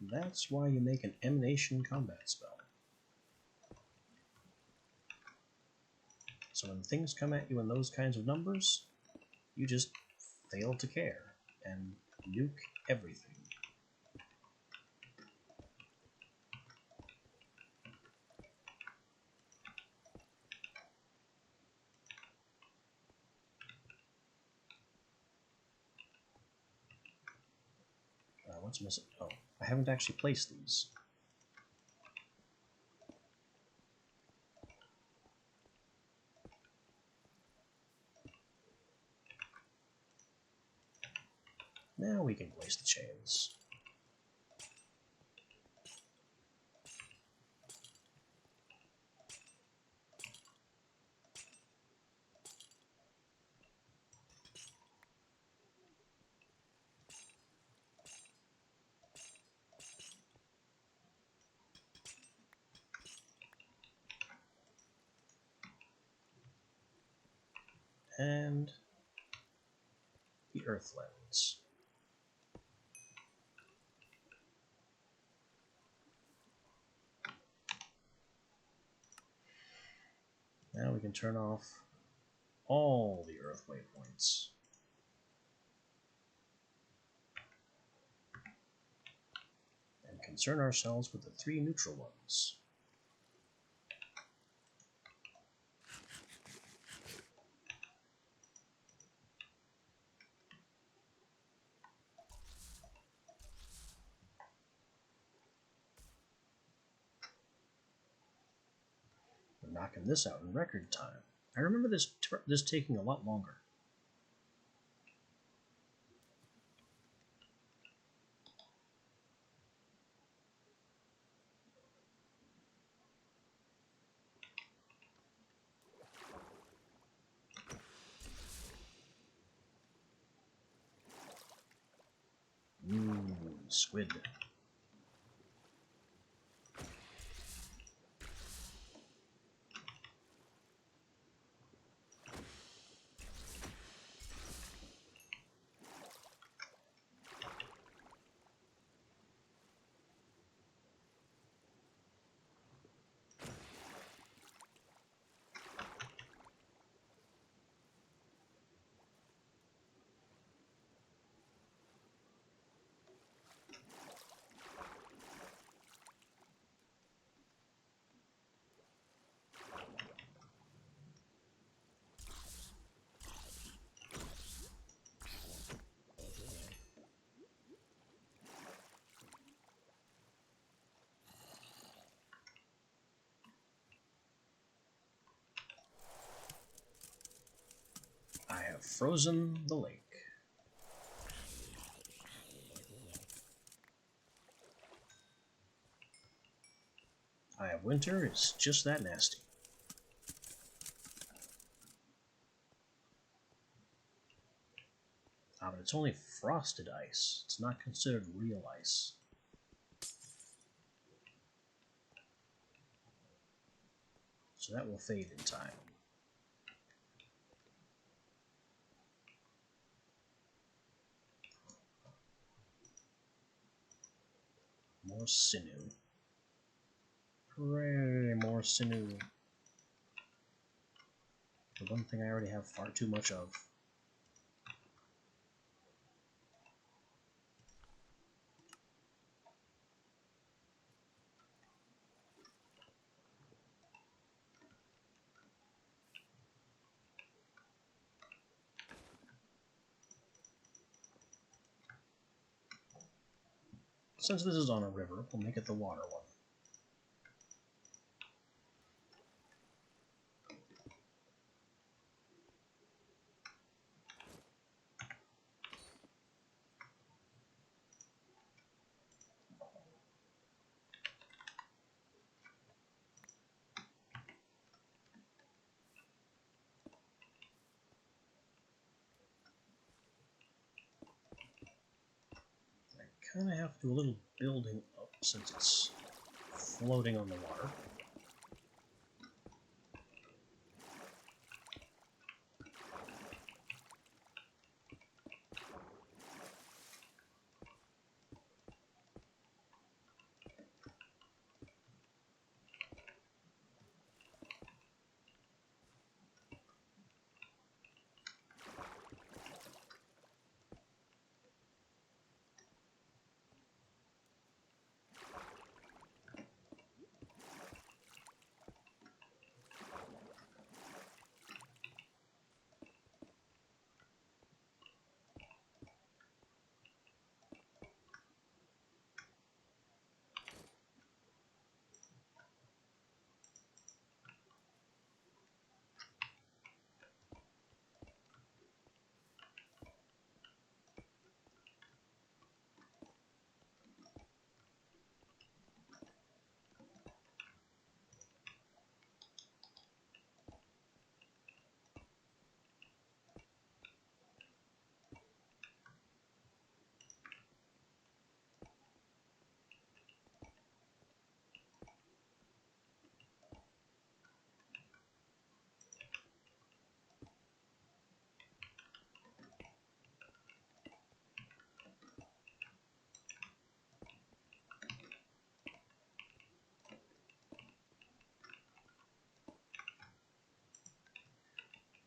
That's why you make an emanation combat spell. So when things come at you in those kinds of numbers, you just fail to care and nuke everything. What's missing? Oh, I haven't actually placed these. Now we can place the chains. And the earth lens. Now we can turn off all the earth waypoints. And concern ourselves with the 3 neutral ones. We're knocking this out in record time. I remember this taking a lot longer. Squid. I have frozen the lake. Eye of Winter is just that nasty. But it's only frosted ice. It's not considered real ice. So that will fade in time. More sinew. Hooray, more sinew. The one thing I already have far too much of. Since this is on a river, we'll make it the water one. I kind of have to do a little building up since it's floating on the water.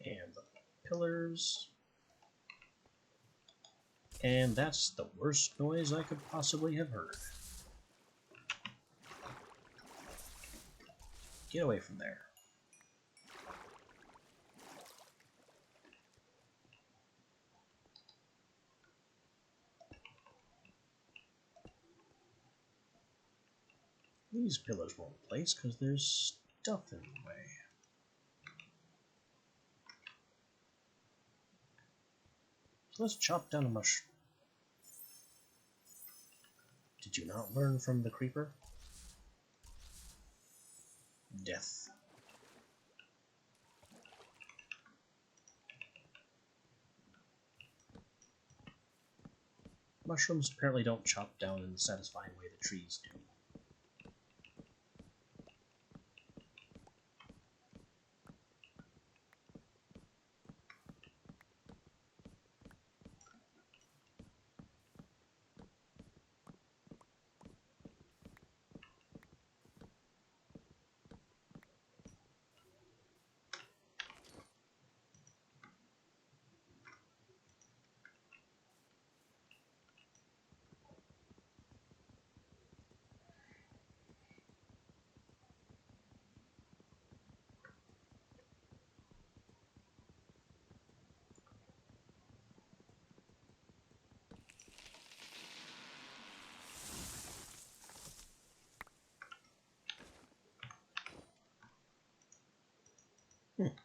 And the pillars. And that's the worst noise I could possibly have heard. Get away from there. These pillars won't place because there's stuff in the way. So let's chop down a mushroom. Did you not learn from the creeper? Death. Mushrooms apparently don't chop down in the satisfying way the trees do.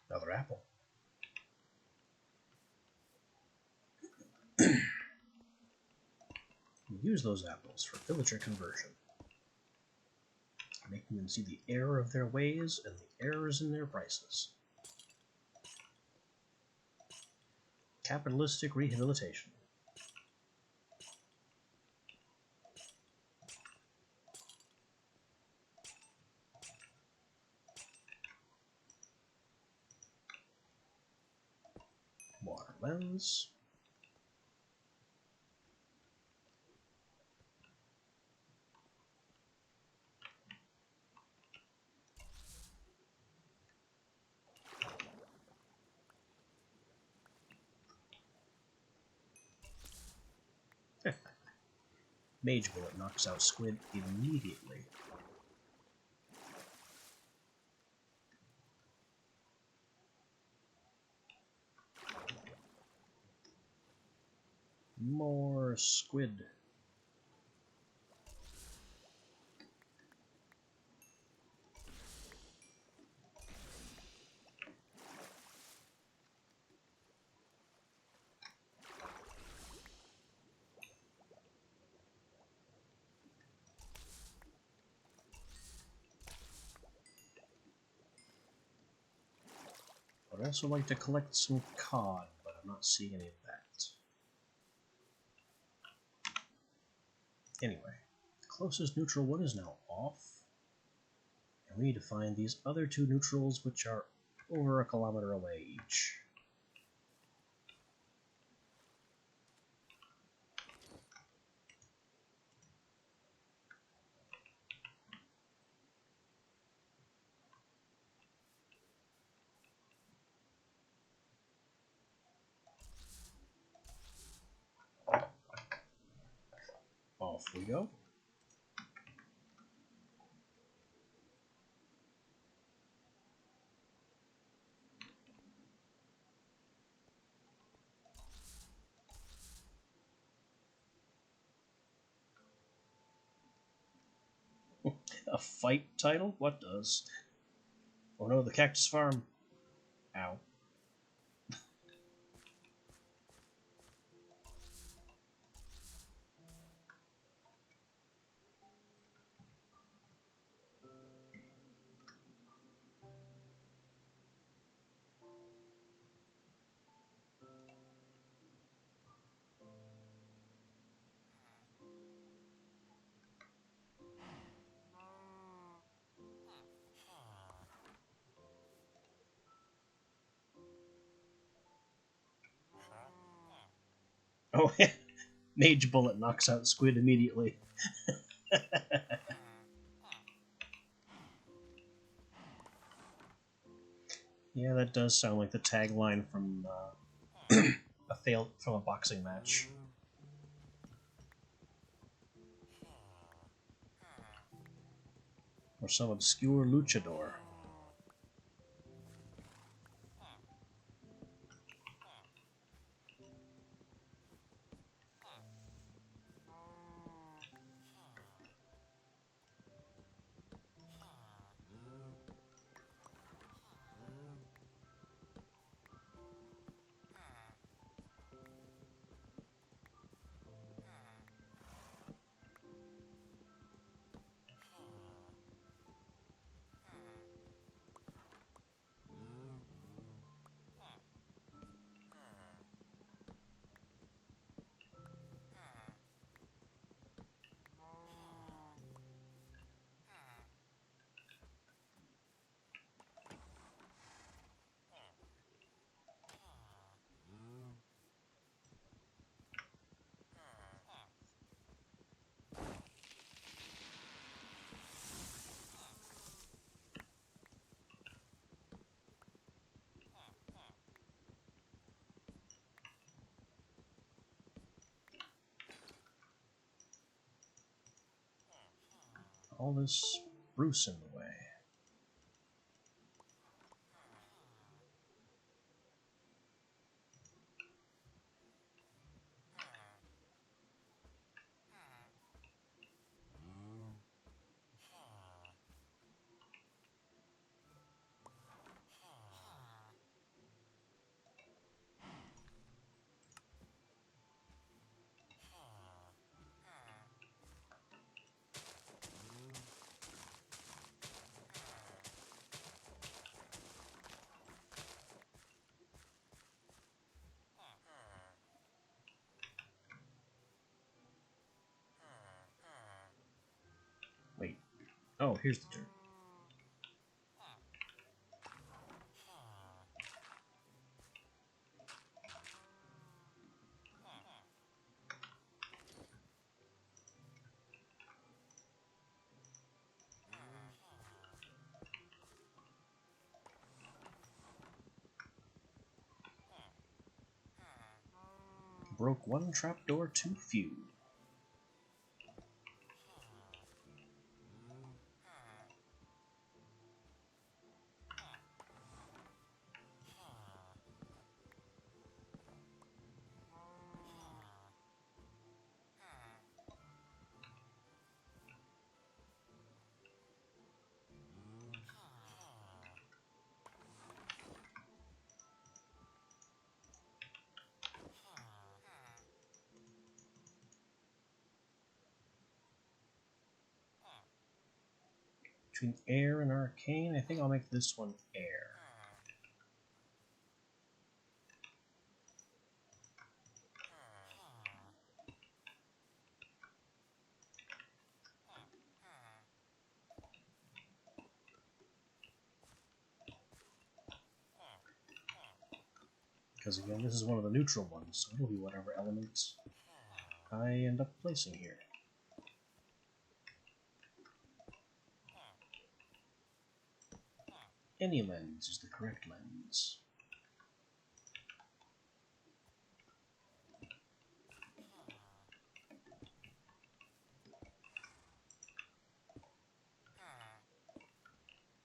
Another apple. Use those apples for villager conversion, making them see the error of their ways and the errors in their prices. Capitalistic rehabilitation. Water lens. Mage Bullet knocks out Squid immediately. More squid. I'd also like to collect some cod, but I'm not seeing any of that. Anyway, the closest neutral one is now off. And we need to find these other two neutrals, which are over a kilometer away each. Off we go. A fight title? What does? Oh no, the Cactus Farm. Ow. Oh, Mage Bullet knocks out Squid immediately. Yeah, that does sound like the tagline from a boxing match. Or some obscure luchador. All this spruce in the way. Wait. Oh, here's the dirt. Broke one trapdoor too few. Between air and arcane, I think I'll make this one air. Because again, this is one of the neutral ones, so it'll be whatever elements I end up placing here. Any lens is the correct lens.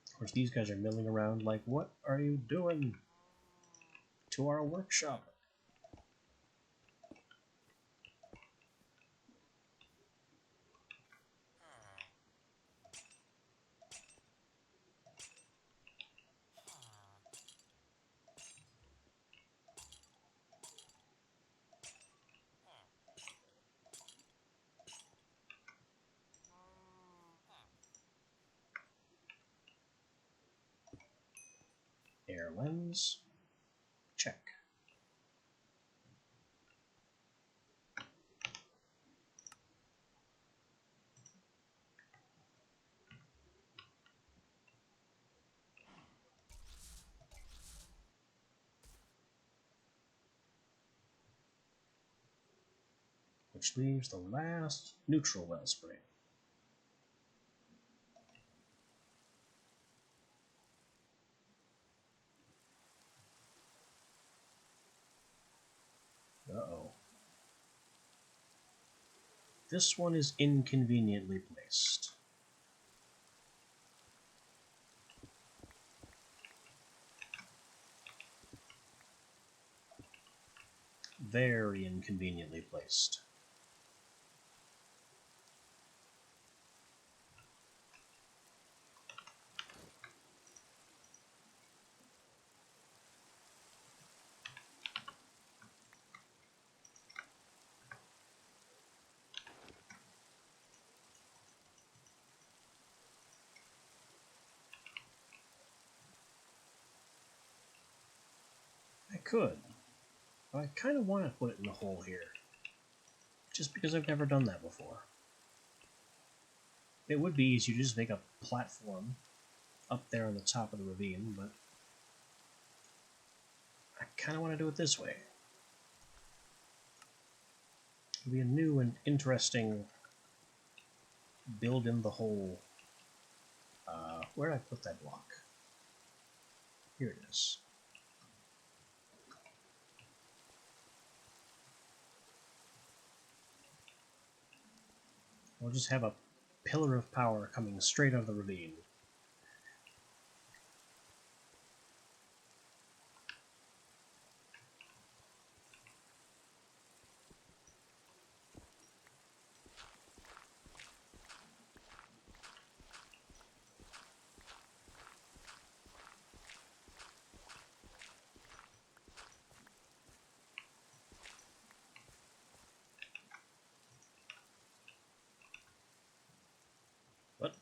Of course, these guys are milling around like, what are you doing to our workshop? Air lens, check. Which leaves the last neutral wellspring. Uh-oh. This one is inconveniently placed. Very inconveniently placed. I could. But I kind of want to put it in the hole here. Just because I've never done that before. It would be easy to just make a platform up there on the top of the ravine, but I kind of want to do it this way. It'll be a new and interesting build in the hole. Where did I put that block? Here it is. We'll just have a pillar of power coming straight out of the ravine. What?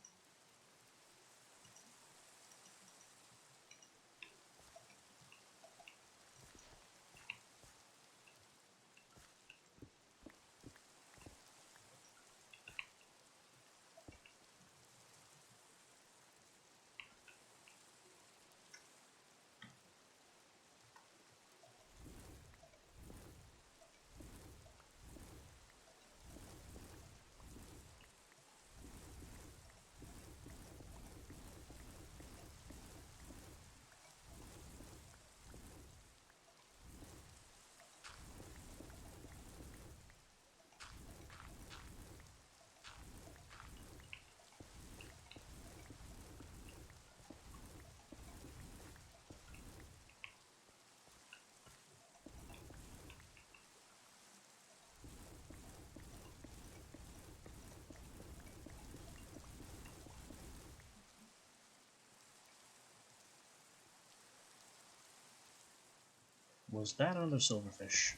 Was that another silverfish?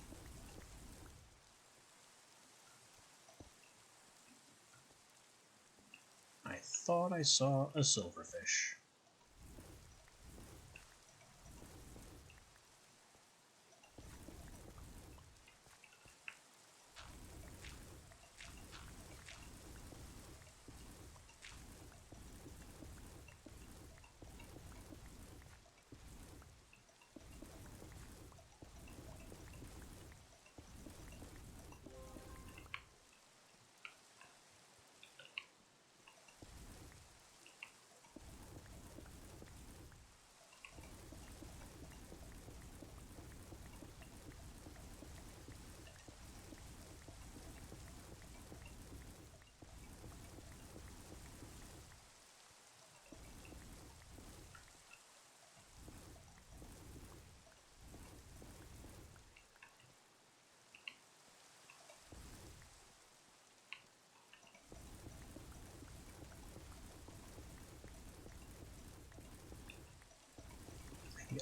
I thought I saw a silverfish.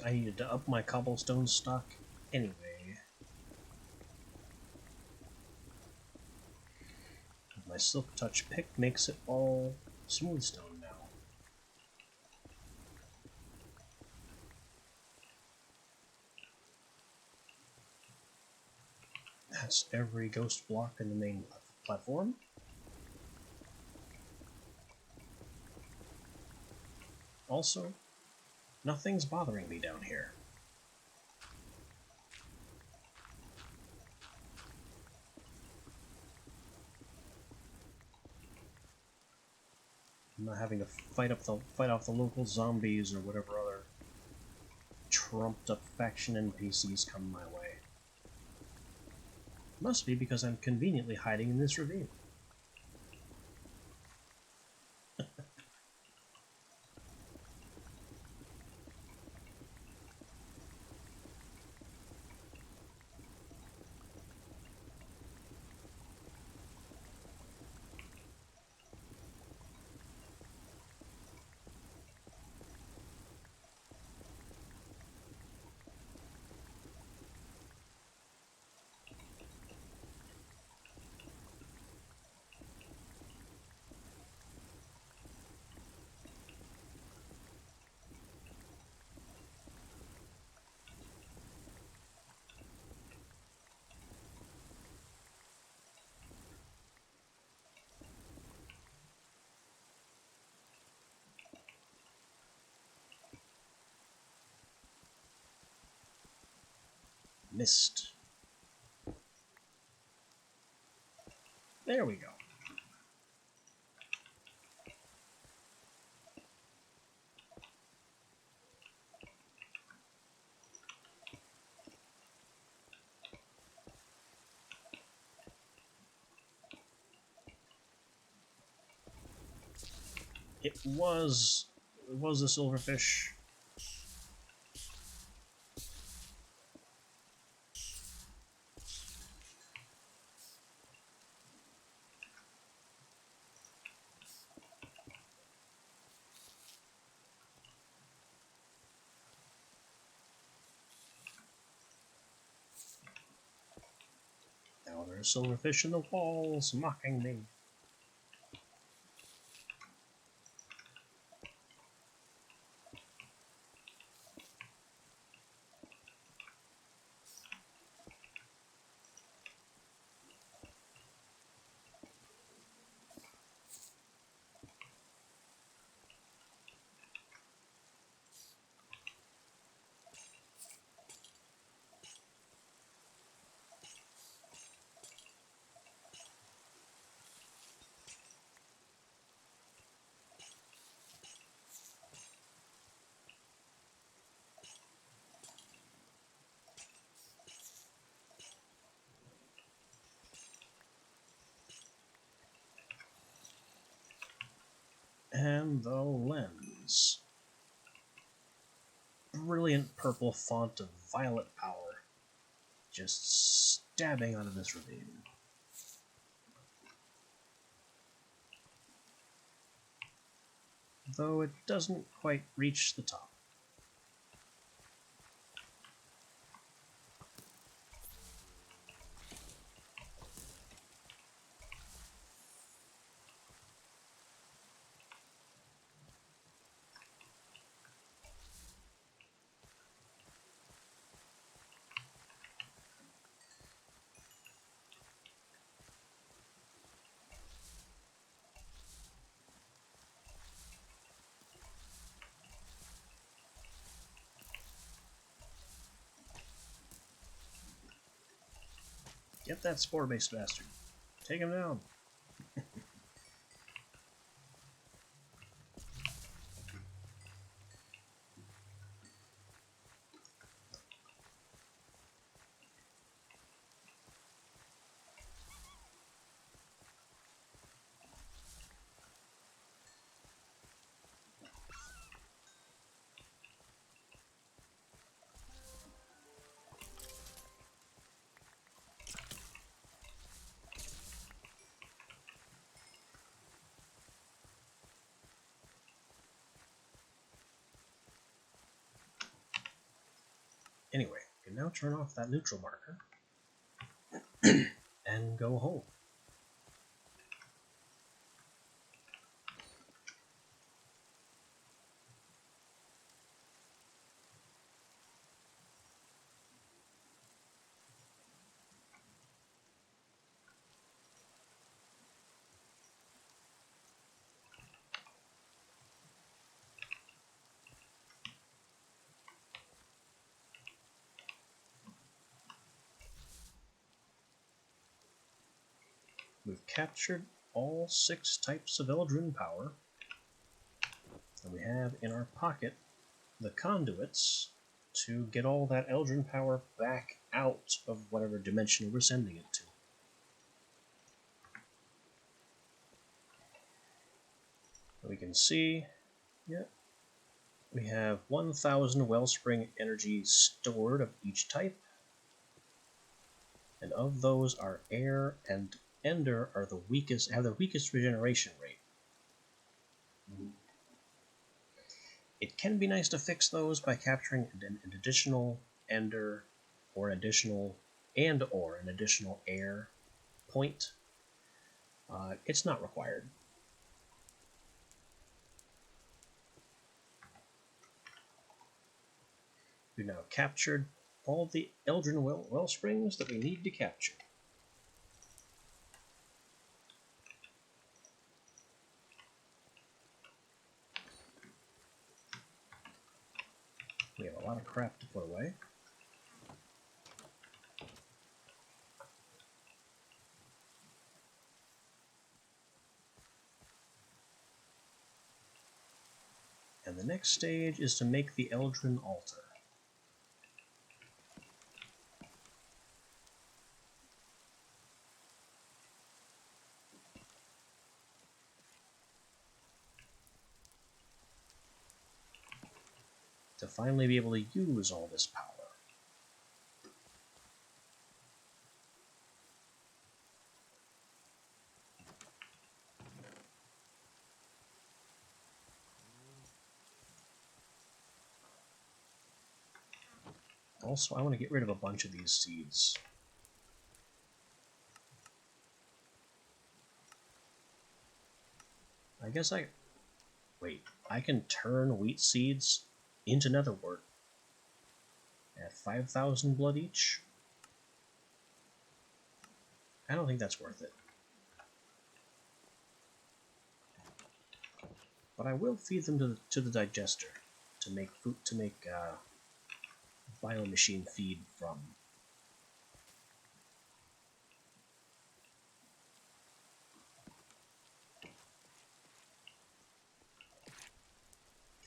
I needed to up my cobblestone stock anyway. My Silk Touch pick makes it all smooth stone now. That's every ghost block in the main platform. Also, nothing's bothering me down here. I'm not having to fight off the local zombies or whatever other trumped up faction NPCs come my way. Must be because I'm conveniently hiding in this ravine. Missed. There we go. It was the silverfish. Now there's silverfish in the walls mocking me. And the lens. Brilliant purple font of violet power. Just stabbing out of this ravine. Though it doesn't quite reach the top. Get that spore-based bastard. Take him down. Anyway, you can now turn off that neutral marker and go home. We've captured all 6 types of Eldrin power, and we have in our pocket the conduits to get all that Eldrin power back out of whatever dimension we're sending it to. We can see, yeah, we have 1,000 wellspring energy stored of each type, and of those, our air and ender are the weakest, have the weakest regeneration rate. It can be nice to fix those by capturing an additional ender or an additional air point. It's not required. We've now captured all the Eldrin Wellsprings that we need to capture. We have a lot of crap to put away. And the next stage is to make the Eldrin altar. To finally be able to use all this power. Also, I want to get rid of a bunch of these seeds. I guess wait, I can turn wheat seeds into netherwort at 5,000 blood each? I don't think that's worth it. But I will feed them to the digester to make food, to make biomachine feed from.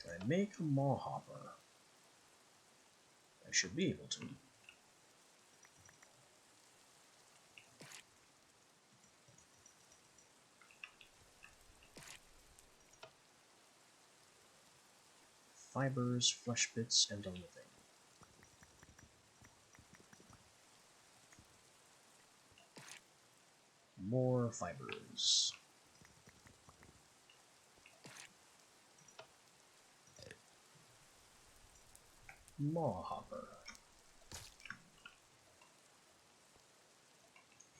Can I make a maw hopper? I should be able to. Fibers, flesh bits, and a living. More fibers. Maw hopper.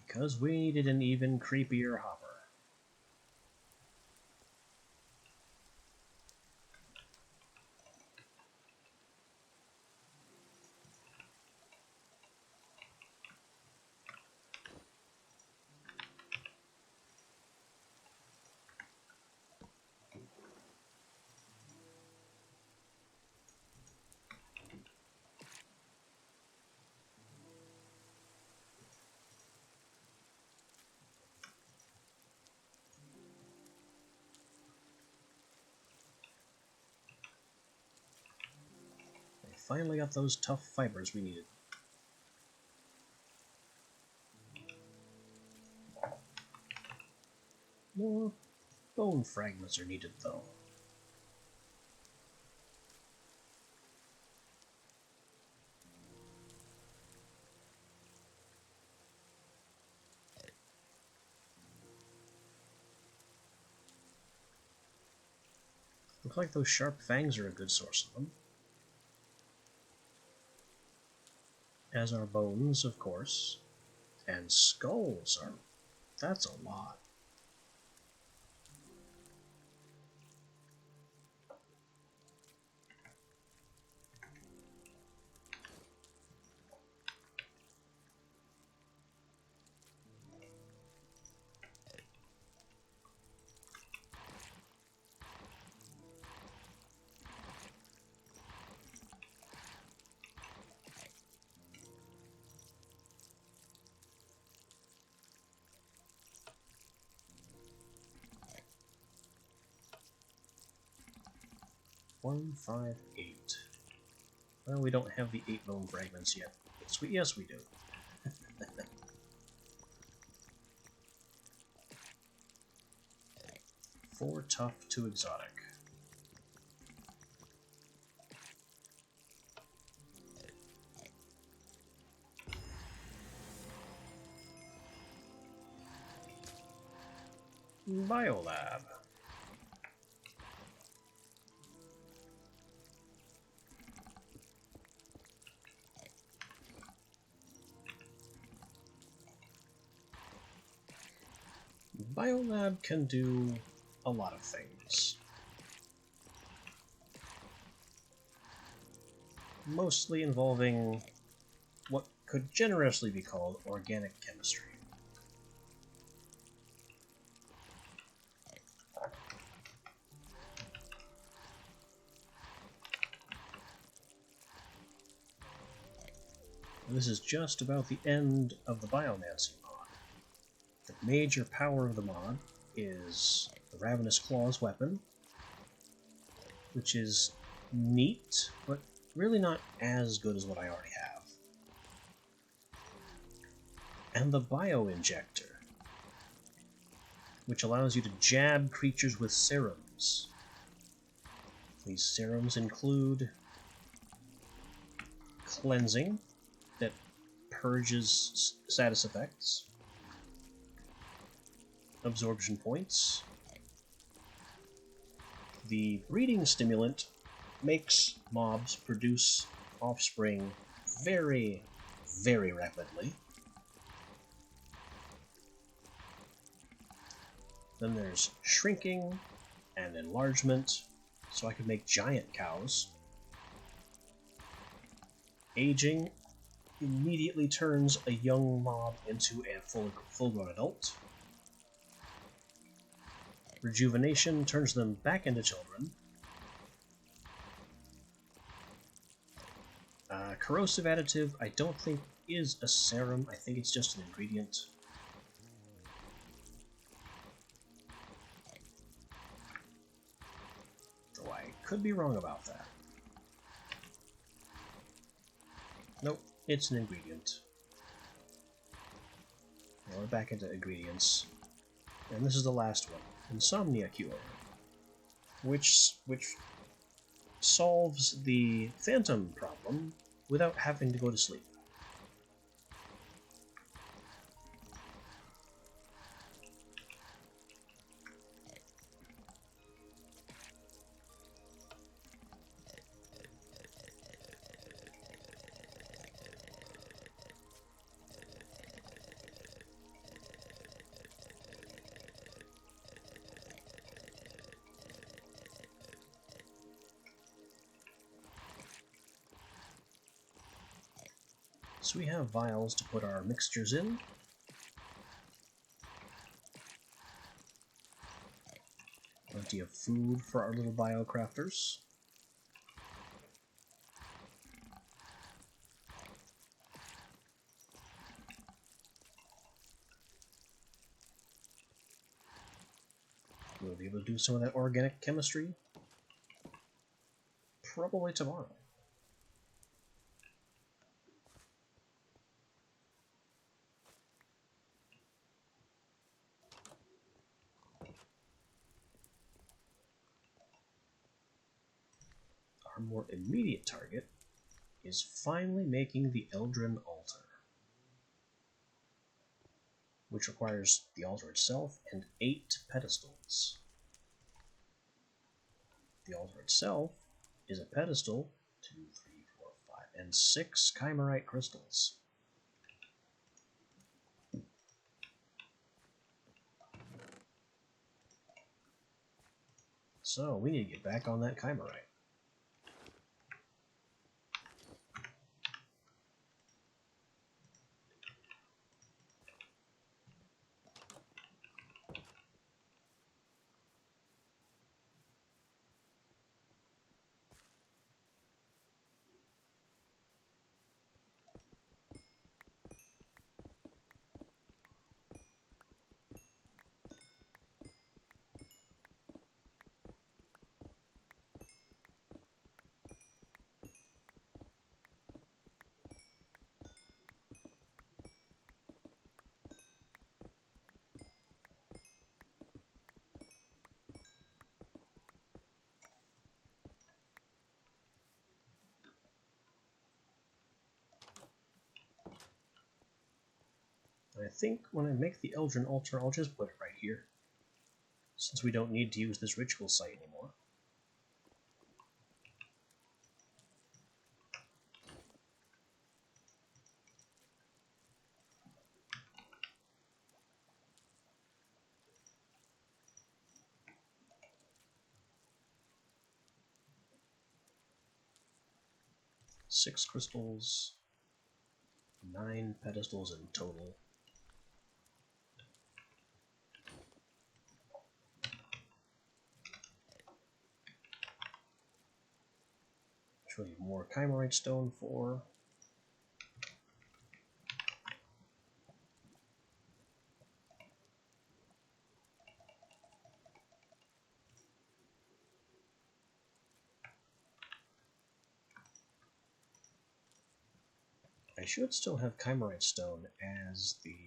Because we needed an even creepier hopper. Finally got those tough fibers we needed. More bone fragments are needed, though. Look like those sharp fangs are a good source of them. As are bones, of course. And skulls are... that's a lot. One, 5, 8. Well, we don't have the 8 bone fragments yet. Yes, we do. 4 tough, 2 exotic. Biolab. Biolab can do a lot of things. Mostly involving what could generously be called organic chemistry. This is just about the end of the Biomancy mod. The major power of the mod is the Ravenous Claw's weapon, which is neat, but really not as good as what I already have. And the Bio-Injector, which allows you to jab creatures with serums. These serums include Cleansing, that purges status effects, absorption points. The breeding stimulant makes mobs produce offspring very, very rapidly. Then there's shrinking and enlargement, so I can make giant cows. Aging immediately turns a young mob into a full-grown adult. Rejuvenation turns them back into children. Corrosive additive, I don't think is a serum. I think it's just an ingredient. Though I could be wrong about that. Nope, it's an ingredient. Now we're back into ingredients. And this is the last one. Insomnia Cure. Which solves the phantom problem without having to go to sleep. So we have vials to put our mixtures in. Plenty of food for our little biocrafters. We'll be able to do some of that organic chemistry probably tomorrow. Our more immediate target is finally making the Eldrin Altar, which requires the altar itself and 8 pedestals. The altar itself is a pedestal, 2, 3, 4, 5, and 6 Chimerite crystals. So we need to get back on that Chimerite. I think when I make the Eldrin altar, I'll just put it right here, since we don't need to use this ritual site anymore. Six crystals, 9 pedestals in total. Which we need more Chimerite stone for. I should still have Chimerite stone as the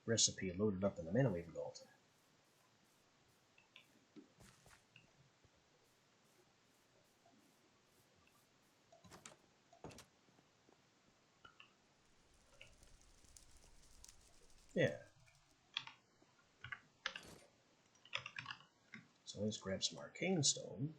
recipe loaded up in the Mana Weaver altar. Yeah. So let's grab some Arcane Stone.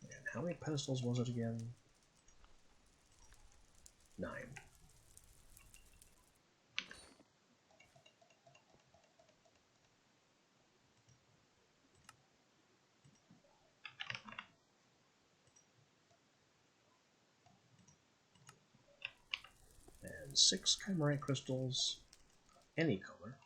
And how many pedestals was it again? 9. And 6 Chimerite crystals, any color.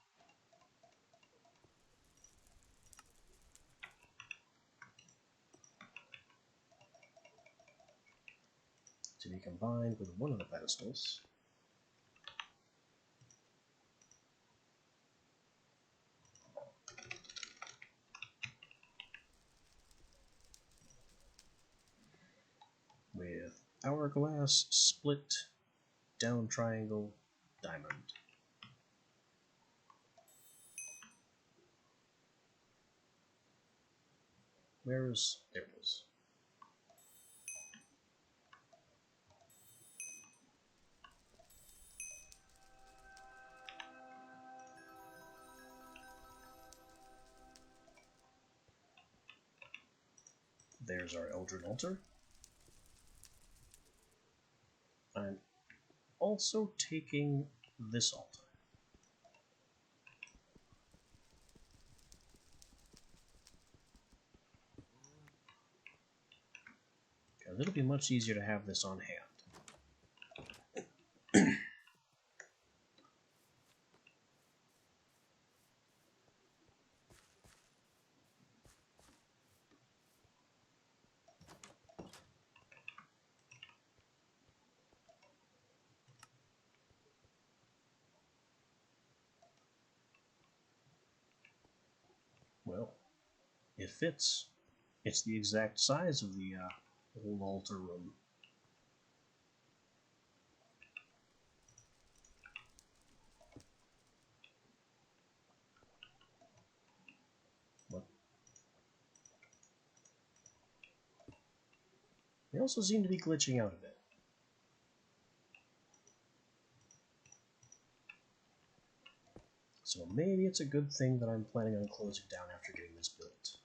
To be combined with one of the pedestals. With hourglass, split, down triangle, diamond. There it is. There's our Eldrin altar. I'm also taking this altar. Because it'll be much easier to have this on hand. Well, it fits. It's the exact size of the old altar room. But they also seem to be glitching out a bit. So maybe it's a good thing that I'm planning on closing down after getting this built.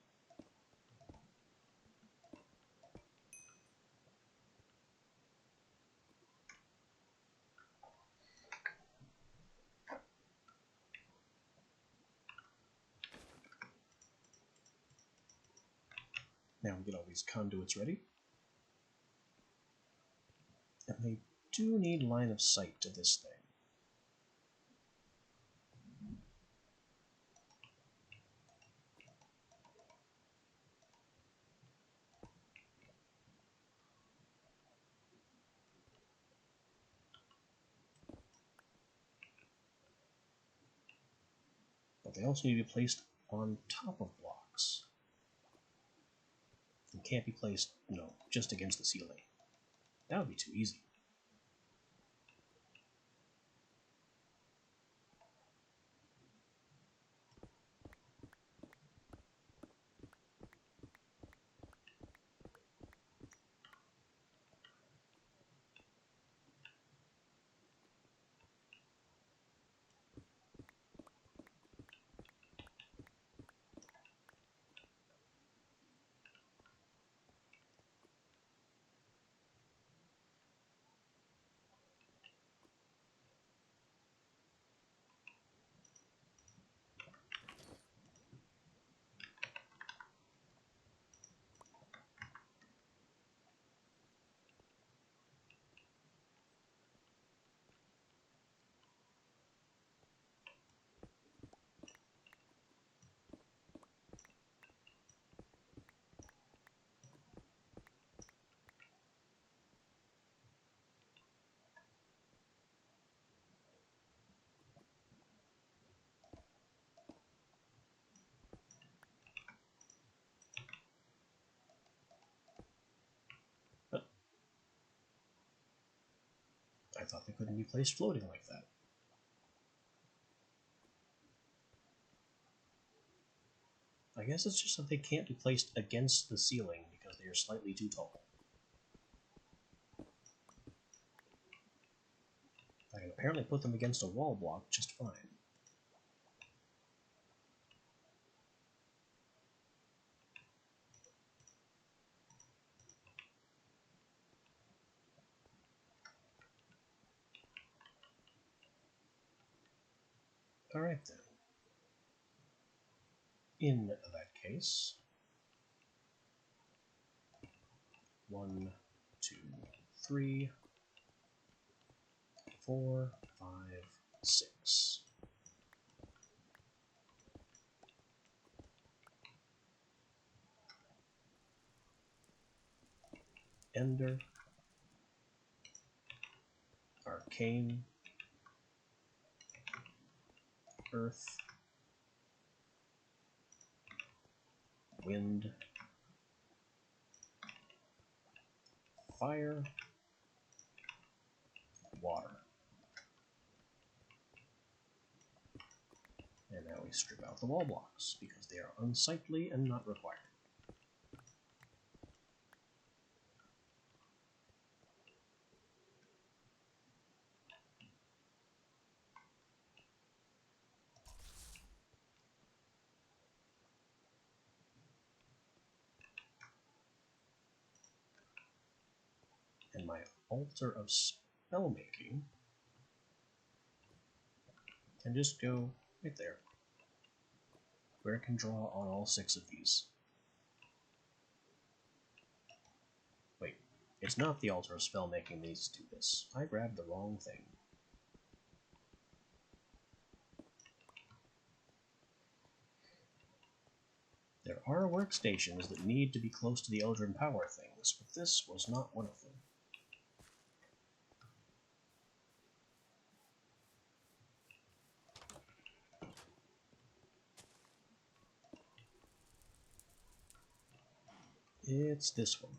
Now we get all these conduits ready. And they do need line of sight to this thing. But they also need to be placed on top of blocks. And can't be placed, just against the ceiling. That would be too easy. But I thought they couldn't be placed floating like that. I guess it's just that they can't be placed against the ceiling because they are slightly too tall. I can apparently put them against a wall block just fine. Alright then. In that case, 1, 2, 3, 4, 5, 6. Ender, Arcane, Earth, Wind, Fire, Water. And now we strip out the wall blocks, because they are unsightly and not required. And my altar of spellmaking can just go right there, where it can draw on all 6 of these. Wait, it's not the altar of spellmaking that needs to do this. I grabbed the wrong thing. There are workstations that need to be close to the Eldrin power things, but this was not one of them. It's this one.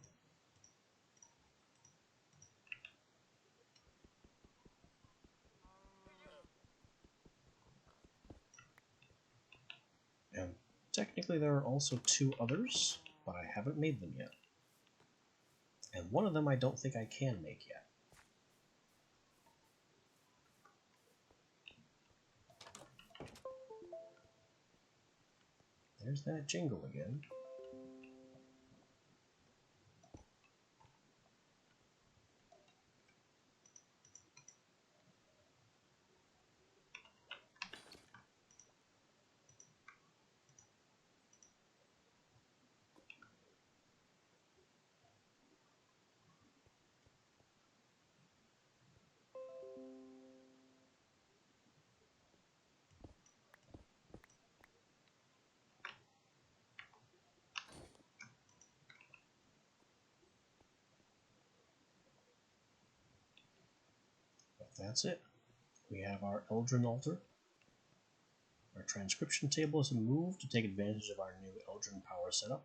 And technically there are also 2 others, but I haven't made them yet. And one of them I don't think I can make yet. There's that jingle again. But that's it. We have our Eldrin altar. Our transcription table has been moved to take advantage of our new Eldrin power setup.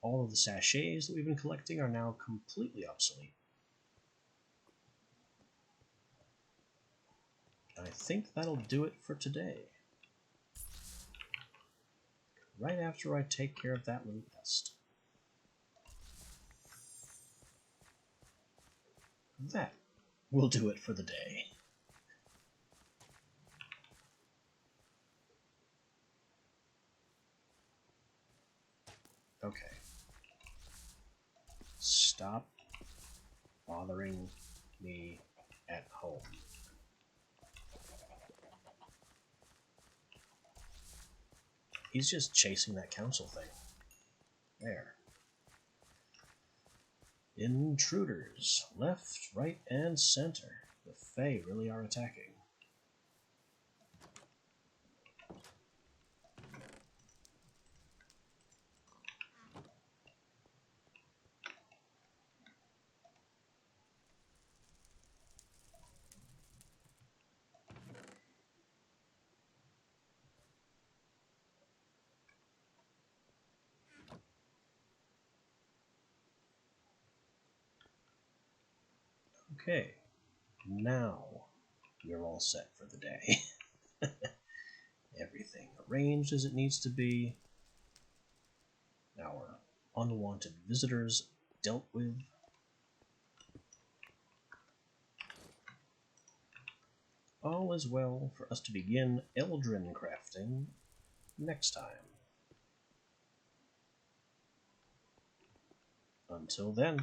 All of the sachets that we've been collecting are now completely obsolete. I think that'll do it for today. Right after I take care of that little pest. That will do it for the day. Okay. Stop bothering me at home. He's just chasing that council thing. There. Intruders. Left, right, and center. The Fae really are attacking. Okay, now we're all set for the day. Everything arranged as it needs to be. Our unwanted visitors dealt with. All is well for us to begin Eldrin crafting next time. Until then.